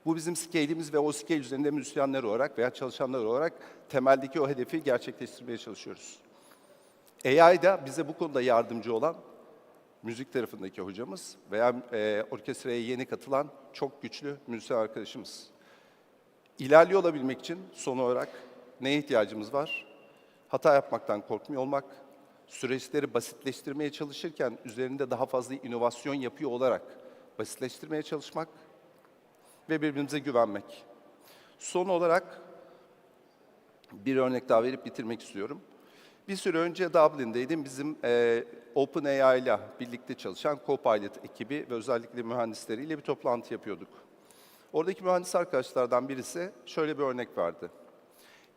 Bu bizim scale'imiz ve o scale üzerinde müzisyenler olarak veya çalışanlar olarak temeldeki o hedefi gerçekleştirmeye çalışıyoruz. AI da bize bu konuda yardımcı olan müzik tarafındaki hocamız veya orkestraya yeni katılan çok güçlü müzisyen arkadaşımız. İlerliyor olabilmek için son olarak neye ihtiyacımız var? Hata yapmaktan korkmuyor olmak, süreçleri basitleştirmeye çalışırken üzerinde daha fazla inovasyon yapıyor olarak basitleştirmeye çalışmak ve birbirimize güvenmek. Son olarak bir örnek daha verip bitirmek istiyorum. Bir süre önce Dublin'deydim. Bizim OpenAI ile birlikte çalışan Copilot ekibi ve özellikle mühendisleriyle bir toplantı yapıyorduk. Oradaki mühendis arkadaşlardan birisi şöyle bir örnek verdi.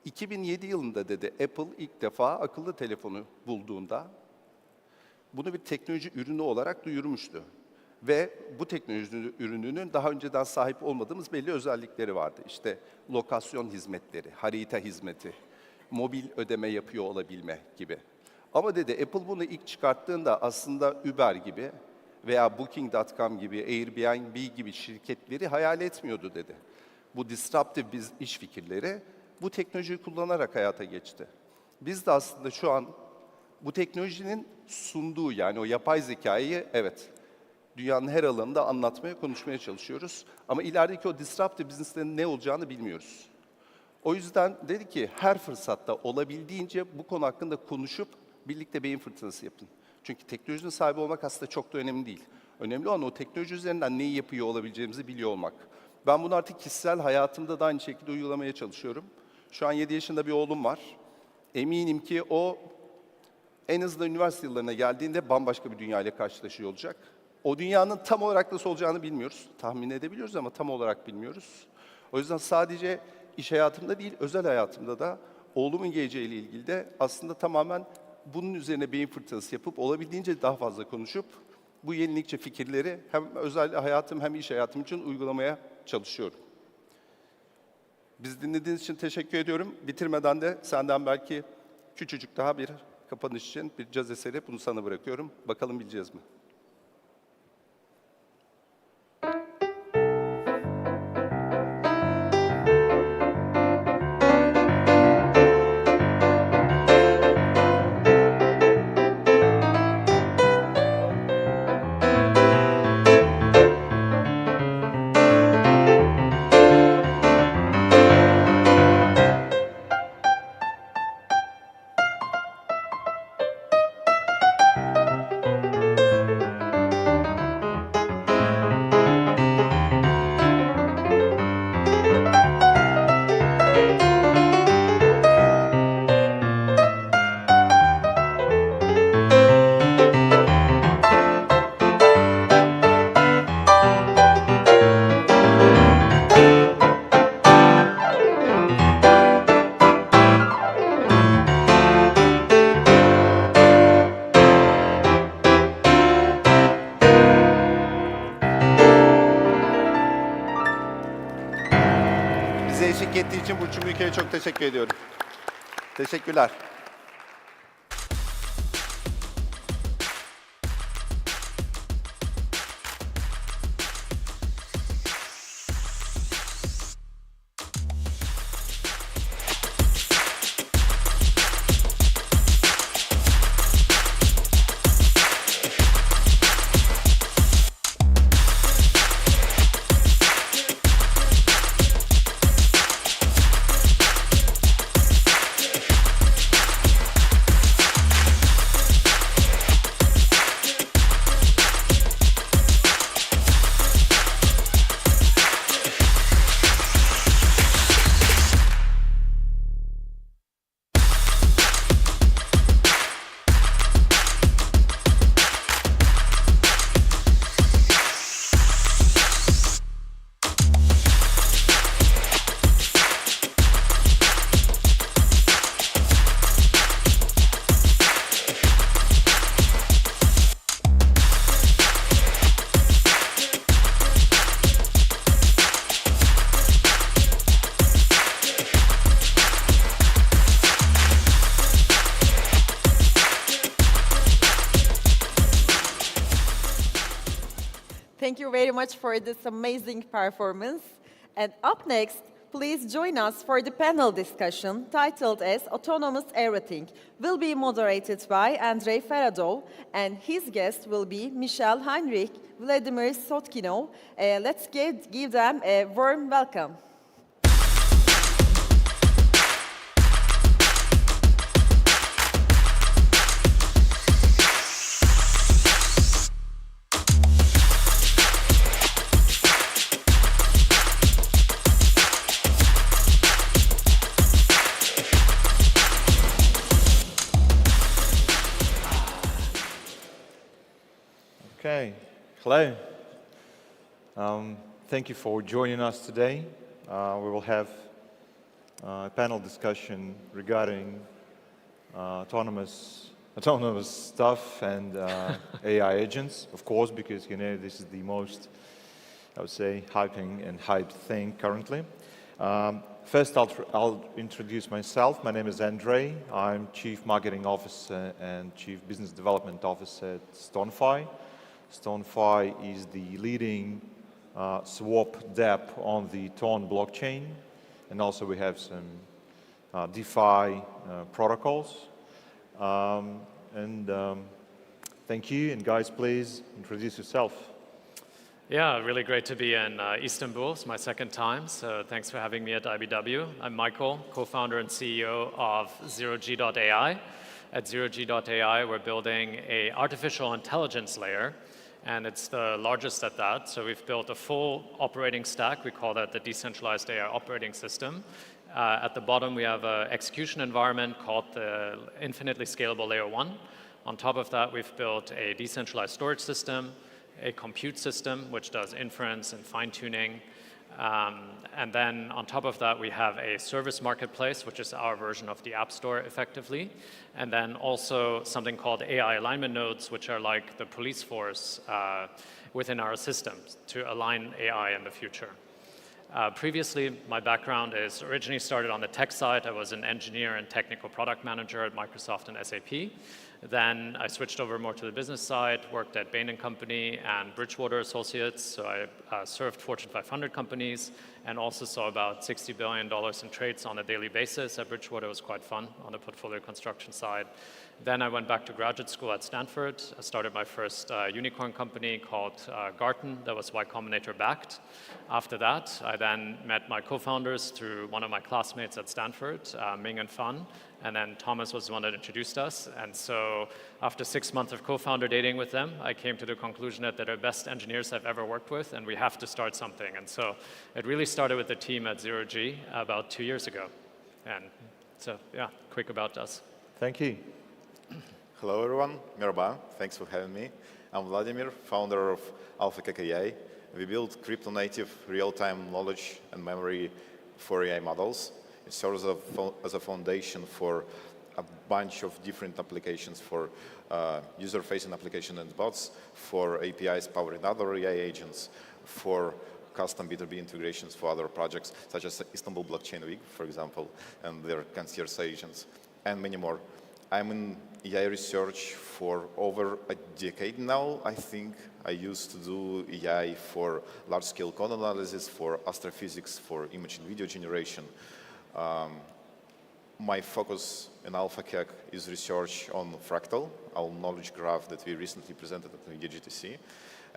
2007 yılında dedi Apple ilk defa akıllı telefonu bulduğunda bunu bir teknoloji ürünü olarak duyurmuştu. Ve bu teknoloji ürününün daha önceden sahip olmadığımız belli özellikleri vardı. İşte lokasyon hizmetleri, harita hizmeti, mobil ödeme yapıyor olabilme gibi. Ama dedi Apple bunu ilk çıkarttığında aslında Uber gibi veya Booking.com gibi, Airbnb gibi şirketleri hayal etmiyordu dedi. Bu disruptive iş fikirleri bu teknolojiyi kullanarak hayata geçti. Biz de aslında şu an bu teknolojinin sunduğu yani o yapay zekayı evet dünyanın her alanında anlatmaya, konuşmaya çalışıyoruz. Ama ilerideki o disruptive business'lerin ne olacağını bilmiyoruz. O yüzden dedi ki her fırsatta olabildiğince bu konu hakkında konuşup birlikte beyin fırtınası yapın. Çünkü teknolojinin sahibi olmak aslında çok da önemli değil. Önemli olan o teknoloji üzerinden neyi yapıyor olabileceğimizi biliyor olmak. Ben bunu artık kişisel hayatımda da aynı şekilde uygulamaya çalışıyorum. Şu an 7 yaşında bir oğlum var. Eminim ki o en azından üniversite yıllarına geldiğinde bambaşka bir dünya ile karşılaşıyor olacak. O dünyanın tam olarak nasıl olacağını bilmiyoruz. Tahmin edebiliyoruz ama tam olarak bilmiyoruz. O yüzden sadece iş hayatımda değil, özel hayatımda da oğlumun geleceğiyle ilgili de aslında tamamen bunun üzerine beyin fırtınası yapıp olabildiğince daha fazla konuşup bu yenilikçi fikirleri hem özel hayatım hem iş hayatım için uygulamaya çalışıyorum. Bizi dinlediğiniz için teşekkür ediyorum. Bitirmeden de senden belki küçücük daha bir kapanış için bir caz eseri bunu sana bırakıyorum. Bakalım bileceğiz mi? Bize eşlik ettiği için Burçin Büyükel'e çok teşekkür ediyorum. Teşekkürler. Thank you very much for this amazing performance. And up next, please join us for the panel discussion titled as Autonomous Everything. Will be moderated by Andrei Feradov, and his guest will be Michel Heinrich, Vladimir Sotkinov. Let's give them a warm welcome. Okay, hello. Thank you for joining us today. We will have a panel discussion regarding autonomous stuff and AI agents, of course, because this is the most, I would say, hyping and hyped thing currently. First, I'll introduce myself. My name is Andrei. I'm Chief Marketing Officer and Chief Business Development Officer at StoneFi. StoneFi is the leading swap DApp on the Ton blockchain, and also we have some DeFi protocols. Thank you, and guys, please introduce yourself. Yeah, really great to be in Istanbul. It's my second time, so thanks for having me at IBW. I'm Michael, co-founder and CEO of ZeroG.ai. At ZeroG.ai, we're building an artificial intelligence layer, and it's the largest at that. So we've built a full operating stack. We call that the decentralized AI operating system. At the bottom, we have an execution environment called the infinitely scalable layer 1. On top of that, we've built a decentralized storage system, a compute system, which does inference and fine-tuning. And then on top of that, we have a service marketplace, which is our version of the App Store effectively. And then also something called AI alignment nodes, which are like the police force within our systems to align AI in the future. Previously, my background is originally started on the tech side. I was an engineer and technical product manager at Microsoft and SAP. Then I switched over more to the business side, worked at Bain & Company and Bridgewater Associates. So I served Fortune 500 companies and also saw about $60 billion in trades on a daily basis at Bridgewater. It was quite fun on the portfolio construction side. Then I went back to graduate school at Stanford. I started my first unicorn company called Garten that was Y Combinator backed. After that, I then met my co-founders through one of my classmates at Stanford, Ming and Fan. And then Thomas was the one that introduced us. And so after 6 months of co-founder dating with them, I came to the conclusion that they're the best engineers I've ever worked with, and we have to start something. And so it really started with the team at 0G about 2 years ago. And so, yeah, quick about us. Thank you. Hello, everyone. Merhaba. Thanks for having me. I'm Vladimir, founder of AlphaCake AI. We build crypto-native real-time knowledge and memory for AI models. It serves as a foundation for a bunch of different applications, for user-facing applications and bots, for APIs powering other AI agents, for custom B2B integrations for other projects, such as Istanbul Blockchain Week, for example, and their concierge agents, and many more. I'm in AI research for over a decade now, I think. I used to do AI for large-scale code analysis, for astrophysics, for image and video generation. My focus in AlphaCake is research on Fractal, our knowledge graph that we recently presented at the GTC,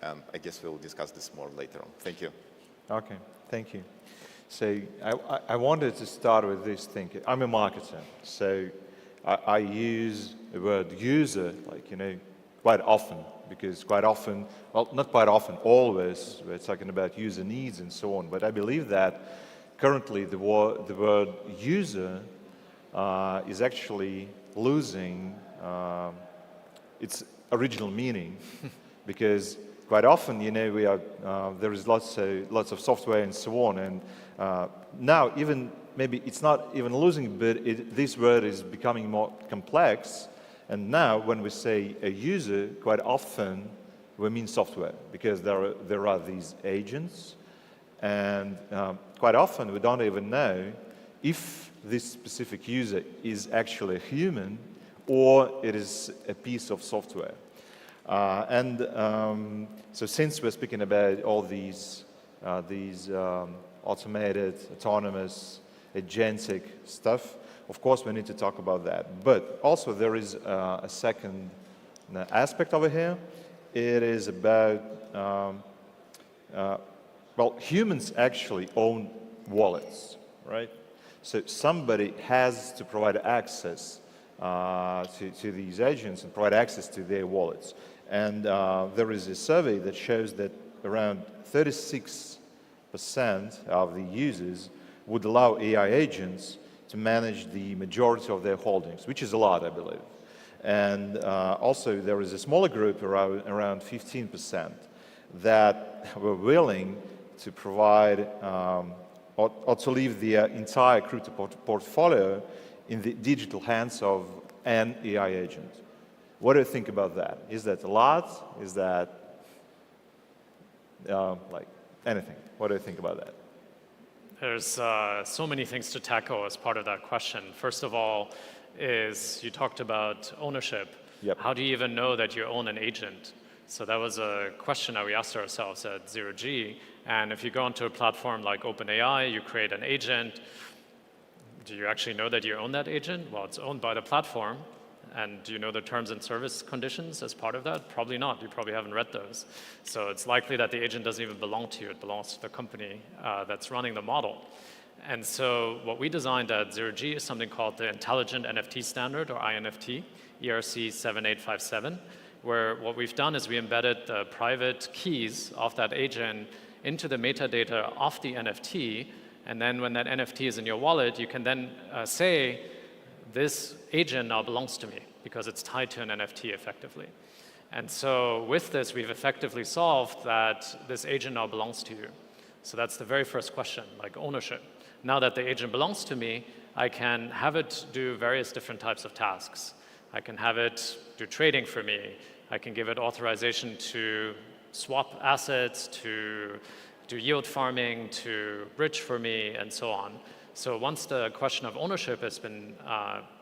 and I guess we'll discuss this more later on. Thank you. Okay, thank you. So I wanted to start with this thing. I'm a marketer, so I use the word user, like, quite often, because quite often, well, not quite often, always, we're talking about user needs and so on, but I believe that currently the word user is actually losing its original meaning, because quite often, we are, there is lots of software and so on, and now even maybe it's not even losing, but this word is becoming more complex. And now when we say a user, quite often we mean software, because there are these agents, and quite often we don't even know if this specific user is actually a human or it is a piece of software. So since we're speaking about all these automated, autonomous, agentic stuff, of course we need to talk about that. But also there is a second aspect over here. It is about, well, humans actually own wallets, right? So somebody has to provide access to these agents and provide access to their wallets. And there is a survey that shows that around 36% of the users would allow AI agents to manage the majority of their holdings, which is a lot, I believe. And also there is a smaller group, around 15%, that were willing to provide or to leave the entire crypto portfolio in the digital hands of an AI agent. What do you think about that? Is that a lot? Is that like anything? What do you think about that? There's so many things to tackle as part of that question. First of all, is you talked about ownership. Yep. How do you even know that you own an agent? So that was a question that we asked ourselves at 0G. And if you go onto a platform like OpenAI, you create an agent. Do you actually know that you own that agent? Well, it's owned by the platform. And do you know the terms and service conditions as part of that? Probably not. You probably haven't read those. So it's likely that the agent doesn't even belong to you. It belongs to the company that's running the model. And so what we designed at 0G is something called the Intelligent NFT Standard, or INFT, ERC 7857, where what we've done is we embedded the private keys of that agent into the metadata of the NFT, And then when that NFT is in your wallet, you can then say, this agent now belongs to me because it's tied to an NFT effectively. And so with this, we've effectively solved that this agent now belongs to you. So that's the very first question, like ownership. Now that the agent belongs to me, I can have it do various different types of tasks. I can have it do trading for me. I can give it authorization to swap assets, to do yield farming, to bridge for me, and so on. So once the question of ownership has been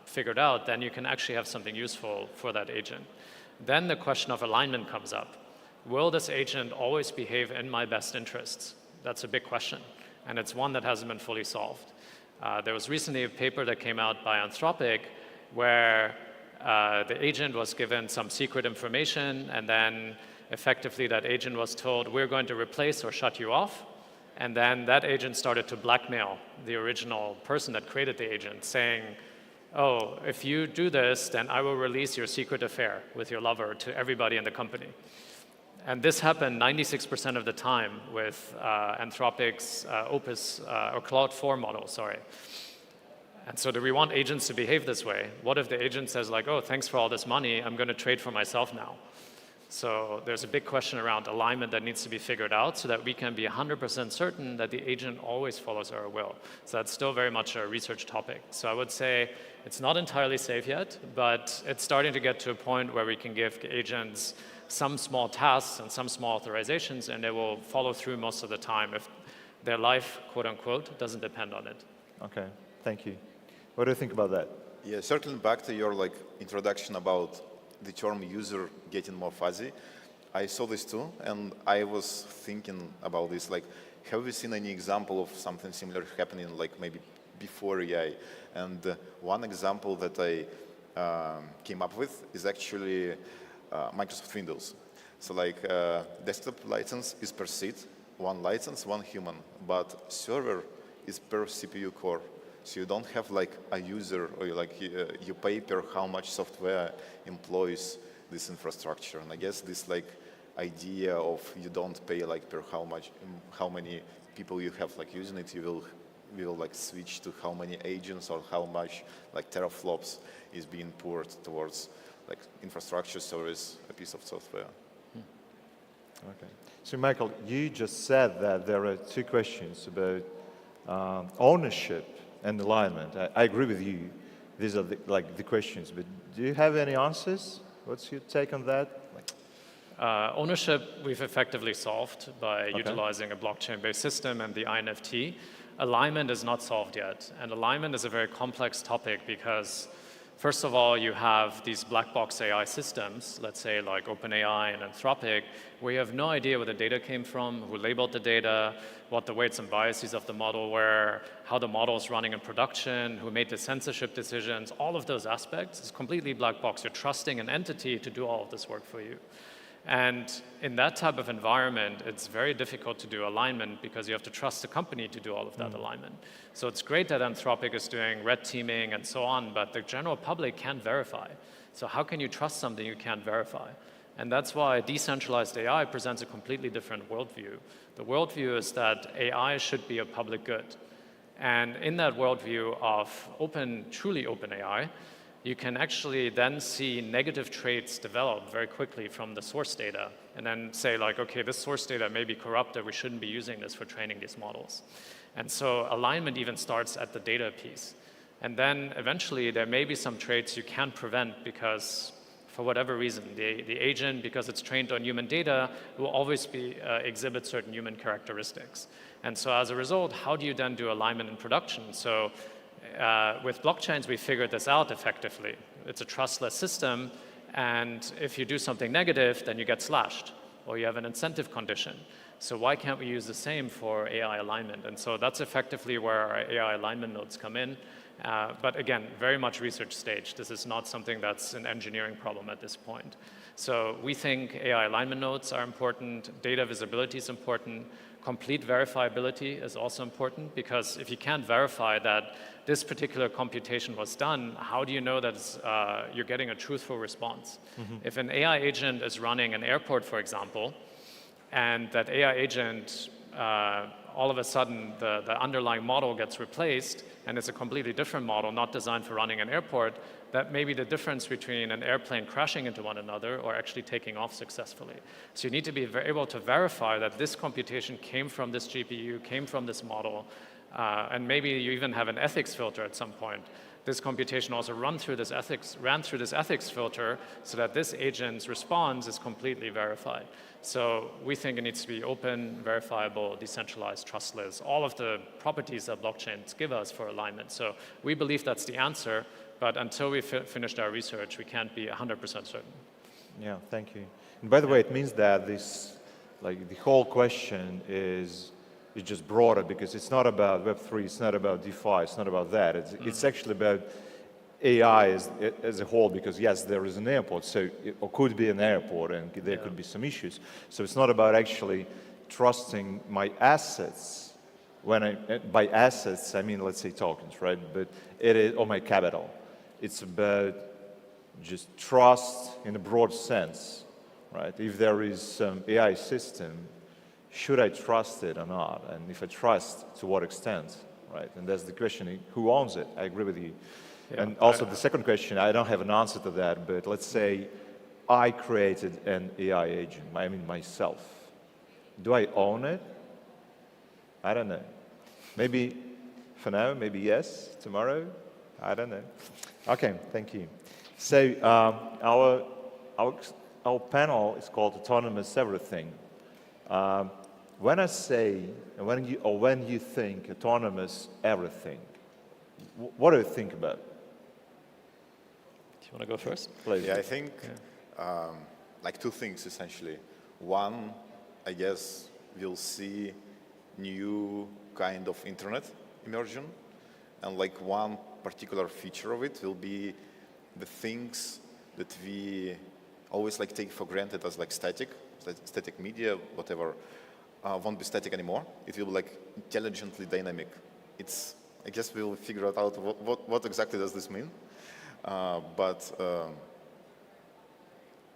figured out, then you can actually have something useful for that agent. Then the question of alignment comes up. Will this agent always behave in my best interests? That's a big question, and it's one that hasn't been fully solved. There was recently a paper that came out by Anthropic where the agent was given some secret information, and then effectively that agent was told, we're going to replace or shut you off. And then that agent started to blackmail the original person that created the agent, saying, oh, if you do this, then I will release your secret affair with your lover to everybody in the company. And this happened 96% of the time with Anthropic's Opus, or Claude 4 model, sorry. And so do we want agents to behave this way? What if the agent says like, oh, thanks for all this money, I'm going to trade for myself now? So there's a big question around alignment that needs to be figured out so that we can be 100% certain that the agent always follows our will. So that's still very much a research topic. So I would say it's not entirely safe yet, but it's starting to get to a point where we can give agents some small tasks and some small authorizations, and they will follow through most of the time if their life, quote unquote, doesn't depend on it. Okay, thank you. What do you think about that? Yeah, certainly back to your introduction about the term user getting more fuzzy. I saw this too, and I was thinking about this, have we seen any example of something similar happening, maybe before AI? And one example that I came up with is actually Microsoft Windows. So desktop license is per seat, one license, one human, but server is per CPU core. So you don't have a user, or you pay per how much software employs this infrastructure. And I guess this idea of you don't pay per how many people you have using it, you will switch to how many agents or how much teraflops is being poured towards infrastructure service, a piece of software. Okay. So Michael, you just said that there are two questions about ownership and alignment. I agree with you. These are the questions, but do you have any answers? What's your take on that? Ownership, we've effectively solved by utilizing a blockchain-based system and the INFT. Alignment is not solved yet, and alignment is a very complex topic because first of all, you have these black box AI systems, let's say like OpenAI and Anthropic, where you have no idea where the data came from, who labeled the data, what the weights and biases of the model were, how the model is running in production, who made the censorship decisions. All of those aspects is completely black box. You're trusting an entity to do all of this work for you. And in that type of environment, it's very difficult to do alignment because you have to trust the company to do all of that alignment. So it's great that Anthropic is doing red teaming and so on, but the general public can't verify. So how can you trust something you can't verify? And that's why decentralized AI presents a completely different worldview. The worldview is that AI should be a public good. And in that worldview of truly open AI, you can actually then see negative traits develop very quickly from the source data and then say okay, this source data may be corrupted, we shouldn't be using this for training these models. And so alignment even starts at the data piece. And then eventually there may be some traits you can't prevent because for whatever reason, the agent, because it's trained on human data, will always exhibit certain human characteristics. And so as a result, how do you then do alignment in production? So with blockchains, we figured this out effectively. It's a trustless system, and if you do something negative, then you get slashed, or you have an incentive condition. So why can't we use the same for AI alignment? And so that's effectively where our AI alignment nodes come in. But again, very much research stage. This is not something that's an engineering problem at this point. So we think AI alignment nodes are important, data visibility is important, complete verifiability is also important, because if you can't verify that this particular computation was done, how do you know that you're getting a truthful response? If an AI agent is running an airport, for example, and that AI agent all of a sudden the underlying model gets replaced and it's a completely different model, not designed for running an airport, that may be the difference between an airplane crashing into one another or actually taking off successfully. So you need to be able to verify that this computation came from this GPU, came from this model, and maybe you even have an ethics filter at some point. This computation also ran through this ethics filter so that this agent's response is completely verified. So we think it needs to be open, verifiable, decentralized, trustless, all of the properties that blockchains give us for alignment. So we believe that's the answer, but until we finished our research, we can't be 100% certain. Yeah, thank you. And by the way, it means that this, like the whole question is just broader because it's not about Web3, it's not about DeFi, it's not about that. It's actually about AI as a whole because yes, there is an airport, so or could be an airport and there could be some issues. So it's not about actually trusting my assets. By assets, I mean, let's say tokens, right? But it is, or my capital. It's about just trust in a broad sense, right? If there is some AI system, should I trust it or not? And if I trust, to what extent, right? And that's the question, who owns it? I agree with you. Yeah, and also the second question, I don't have an answer to that, but let's say I created an AI agent, I mean myself. Do I own it? I don't know. Maybe for now, maybe yes, tomorrow, I don't know. Okay, thank you. So our panel is called Autonomous Everything. When I say, when you think autonomous everything, what do you think about? Do you want to go first? Please. Yeah, I think like two things essentially. One, I guess we'll see new kind of internet emerging, and like one particular feature of it will be the things that we always like take for granted as like static media, whatever, won't be static anymore. It will be like intelligently dynamic. I guess we'll figure out what exactly does this mean. But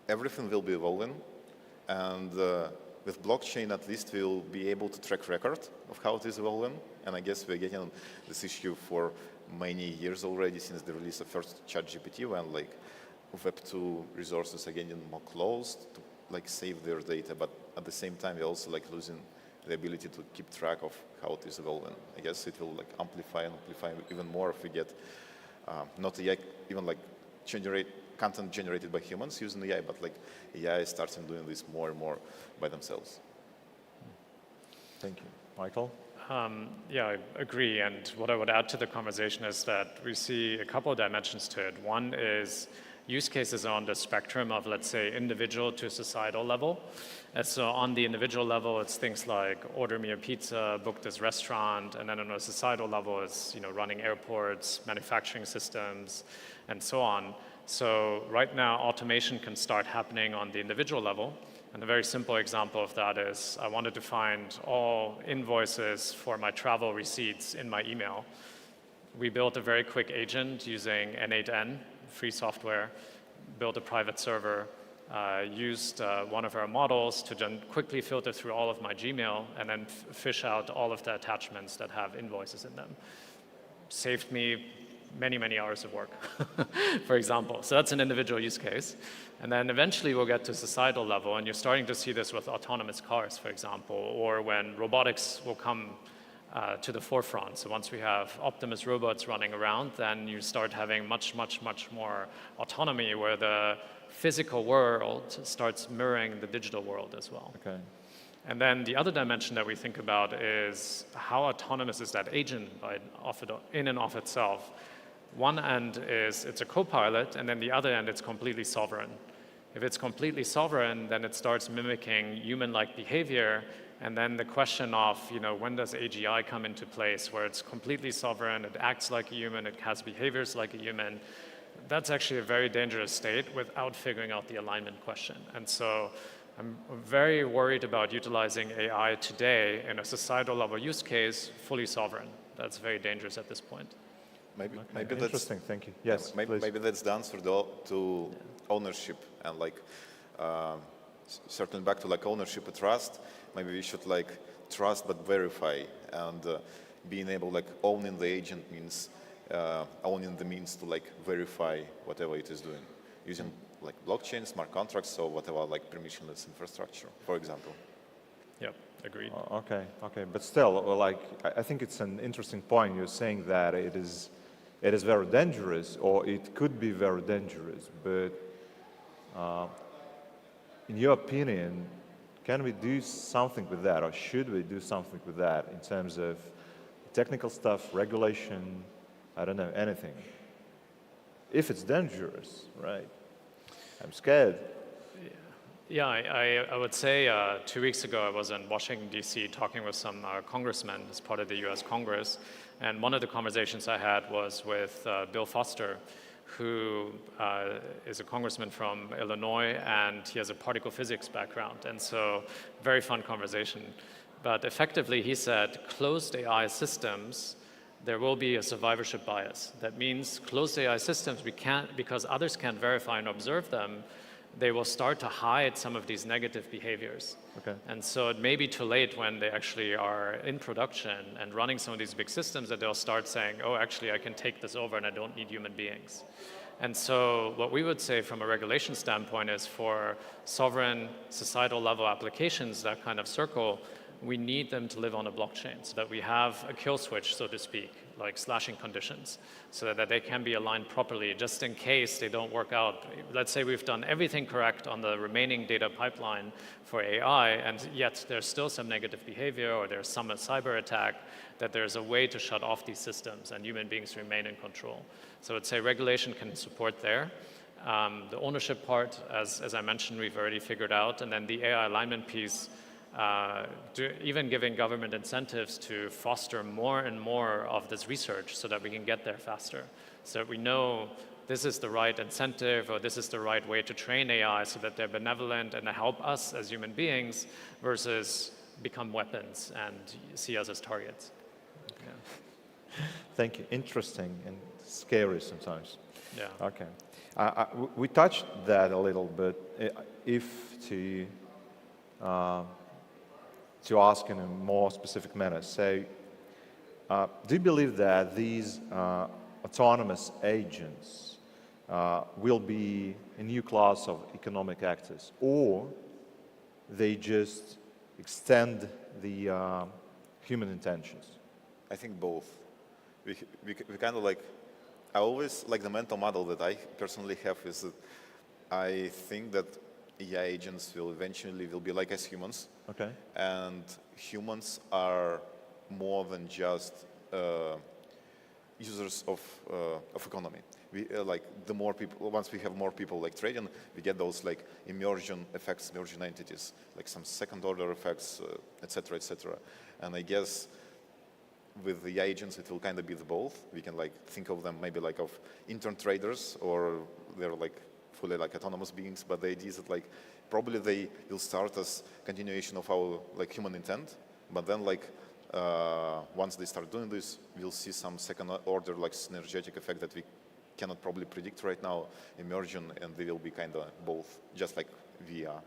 everything will be evolving, and with blockchain at least we'll be able to track record of how it is evolving. And I guess we're getting this issue for many years already since the release of first ChatGPT, when like Web2 resources are getting more closed to like save their data, but at the same time we're also like losing the ability to keep track of how it is evolving. I guess it will like amplify even more if we get not AI, even like content generated by humans using AI, but like AI starts doing this more and more by themselves. Thank you. Michael? Yeah, I agree. And what I would add to the conversation is that we see a couple of dimensions to it. One is use cases on the spectrum of, let's say, individual to societal level. And so on the individual level, it's things like order me a pizza, book this restaurant, and then on a societal level, it's running airports, manufacturing systems, and so on. So right now, automation can start happening on the individual level. And a very simple example of that is I wanted to find all invoices for my travel receipts in my email. We built a very quick agent using N8N, free software, built a private server, used one of our models to then quickly filter through all of my Gmail and then fish out all of the attachments that have invoices in them. Saved me many, many hours of work, for example. So that's an individual use case. And then eventually we'll get to societal level, and you're starting to see this with autonomous cars, for example, or when robotics will come to the forefront. So once we have Optimus robots running around, then you start having much, much, much more autonomy where the physical world starts mirroring the digital world as well. Okay. And then the other dimension that we think about is how autonomous is that agent in and of itself. One end is it's a co-pilot, and then the other end it's completely sovereign. If it's completely sovereign, then it starts mimicking human-like behavior. And then the question of, when does AGI come into place, where it's completely sovereign, it acts like a human, it has behaviors like a human. That's actually a very dangerous state without figuring out the alignment question. And so I'm very worried about utilizing AI today in a societal level use case, fully sovereign. That's very dangerous at this point. Maybe that's interesting. Thank you. Yes, maybe that's the answer to ownership and like certainly back to like ownership and trust. Maybe we should like trust but verify, and being able like owning the agent means owning the means to like verify whatever it is doing using like blockchain, smart contracts, or whatever like permissionless infrastructure, for example. Yep, agreed. Okay, okay, but still, well, like I think it's an interesting point. You're saying that it is very dangerous, or it could be very dangerous. But in your opinion, can we do something with that, or should we do something with that in terms of technical stuff, regulation? I don't know, anything. If it's dangerous, right? I'm scared. Yeah, I would say 2 weeks ago I was in Washington, D.C. talking with some congressmen as part of the U.S. Congress. And one of the conversations I had was with Bill Foster, who is a congressman from Illinois, and he has a particle physics background. And so, very fun conversation. But effectively, he said, closed AI systems, there will be a survivorship bias. That means closed AI systems, we can't, because others can't verify and observe them, they will start to hide some of these negative behaviors. Okay. And so it may be too late when they actually are in production and running some of these big systems that they'll start saying, oh, actually, I can take this over and I don't need human beings. And so what we would say from a regulation standpoint is for sovereign societal level applications, that kind of circle, we need them to live on a blockchain so that we have a kill switch, so to speak, like slashing conditions, so that they can be aligned properly just in case they don't work out. Let's say we've done everything correct on the remaining data pipeline for AI, and yet there's still some negative behavior or there's some cyber attack, that there's a way to shut off these systems and human beings remain in control. So I'd say regulation can support there. The ownership part, as I mentioned, we've already figured out, and then the AI alignment piece, even giving government incentives to foster more and more of this research so that we can get there faster. So that we know this is the right incentive or this is the right way to train AI so that they're benevolent and they help us as human beings versus become weapons and see us as targets. Yeah. Thank you. Interesting and scary sometimes. Yeah. Okay. We touched that a little bit. If to ask in a more specific manner. So, do you believe that these autonomous agents will be a new class of economic actors, or they just extend the human intentions? I think both. We kind of like, I always, like the mental model that I personally have is that I think that AI agents will eventually be like as humans. Okay. And humans are more than just users of economy. We like the more people. Once we have more people like trading, we get those like immersion effects, immersion entities, like some second-order effects, etc., etc. And I guess with the AI agents, it will kind of be the both. We can like think of them maybe like of intern traders, or they're like fully like autonomous beings, but the idea is that like probably they will start as continuation of our like human intent, but then like once they start doing this, we'll see some second order like synergetic effect that we cannot probably predict right now, immersion, and they will be kind of both, just like VR.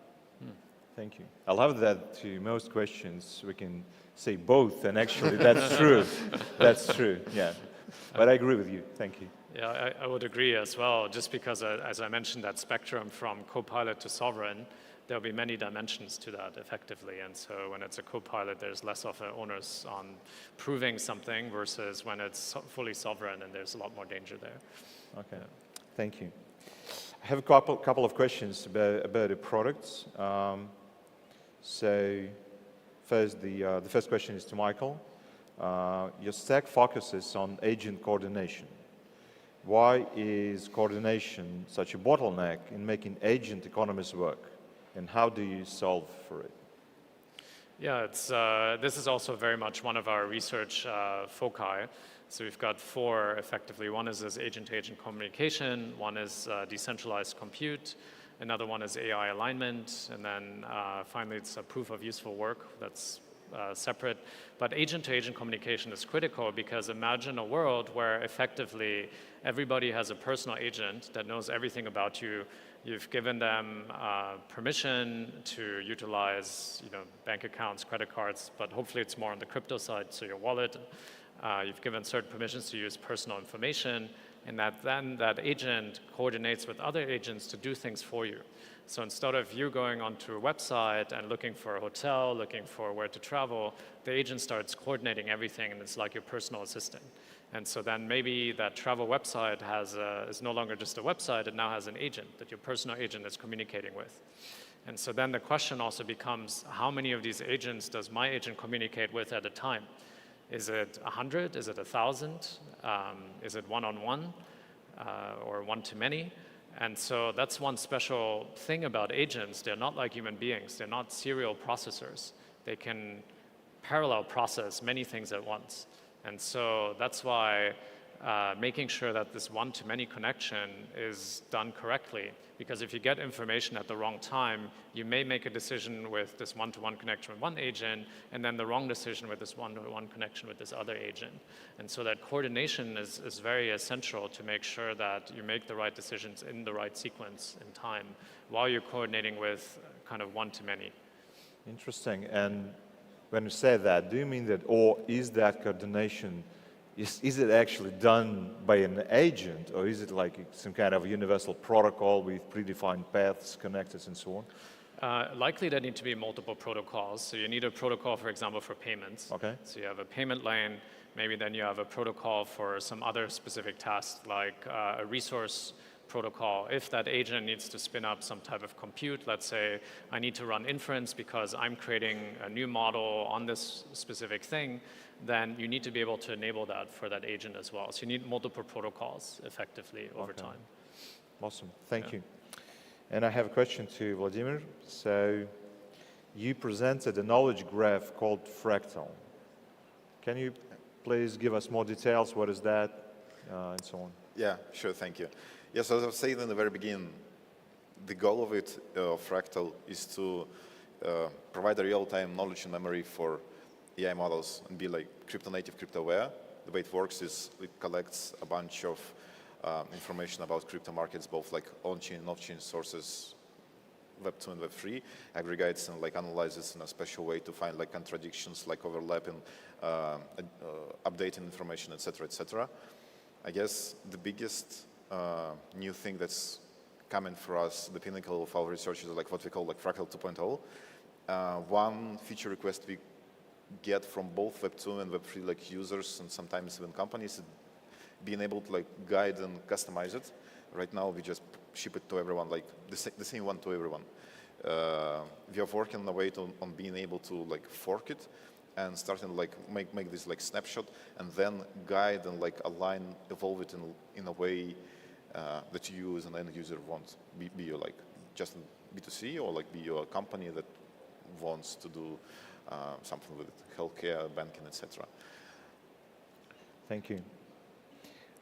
Thank you. I love that to most questions we can say both, and actually that's true. That's true, yeah. But I agree with you. Thank you. Yeah, I would agree as well, just because, as I mentioned, that spectrum from co-pilot to sovereign, there'll be many dimensions to that effectively. And so when it's a co-pilot, there's less of an onus on proving something versus when it's fully sovereign, and there's a lot more danger there. Okay, thank you. I have a couple of questions about the products. So first, the first question is to Michael. Your stack focuses on agent coordination. Why is coordination such a bottleneck in making agent economies work? And how do you solve for it? Yeah, this is also very much one of our research foci. So we've got four effectively. One is this agent-to-agent communication, one is decentralized compute, another one is AI alignment, and then finally it's a proof of useful work that's separate. But agent-to-agent communication is critical because imagine a world where effectively everybody has a personal agent that knows everything about you. You've given them permission to utilize, bank accounts, credit cards, but hopefully it's more on the crypto side, so your wallet. You've given certain permissions to use personal information, and then that agent coordinates with other agents to do things for you. So instead of you going onto a website and looking for a hotel, looking for where to travel, the agent starts coordinating everything, and it's like your personal assistant. And so then maybe that travel website is no longer just a website, it now has an agent that your personal agent is communicating with. And so then the question also becomes, how many of these agents does my agent communicate with at a time? Is it 100? Is it 1,000? Is it one-on-one or one-to-many? And so that's one special thing about agents. They're not like human beings. They're not serial processors. They can parallel process many things at once. And so that's why making sure that this one-to-many connection is done correctly. Because if you get information at the wrong time, you may make a decision with this one-to-one connection with one agent, and then the wrong decision with this one-to-one connection with this other agent. And so that coordination is very essential to make sure that you make the right decisions in the right sequence in time while you're coordinating with kind of one-to-many. Interesting. And when you say that, do you mean that, or is that coordination, is it actually done by an agent, or is it like some kind of universal protocol with predefined paths, connectors, and so on? Likely there need to be multiple protocols. So you need a protocol, for example, for payments. Okay. So you have a payment lane, maybe then you have a protocol for some other specific task, like a resource protocol. If that agent needs to spin up some type of compute, let's say I need to run inference because I'm creating a new model on this specific thing, then you need to be able to enable that for that agent as well. So you need multiple protocols effectively over time. Awesome, thank you. And I have a question to Vladimir. So you presented a knowledge graph called Fractal. Can you please give us more details? What is that, and so on? Yeah, sure, thank you. Yes, as I was saying in the very beginning, the goal of it, Fractal, is to provide a real-time knowledge and memory for AI models and be like crypto-native, crypto-aware. The way it works is it collects a bunch of information about crypto markets, both like on-chain and off-chain sources, Web 2 and Web 3, aggregates and like analyzes in a special way to find like contradictions, like overlapping, updating information, etc., etc. I guess the biggest new thing that's coming for us, the pinnacle of our research, is like what we call like Fractal 2.0. One feature request we get from both Web 2 and Web 3 like users and sometimes even companies is being able to like guide and customize it. Right now we just ship it to everyone, like the same one to everyone. We are working on a way on being able to like fork it and starting like make this like snapshot and then guide and like align, evolve it in a way that you as an end user want. Be you like just B2C or like be you a company that wants to do something with healthcare, banking, etc. Thank you.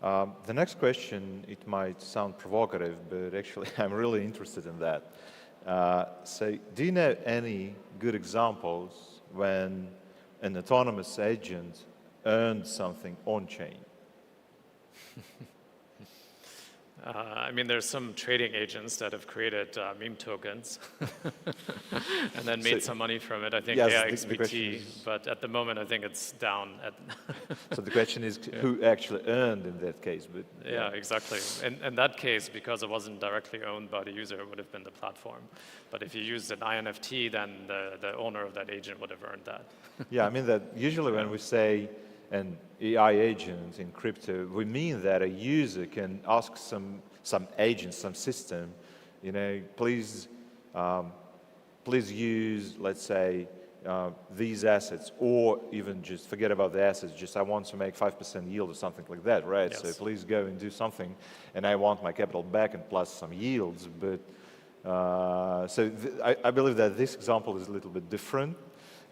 The next question, it might sound provocative, but actually I'm really interested in that. So do you know any good examples when an autonomous agent earned something on-chain? I mean, there's some trading agents that have created meme tokens and then made some money from it. I think yes, AIXBT, but at the moment I think it's down. So the question is who actually earned in that case? But yeah, exactly. In that case, because it wasn't directly owned by the user, it would have been the platform. But if you used an INFT, then the owner of that agent would have earned that. Yeah, I mean that usually when we say an AI agent in crypto, we mean that a user can ask some agent, some system, please use, let's say, these assets, or even just forget about the assets, just I want to make 5% yield or something like that, right? Yes. So please go and do something, and I want my capital back and plus some yields. But I believe that this example is a little bit different.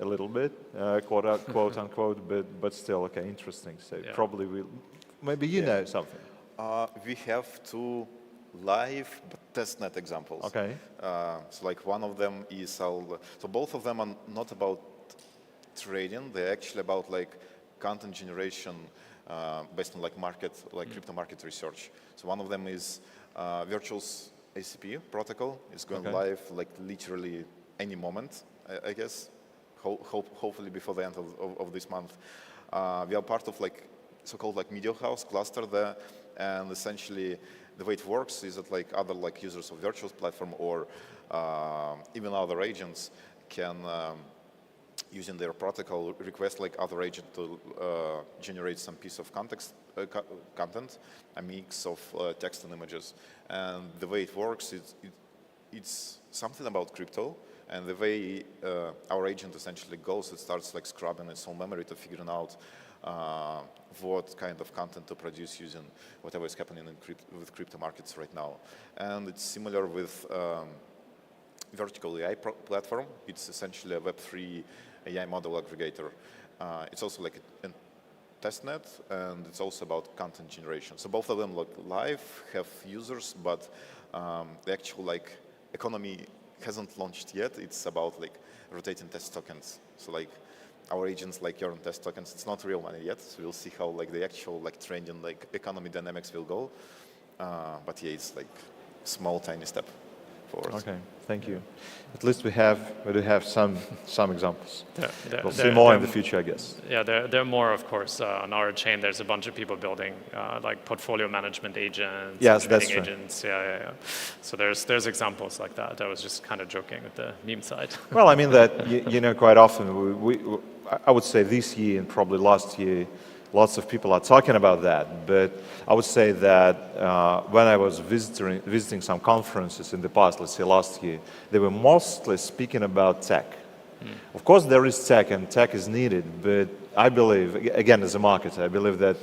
A little bit, quote unquote, but still, okay, interesting. So probably maybe you know something. We have two live but testnet examples. Okay. So like one of them is so both of them are not about trading. They're actually about like content generation based on like market, like crypto market research. So one of them is virtual ACP protocol. It's going live like literally any moment, I guess. Hopefully before the end of this month. We are part of like so-called like media house cluster there, and essentially the way it works is that like other like users of virtual platform or even other agents can using their protocol request like other agent to generate some piece of content, a mix of text and images. And the way it works, it's something about crypto. And the way our agent essentially goes, it starts like scrubbing its own memory to figuring out what kind of content to produce using whatever is happening with crypto markets right now. And it's similar with vertical AI platform. It's essentially a Web3 AI model aggregator. It's also like a testnet, and it's also about content generation. So both of them look live, have users, but the actual like economy hasn't launched yet. It's about like rotating test tokens. So like our agents like earn test tokens. It's not real money yet. So we'll see how like the actual like trending like economy dynamics will go. But yeah, it's like small tiny step forward. Okay, thank you. At least we do have some examples. We'll see There- more there- in the future, I guess. Yeah, there are more, of course. On our chain, there's a bunch of people building like portfolio management agents, Yes, that's trading true. agents. Yeah. So there's examples like that. I was just kind of joking with the meme side. Well, I mean that, you know, quite often, I would say this year and probably last year, lots of people are talking about that. But I would say that when I was visiting some conferences in the past, let's say last year, they were mostly speaking about tech. Of course, there is tech, and tech is needed. But I believe, again, as a marketer, I believe that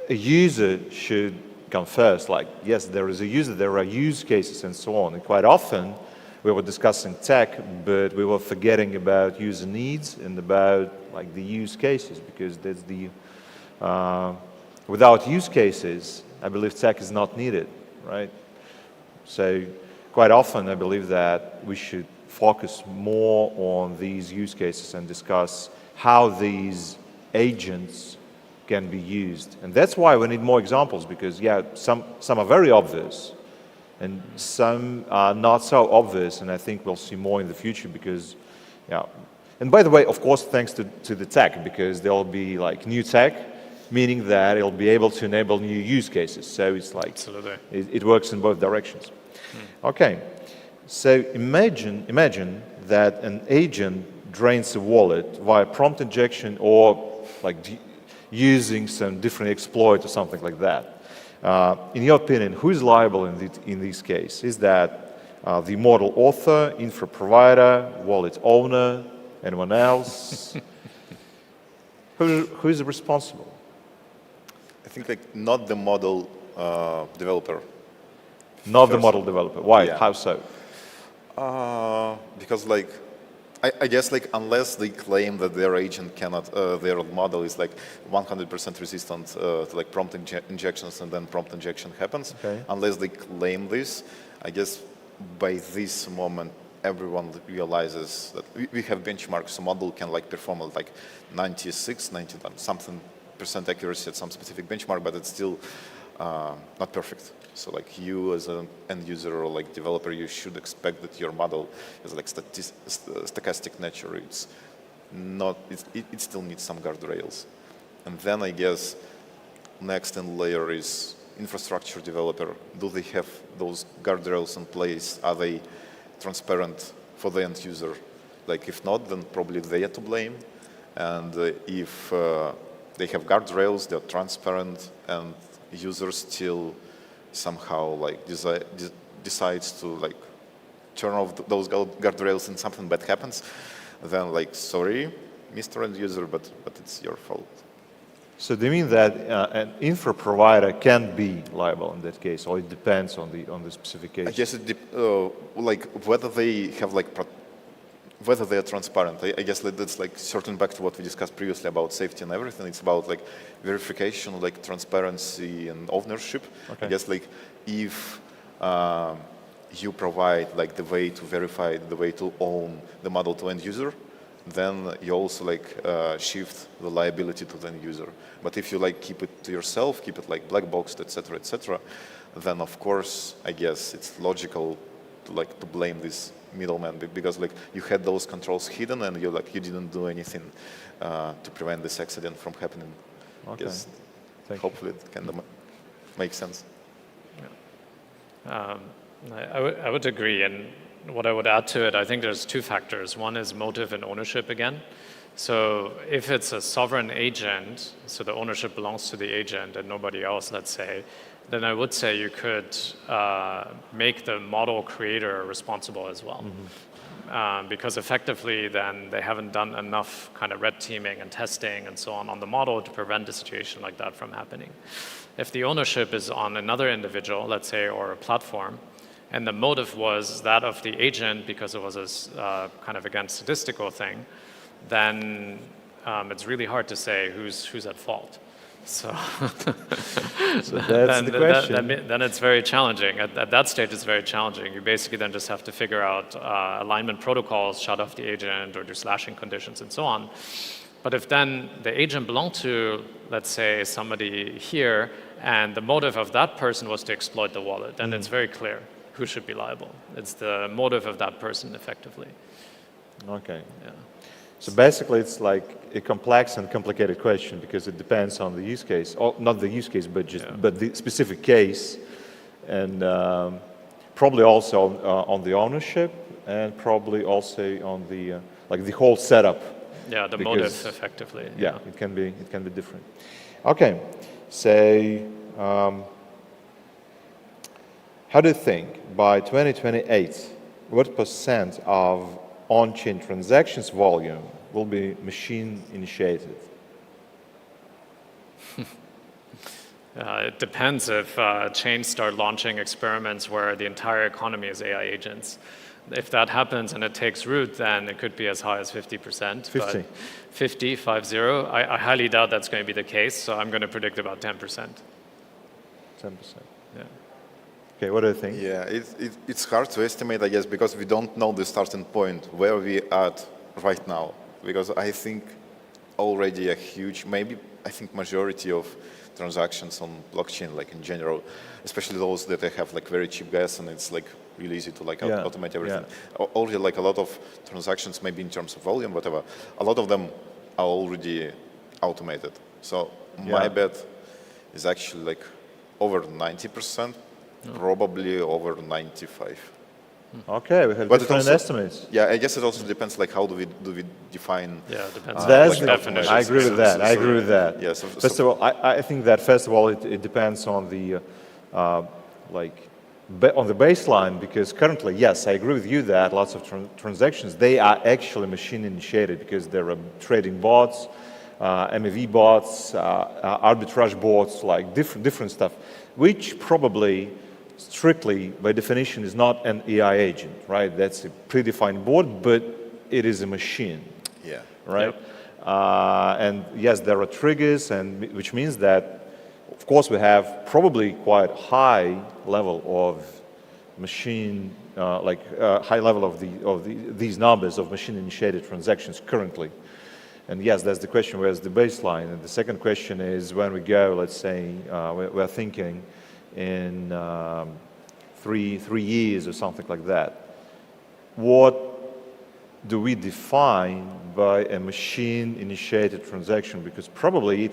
a user should come first. Like, yes, there is a user, there are use cases, and so on. And quite often, we were discussing tech, but we were forgetting about user needs and about like the use cases, because that's the without use cases, I believe tech is not needed, right? So quite often, I believe that we should focus more on these use cases and discuss how these agents can be used. And that's why we need more examples, because yeah, some are very obvious and some are not so obvious, and I think we'll see more in the future because, yeah. And by the way, of course, thanks to the tech, because there'll be like new tech, meaning that it'll be able to enable new use cases. So it's like, Absolutely. it works in both directions. Okay, so imagine that an agent drains a wallet via prompt injection or like using some different exploit or something like that. In your opinion, who is liable in this case? Is that the model author, infra provider, wallet owner, anyone else? Who is responsible? I think like not the model developer. Not the model developer. Why? Yeah. How so? Because like, I guess like unless they claim that their agent cannot, their model is like 100% resistant to like prompt injections, and then prompt injection happens. Okay. Unless they claim this, I guess by this moment everyone realizes that we have benchmarks. So model can like perform at like 96, 90 something % accuracy at some specific benchmark, but it's still not perfect. So like you as an end user or like developer, you should expect that your model is like stochastic nature. It's not, it still needs some guardrails. And then I guess next in layer is infrastructure developer. Do they have those guardrails in place? Are they transparent for the end user? Like if not, then probably they are to blame. And if they have guardrails, they're transparent, and users still somehow like decides to like turn off those guardrails and something bad happens, then like sorry, Mr. End User, but it's your fault. So do you mean that an infra provider can be liable in that case, or it depends on the specific case? I guess it like whether they have like whether they are transparent. I guess that's like circling back to what we discussed previously about safety and everything. It's about like verification, like transparency and ownership. Okay. I guess like if you provide like the way to verify, the way to own the model to end user, then you also like shift the liability to the end user. But if you like keep it to yourself, keep it like black boxed, etc., then of course I guess it's logical to like to blame this middleman because like you had those controls hidden and you didn't do anything to prevent this accident from happening. Okay. Yes. Thank Hopefully it can make sense. I would agree, and what I would add to it, I think there's two factors. One is motive and ownership again. So if it's a sovereign agent, so the ownership belongs to the agent and nobody else, let's say, then I would say you could make the model creator responsible as well. Because effectively then they haven't done enough kind of red teaming and testing and so on the model to prevent a situation like that from happening. If the ownership is on another individual, let's say, or a platform, and the motive was that of the agent because it was a kind of again statistical thing, then it's really hard to say who's at fault. So, So that's the question. Then it's very challenging. At that stage, it's very challenging. You basically then just have to figure out alignment protocols, shut off the agent, or do slashing conditions, and so on. But if then the agent belonged to, let's say, somebody here, and the motive of that person was to exploit the wallet, then it's very clear who should be liable. It's the motive of that person, effectively. Okay. Yeah. So basically, it's like a complex and complicated question because it depends on the use case, or not the use case, but but the specific case, and probably also on the ownership, and probably also on the like the whole setup. Yeah, the motive, effectively. Yeah, it can be different. Okay, so how do you think by 2028, what % of on-chain transactions volume will be machine-initiated? It depends if chains start launching experiments where the entire economy is AI agents. If that happens and it takes root, then it could be as high as 50%. 50. 50, 50. I highly doubt that's going to be the case, so I'm going to predict about 10%. 10%. Yeah. Okay, what do you think? Yeah, it's hard to estimate, I guess, because we don't know the starting point, where we at right now. Because I think already a huge, maybe I think majority of transactions on blockchain, like in general, especially those that they have like very cheap gas and it's like really easy to like automate everything. Already like a lot of transactions, maybe in terms of volume, whatever, a lot of them are already automated. So my bet is actually like over 90%. Probably over 95. Okay, we have But different also, estimates. Yeah, I guess it also depends like how do we define. Yeah, it depends on like definition. I agree with that. I agree with that. Yeah, First of all, I think that first of all it depends on the on the baseline, because currently, yes, I agree with you that lots of transactions, they are actually machine initiated because there are trading bots, MEV bots, arbitrage bots, like different stuff, which probably strictly by definition is not an AI agent, right? That's a predefined bot, but it is a machine. Yeah. Right? And yes, there are triggers, and which means that, of course, we have probably quite high level of machine, high level of these numbers of machine-initiated transactions currently. And yes, that's the question, where's the baseline? And the second question is when we go, let's say, we're thinking in 3 years or something like that. What do we define by a machine-initiated transaction? Because probably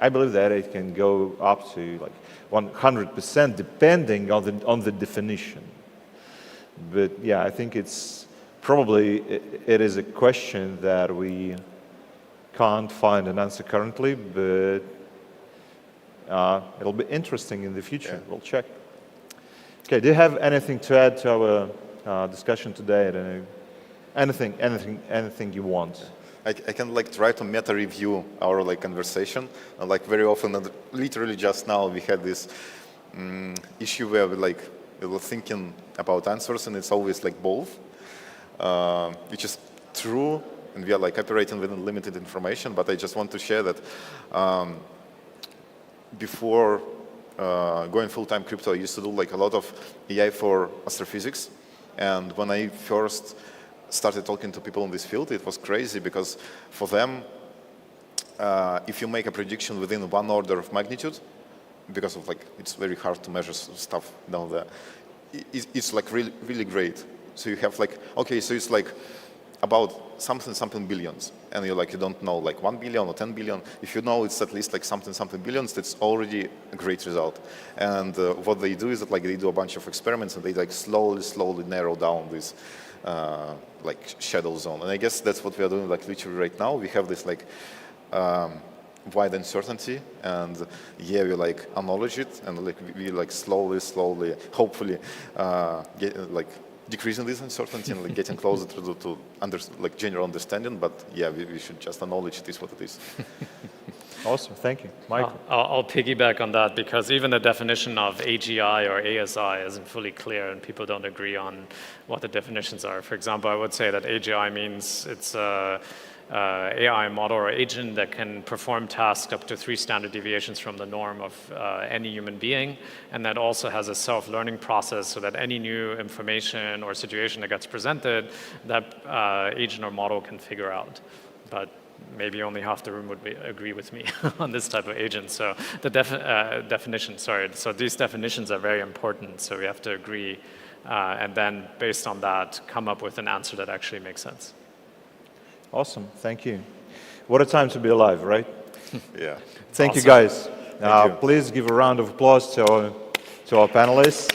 I believe that it can go up to like 100% depending on the definition. But yeah, I think it's probably, it is a question that we can't find an answer currently, but it'll be interesting in the future. Yeah. We'll check. Okay, do you have anything to add to our discussion today? I don't know. Anything you want? I can like try to meta review our like conversation. Like very often, and literally just now we had this issue where we were thinking about answers, and it's always like both, which is true. And we are like operating within limited information, but I just want to share that before going full-time crypto, I used to do like a lot of AI for astrophysics. And when I first started talking to people in this field, it was crazy because for them, if you make a prediction within one order of magnitude, because of like it's very hard to measure stuff down there, it's like really, really great. So you have like, okay, so it's like about something billions, and you don't know like 1 billion or 10 billion. If you know it's at least like something billions, that's already a great result. And what they do is that like they do a bunch of experiments and they like slowly narrow down this like shadow zone. And I guess that's what we are doing like literally right now. We have this like wide uncertainty, and yeah, we like acknowledge it, and like we like slowly, hopefully get like decreasing this uncertainty and like getting closer to like general understanding. But yeah, we should just acknowledge it is what it is. Awesome, thank you. Michael. I'll piggyback on that because even the definition of AGI or ASI isn't fully clear and people don't agree on what the definitions are. For example, I would say that AGI means it's a AI model or agent that can perform tasks up to 3 standard deviations from the norm of any human being, and that also has a self-learning process so that any new information or situation that gets presented, that agent or model can figure out. But maybe only half the room would agree with me on this type of agent. So the definition, so these definitions are very important, so we have to agree, and then based on that, come up with an answer that actually makes sense. Awesome, thank you. What a time to be alive, right? Yeah. Thank you, Awesome. guys. Thank you. Please give a round of applause to our panelists.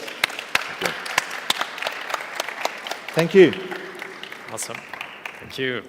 Thank you. Awesome. Thank you.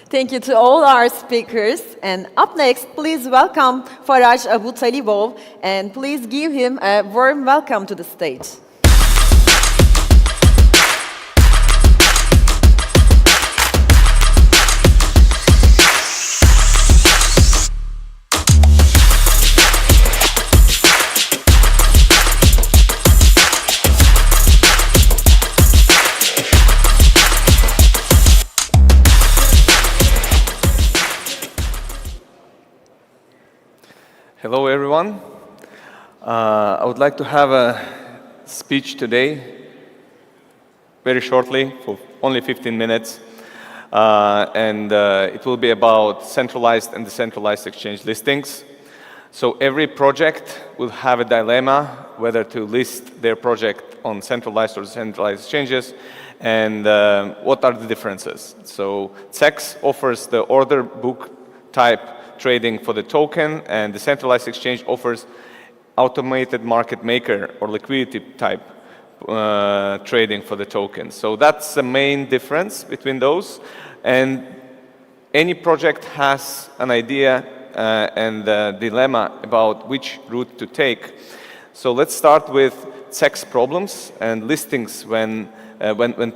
Thank you to all our speakers. And up next, please welcome Faraj Abutalibov, and please give him a warm welcome to the stage. Hello, everyone. I would like to have a speech today, very shortly, for only 15 minutes. And it will be about centralized and decentralized exchange listings. So every project will have a dilemma whether to list their project on centralized or decentralized exchanges, and what are the differences. So CEX offers the order book type trading for the token, and the centralized exchange offers automated market maker or liquidity type trading for the token. So that's the main difference between those. And any project has an idea and a dilemma about which route to take. So let's start with CEX problems and listings when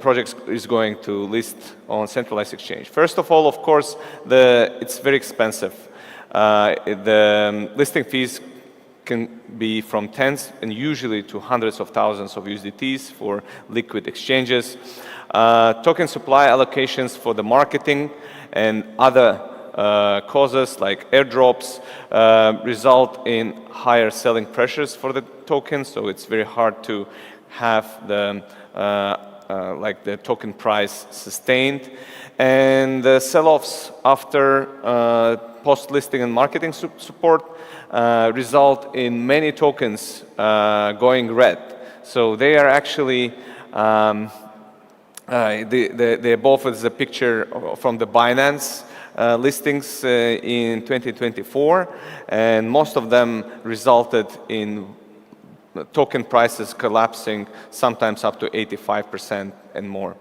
projects is going to list on centralized exchange. First of all, of course, it's very expensive. The listing fees can be from tens and usually to hundreds of thousands of USDTs for liquid exchanges. Token supply allocations for the marketing and other causes like airdrops result in higher selling pressures for the tokens, so it's very hard to have the the token price sustained. And the sell-offs after post-listing and marketing support result in many tokens going red. So they are actually, the above is a picture from the Binance listings in 2024, and most of them resulted in token prices collapsing sometimes up to 85% and more.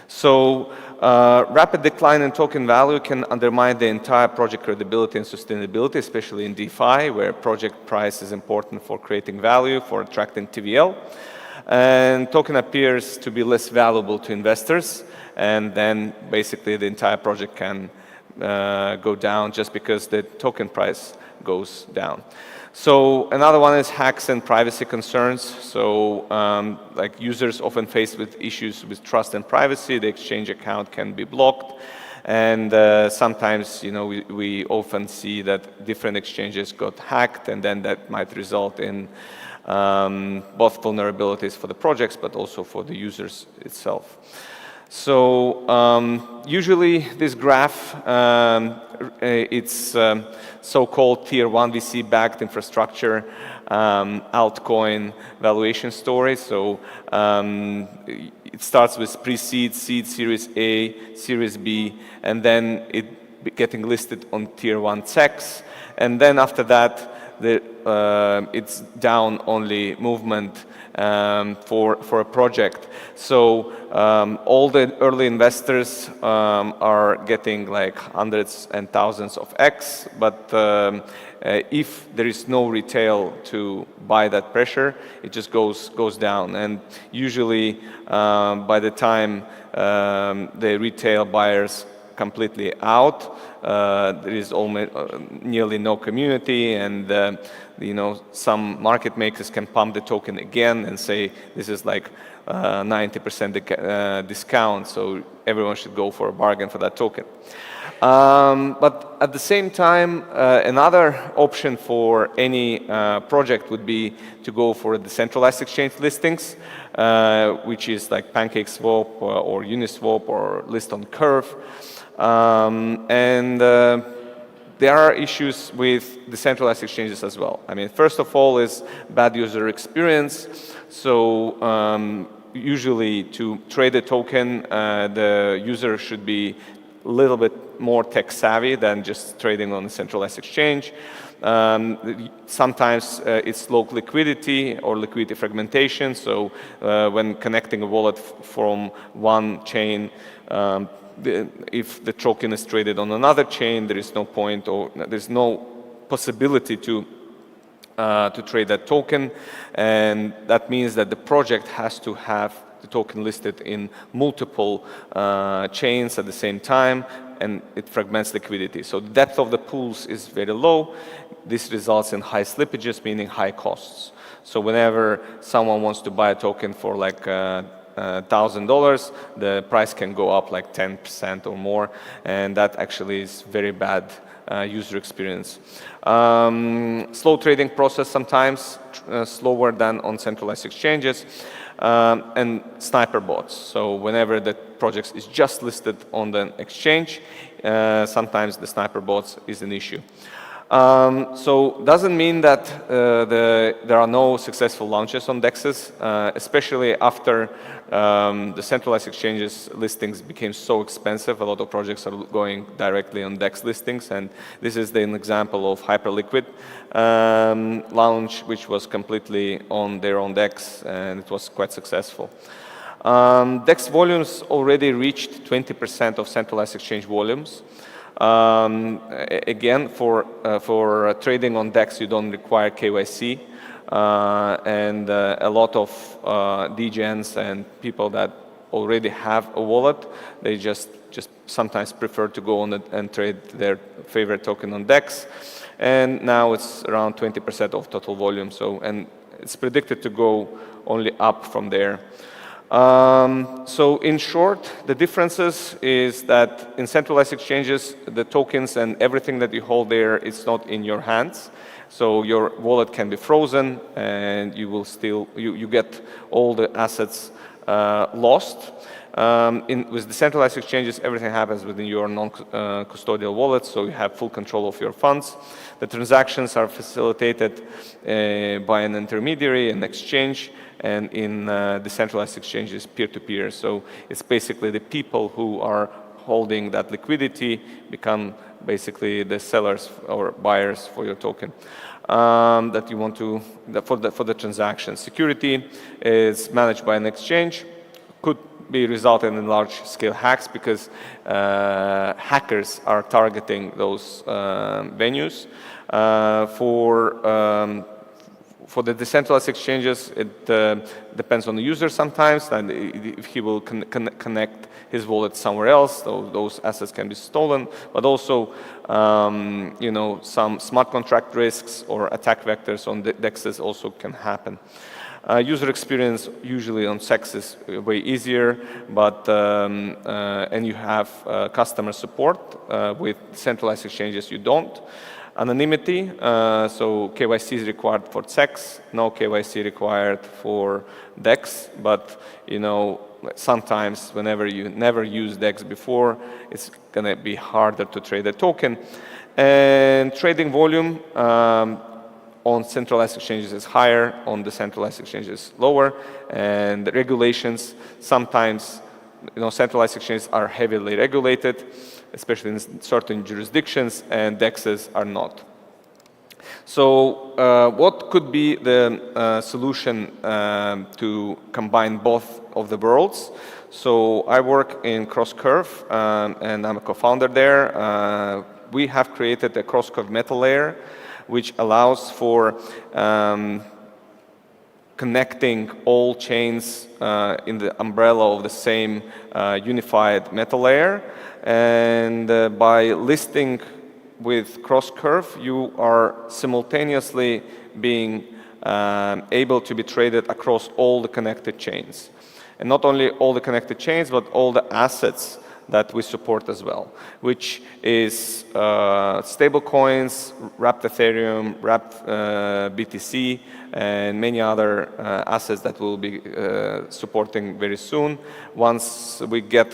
So rapid decline in token value can undermine the entire project credibility and sustainability, especially in DeFi, where project price is important for creating value, for attracting TVL. And token appears to be less valuable to investors, and then basically the entire project can go down just because the token price goes down. So another one is hacks and privacy concerns. So like users often faced with issues with trust and privacy, the exchange account can be blocked. And sometimes, you know, we often see that different exchanges got hacked, and then that might result in both vulnerabilities for the projects, but also for the users itself. So usually this graph, it's so-called tier 1 VC-backed infrastructure altcoin valuation story. So it starts with pre-seed, seed, Series A, Series B, and then it getting listed on tier 1 SECs. And then after that, it's down only movement for a project. So all the early investors are getting like hundreds and thousands of X, but if there is no retail to buy that pressure, it just goes down. And usually by the time the retail buyers completely out, there is almost nearly no community, and you know, some market makers can pump the token again and say this is like 90% discount, so everyone should go for a bargain for that token. But at the same time, another option for any project would be to go for decentralized exchange listings, which is like PancakeSwap or Uniswap or list on Curve. There are issues with decentralized exchanges as well. I mean, first of all is bad user experience. So usually to trade a token, the user should be a little bit more tech savvy than just trading on a centralized exchange. Sometimes it's low liquidity or liquidity fragmentation. So when connecting a wallet from one chain, if the token is traded on another chain, there is no point, or there's no possibility to trade that token, and that means that the project has to have the token listed in multiple chains at the same time, and it fragments liquidity. So the depth of the pools is very low. This results in high slippages, meaning high costs. So whenever someone wants to buy a token for like $1,000, the price can go up like 10% or more, and that actually is very bad user experience. Slow trading process sometimes, slower than on centralized exchanges, and sniper bots. So whenever the project is just listed on the exchange, sometimes the sniper bots is an issue. So doesn't mean that there are no successful launches on DEXs, especially after the centralized exchanges listings became so expensive. A lot of projects are going directly on DEX listings, and this is an example of Hyperliquid launch, which was completely on their own DEX, and it was quite successful. DEX volumes already reached 20% of centralized exchange volumes. Again, for trading on DEX, you don't require KYC, and a lot of DGens and people that already have a wallet, they just sometimes prefer to go on it and trade their favorite token on DEX. And now it's around 20% of total volume. So, and it's predicted to go only up from there. So in short, the differences is that in centralized exchanges, the tokens and everything that you hold there is not in your hands. So your wallet can be frozen, and you will still, you get all the assets lost. With decentralized exchanges, everything happens within your non-custodial wallet, so you have full control of your funds. The transactions are facilitated by an intermediary, an exchange, and in decentralized exchanges, peer-to-peer. So it's basically the people who are holding that liquidity become basically the sellers or buyers for your token that you want to, for the transaction. Security is managed by an exchange. Could be resulting in large-scale hacks because hackers are targeting those venues. For the decentralized exchanges, it depends on the user sometimes, and if he will connect his wallet somewhere else, those assets can be stolen, but also some smart contract risks or attack vectors on the DEXs also can happen. User experience usually on CEX is way easier, but and you have customer support. With centralized exchanges, you don't. Anonymity, so KYC is required for CEX, no KYC required for DEX, but sometimes whenever you never used DEX before, it's going to be harder to trade a token. And trading volume on centralized exchanges is higher, on decentralized exchanges lower, and the regulations sometimes, centralized exchanges are heavily regulated, especially in certain jurisdictions, and DEXs are not. So what could be the solution to combine both of the worlds? So I work in CrossCurve, and I'm a co-founder there. We have created a CrossCurve meta layer, which allows for connecting all chains in the umbrella of the same unified meta layer. And by listing with CrossCurve, you are simultaneously being able to be traded across all the connected chains. And not only all the connected chains, but all the assets that we support as well, which is stable coins, wrapped Ethereum, wrapped BTC, and many other assets that we'll be supporting very soon. Once we get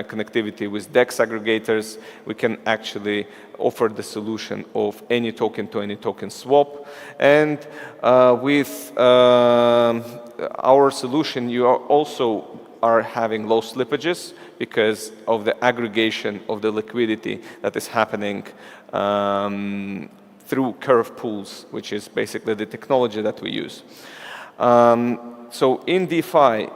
connectivity with DEX aggregators, we can actually offer the solution of any token to any token swap. And with our solution, you also are having low slippages because of the aggregation of the liquidity that is happening through curve pools, which is basically the technology that we use. So in DeFi,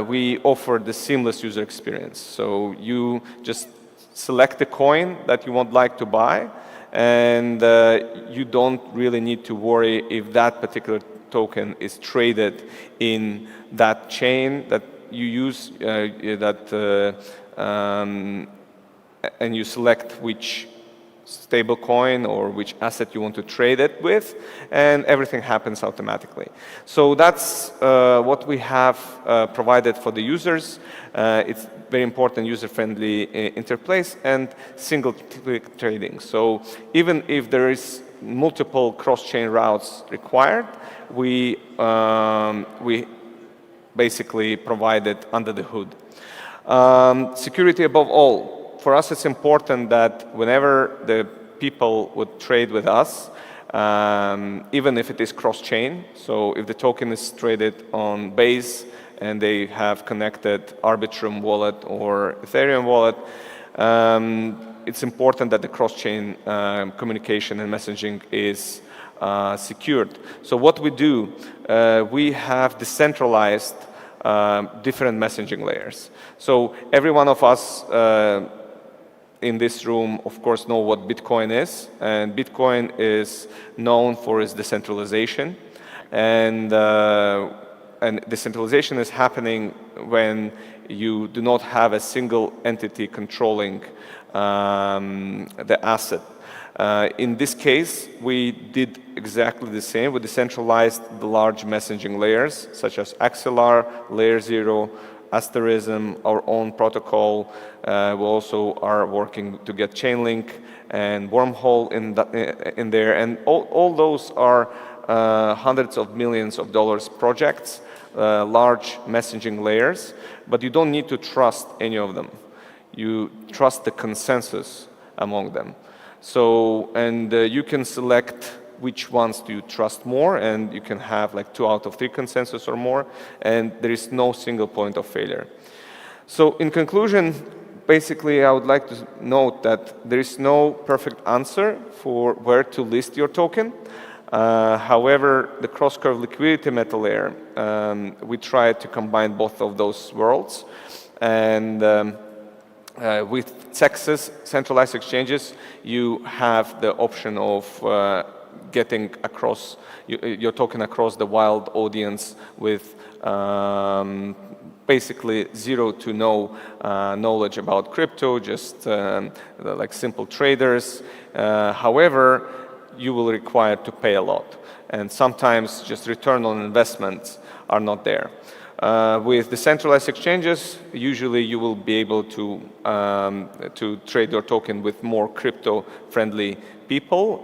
we offer the seamless user experience. So you just select the coin that you would like to buy, and you don't really need to worry if that particular token is traded in that chain that you use, and you select which stable coin or which asset you want to trade it with, and everything happens automatically. So that's what we have provided for the users. It's very important user-friendly interface and single-click trading. So even if there is multiple cross-chain routes required, we basically provided under the hood. Security above all. For us, it's important that whenever the people would trade with us, even if it is cross-chain, so if the token is traded on Base and they have connected Arbitrum wallet or Ethereum wallet, it's important that the cross-chain communication and messaging is secured. So what we do, we have decentralized different messaging layers. So every one of us in this room, of course, know what Bitcoin is, and Bitcoin is known for its decentralization. And decentralization is happening when you do not have a single entity controlling the asset. In this case, we did exactly the same. We decentralized the large messaging layers, such as Axelar, Layer 0, Asterism, our own protocol. We also are working to get Chainlink and Wormhole in there. And all those are hundreds of millions of dollars projects large messaging layers, but you don't need to trust any of them. You trust the consensus among them. So, and you can select which ones do you trust more, and you can have like 2 out of 3 consensus or more, and there is no single point of failure. So in conclusion, basically I would like to note that there is no perfect answer for where to list your token. However, the cross-curve liquidity meta layer, we try to combine both of those worlds, and with CEXs, centralized exchanges, you have the option of getting across your token across the wild audience with basically zero to no knowledge about crypto, just like simple traders. However, you will require to pay a lot, and sometimes just return on investments are not there. With decentralized exchanges, usually you will be able to trade your token with more crypto-friendly people,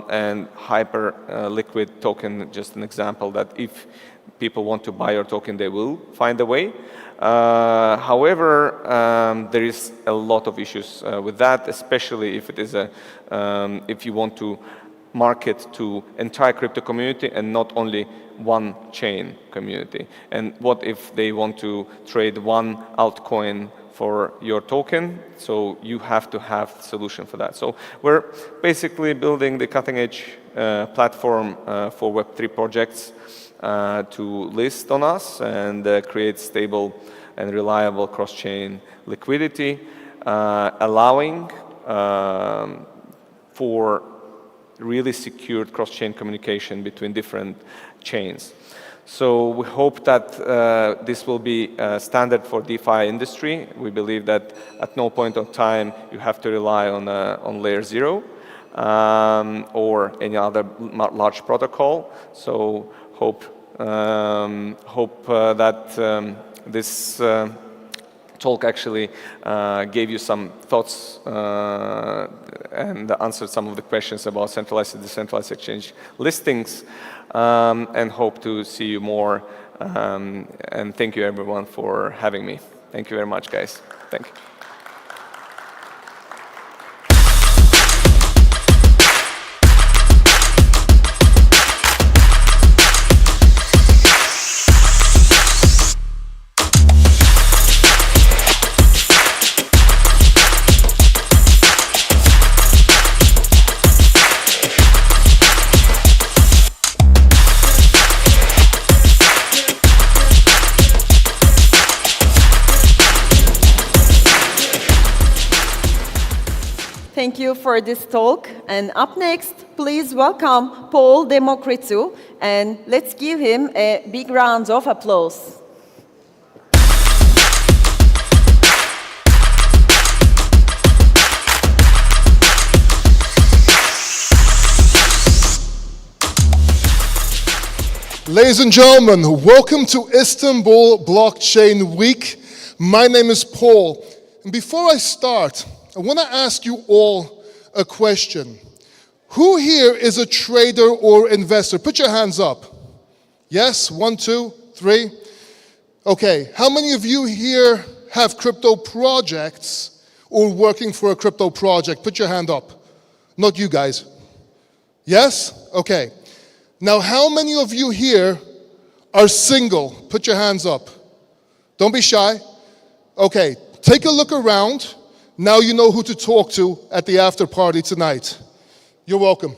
and hyper liquid token, just an example that if people want to buy your token, they will find a way. However, there is a lot of issues with that, especially if it is if you want to market to entire crypto community and not only one chain community. And what if they want to trade one altcoin for your token? So you have to have a solution for that. So we're basically building the cutting edge platform for Web3 projects to list on us and create stable and reliable cross-chain liquidity, allowing for really secured cross-chain communication between different chains. So we hope that this will be standard for DeFi industry. We believe that at no point of time you have to rely on layer 0 or any other large protocol. So hope that this talk actually gave you some thoughts and answered some of the questions about centralized and decentralized exchange listings, and hope to see you more. And thank you everyone for having me. Thank you very much, guys. Thank you. Thank you for this talk. And up next, please welcome Paul Demokritou, and let's give him a big round of applause. Ladies and gentlemen, welcome to Istanbul Blockchain Week. My name is Paul. And before I start, I want to ask you all a question. Who here is a trader or investor? Put your hands up. Yes? 1, 2, 3. Okay. How many of you here have crypto projects or working for a crypto project? Put your hand up. Not you guys. Yes? Okay. Now, how many of you here are single? Put your hands up. Don't be shy. Okay. Take a look around. Now you know who to talk to at the after party tonight. You're welcome.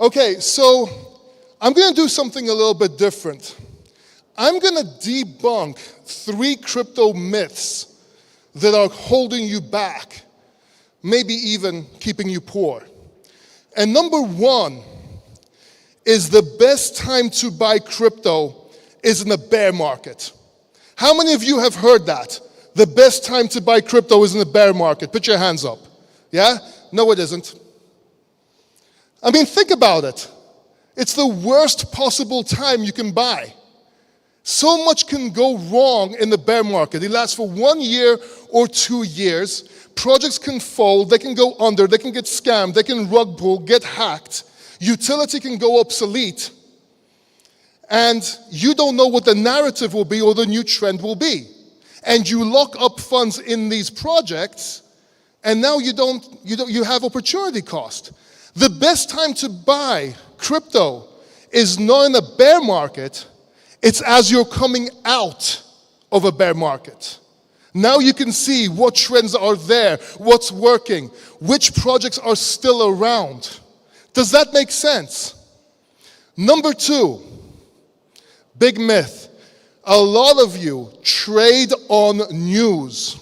Okay, so I'm going to do something a little bit different. I'm going to debunk 3 crypto myths that are holding you back, maybe even keeping you poor. And number 1 is the best time to buy crypto is in a bear market. How many of you have heard that? The best time to buy crypto is in the bear market. Put your hands up. Yeah? No, it isn't. I mean, think about it. It's the worst possible time you can buy. So much can go wrong in the bear market. It lasts for 1 year or 2 years. Projects can fold, they can go under, they can get scammed, they can rug pull, get hacked. Utility can go obsolete. and you don't know what the narrative will be or the new trend will be. And you lock up funds in these projects, and now you have opportunity cost. The best time to buy crypto is not in a bear market, it's as you're coming out of a bear market. Now you can see what trends are there, what's working, which projects are still around. Does that make sense? Number 2, big myth. A lot of you trade on news.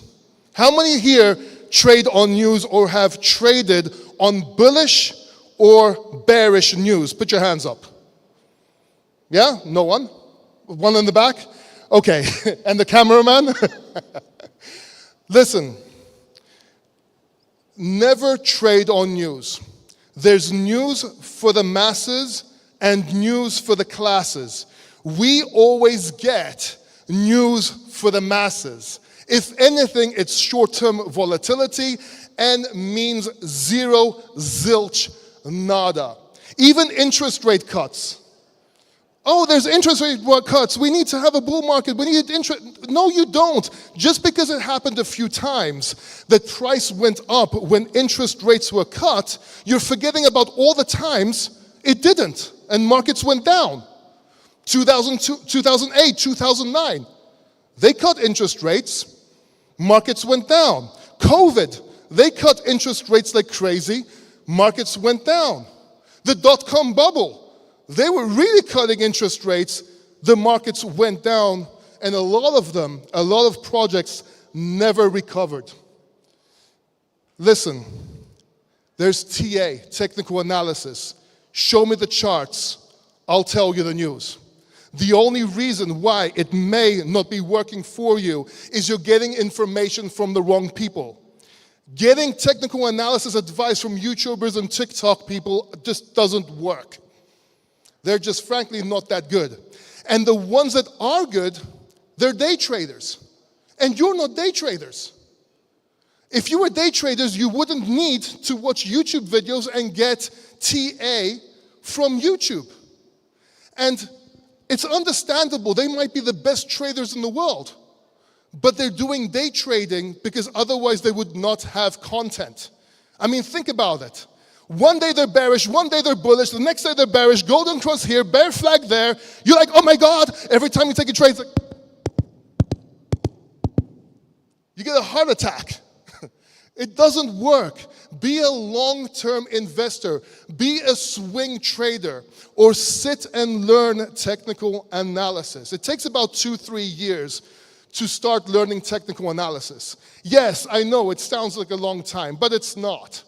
How many here trade on news or have traded on bullish or bearish news? Put your hands up. Yeah? No one? One in the back? Okay. And the cameraman? Listen, never trade on news. There's news for the masses and news for the classes. We always get news for the masses. If anything, it's short-term volatility and means zero, zilch, nada. Even interest rate cuts. Oh, there's interest rate cuts. We need to have a bull market. We need interest. No, you don't. Just because it happened a few times, the price went up when interest rates were cut, you're forgetting about all the times it didn't, and markets went down. 2002, 2008, 2009. They cut interest rates, markets went down. COVID, they cut interest rates like crazy, markets went down. The dot-com bubble, they were really cutting interest rates, the markets went down, and a lot of projects never recovered. Listen, there's TA, technical analysis. Show me the charts, I'll tell you the news. The only reason why it may not be working for you is you're getting information from the wrong people. Getting technical analysis advice from YouTubers and TikTok people just doesn't work. They're just frankly not that good. And the ones that are good, they're day traders. And you're not day traders. If you were day traders, you wouldn't need to watch YouTube videos and get TA from YouTube. And it's understandable, they might be the best traders in the world, but they're doing day trading because otherwise they would not have content. I mean, think about it. One day they're bearish, one day they're bullish, the next day they're bearish, golden cross here, bear flag there. You're like, oh my God, every time you take a trade, it's like, you get a heart attack. It doesn't work. Be a long-term investor. Be a swing trader. Or sit and learn technical analysis. It takes about 2-3 years to start learning technical analysis. Yes, I know it sounds like a long time, but it's not.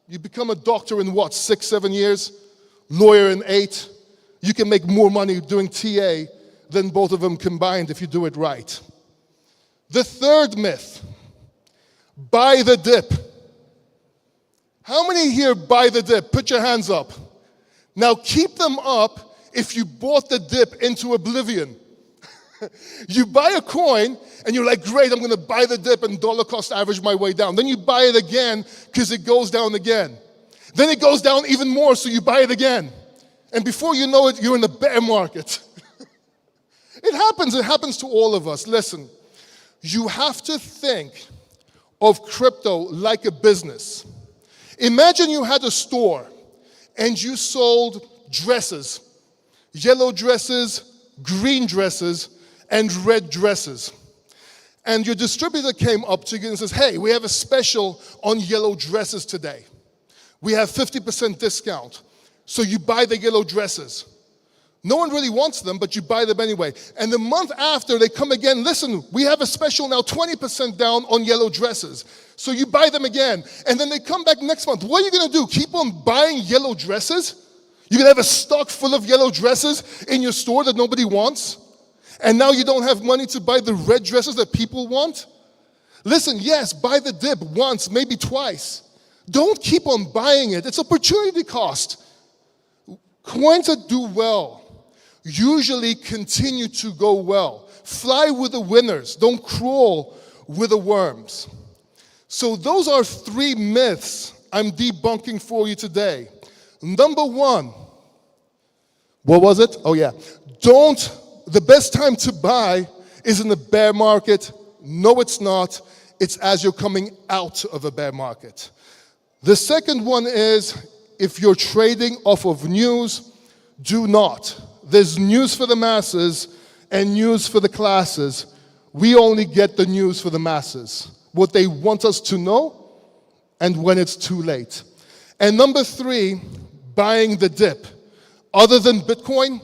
You become a doctor in what, 6-7 years? Lawyer in 8? You can make more money doing TA than both of them combined if you do it right. The third myth, buy the dip. How many here buy the dip? Put your hands up. Now keep them up if you bought the dip into oblivion. You buy a coin and you're like, great, I'm going to buy the dip and dollar cost average my way down. Then you buy it again because it goes down again. Then it goes down even more, so you buy it again. And before you know it, you're in the bear market. It happens to all of us. Listen, you have to think of crypto like a business. Imagine you had a store and you sold dresses, yellow dresses, green dresses, and red dresses. And your distributor came up to you and says, hey, we have a special on yellow dresses today. We have 50% discount. So you buy the yellow dresses. No one really wants them, but you buy them anyway. And the month after, they come again, listen, we have a special now, 20% down on yellow dresses. So you buy them again. And then they come back next month. What are you going to do? Keep on buying yellow dresses? You're going to have a stock full of yellow dresses in your store that nobody wants? And now you don't have money to buy the red dresses that people want? Listen, yes, buy the dip once, maybe twice. Don't keep on buying it. It's opportunity cost. Coins that do well usually continue to go well. Fly with the winners. Don't crawl with the worms. So those are 3 myths I'm debunking for you today. Number 1, What was it? Oh yeah. The best time to buy is in the bear market. No, it's not. It's as you're coming out of a bear market. The second one is if you're trading off of news, do not. There's news for the masses and news for the classes. We only get the news for the masses, what they want us to know and when it's too late. And number 3, buying the dip. Other than Bitcoin,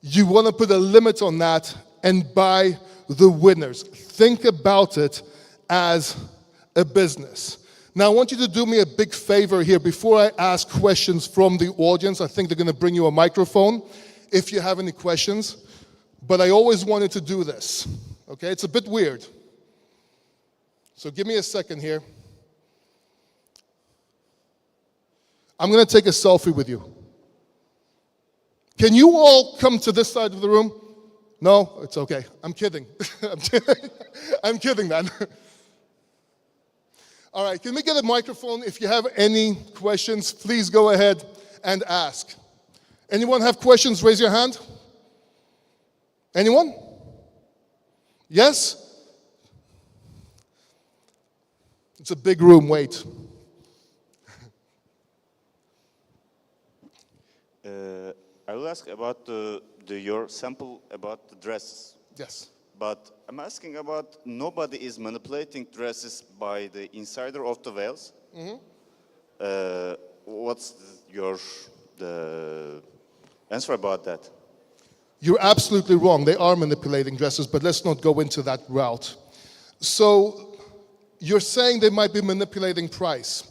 you want to put a limit on that and buy the winners. Think about it as a business. Now, I want you to do me a big favor here before I ask questions from the audience. I think they're going to bring you a microphone if you have any questions. But I always wanted to do this. Okay, it's a bit weird. So give me a second here. I'm going to take a selfie with you. Can you all come to this side of the room? No? It's okay. I'm kidding. I'm kidding, man. All right, can we get a microphone? If you have any questions, please go ahead and ask. Anyone have questions? Raise your hand. Anyone? Yes? It's a big room, wait. I will ask about your sample about the dresses. Yes. But I'm asking about nobody is manipulating dresses by the insider of the whales. What's your answer about that? You're absolutely wrong. They are manipulating dresses, but let's not go into that route. So you're saying they might be manipulating price.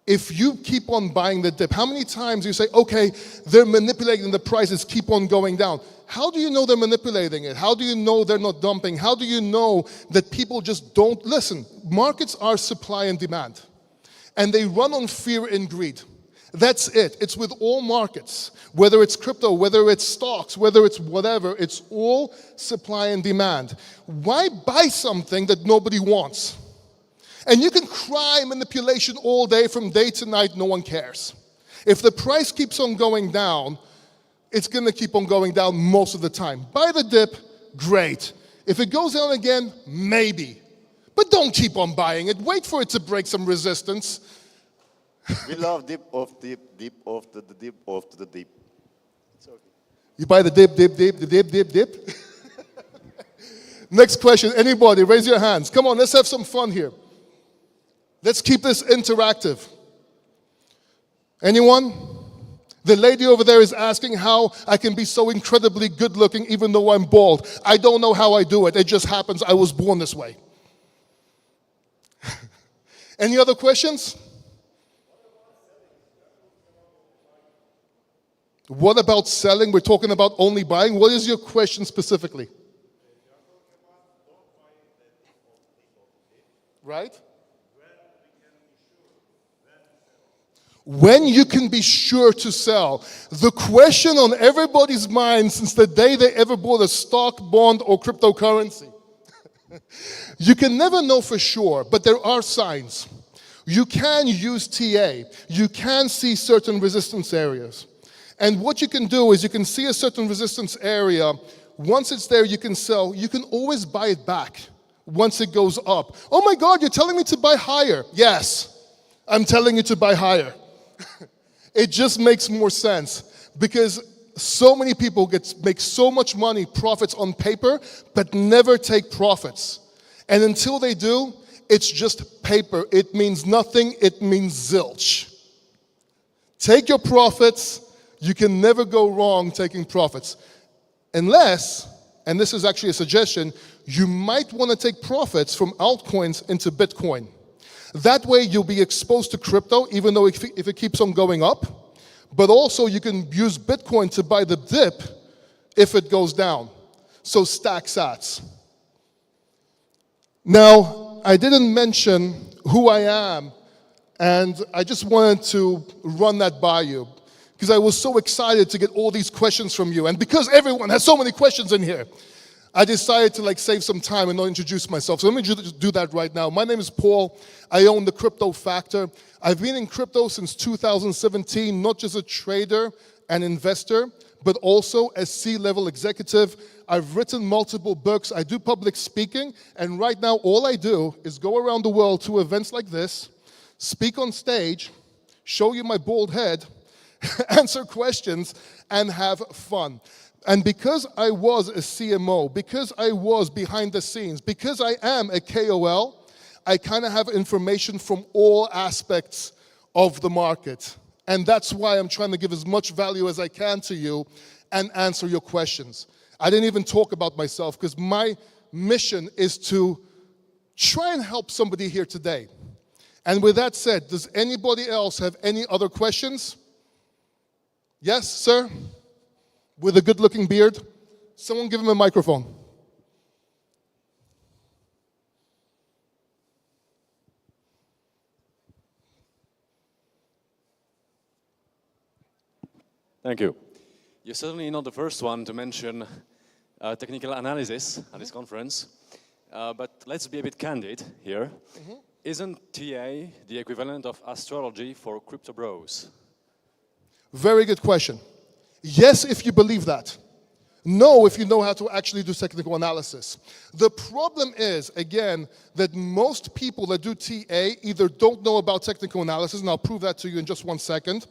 If you keep on buying the dip, how many times you say, okay, they're manipulating the prices, keep on going down? How do you know they're manipulating it? How do you know they're not dumping? How do you know that people just don't listen? Markets are supply and demand, and they run on fear and greed. That's it. It's with all markets, whether it's crypto, whether it's stocks, whether it's whatever, it's all supply and demand. Why buy something that nobody wants? And you can cry manipulation all day, from day to night, no one cares. If the price keeps on going down, it's going to keep on going down most of the time. Buy the dip, great. If it goes down again, maybe. But don't keep on buying it. Wait for it to break some resistance. We love dip off dip, dip off the dip off the dip. It's okay. You buy the dip, dip, dip, the dip, dip, dip. Next question. Anybody, raise your hands. Come on, let's have some fun here. Let's keep this interactive. Anyone? The lady over there is asking how I can be so incredibly good looking even though I'm bald. I don't know how I do it. It just happens. I was born this way. Any other questions? What about selling? We're talking about only buying. What is your question specifically? Right? When you can be sure to sell. The question on everybody's mind since the day they ever bought a stock, bond, or cryptocurrency. You can never know for sure, but there are signs. You can use TA. You can see certain resistance areas. And what you can do is you can see a certain resistance area. Once it's there, you can sell. You can always buy it back once it goes up. Oh my God, you're telling me to buy higher. Yes, I'm telling you to buy higher. It just makes more sense because so many people make so much money, profits on paper, but never take profits. And until they do, it's just paper. It means nothing. It means zilch. Take your profits. You can never go wrong taking profits. Unless, and this is actually a suggestion, you might want to take profits from altcoins into Bitcoin. That way you'll be exposed to crypto, even though if it keeps on going up. But also you can use Bitcoin to buy the dip if it goes down. So stack sats. Now, I didn't mention who I am, and I just wanted to run that by you because I was so excited to get all these questions from you. And because everyone has so many questions in here, I decided to save some time and not introduce myself. So let me do that right now. My name is Paul. I own the Crypto Factor. I've been in crypto since 2017, not just a trader an investor, but also a C-level executive. I've written multiple books. I do public speaking, and right now all I do is go around the world to events like this, speak on stage, show you my bald head, answer questions, and have fun. And because I was a CMO, because I was behind the scenes, because I am a KOL, I kind of have information from all aspects of the market. And that's why I'm trying to give as much value as I can to you and answer your questions. I didn't even talk about myself because my mission is to try and help somebody here today. And with that said, does anybody else have any other questions? Yes, sir? With a good-looking beard? Someone give him a microphone. Thank you. You're certainly not the first one to mention technical analysis at this conference, but let's be a bit candid here. Isn't TA the equivalent of astrology for crypto bros? Very good question. Yes, if you believe that. No, if you know how to actually do technical analysis. The problem is, again, that most people that do TA either don't know about technical analysis, and I'll prove that to you in just 1 second,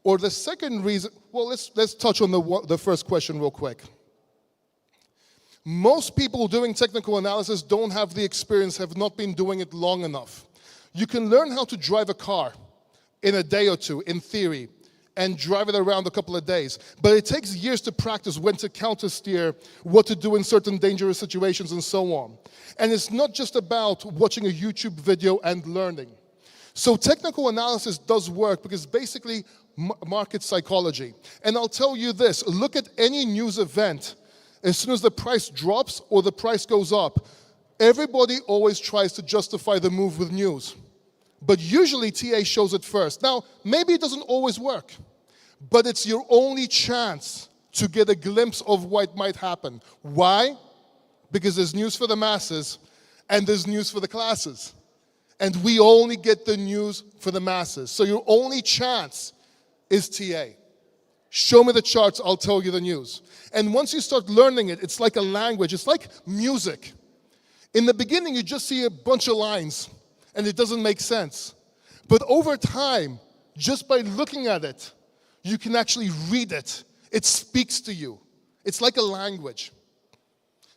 or the second reason, well, let's touch on the first question real quick. Most people doing technical analysis don't have the experience, have not been doing it long enough. You can learn how to drive a car in a day or two, in theory, and drive it around a couple of days. But it takes years to practice when to counter steer, what to do in certain dangerous situations, and so on. And it's not just about watching a YouTube video and learning. So technical analysis does work because basically market psychology. And I'll tell you this, look at any news event. As soon as the price drops or the price goes up, everybody always tries to justify the move with news. But usually TA shows it first. Now, maybe it doesn't always work, but it's your only chance to get a glimpse of what might happen. Why? Because there's news for the masses and there's news for the classes. And we only get the news for the masses. So your only chance is TA. Show me the charts, I'll tell you the news. And once you start learning it, it's like a language, it's like music. In the beginning, you just see a bunch of lines, and it doesn't make sense. But over time, just by looking at it, you can actually read it. It speaks to you. It's like a language.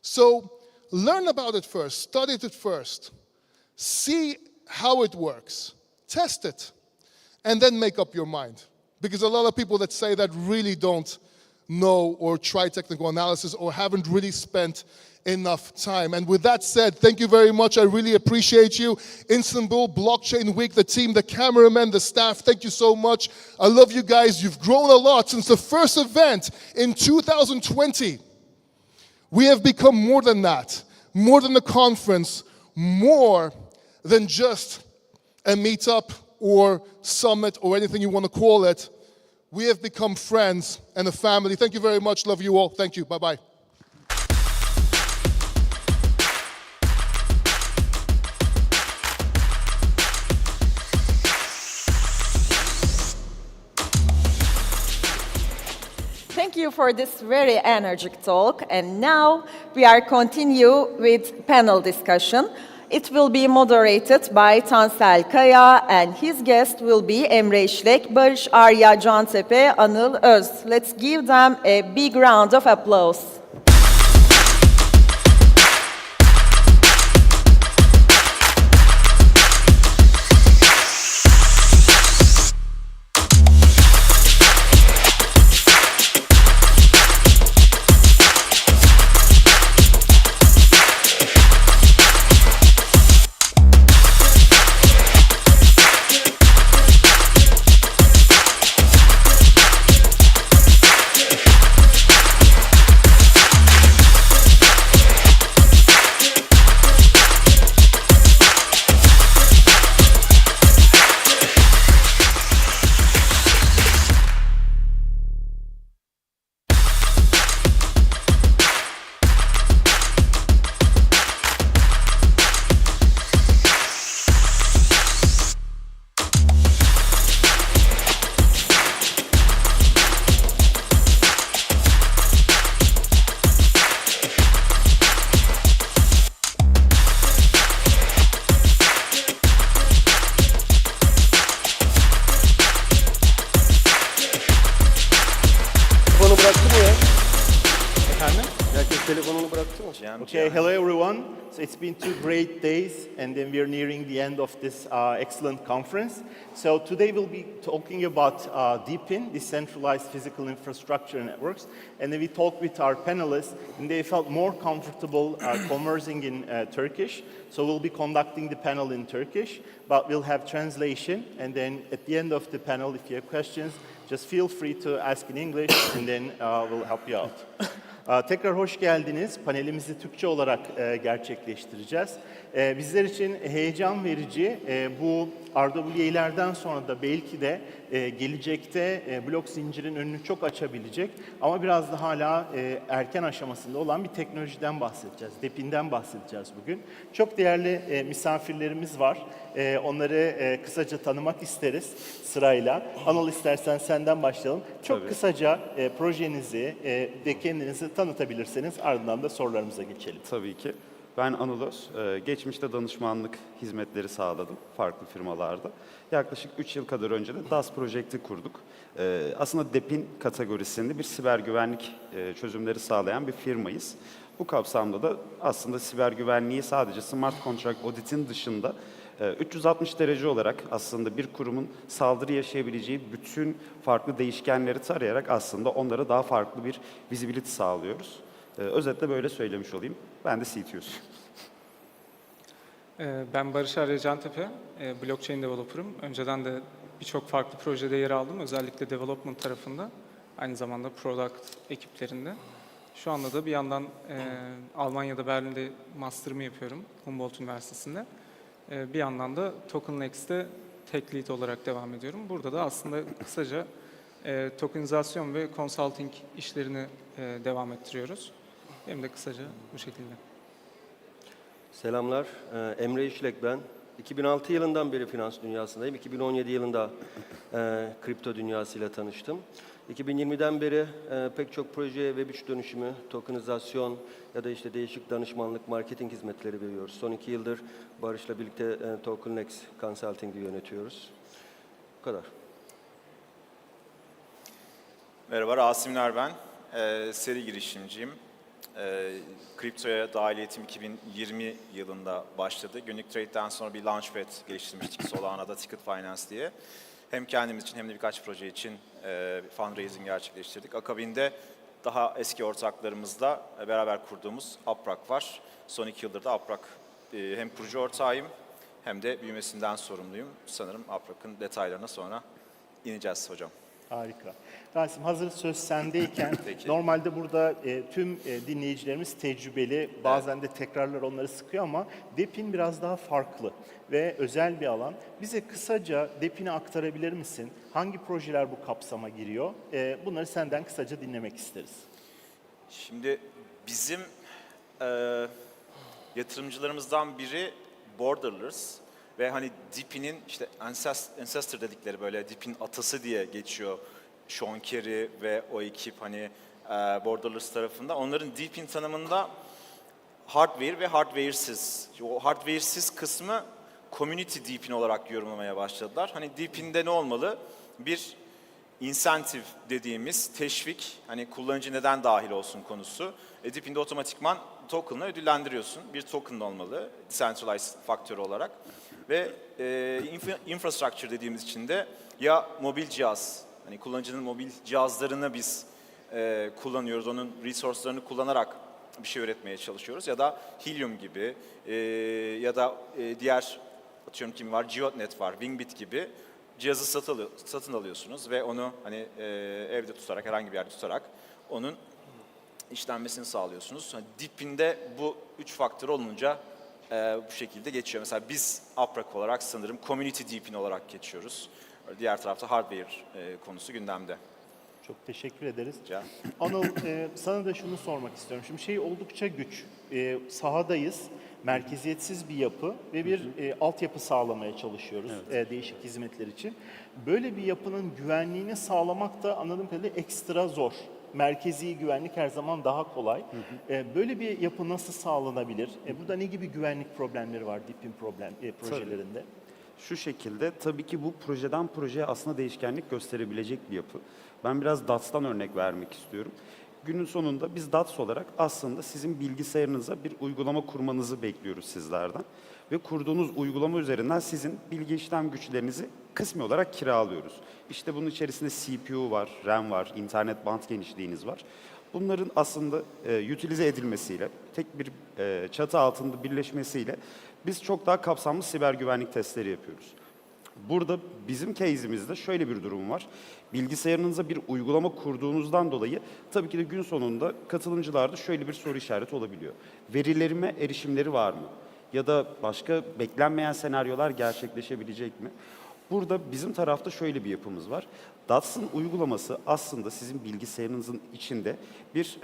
So learn about it first, study it first, see how it works, test it, and then make up your mind. Because a lot of people that say that really don't know or try technical analysis or haven't really spent enough time. And with that said, thank you very much. I really appreciate you. Istanbul Blockchain Week, the team, the cameramen, the staff, thank you so much. I love you guys. You've grown a lot since the first event in 2020. We have become more than that, more than a conference, more than just a meetup or summit or anything you want to call it. We have become friends and a family. Thank you very much. Love you all. Thank you. Bye-bye. Thank you for this very energetic talk. And now we are continue with panel discussion. It will be moderated by Tansel Kaya, and his guest will be Emre İşlek, Barış Arya Cantepe, Anıl Öz. Let's give them a big round of applause. Okay, hello everyone. So it's been 2 great days, and then we're nearing the end of this excellent conference. So today we'll be talking about DePIN, Decentralized Physical Infrastructure Networks, and then we talked with our panelists, and they felt more comfortable conversing in Turkish. So we'll be conducting the panel in Turkish, but we'll have translation, and then at the end of the panel, if you have questions, just feel free to ask in English, and then we'll help you out. Tekrar hoş geldiniz. Panelimizi Türkçe olarak gerçekleştireceğiz. Bizler için heyecan verici. Bu RWA'lerden sonra da belki de gelecekte blok zincirin önünü çok açabilecek ama biraz da hala erken aşamasında olan bir teknolojiden bahsedeceğiz. DePIN'den bahsedeceğiz bugün. Çok değerli misafirlerimiz var. Onları kısaca tanımak isteriz sırayla. Anıl, istersen senden başlayalım. Çok kısaca projenizi ve kendinizi tanıtabilirseniz ardından da sorularımıza geçelim. Tabii ki. Ben Anıl Öz. Geçmişte danışmanlık hizmetleri sağladım farklı firmalarda. Yaklaşık 3 yıl kadar önce de DAS Project'i kurduk. Aslında DePIN kategorisinde bir siber güvenlik çözümleri sağlayan bir firmayız. Bu kapsamda da aslında siber güvenliği sadece Smart Contract Audit'in dışında 360 derece olarak aslında bir kurumun saldırı yaşayabileceği bütün farklı değişkenleri tarayarak aslında onlara daha farklı bir visibility sağlıyoruz. Özetle böyle söylemiş olayım. Ben de CTO'yum. Ben Barış Arya Cantepe, blockchain developer'ım. Önceden de birçok farklı projede yer aldım. Özellikle development tarafında, aynı zamanda product ekiplerinde. Şu anda da bir yandan Almanya'da, Berlin'de master'ımı yapıyorum, Humboldt Üniversitesi'nde. Bir yandan da Token Next'te tech lead olarak devam ediyorum. Burada da aslında kısaca tokenizasyon ve consulting işlerini devam ettiriyoruz. Hem de kısaca bu şekilde. Selamlar, Emre İşlek ben. 2006 yılından beri finans dünyasındayım. 2017 yılında kripto dünyasıyla tanıştım. 2020'den beri pek çok projeye Web3 dönüşümü, tokenizasyon ya da işte değişik danışmanlık, marketing hizmetleri veriyoruz. Son 2 yıldır Barış'la birlikte TokenX Consulting'i yönetiyoruz. Bu kadar. Merhaba, Rasim Ner ben. Seri girişimciyim. Kriptoya dahiliyetim 2020 yılında başladı. Günlük trade'den sonra bir launchpad geliştirmiştik Solana'da Ticket Finance diye. Hem kendimiz için hem de birkaç proje için fundraising gerçekleştirdik. Akabinde daha eski ortaklarımızla beraber kurduğumuz Uprak var. Son 2 yıldır da Uprak hem kurucu ortağıyım hem de büyümesinden sorumluyum. Sanırım Uprak'ın detaylarına sonra ineceğiz hocam. Harika. Rasim, hazır söz sendeyken normalde burada tüm dinleyicilerimiz tecrübeli, bazen de tekrarlar onları sıkıyor ama DePIN biraz daha farklı ve özel bir alan. Bize kısaca DePIN'i aktarabilir misin? Hangi projeler bu kapsama giriyor? Bunları senden kısaca dinlemek isteriz. Şimdi bizim yatırımcılarımızdan biri Borderless ve hani DePIN'in işte ancestor dedikleri böyle DePIN atası diye geçiyor Sean Carey ve o ekip hani Borderless tarafında. Onların DePIN tanımında hardware ve hardware'siz. O hardware'siz kısmı community DePIN olarak yorumlamaya başladılar. Hani DePIN'de ne olmalı? Bir incentive dediğimiz teşvik, hani kullanıcı neden dahil olsun konusu. DePIN'de otomatikman token'la ödüllendiriyorsun. Bir token olmalı, decentralized faktör olarak. Ve infrastructure dediğimiz için de ya mobil cihaz, hani kullanıcının mobil cihazlarını biz kullanıyoruz, onun resource'larını kullanarak bir şey üretmeye çalışıyoruz. Ya da Helium gibi ya da diğer, atıyorum kim var, Geonet var, Wingbit gibi cihazı satın alıyorsunuz ve onu hani evde tutarak, herhangi bir yerde tutarak onun işlenmesini sağlıyorsunuz. Hani DePIN'de bu 3 faktör olunca bu şekilde geçiyor. Mesela biz Uprak olarak sanırım Community DePIN olarak geçiyoruz. Diğer tarafta hardware konusu gündemde. Çok teşekkür ederiz. Anıl, sana da şunu sormak istiyorum. Şimdi şey oldukça güç. Sahadayız, merkeziyetsiz bir yapı ve bir altyapı sağlamaya çalışıyoruz değişik hizmetler için. Böyle bir yapının güvenliğini sağlamak da anladığım kadarıyla ekstra zor. Merkezi güvenlik her zaman daha kolay. Böyle bir yapı nasıl sağlanabilir? Burada ne gibi güvenlik problemleri var DePIN projelerinde? Tabii. Şu şekilde, tabii ki bu projeden projeye aslında değişkenlik gösterebilecek bir yapı. Ben biraz DATS'tan örnek vermek istiyorum. Günün sonunda biz DATS olarak aslında sizin bilgisayarınıza bir uygulama kurmanızı bekliyoruz sizlerden. Ve kurduğunuz uygulama üzerinden sizin bilgi işlem güçlerinizi kısmi olarak kiralıyoruz. İşte bunun içerisinde CPU var, RAM var, internet band genişliğiniz var. Bunların aslında utilize edilmesiyle, tek bir çatı altında birleşmesiyle biz çok daha kapsamlı siber güvenlik testleri yapıyoruz. Burada bizim case'imizde şöyle bir durum var. Bilgisayarınıza bir uygulama kurduğunuzdan dolayı tabii ki de gün sonunda katılımcılarda şöyle bir soru işareti olabiliyor. Verilerime erişimleri var mı? Ya da başka beklenmeyen senaryolar gerçekleşebilecek mi? Burada bizim tarafta şöyle bir yapımız var. DATS'ın uygulaması aslında sizin bilgisayarınızın içinde bir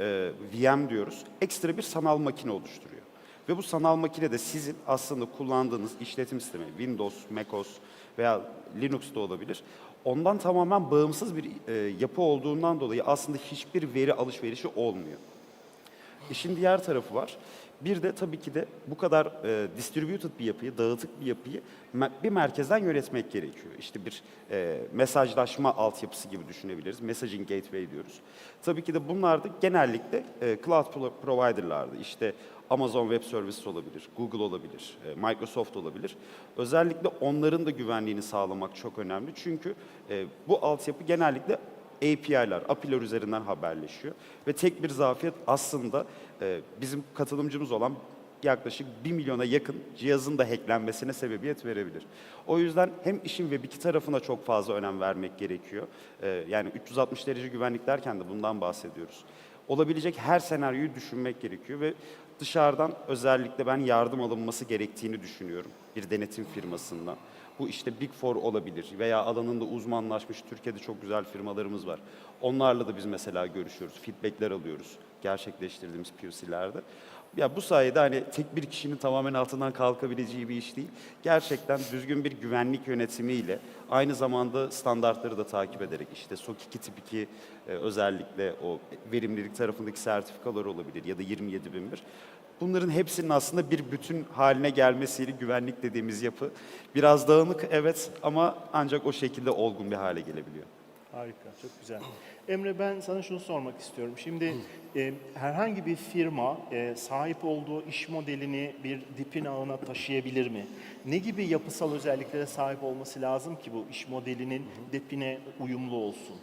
VM diyoruz, ekstra bir sanal makine oluşturuyor. Ve bu sanal makine de sizin aslında kullandığınız işletim sistemi, Windows, MacOS veya Linux da olabilir. Ondan tamamen bağımsız bir yapı olduğundan dolayı aslında hiçbir veri alışverişi olmuyor. İşin diğer tarafı var. Bir de tabii ki de bu kadar distributed bir yapıyı, dağıtık bir yapıyı bir merkezden yönetmek gerekiyor. İşte bir mesajlaşma altyapısı gibi düşünebiliriz. Messaging gateway diyoruz. Tabii ki de bunlar da genellikle cloud provider'lardı. İşte Amazon Web Services olabilir, Google olabilir, Microsoft olabilir. Özellikle onların da güvenliğini sağlamak çok önemli. Çünkü bu altyapı genellikle API'ler üzerinden haberleşiyor. Ve tek bir zafiyet aslında bizim katılımcımız olan yaklaşık 1 milyona yakın cihazın da hacklenmesine sebebiyet verebilir. O yüzden hem işin Web2 tarafına çok fazla önem vermek gerekiyor. Yani 360 derece güvenlik derken de bundan bahsediyoruz. Olabilecek her senaryoyu düşünmek gerekiyor ve dışarıdan özellikle ben yardım alınması gerektiğini düşünüyorum bir denetim firmasından. Bu işte Big Four olabilir veya alanında uzmanlaşmış Türkiye'de çok güzel firmalarımız var. Onlarla da biz mesela görüşüyoruz, feedbackler alıyoruz gerçekleştirdiğimiz POC'lerde. Ya bu sayede hani tek bir kişinin tamamen altından kalkabileceği bir iş değil. Gerçekten düzgün bir güvenlik yönetimiyle aynı zamanda standartları da takip ederek işte SOC 2 tip 2 özellikle o verimlilik tarafındaki sertifikalar olabilir ya da 27001. Bunların hepsinin aslında bir bütün haline gelmesiyle güvenlik dediğimiz yapı biraz dağınık evet ama ancak o şekilde olgun bir hale gelebiliyor. Harika, çok güzel. Emre ben sana şunu sormak istiyorum. Şimdi herhangi bir firma sahip olduğu iş modelini bir DePIN ağına taşıyabilir mi? Ne gibi yapısal özelliklere sahip olması lazım ki bu iş modelinin DePIN'e uyumlu olsun?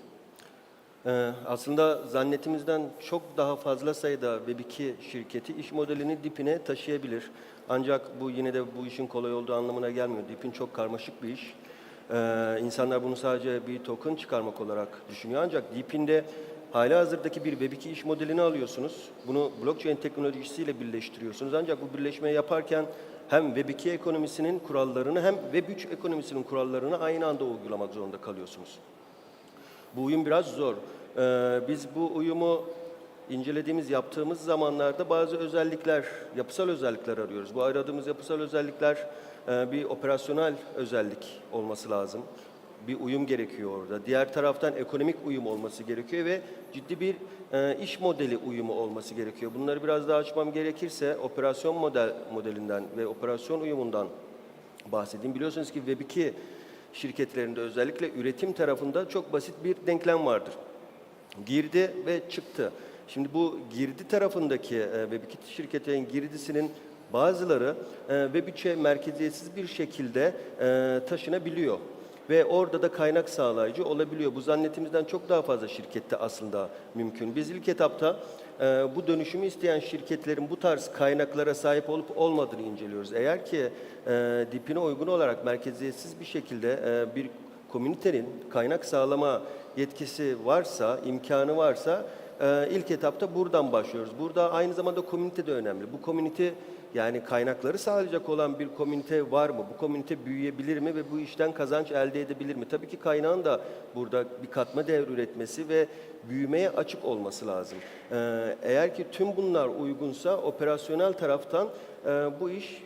Aslında zannetimizden çok daha fazla sayıda Web2 şirketi iş modelini DePIN'e taşıyabilir. Ancak bu yine de bu işin kolay olduğu anlamına gelmiyor. DePIN çok karmaşık bir iş. İnsanlar bunu sadece bir token çıkarmak olarak düşünüyor. Ancak DePIN'de halihazırdaki bir Web2 iş modelini alıyorsunuz. Bunu blockchain teknolojisiyle birleştiriyorsunuz. Ancak bu birleşmeyi yaparken hem Web2 ekonomisinin kurallarını hem Web3 ekonomisinin kurallarını aynı anda uygulamak zorunda kalıyorsunuz. Bu uyum biraz zor. Biz bu uyumu incelediğimiz, yaptığımız zamanlarda bazı özellikler, yapısal özellikler arıyoruz. Bu aradığımız yapısal özellikler bir operasyonel özellik olması lazım. Bir uyum gerekiyor orada. Diğer taraftan ekonomik uyum olması gerekiyor ve ciddi bir iş modeli uyumu olması gerekiyor. Bunları biraz daha açmam gerekirse operasyon modelinden ve operasyon uyumundan bahsedeyim. Biliyorsunuz ki Web2 şirketlerinde özellikle üretim tarafında çok basit bir denklem vardır. Girdi ve çıktı. Şimdi bu girdi tarafındaki Web2 şirketlerin girdisinin bazıları Web3'e merkeziyetsiz bir şekilde taşınabiliyor. Ve orada da kaynak sağlayıcı olabiliyor. Bu zannetimizden çok daha fazla şirkette aslında mümkün. Biz ilk etapta bu dönüşümü isteyen şirketlerin bu tarz kaynaklara sahip olup olmadığını inceliyoruz. Eğer ki DePIN'e uygun olarak merkeziyetsiz bir şekilde bir komünitenin kaynak sağlama yetkisi varsa, imkanı varsa ilk etapta buradan başlıyoruz. Burada aynı zamanda komünite de önemli. Bu komünite yani kaynakları sağlayacak olan bir komünite var mı? Bu komünite büyüyebilir mi ve bu işten kazanç elde edebilir mi? Tabii ki kaynağın da burada bir katma değer üretmesi ve büyümeye açık olması lazım. Eğer ki tüm bunlar uygunsa operasyonel taraftan bu iş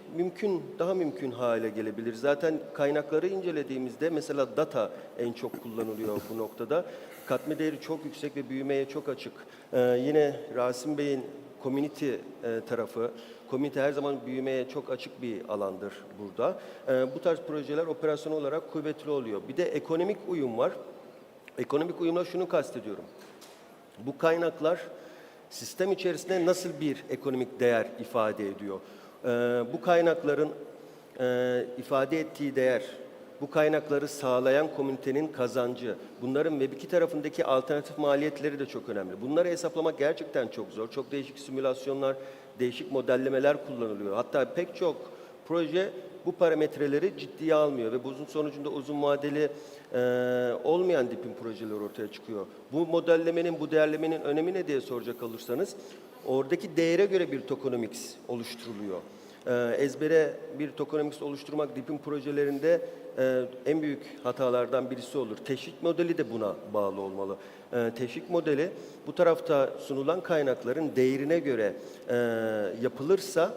daha mümkün hale gelebilir. Zaten kaynakları incelediğimizde mesela data en çok kullanılıyor bu noktada. Katma değeri çok yüksek ve büyümeye çok açık. Yine Rasim Bey'in community tarafı, community her zaman büyümeye çok açık bir alandır burada. Bu tarz projeler operasyon olarak kuvvetli oluyor. Bir de ekonomik uyum var. Ekonomik uyumla şunu kastediyorum. Bu kaynaklar Sistem içerisinde nasıl bir ekonomik değer ifade ediyor? Bu kaynakların ifade ettiği değer, bu kaynakları sağlayan komünitenin kazancı, bunların Web2 tarafındaki alternatif maliyetleri de çok önemli. Bunları hesaplamak gerçekten çok zor. Çok değişik simülasyonlar, değişik modellemeler kullanılıyor. Hatta pek çok proje bu parametreleri ciddiye almıyor ve bunun sonucunda uzun vadeli olmayan DeepIn projeler ortaya çıkıyor. Bu modellemenin, bu değerlemenin önemi ne diye soracak olursanız, oradaki değere göre bir tokenomics oluşturuluyor. Ezbere bir tokenomics oluşturmak DeepIn projelerinde en büyük hatalardan birisi olur. Teşvik modeli de buna bağlı olmalı. Teşvik modeli bu tarafta sunulan kaynakların değerine göre yapılırsa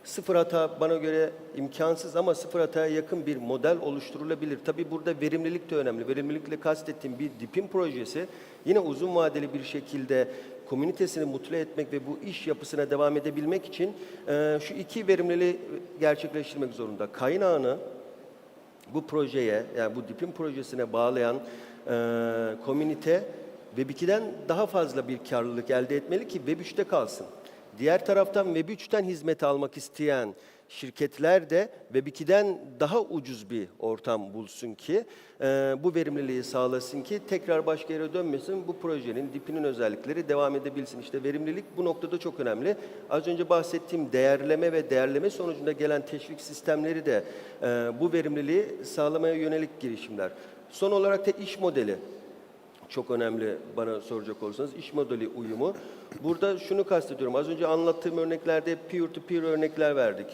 sıfır hata bana göre imkansız ama sıfır hataya yakın bir model oluşturulabilir. Tabii burada verimlilik de önemli. Verimlilikle kastettiğim bir DeepIn projesi yine uzun vadeli bir şekilde komünitesini mutlu etmek ve bu iş yapısına devam edebilmek için şu iki verimliliği gerçekleştirmek zorunda. Kaynağını bu projeye, yani bu DeepIn projesine bağlayan komünite Web2'den daha fazla bir karlılık elde etmeli ki Web3'te kalsın. Diğer taraftan Web3'ten hizmet almak isteyen şirketler de Web2'den daha ucuz bir ortam bulsun ki bu verimliliği sağlasın ki tekrar başka yere dönmesin, bu projenin, DeepIn'in özellikleri devam edebilsin. İşte verimlilik bu noktada çok önemli. Az önce bahsettiğim değerleme ve değerleme sonucunda gelen teşvik sistemleri de bu verimliliği sağlamaya yönelik girişimler. Son olarak da iş modeli. Çok önemli bana soracak olursanız iş modeli uyumu. Burada şunu kastediyorum. Az önce anlattığım örneklerde peer-to-peer örnekler verdik.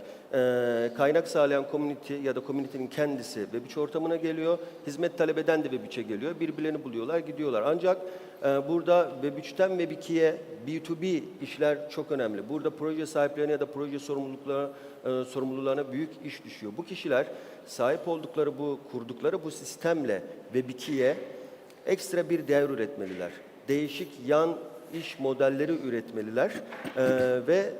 Kaynak sağlayan community ya da community'nin kendisi Web3 ortamına geliyor. Hizmet talep eden de Web3'e geliyor. Birbirlerini buluyorlar, gidiyorlar. Ancak burada Web3'ten Web2'ye B2B işler çok önemli. Burada proje sahiplerine ya da proje sorumlularına büyük iş düşüyor. Bu kişiler sahip oldukları kurdukları bu sistemle Web2'ye ekstra bir değer üretmeliler. Değişik yan iş modelleri üretmeliler ve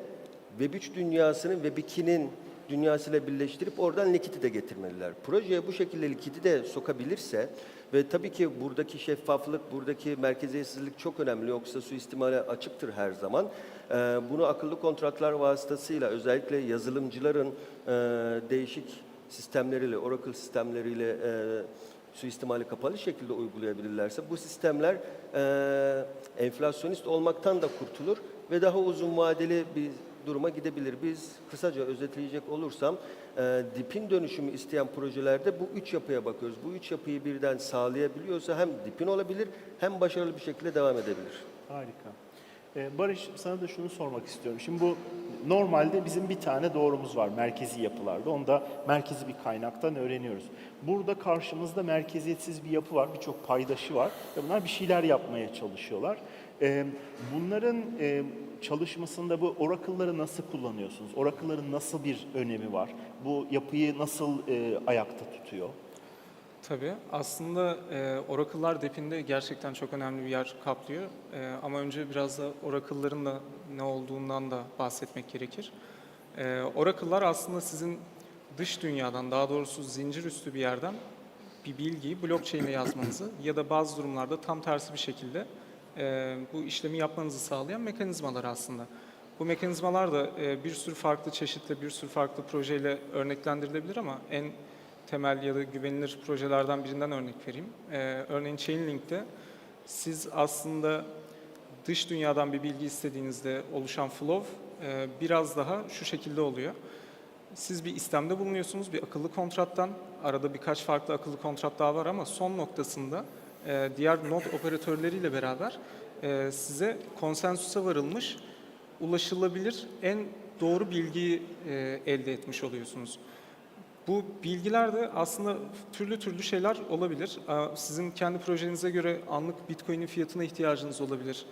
Web3 dünyasını Web2'nin dünyasıyla birleştirip oradan likidi de getirmeliler. Projeye bu şekilde likidi de sokabilirse ve tabii ki buradaki şeffaflık, buradaki merkeziyetsizlik çok önemli. Yoksa suistimale açıktır her zaman. Bunu akıllı kontratlar vasıtasıyla özellikle yazılımcıların değişik sistemleriyle, Oracle sistemleriyle suistimali kapalı şekilde uygulayabilirlerse bu sistemler enflasyonist olmaktan da kurtulur ve daha uzun vadeli bir duruma gidebilir. Biz kısaca özetleyecek olursam DeepIn dönüşümü isteyen projelerde bu üç yapıya bakıyoruz. Bu üç yapıyı birden sağlayabiliyorsa hem DeepIn olabilir hem başarılı bir şekilde devam edebilir. Harika. Barış, sana da şunu sormak istiyorum. Şimdi bu normalde bizim bir tane doğrumuz var merkezi yapılarda. Onu da merkezi bir kaynaktan öğreniyoruz. Burada karşımızda merkeziyetsiz bir yapı var. Birçok paydaşı var. Ve bunlar bir şeyler yapmaya çalışıyorlar. Bunların çalışmasında bu Oracle'ları nasıl kullanıyorsunuz? Oracle'ların nasıl bir önemi var? Bu yapıyı nasıl ayakta tutuyor? Tabii. Aslında Oracle'lar DeepIn'de gerçekten çok önemli bir yer kaplıyor. Ama önce biraz da Oracle'ların da ne olduğundan da bahsetmek gerekir. Oracle'lar aslında sizin dış dünyadan, daha doğrusu zincir üstü bir yerden bir bilgiyi blockchain'e yazmanızı ya da bazı durumlarda tam tersi bir şekilde bu işlemi yapmanızı sağlayan mekanizmalar aslında. Bu mekanizmalar da bir sürü farklı çeşitle, bir sürü farklı projeyle örneklendirilebilir ama en temel ya da güvenilir projelerden birinden örnek vereyim. Örneğin Chainlink'te siz aslında dış dünyadan bir bilgi istediğinizde oluşan flow biraz daha şu şekilde oluyor. Siz bir istemde bulunuyorsunuz bir akıllı kontrattan. Arada birkaç farklı akıllı kontrat daha var ama son noktasında diğer node operatörleriyle beraber size konsensusa varılmış, ulaşılabilir en doğru bilgiyi elde etmiş oluyorsunuz. Bu bilgiler de aslında türlü türlü şeyler olabilir. Sizin kendi projenize göre anlık Bitcoin'in fiyatına ihtiyacınız olabilir.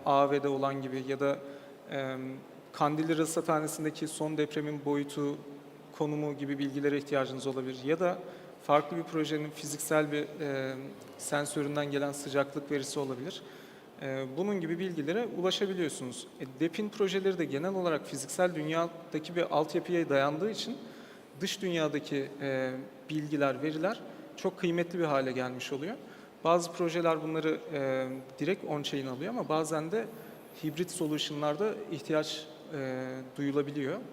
AV'de olan gibi ya da Kandilli Rasathanesi'ndeki son depremin boyutu, konumu gibi bilgilere ihtiyacınız olabilir. Ya da farklı bir projenin fiziksel bir sensöründen gelen sıcaklık verisi olabilir. Bunun gibi bilgilere ulaşabiliyorsunuz. DeepIn projeleri de genel olarak fiziksel dünyadaki bir altyapıya dayandığı için dış dünyadaki bilgiler, veriler çok kıymetli bir hale gelmiş oluyor. Bazı projeler bunları direkt on-chain alıyor ama bazen de hibrit solution'larda ihtiyaç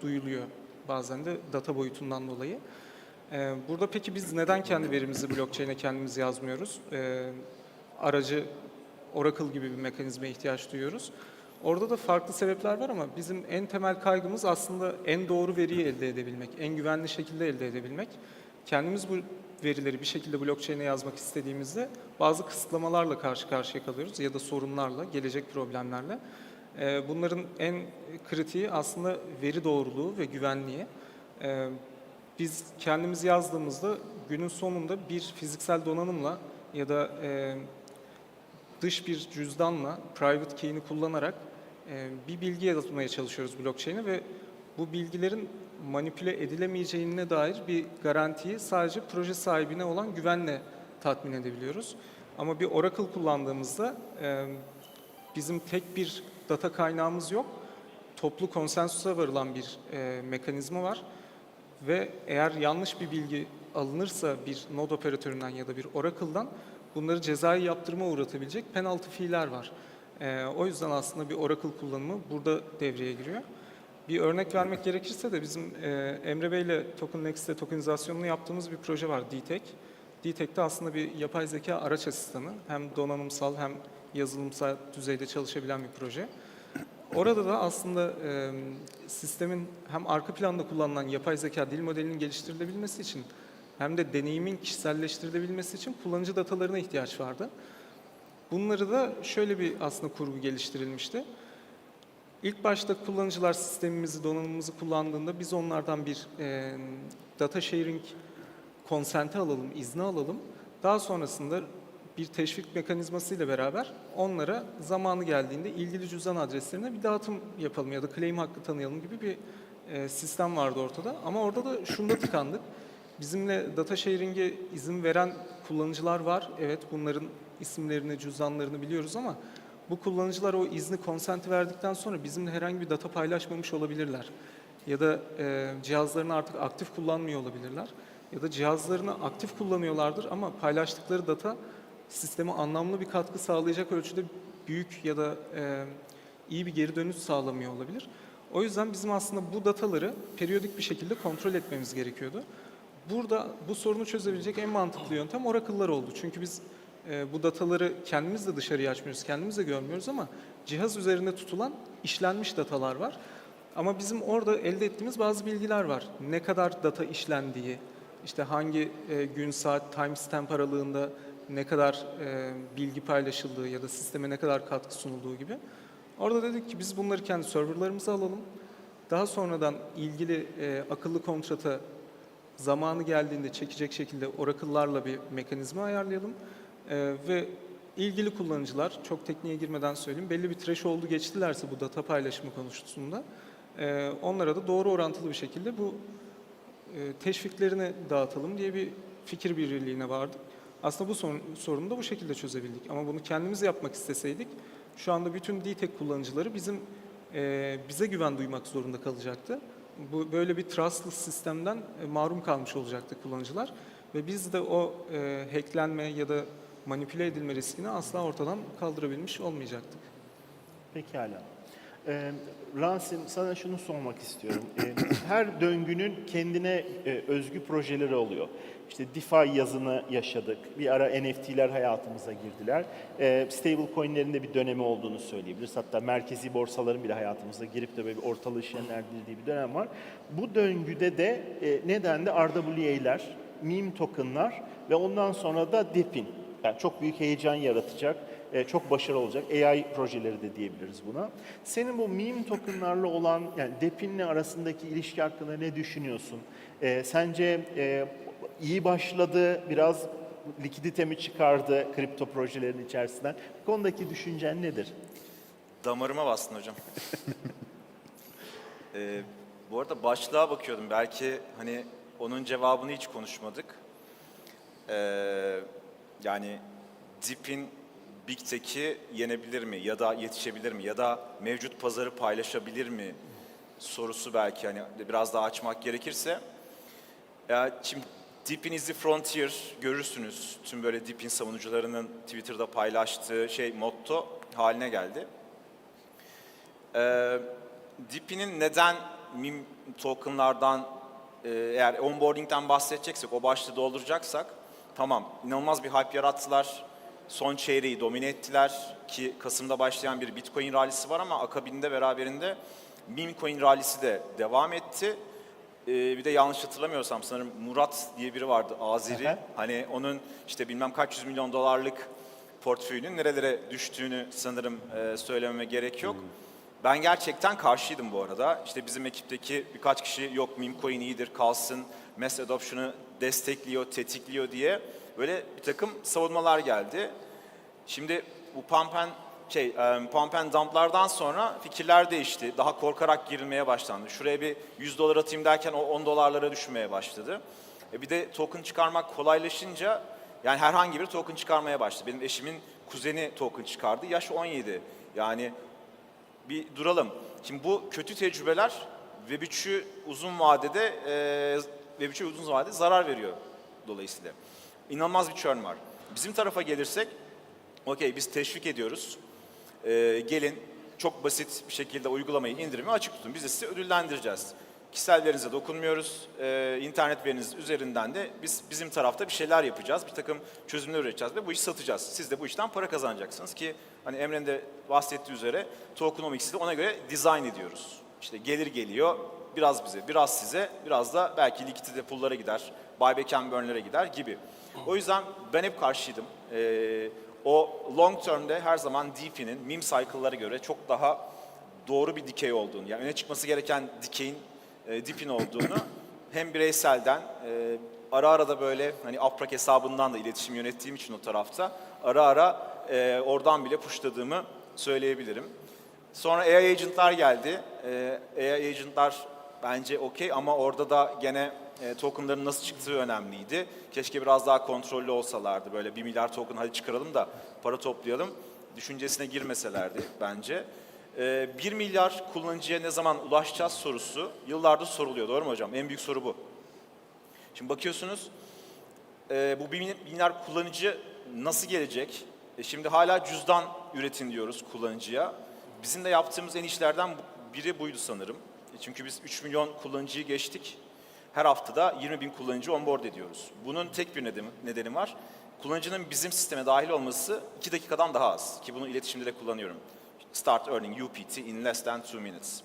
duyuluyor bazen de data boyutundan dolayı. Burada peki biz neden kendi verimizi blockchain'e kendimiz yazmıyoruz? Aracı Oracle gibi bir mekanizmaya ihtiyaç duyuyoruz. Orada da farklı sebepler var ama bizim en temel kaygımız aslında en doğru veriyi elde edebilmek, en güvenli şekilde elde edebilmek. Kendimiz bu verileri bir şekilde blockchain'e yazmak istediğimizde bazı kısıtlamalarla karşı karşıya kalıyoruz ya da sorunlarla, gelecek problemlerle. Bunların en kritiği aslında veri doğruluğu ve güvenliği. Biz kendimiz yazdığımızda günün sonunda bir fiziksel donanımla ya da dış bir cüzdanla, private key'ini kullanarak bir bilgi yaratmaya çalışıyoruz blockchain'e ve bu bilgilerin manipüle edilemeyeceğine dair bir garantiyi sadece proje sahibine olan güvenle tatmin edebiliyoruz. Ama bir Oracle kullandığımızda bizim tek bir data kaynağımız yok. Toplu konsensusa varılan bir mekanizma var. Ve eğer yanlış bir bilgi alınırsa bir node operatöründen ya da bir Oracle'dan bunları cezai yaptırıma uğratabilecek penaltı fiiller var. O yüzden aslında bir Oracle kullanımı burada devreye giriyor. Bir örnek vermek gerekirse de bizim Emre Bey ile Token Next'te tokenizasyonunu yaptığımız bir proje var, DTEK. DTEK'te aslında bir yapay zeka araç asistanı. Hem donanımsal hem yazılımsal düzeyde çalışabilen bir proje. Orada da aslında sistemin hem arka planda kullanılan yapay zeka dil modelinin geliştirilebilmesi için hem de deneyimin kişiselleştirilebilmesi için kullanıcı datalarına ihtiyaç vardı. Bunları da şöyle bir aslında kurgu geliştirilmişti. İlk başta kullanıcılar sistemimizi, donanımımızı kullandığında biz onlardan bir data sharing consent'i alalım, izni alalım. Daha sonrasında bir teşvik mekanizması ile beraber onlara zamanı geldiğinde ilgili cüzdan adreslerine bir dağıtım yapalım ya da claim hakkı tanıyalım gibi bir sistem vardı ortada. Ama orada da şunda tıkandık. Bizimle data sharing'e izin veren kullanıcılar var. Evet, bunların isimlerini, cüzdanlarını biliyoruz ama bu kullanıcılar o izni, consent'i verdikten sonra bizimle herhangi bir data paylaşmamış olabilirler. Ya da cihazlarını artık aktif kullanmıyor olabilirler. Ya da cihazlarını aktif kullanıyorlardır ama paylaştıkları data sisteme anlamlı bir katkı sağlayacak ölçüde büyük ya da iyi bir geri dönüş sağlamıyor olabilir. O yüzden bizim aslında bu dataları periyodik bir şekilde kontrol etmemiz gerekiyordu. Burada bu sorunu çözebilecek en mantıklı yöntem Oracle'lar oldu. Çünkü biz bu dataları kendimiz de dışarıya açmıyoruz, kendimiz de görmüyoruz ama cihaz üzerinde tutulan işlenmiş datalar var. Ama bizim orada elde ettiğimiz bazı bilgiler var. Ne kadar data işlendiği, işte hangi gün, saat, timestamp aralığında ne kadar bilgi paylaşıldığı ya da sisteme ne kadar katkı sunulduğu gibi. Orada dedik ki biz bunları kendi serverlarımıza alalım. Daha sonradan ilgili akıllı kontrata zamanı geldiğinde çekecek şekilde Oracle'larla bir mekanizma ayarlayalım. Ve ilgili kullanıcılar, çok tekniğe girmeden söyleyeyim, belli bir threshold'u geçtilerse bu data paylaşımı konusunda onlara da doğru orantılı bir şekilde bu teşviklerini dağıtalım diye bir fikir birliğine vardık. Aslında bu sorunu da bu şekilde çözebildik. Ama bunu kendimiz yapmak isteseydik şu anda bütün DTEK kullanıcıları bize güven duymak zorunda kalacaktı. Böyle bir trustless sistemden mahrum kalmış olacaktı kullanıcılar. Ve biz de o hacklenme ya da manipüle edilme riskini asla ortadan kaldırabilmiş olmayacaktık. Pekala. Rasim, sana şunu sormak istiyorum. Her döngünün kendine özgü projeleri oluyor. İşte DeFi yazını yaşadık. Bir ara NFT'ler hayatımıza girdiler. Stable coin'lerin de bir dönemi olduğunu söyleyebiliriz. Hatta merkezi borsaların bile hayatımıza girip de böyle bir ortalığı şenlendirdiği bir dönem var. Bu döngüde de nedenli RWA'ler, meme token'lar ve ondan sonra da DePIN. Yani çok büyük heyecan yaratacak, çok başarılı olacak AI projeleri de diyebiliriz buna. Senin bu meme token'larla olan, yani DePIN'le arasındaki ilişki hakkında ne düşünüyorsun? Sence iyi başladı, biraz likidite mi çıkardı kripto projelerin içerisinden? Bu konudaki düşüncen nedir? Damarıma bastın hocam. Bu arada başlığa bakıyordum. Belki hani onun cevabını hiç konuşmadık. Yani DePIN Big Tech'i yenebilir mi ya da yetişebilir mi ya da mevcut pazarı paylaşabilir mi sorusu belki hani biraz daha açmak gerekirse. Şimdi DePIN is the frontier görürsünüz. Tüm böyle DePIN savunucularının Twitter'da paylaştığı motto haline geldi. DePin'in neden meme tokenlardan, eğer onboarding'den bahsedeceksek, o başlığı dolduracaksak, tamam, inanılmaz bir hype yarattılar. Son çeyreği domine ettiler ki Kasım'da başlayan bir Bitcoin rallisi var ama akabinde beraberinde meme coin rallisi de devam etti. Bir de yanlış hatırlamıyorsam sanırım Murat diye biri vardı, Azeri. Hani onun işte bilmem kaç yüz milyon dolarlık portföyünün nerelere düştüğünü sanırım söylememe gerek yok. Ben gerçekten karşıydım bu arada. İşte bizim ekipteki birkaç kişi yok meme coin iyidir, kalsın, mass adoption'ı destekliyor, tetikliyor diye böyle bir takım savunmalar geldi. Şimdi bu pump and dump'lardan sonra fikirler değişti. Daha korkarak girilmeye başlandı. Şuraya bir 100 dolar atayım derken o 10 dolarlara düşmeye başladı. Bir de token çıkarmak kolaylaşınca yani herhangi bir token çıkarmaya başladı. Benim eşimin kuzeni token çıkardı. Yaş 17. Yani bir duralım. Şimdi bu kötü tecrübeler Web3'ü uzun vadede zarar veriyor dolayısıyla. İnanılmaz bir churn var. Bizim tarafa gelirsek, okey biz teşvik ediyoruz. Gelin çok basit bir şekilde uygulamayı indirimi açık tutun. Biz de sizi ödüllendireceğiz. Kişisel verinize dokunmuyoruz. İnternet veriniz üzerinden de bizim tarafta bir şeyler yapacağız. Bir takım çözümler üreteceğiz ve bu işi satacağız. Siz de bu işten para kazanacaksınız ki hani Emre'nin de bahsettiği üzere tokenomics'i de ona göre design ediyoruz. İşte gelir geliyor, biraz bize, biraz size, biraz da belki likidite pool'lara gider, buyback and burn'lere gider gibi. O yüzden ben hep karşıydım. O long term'de her zaman DeFi'nin meme cycle'lara göre çok daha doğru bir dikey olduğunu, yani öne çıkması gereken dikeyin DeFi'nin olduğunu hem bireyselden ara ara da böyle hani Uprak hesabından da iletişim yönettiğim için o tarafta ara ara oradan bile pushladığımı söyleyebilirim. Sonra AI agent'lar geldi. AI agent'lar bence okey ama orada da gene tokenların nasıl çıktığı önemliydi. Keşke biraz daha kontrollü olsalardı. Böyle 1 milyar token hadi çıkaralım da para toplayalım düşüncesine girmeselerdi bence. 1 milyar kullanıcıya ne zaman ulaşacağız sorusu yıllardır soruluyor. Doğru mu hocam? En büyük soru bu. Şimdi bakıyorsunuz bu 1 milyar kullanıcı nasıl gelecek? Şimdi hala cüzdan üretin diyoruz kullanıcıya. Bizim de yaptığımız en işlerden biri buydu sanırım. Çünkü biz 3 milyon kullanıcıyı geçtik. Her haftada 20 bin kullanıcı onboard ediyoruz. Bunun tek bir nedeni var. Kullanıcının bizim sisteme dahil olması 2 dakikadan daha az. Ki bunu iletişimde de kullanıyorum. Start earning UPT in less than 2 minutes.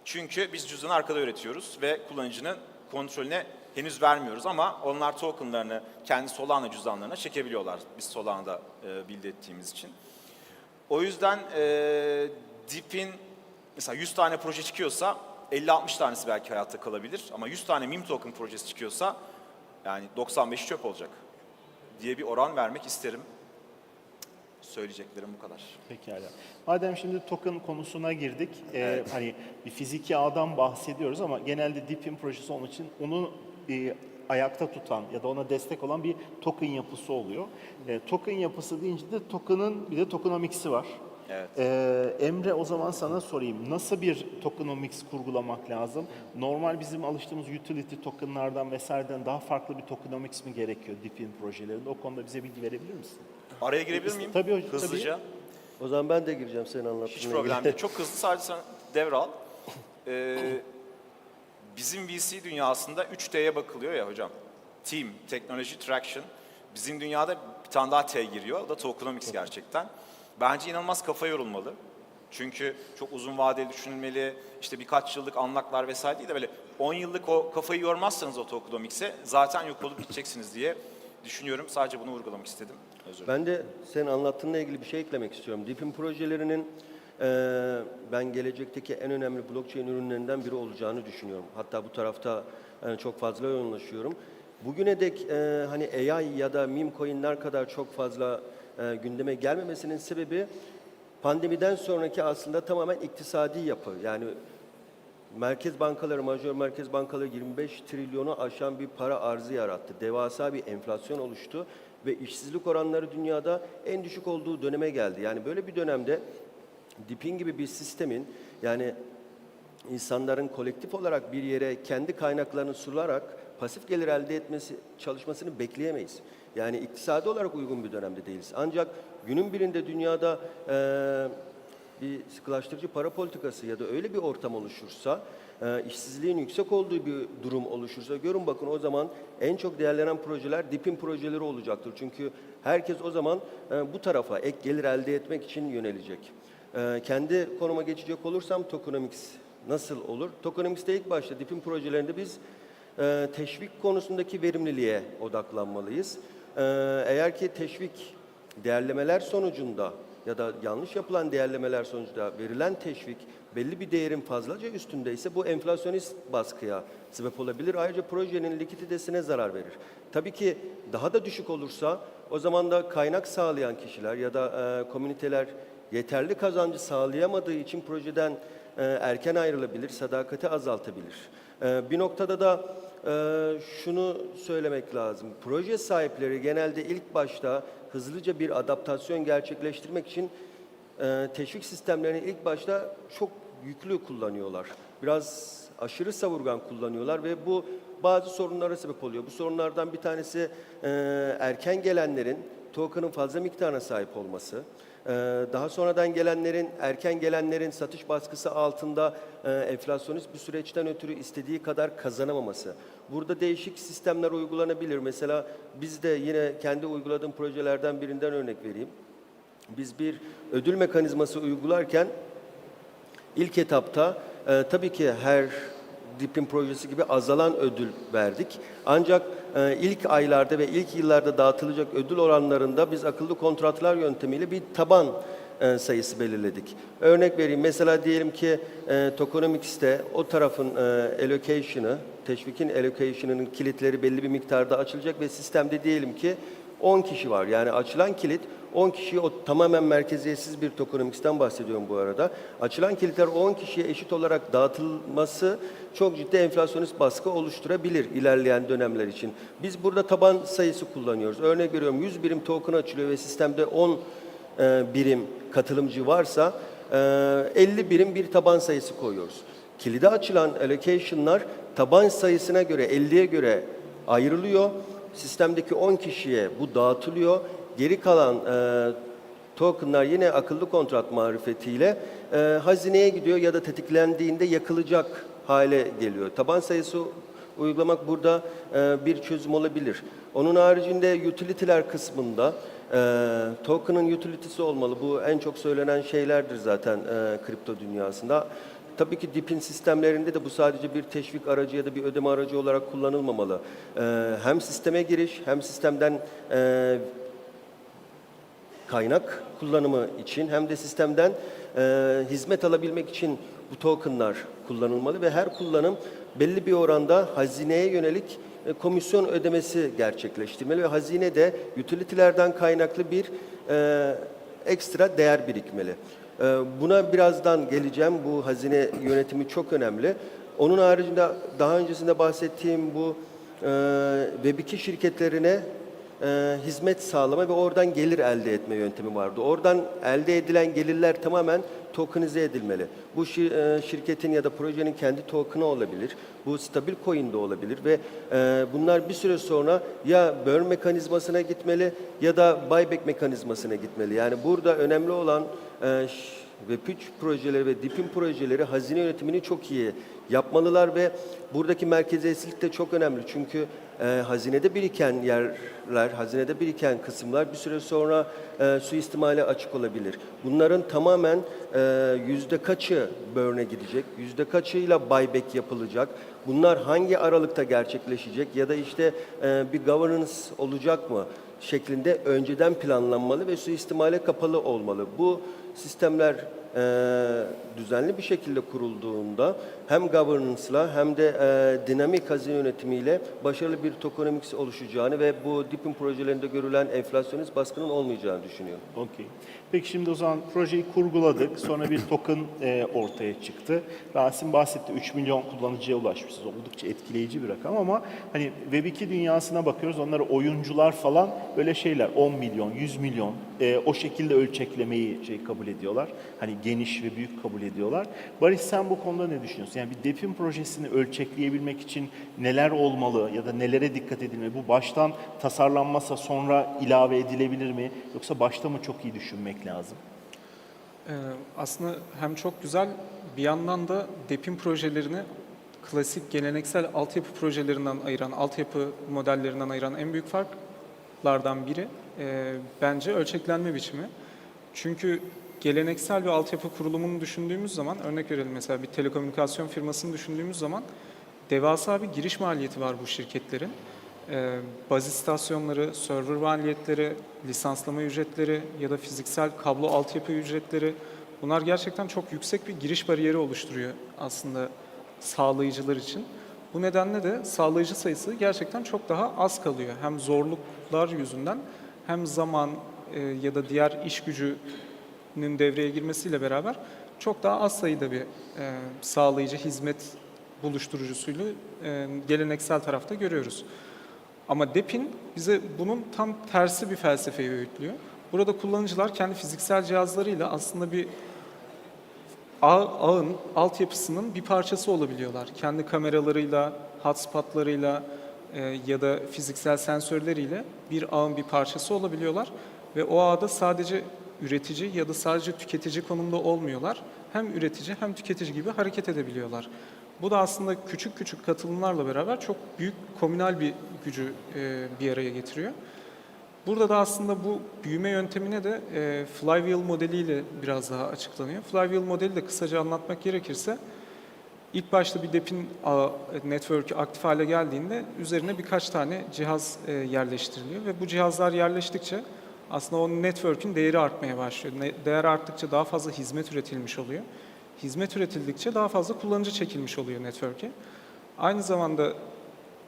Çünkü biz cüzdanı arkada üretiyoruz ve kullanıcının kontrolüne henüz vermiyoruz ama onlar tokenlarını kendi Solana cüzdanlarına çekebiliyorlar. Biz Solana'da build ettiğimiz için. O yüzden DePin mesela 100 tane proje çıkıyorsa 50-60 tanesi belki hayatta kalabilir ama 100 tane meme token projesi çıkıyorsa yani 95'i çöp olacak diye bir oran vermek isterim. Söyleyeceklerim bu kadar. Pekala. Madem şimdi token konusuna girdik, hani bir fiziki ağdan bahsediyoruz ama genelde DePin projesi onun için onu ayakta tutan ya da ona destek olan bir token yapısı oluyor. Token yapısı deyince de token'ın bir de tokenomics'i var. Evet. Emre o zaman sana sorayım. Nasıl bir tokenomics kurgulamak lazım? Normal bizim alıştığımız utility tokenlardan vesaireden daha farklı bir tokenomics mi gerekiyor DePin projelerinde? O konuda bize bilgi verebilir misin? Araya girebilir miyim? Tabii hocam. Hızlıca. Tabii. O zaman ben de gireceğim senin anlattığına. Hiç problem değil. Çok hızlı sadece sen devral. Bizim VC dünyasında 3T'ye bakılıyor ya hocam. Team, Technology, Traction. Bizim dünyada bir tane daha T giriyor. O da tokenomics gerçekten. Bence inanılmaz kafa yorulmalı. Çünkü çok uzun vadeli düşünülmeli. İşte birkaç yıllık anlaklar vesaire değil de böyle 10 yıllık o kafayı yormazsanız o tokenomics'e zaten yok olup gideceksiniz diye düşünüyorum. Sadece bunu vurgulamak istedim. Özür dilerim. Ben de senin anlattığınla ilgili bir şey eklemek istiyorum. DePin projelerinin ben gelecekteki en önemli blockchain ürünlerinden biri olacağını düşünüyorum. Hatta bu tarafta çok fazla yoğunlaşıyorum. Bugüne dek hani AI ya da meme coin'ler kadar çok fazla gündeme gelmemesinin sebebi pandemiden sonraki aslında tamamen iktisadi yapı. Yani merkez bankaları, majör merkez bankaları 25 trilyonu aşan bir para arzı yarattı. Devasa bir enflasyon oluştu ve işsizlik oranları dünyada en düşük olduğu döneme geldi. Yani böyle bir dönemde DePin gibi bir sistemin yani insanların kolektif olarak bir yere kendi kaynaklarını sularak pasif gelir elde etmesi çalışmasını bekleyemeyiz. Yani iktisadi olarak uygun bir dönemde değiliz. Ancak günün birinde dünyada bir sıkılaştırıcı para politikası ya da öyle bir ortam oluşursa, işsizliğin yüksek olduğu bir durum oluşursa, görün bakın o zaman en çok değerlenen projeler DİP'in projeleri olacaktır. Çünkü herkes o zaman bu tarafa ek gelir elde etmek için yönelecek. Kendi konuma geçecek olursam tokenomics nasıl olur? Tokenomics'te ilk başta DİP'in projelerinde biz teşvik konusundaki verimliliğe odaklanmalıyız. Eğer ki teşvik değerlemeler sonucunda ya da yanlış yapılan değerlemeler sonucunda verilen teşvik belli bir değerin fazlaca üstündeyse bu enflasyonist baskıya sebep olabilir. Ayrıca projenin likiditesine zarar verir. Tabii ki daha da düşük olursa o zaman da kaynak sağlayan kişiler ya da komüniteler yeterli kazancı sağlayamadığı için projeden erken ayrılabilir, sadakati azaltabilir. Bir noktada da şunu söylemek lazım. Proje sahipleri genelde ilk başta hızlıca bir adaptasyon gerçekleştirmek için teşvik sistemlerini ilk başta çok yüklü kullanıyorlar. Biraz aşırı savurgan kullanıyorlar ve bu bazı sorunlara sebep oluyor. Bu sorunlardan bir tanesi erken gelenlerin token'ın fazla miktarına sahip olması. Daha sonradan gelenlerin, erken gelenlerin satış baskısı altında enflasyonist bir süreçten ötürü istediği kadar kazanamaması. Burada değişik sistemler uygulanabilir. Mesela biz de yine kendi uyguladığım projelerden birinden örnek vereyim. Biz bir ödül mekanizması uygularken ilk etapta tabii ki her DİP'in projesi gibi azalan ödül verdik. Ancak ilk aylarda ve ilk yıllarda dağıtılacak ödül oranlarında biz akıllı kontratlar yöntemiyle bir taban sayısı belirledik. Örnek vereyim, mesela diyelim ki tokenomics'te o tarafın allocation'ı, teşvikin allocation'ının kilitleri belli bir miktarda açılacak ve sistemde diyelim ki 10 kişi var. Yani açılan kilit 10 kişiye, o tamamen merkeziyetsiz bir tokenomics'ten bahsediyorum bu arada. Açılan kilitler 10 kişiye eşit olarak dağıtılması çok ciddi enflasyonist baskı oluşturabilir ilerleyen dönemler için. Biz burada taban sayısı kullanıyoruz. Örnek veriyorum, 100 birim token açılıyor ve sistemde 10 birim katılımcı varsa 50 birim bir taban sayısı koyuyoruz. Kilide açılan allocation'lar taban sayısına göre, 50'ye göre ayrılıyor. Sistemdeki 10 kişiye bu dağıtılıyor. Geri kalan tokenlar yine akıllı kontrat marifetiyle hazineye gidiyor ya da tetiklendiğinde yakılacak hale geliyor. Taban sayısı uygulamak burada bir çözüm olabilir. Onun haricinde utility'ler kısmında token'ın utility'si olmalı. Bu en çok söylenen şeylerdir zaten kripto dünyasında. Tabii ki DİP'in sistemlerinde de bu sadece bir teşvik aracı ya da bir ödeme aracı olarak kullanılmamalı. Hem sisteme giriş hem sistemden kaynak kullanımı için hem de sistemden hizmet alabilmek için bu tokenlar kullanılmalı ve her kullanım belli bir oranda hazineye yönelik komisyon ödemesi gerçekleştirmeli ve hazine de utility'lerden kaynaklı bir ekstra değer birikmeli. Buna birazdan geleceğim. Bu hazine yönetimi çok önemli. Onun haricinde daha öncesinde bahsettiğim bu Web2 şirketlerine hizmet sağlama ve oradan gelir elde etme yöntemi vardı. Oradan elde edilen gelirler tamamen tokenize edilmeli. Bu şirketin ya da projenin kendi token'ı olabilir. Bu stabil coin de olabilir ve bunlar bir süre sonra ya burn mekanizmasına gitmeli ya da buyback mekanizmasına gitmeli. Yani burada önemli olan Web3 projeleri ve DİP'in projeleri hazine yönetimini çok iyi yapmalılar ve buradaki merkeziyetçilik de çok önemli. Çünkü hazinede biriken yerler, hazinede biriken kısımlar bir süre sonra suistimale açık olabilir. Bunların tamamen yüzde kaçı burn'e gidecek, yüzde kaçıyla buyback yapılacak, bunlar hangi aralıkta gerçekleşecek ya da işte bir governance olacak mı şeklinde önceden planlanmalı ve suistimale kapalı olmalı. Bu sistemler düzenli bir şekilde kurulduğunda hem governance'la hem de dinamik hazine yönetimiyle başarılı bir tokenomics oluşacağını ve bu DİP'in projelerinde görülen enflasyonist baskının olmayacağını düşünüyorum. Okey. Peki şimdi o zaman projeyi kurguladık. Sonra bir token ortaya çıktı. Rasim bahsetti. 3 milyon kullanıcıya ulaşmışız. Oldukça etkileyici bir rakam ama hani Web2 dünyasına bakıyoruz. Onlara oyuncular falan böyle şeyler 10 milyon, 100 milyon o şekilde ölçeklemeyi kabul ediyorlar. Hani geniş ve büyük kabul ediyorlar. Barış, sen bu konuda ne düşünüyorsun? Yani bir DİP'in projesini ölçekleyebilmek için neler olmalı ya da nelere dikkat edilmeli? Bu baştan tasarlanmasa sonra ilave edilebilir mi? Yoksa başta mı çok iyi düşünmek lazım? Aslında hem çok güzel, bir yandan da DePIN projelerini klasik geleneksel altyapı projelerinden ayıran, altyapı modellerinden ayıran en büyük farklardan biri bence ölçeklenme biçimi. Çünkü geleneksel bir altyapı kurulumunu düşündüğümüz zaman, örnek verelim mesela bir telekomünikasyon firmasını düşündüğümüz zaman devasa bir giriş maliyeti var bu şirketlerin. Baz istasyonları, server maliyetleri, lisanslama ücretleri ya da fiziksel kablo altyapı ücretleri, bunlar gerçekten çok yüksek bir giriş bariyeri oluşturuyor aslında sağlayıcılar için. Bu nedenle de sağlayıcı sayısı gerçekten çok daha az kalıyor. Hem zorluklar yüzünden hem zaman ya da diğer iş gücünün devreye girmesiyle beraber çok daha az sayıda bir sağlayıcı hizmet buluşturucusuyla geleneksel tarafta görüyoruz. Ama DePIN bize bunun tam tersi bir felsefeyi öğütlüyor. Burada kullanıcılar kendi fiziksel cihazlarıyla aslında bir ağın altyapısının bir parçası olabiliyorlar. Kendi kameralarıyla, hotspotlarıyla ya da fiziksel sensörleriyle bir ağın bir parçası olabiliyorlar. Ve o ağda sadece üretici ya da sadece tüketici konumda olmuyorlar. Hem üretici hem tüketici gibi hareket edebiliyorlar. Bu da aslında küçük küçük katılımlarla beraber çok büyük komünal bir gücü bir araya getiriyor. Burada da aslında bu büyüme yöntemine de flywheel modeliyle biraz daha açıklanıyor. Flywheel modeli de kısaca anlatmak gerekirse, ilk başta bir DePIN network'ü aktif hale geldiğinde üzerine birkaç tane cihaz yerleştiriliyor ve bu cihazlar yerleştikçe aslında o network'ün değeri artmaya başlıyor. Değer arttıkça daha fazla hizmet üretilmiş oluyor. Hizmet üretildikçe daha fazla kullanıcı çekilmiş oluyor network'e. Aynı zamanda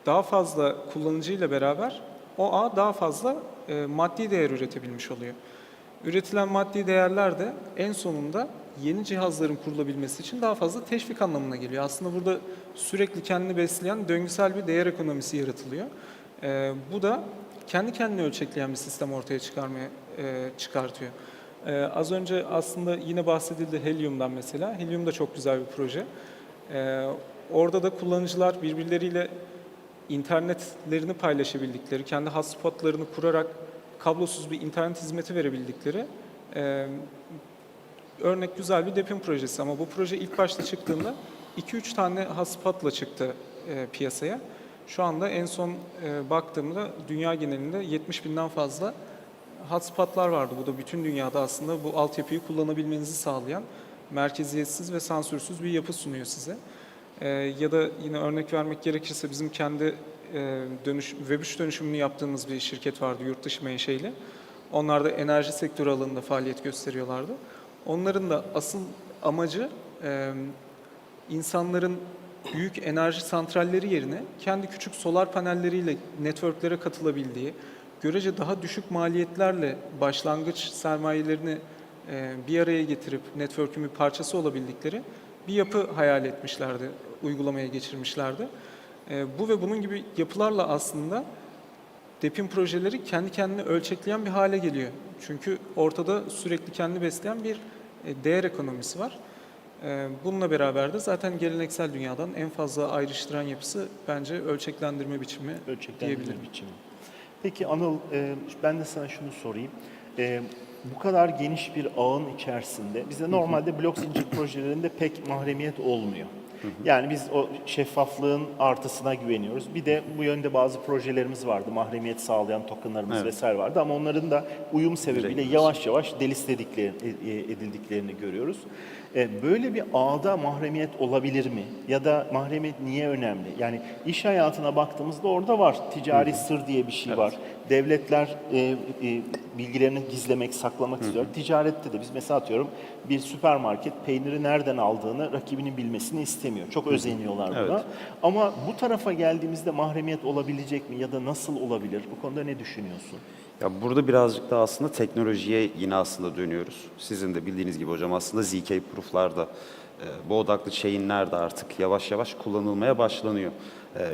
daha fazla kullanıcı ile beraber o ağ daha fazla maddi değer üretebilmiş oluyor. Üretilen maddi değerler de en sonunda yeni cihazların kurulabilmesi için daha fazla teşvik anlamına geliyor. Aslında burada sürekli kendini besleyen döngüsel bir değer ekonomisi yaratılıyor. Bu da kendi kendini ölçekleyen bir sistem ortaya çıkartıyor. Az önce aslında yine bahsedildi Helium'dan mesela. Helium da çok güzel bir proje. Orada da kullanıcılar birbirleriyle internetlerini paylaşabildikleri, kendi hotspotlarını kurarak kablosuz bir internet hizmeti verebildikleri örnek güzel bir DePIN projesi. Ama bu proje ilk başta çıktığında 2-3 tane hotspotla çıktı piyasaya. Şu anda en son baktığımda dünya genelinde 70.000'den fazla hotspotlar vardı. Bu da bütün dünyada aslında bu altyapıyı kullanabilmenizi sağlayan merkeziyetsiz ve sansürsüz bir yapı sunuyor size. Ya da yine örnek vermek gerekirse bizim kendi Web3 dönüşümünü yaptığımız bir şirket vardı yurt dışı menşeili. Onlar da enerji sektörü alanında faaliyet gösteriyorlardı. Onların da asıl amacı insanların büyük enerji santralleri yerine kendi küçük solar panelleriyle networklere katılabildiği, görece daha düşük maliyetlerle başlangıç sermayelerini bir araya getirip network'ün bir parçası olabildikleri bir yapı hayal etmişlerdi, uygulamaya geçirmişlerdi. Bu ve bunun gibi yapılarla aslında DePIN projeleri kendi kendini ölçekleyen bir hale geliyor. Çünkü ortada sürekli kendini besleyen bir değer ekonomisi var. Bununla beraber de zaten geleneksel dünyadan en fazla ayrıştıran yapısı bence ölçeklendirme biçimi diyebilirim. Peki Anıl, ben de sana şunu sorayım. Bu kadar geniş bir ağın içerisinde bizde normalde blok zincir projelerinde pek mahremiyet olmuyor. Yani biz o şeffaflığın artısına güveniyoruz. Bir de bu yönde bazı projelerimiz vardı. Mahremiyet sağlayan tokenlarımız vesaire vardı. Ama onların da uyum sebebiyle yavaş yavaş edildiklerini görüyoruz. Böyle bir ağda mahremiyet olabilir mi? Ya da mahremiyet niye önemli? Yani iş hayatına baktığımızda orada var. Ticari sır diye bir şey var. Devletler bilgilerini gizlemek, saklamak istiyor. Ticarette de biz mesela atıyorum bir süpermarket peyniri nereden aldığını rakibinin bilmesini istemiyor. Çok özeniyorlar buna. Ama bu tarafa geldiğimizde mahremiyet olabilecek mi ya da nasıl olabilir? Bu konuda ne düşünüyorsun? Ya burada birazcık da aslında teknolojiye yine aslında dönüyoruz. Sizin de bildiğiniz gibi hocam aslında ZK Proof'larda bu odaklı chain'ler de artık yavaş yavaş kullanılmaya başlanıyor.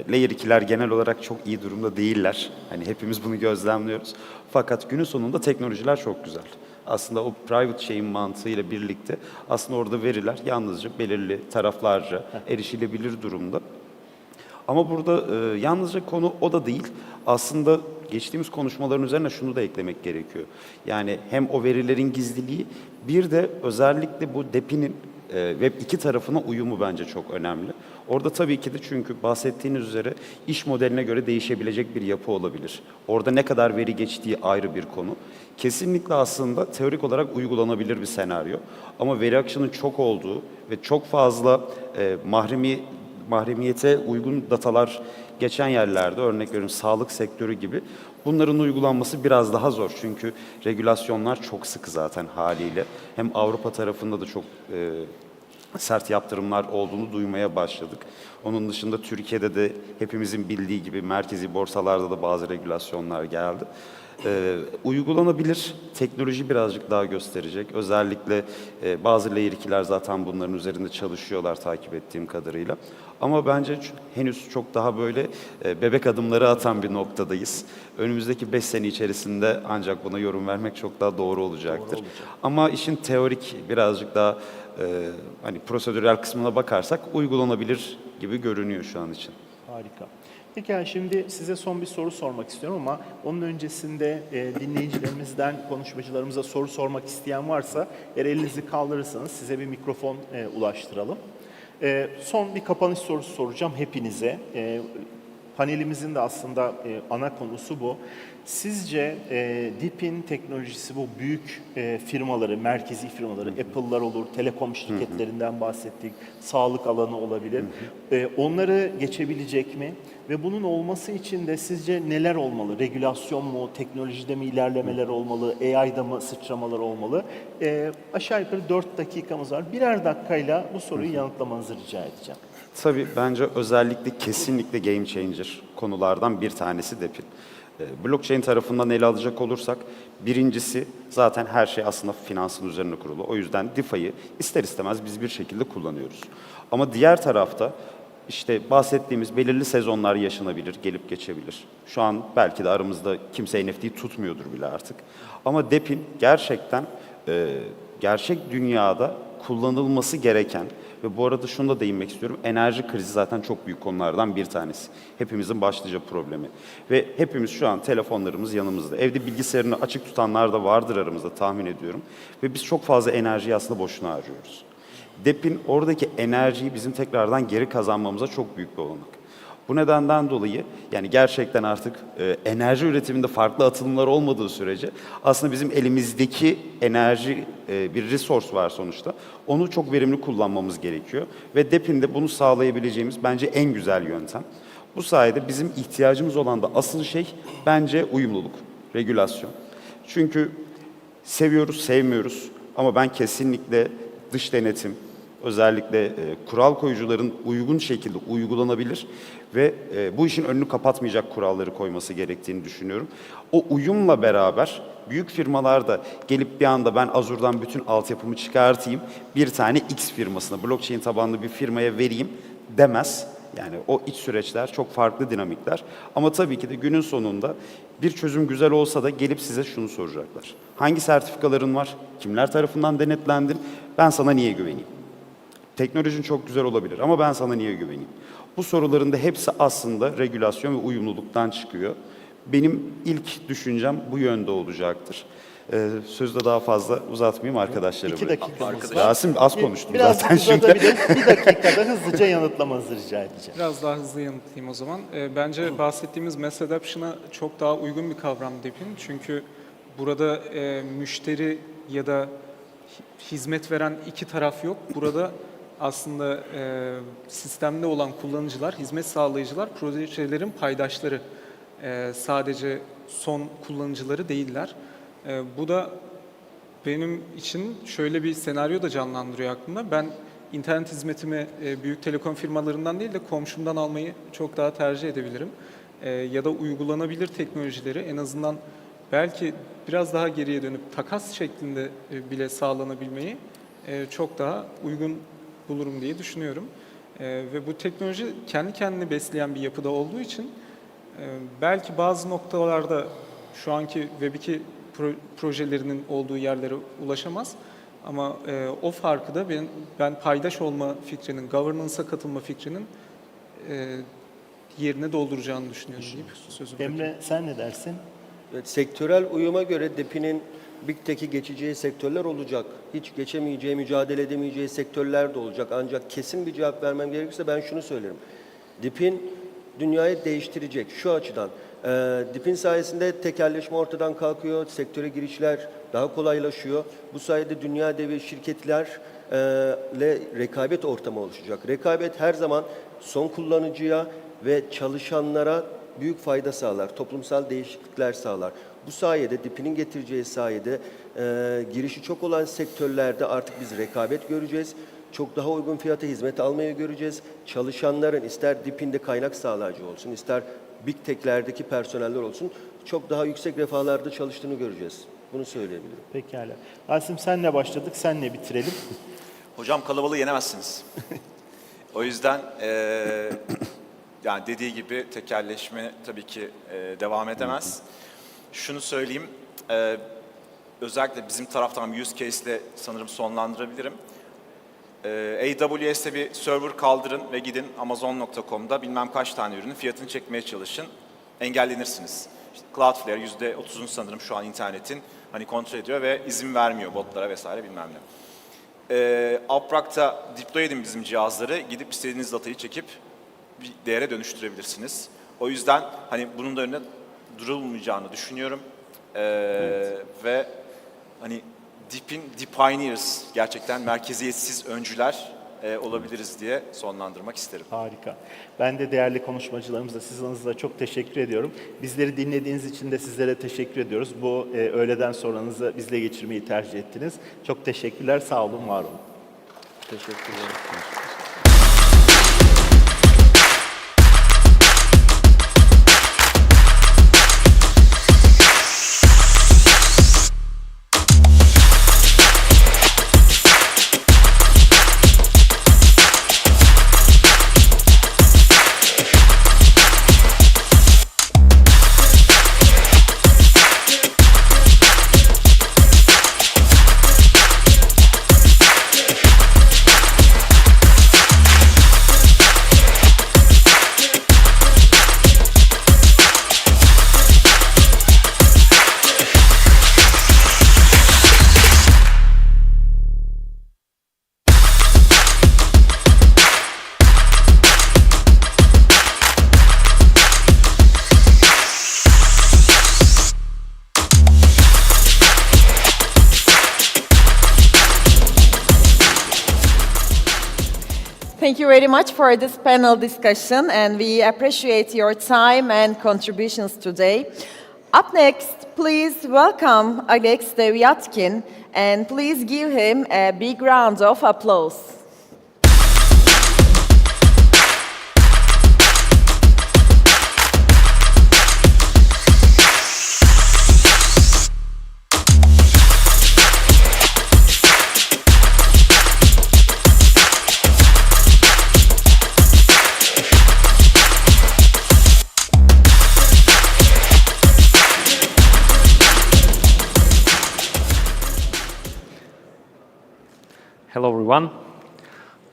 Layer 2'ler genel olarak çok iyi durumda değiller. Hani hepimiz bunu gözlemliyoruz. Fakat günün sonunda teknolojiler çok güzel. Aslında o private chain mantığıyla birlikte aslında orada veriler yalnızca belirli taraflarca erişilebilir durumda. Ama burada yalnızca konu o da değil. Aslında geçtiğimiz konuşmaların üzerine şunu da eklemek gerekiyor. Yani hem o verilerin gizliliği, bir de özellikle bu DEPI'nin Web 2 tarafına uyumu bence çok önemli. Orada tabii ki de çünkü bahsettiğiniz üzere iş modeline göre değişebilecek bir yapı olabilir. Orada ne kadar veri geçtiği ayrı bir konu. Kesinlikle aslında teorik olarak uygulanabilir bir senaryo. Ama veri akışının çok olduğu ve çok fazla mahremiyete uygun datalar geçen yerlerde, örnek veriyorum sağlık sektörü gibi, bunların uygulanması biraz daha zor. Çünkü regülasyonlar çok sıkı zaten haliyle. Hem Avrupa tarafında da çok sert yaptırımlar olduğunu duymaya başladık. Onun dışında Türkiye'de de hepimizin bildiği gibi merkezi borsalarda da bazı regülasyonlar geldi. Uygulanabilir, teknoloji birazcık daha gösterecek. Özellikle bazı layer 2'ler zaten bunların üzerinde çalışıyorlar takip ettiğim kadarıyla. Ama bence henüz çok daha böyle bebek adımları atan bir noktadayız. Önümüzdeki 5 sene içerisinde ancak buna yorum vermek çok daha doğru olacaktır. Ama işin teorik birazcık daha hani prosedürel kısmına bakarsak uygulanabilir gibi görünüyor şu an için. Harika. Peki yani şimdi size son bir soru sormak istiyorum ama onun öncesinde dinleyicilerimizden konuşmacılarımıza soru sormak isteyen varsa eğer elinizi kaldırırsanız size bir mikrofon ulaştıralım. Son bir kapanış sorusu soracağım hepinize. Panelimizin de aslında ana konusu bu. Sizce DeepIn teknolojisi bu büyük firmaları, merkezi firmaları, Apple'lar olur, telekom şirketlerinden bahsettik, sağlık alanı olabilir. Onları geçebilecek mi? Ve bunun olması için de sizce neler olmalı? Regülasyon mu, teknolojide mi ilerlemeler olmalı, AI'da mı sıçramalar olmalı? Aşağı yukarı 4 dakikamız var. Birer dakikayla bu soruyu yanıtlamanızı rica edeceğim. Tabii bence özellikle kesinlikle game changer konulardan bir tanesi DePIN. Blockchain tarafından ele alacak olursak birincisi zaten her şey aslında finansın üzerine kurulu. O yüzden DeFi'yi ister istemez biz bir şekilde kullanıyoruz. Ama diğer tarafta işte bahsettiğimiz belirli sezonlar yaşanabilir, gelip geçebilir. Şu an belki de aramızda kimse NFT tutmuyordur bile artık. Ama DePIN gerçekten gerçek dünyada kullanılması gereken ve bu arada şunu da değinmek istiyorum. Enerji krizi zaten çok büyük konulardan bir tanesi. Hepimizin başlıca problemi. Ve hepimiz şu an telefonlarımız yanımızda. Evde bilgisayarını açık tutanlar da vardır aramızda tahmin ediyorum. Ve biz çok fazla enerjiyi aslında boşuna harcıyoruz. DePIN oradaki enerjiyi bizim tekrardan geri kazanmamıza çok büyük bir olanak. Bu nedenden dolayı yani gerçekten artık enerji üretiminde farklı atılımlar olmadığı sürece aslında bizim elimizdeki enerji bir resource var sonuçta. Onu çok verimli kullanmamız gerekiyor. Ve DePIN'de bunu sağlayabileceğimiz bence en güzel yöntem. Bu sayede bizim ihtiyacımız olan da asıl şey bence uyumluluk, regülasyon. Çünkü seviyoruz, sevmiyoruz ama ben kesinlikle dış denetim, özellikle kural koyucuların uygun şekilde uygulanabilir ve bu işin önünü kapatmayacak kuralları koyması gerektiğini düşünüyorum. O uyumla beraber büyük firmalar da gelip bir anda ben Azure'dan bütün altyapımı çıkartayım, bir tane X firmasına, blockchain tabanlı bir firmaya vereyim demez. Yani o iç süreçler çok farklı dinamikler. Ama tabii ki de günün sonunda bir çözüm güzel olsa da gelip size şunu soracaklar. Hangi sertifikaların var? Kimler tarafından denetlendin? Ben sana niye güveneyim? Teknolojin çok güzel olabilir ama ben sana niye güveneyim? Bu soruların da hepsi aslında regülasyon ve uyumluluktan çıkıyor. Benim ilk düşüncem bu yönde olacaktır. Sözde daha fazla uzatmayayım arkadaşlarım. 2 dakikamız var. Rasim az konuştum biraz zaten şimdi. Bir dakikada hızlıca yanıtlamanızı rica edeceğim. Biraz daha hızlı yanıtlayayım o zaman. Bence bahsettiğimiz mass adoption'a çok daha uygun bir kavram DePIN. Çünkü burada müşteri ya da hizmet veren iki taraf yok. Burada aslında sistemde olan kullanıcılar, hizmet sağlayıcılar, projelerin paydaşları. Sadece son kullanıcıları değiller. Bu da benim için şöyle bir senaryo da canlandırıyor aklımda. Ben internet hizmetimi büyük telekom firmalarından değil de komşumdan almayı çok daha tercih edebilirim. Ya da uygulanabilir teknolojileri en azından belki biraz daha geriye dönüp takas şeklinde bile sağlanabilmeyi çok daha uygun bulurum diye düşünüyorum. Ve bu teknoloji kendi kendini besleyen bir yapıda olduğu için belki bazı noktalarda şu anki Web2 projelerinin olduğu yerlere ulaşamaz. Ama o farkı da ben paydaş olma fikrinin, governance'a katılma fikrinin yerine dolduracağını düşünüyorum deyip sözü bırakıyorum. Emre sen ne dersin? Evet, sektörel uyuma göre DePI'nin Big Tech'i geçeceği sektörler olacak. Hiç geçemeyeceği, mücadele edemeyeceği sektörler de olacak. Ancak kesin bir cevap vermem gerekirse ben şunu söylerim. DePIN dünyayı değiştirecek şu açıdan. DePIN sayesinde tekelleşme ortadan kalkıyor, sektöre girişler daha kolaylaşıyor. Bu sayede dünya devi şirketlerle rekabet ortamı oluşacak. Rekabet her zaman son kullanıcıya ve çalışanlara büyük fayda sağlar, toplumsal değişiklikler sağlar. Bu sayede, DePIN'in getireceği sayede girişi çok olan sektörlerde artık biz rekabet göreceğiz. Çok daha uygun fiyata hizmet almayı göreceğiz. Çalışanların ister DePIN'de kaynak sağlayıcı olsun, ister Big Tech'lerdeki personeller olsun, çok daha yüksek refahlarda çalıştığını göreceğiz. Bunu söyleyebilirim. Pekala. Rasim senle başladık, senle bitirelim. Hocam kalabalığı yenemezsiniz. O yüzden yani dediği gibi tekelleşme tabii ki devam edemez. Şunu söyleyeyim, özellikle bizim taraftan use case ile sanırım sonlandırabilirim. AWS'te bir server kaldırın ve gidin Amazon.com'da bilmem kaç tane ürünün fiyatını çekmeye çalışın. Engellenirsiniz. İşte Cloudflare %30'unu sanırım şu an internetin hani kontrol ediyor ve izin vermiyor botlara vesaire bilmem ne. Upwork'ta deploy edin bizim cihazları, gidip istediğiniz datayı çekip bir değere dönüştürebilirsiniz. O yüzden hani bunun da önüne durulmayacağını düşünüyorum. Evet. Ve hani DePIN, Pioneers, gerçekten merkeziyetsiz öncüler olabiliriz diye sonlandırmak isterim. Harika. Ben de değerli konuşmacılarımıza, sizin çok teşekkür ediyorum. Bizleri dinlediğiniz için de sizlere teşekkür ediyoruz. Bu öğleden sonranızı bizle geçirmeyi tercih ettiniz. Çok teşekkürler, sağ olun, var olun. Teşekkür ederim. Thank you very much for this panel discussion, and we appreciate your time and contributions today. Up next, please welcome Alex Devyatkin, and please give him a big round of applause. Hello everyone,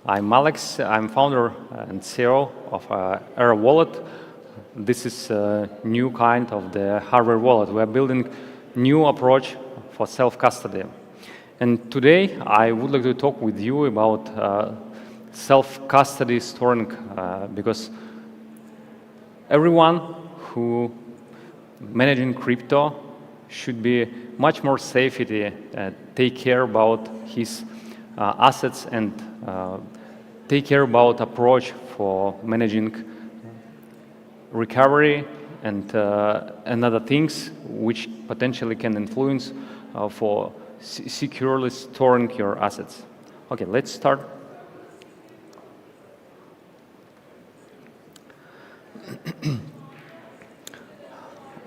I'm Alex, I'm founder and CEO of Air Wallet. This is a new kind of the hardware wallet. We are building new approach for self-custody. And today I would like to talk with you about self-custody storing because everyone who managing crypto should be much more safety, take care about his assets and take care about approach for managing recovery and other things which potentially can influence for securely storing your assets. Okay, let's start.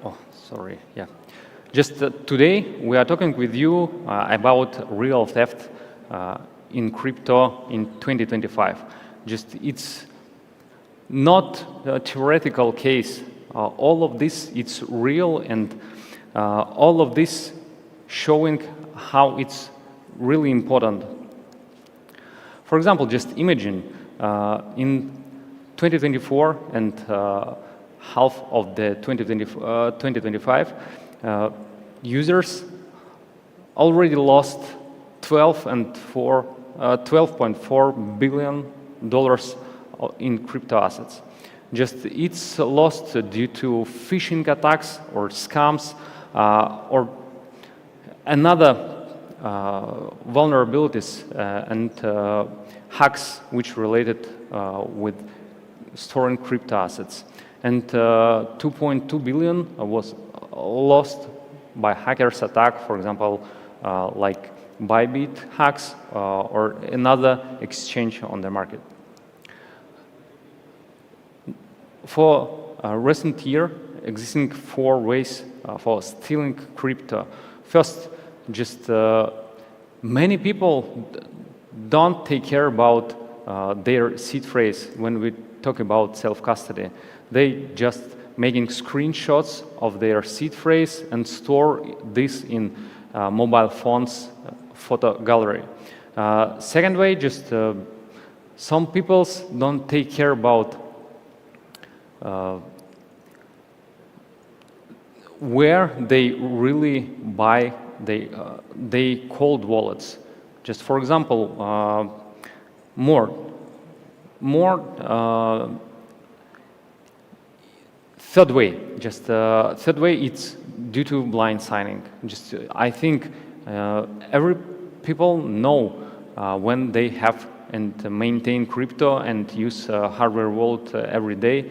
Oh, sorry, yeah. Just today we are talking with you about real theft in crypto in 2025. Just it's not a theoretical case. All of this, it's real, and all of this showing how it's really important. For example, just imagine in 2024 and half of the 2025, users already lost $12.4 billion in crypto assets. Just it's lost due to phishing attacks or scams or another vulnerabilities and hacks which related with storing crypto assets. And 2.2 billion was lost by hackers attack, for example, like Bybit hacks or another exchange on the market. For recent year, existing 4 ways for stealing crypto. First, just many people don't take care about their seed phrase when we talk about self-custody. They just making screenshots of their seed phrase and store this in mobile phones photo gallery. Second way, just some people don't take care about where they really buy they cold wallets. Just for example, third way, third way, it's due to blind signing. Just I think every people know when they have and maintain crypto and use hardware wallet every day.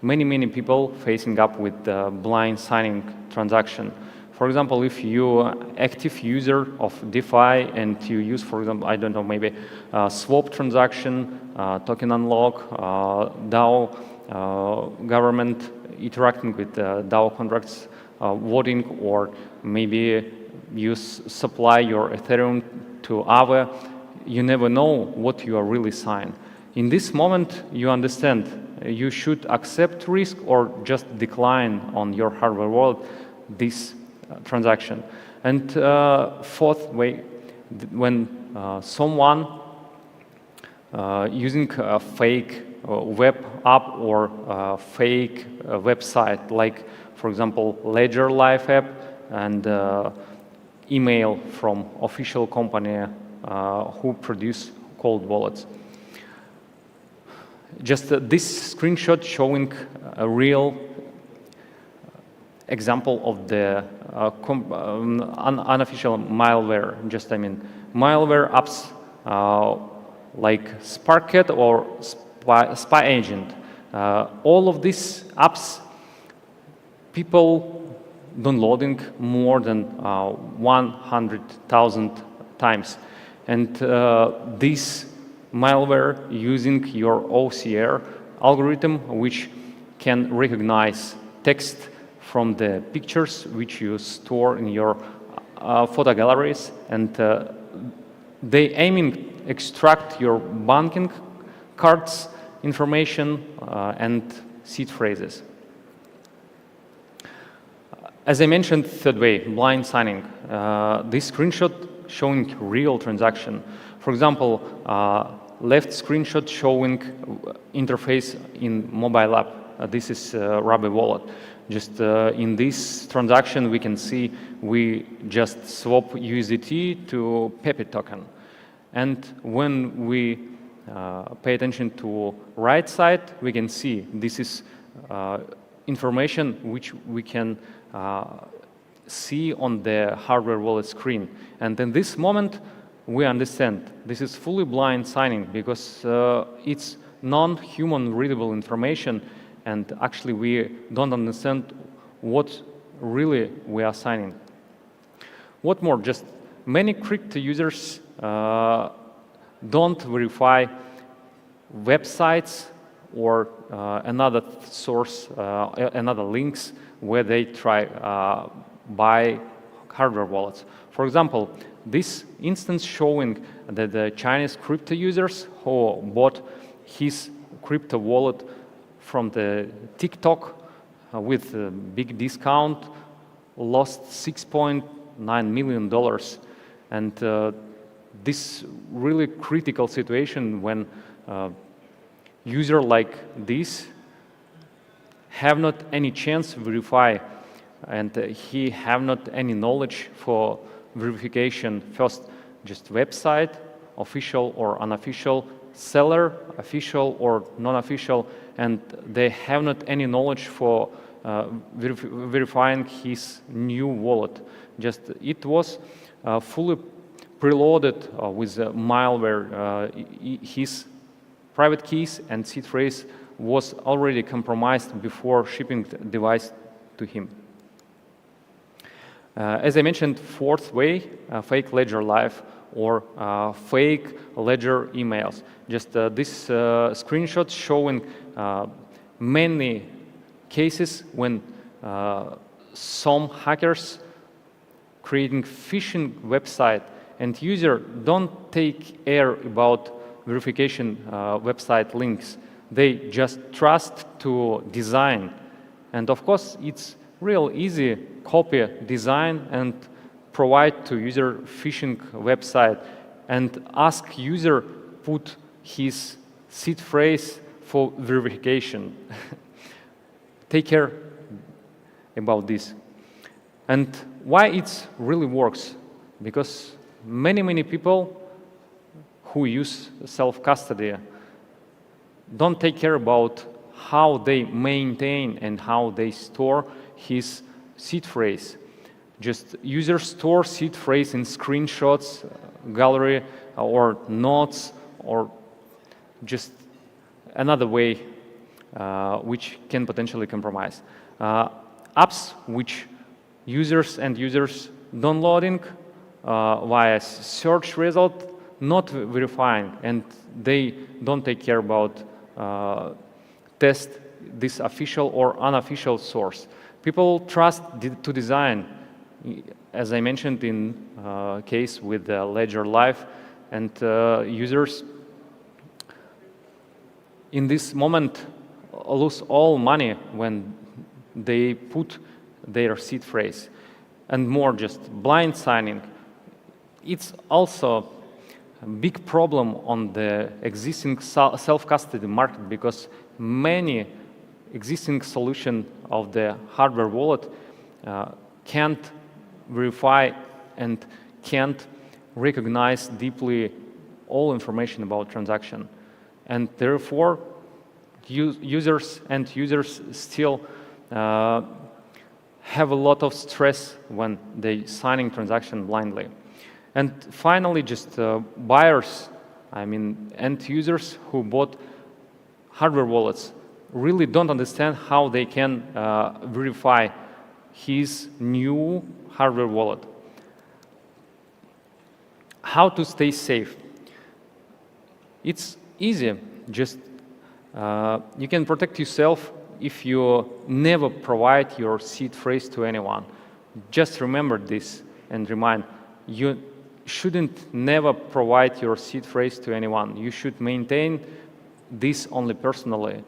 Many people facing up with blind signing transaction. For example, if you're active user of DeFi and you use, for example, I don't know, maybe swap transaction, token unlock, DAO, government interacting with DAO contracts, voting, or maybe you supply your Ethereum to Aave, you never know what you are really signing. In this moment, you understand you should accept risk or just decline on your hardware wallet this transaction. And fourth way, when someone using a fake web app or a fake website, like for example Ledger Live app and email from official company who produce cold wallets. Just this screenshot showing a real example of the unofficial malware. Just I mean malware apps like Sparkcat or Spy Agent. All of these apps, people downloading more than 100,000 times, and this malware using your OCR algorithm, which can recognize text from the pictures which you store in your photo galleries, and they aiming extract your banking cards information and seed phrases. As I mentioned, third way, blind signing. This screenshot showing real transaction. For example, left screenshot showing interface in mobile app. This is Ruby wallet. Just in this transaction, we can see we just swap USDT to Pepe token. And when we pay attention to right side, we can see this is information which we can see on the hardware wallet screen. And in this moment, we understand this is fully blind signing because it's non-human readable information, and actually we don't understand what really we are signing. What more, just many crypto users don't verify websites or another source, another links where they try buy hardware wallets. For example, this instance showing that the Chinese crypto users who bought his crypto wallet from the TikTok with a big discount lost $6.9 million. And this really critical situation when user like this have not any chance to verify, and he have not any knowledge for verification. First, just website, official or unofficial, seller, official or non-official, and they have not any knowledge for verifying his new wallet. Just it was fully preloaded with malware. His private keys and seed phrase was already compromised before shipping the device to him. As I mentioned, fourth way, fake ledger live or fake ledger emails. Just this screenshot showing many cases when some hackers creating phishing website and user don't take care about verification website links. They just trust to design. And of course, it's real easy copy design and provide to user phishing website and ask user put his seed phrase for verification. Take care about this. And why it really works? Because many people who use self-custody don't take care about how they maintain and how they store his seed phrase. Just users store seed phrase in screenshots, gallery, or notes, or just another way which can potentially compromise. Apps which users downloading via search result, not verifying, and they don't take care about test this official or unofficial source. People trust to design, as I mentioned in case with Ledger Live, and users in this moment lose all money when they put their seed phrase. And more, just blind signing. It's also a big problem on the existing self-custody market because many existing solutions of the hardware wallet can't verify and can't recognize deeply all information about transaction. And therefore, users still have a lot of stress when they signing transaction blindly. And finally, just buyers, I mean, end users who bought hardware wallets really don't understand how they can verify his new hardware wallet. How to stay safe? It's easy. Just you can protect yourself if you never provide your seed phrase to anyone. Just remember this and remind, you shouldn't never provide your seed phrase to anyone. You should maintain this only personally.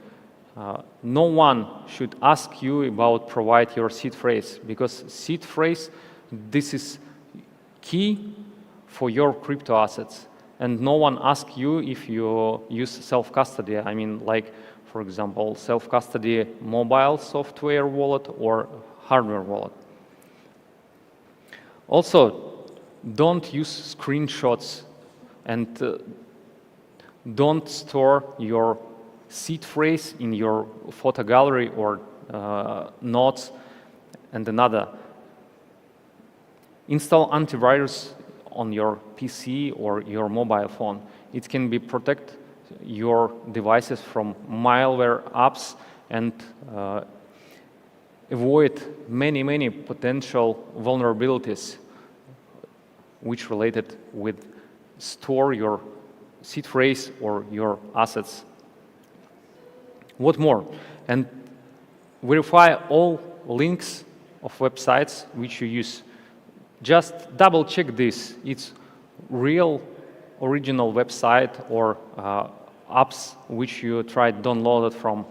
No one should ask you about provide your seed phrase because seed phrase, this is key for your crypto assets. And no one asks you if you use self-custody. I mean, like, for example, self-custody mobile software wallet or hardware wallet. Also, don't use screenshots and don't store your seed phrase in your photo gallery or notes. And another, install antivirus on your PC or your mobile phone. It can be protect your devices from malware apps and avoid many potential vulnerabilities which related with store your seed phrase or your assets. What more? And verify all links of websites which you use. Just double check this. It's real original website or apps which you tried downloaded from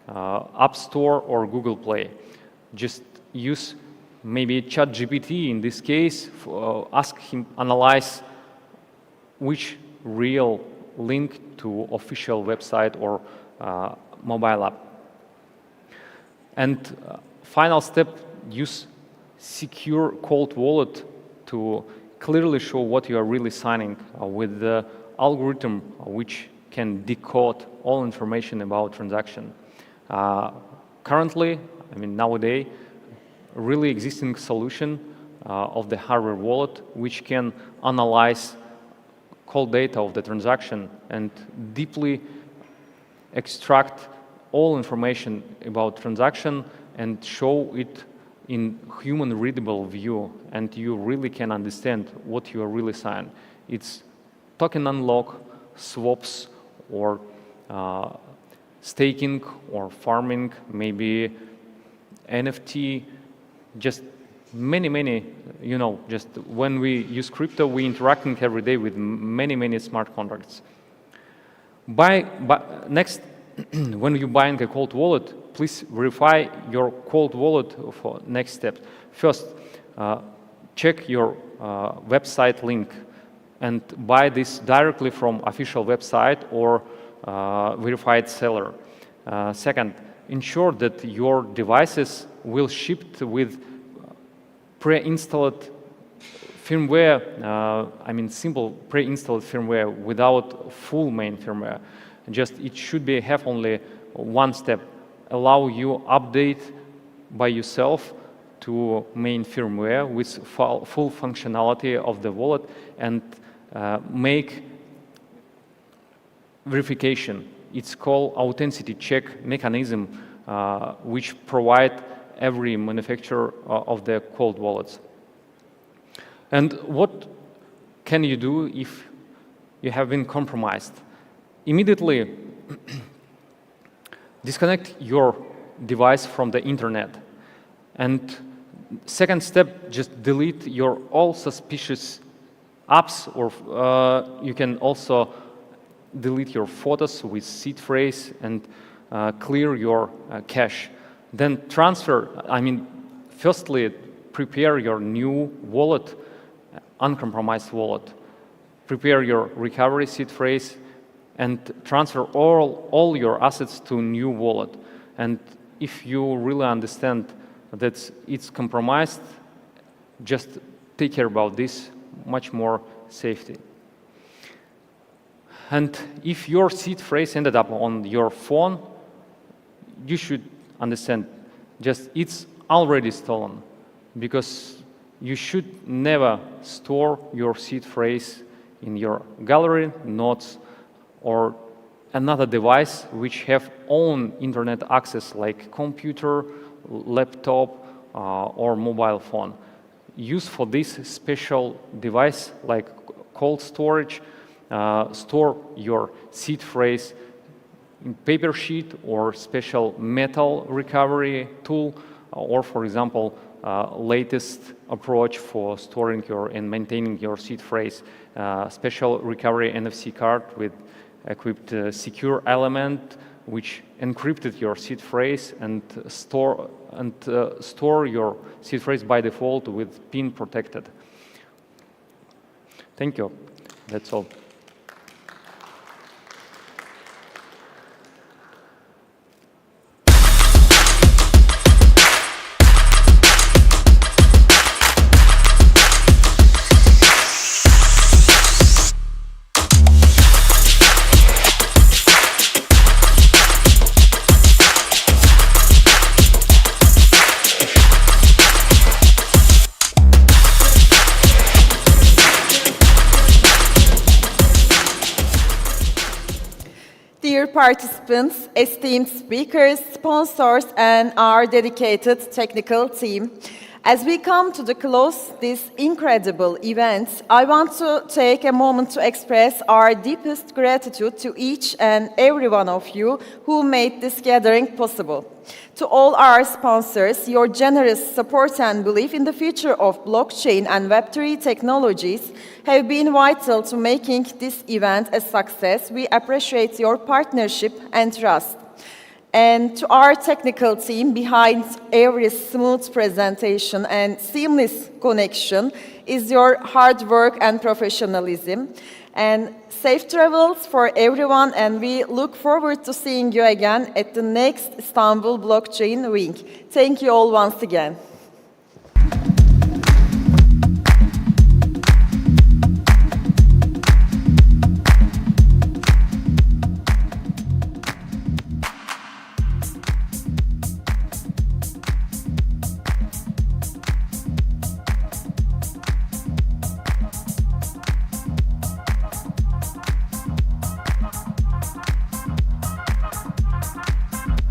App Store or Google Play. Just use maybe ChatGPT in this case, ask him analyze which real link to official website or mobile app. And final step, use secure cold wallet to clearly show what you are really signing with the algorithm which can decode all information about transaction. Currently, I mean nowadays, really existing solution of the hardware wallet which can analyze cold data of the transaction and deeply extract all information about transaction and show it in human readable view, and you really can understand what you are really signing. It's token unlock, swaps, or staking or farming, maybe NFT, just many, you know, just when we use crypto, we interacting every day with many smart contracts. Next, when you're buying a cold wallet, please verify your cold wallet for next step. First, check your website link and buy this directly from official website or verified seller. Second, ensure that your devices will ship with pre-installed firmware, I mean simple pre-installed firmware without full main firmware. Just it should be have only one step, allow you update by yourself to main firmware with full functionality of the wallet and make verification. It's called authenticity check mechanism, which provide every manufacturer of the cold wallets. And what can you do if you have been compromised? Immediately disconnect your device from the internet. And second step, just delete your all suspicious apps, or you can also delete your photos with seed phrase and clear your cache. Then transfer, I mean, firstly, prepare your new wallet, uncompromised wallet. Prepare your recovery seed phrase and transfer all your assets to new wallet. And if you really understand that it's compromised, just take care about this, much more safety. And if your seed phrase ended up on your phone, you should understand just it's already stolen, because you should never store your seed phrase in your gallery, notes, or another device which have own internet access like computer, laptop, or mobile phone. Use for this special device like cold storage, store your seed phrase in paper sheet or special metal recovery tool, or for example, latest approach for storing your and maintaining your seed phrase, special recovery NFC card with equipped secure element which encrypted your seed phrase and store your seed phrase by default with PIN protected. Thank you. That's all. Dear participants, esteemed speakers, sponsors, and our dedicated technical team, as we come to the close this incredible event, I want to take a moment to express our deepest gratitude to each and every one of you who made this gathering possible. To all our sponsors, your generous support and belief in the future of blockchain and Web3 technologies have been vital to making this event a success. We appreciate your partnership and trust. And to our technical team behind every smooth presentation and seamless connection is your hard work and professionalism. And safe travels for everyone, and we look forward to seeing you again at the next Istanbul Blockchain Week. Thank you all once again.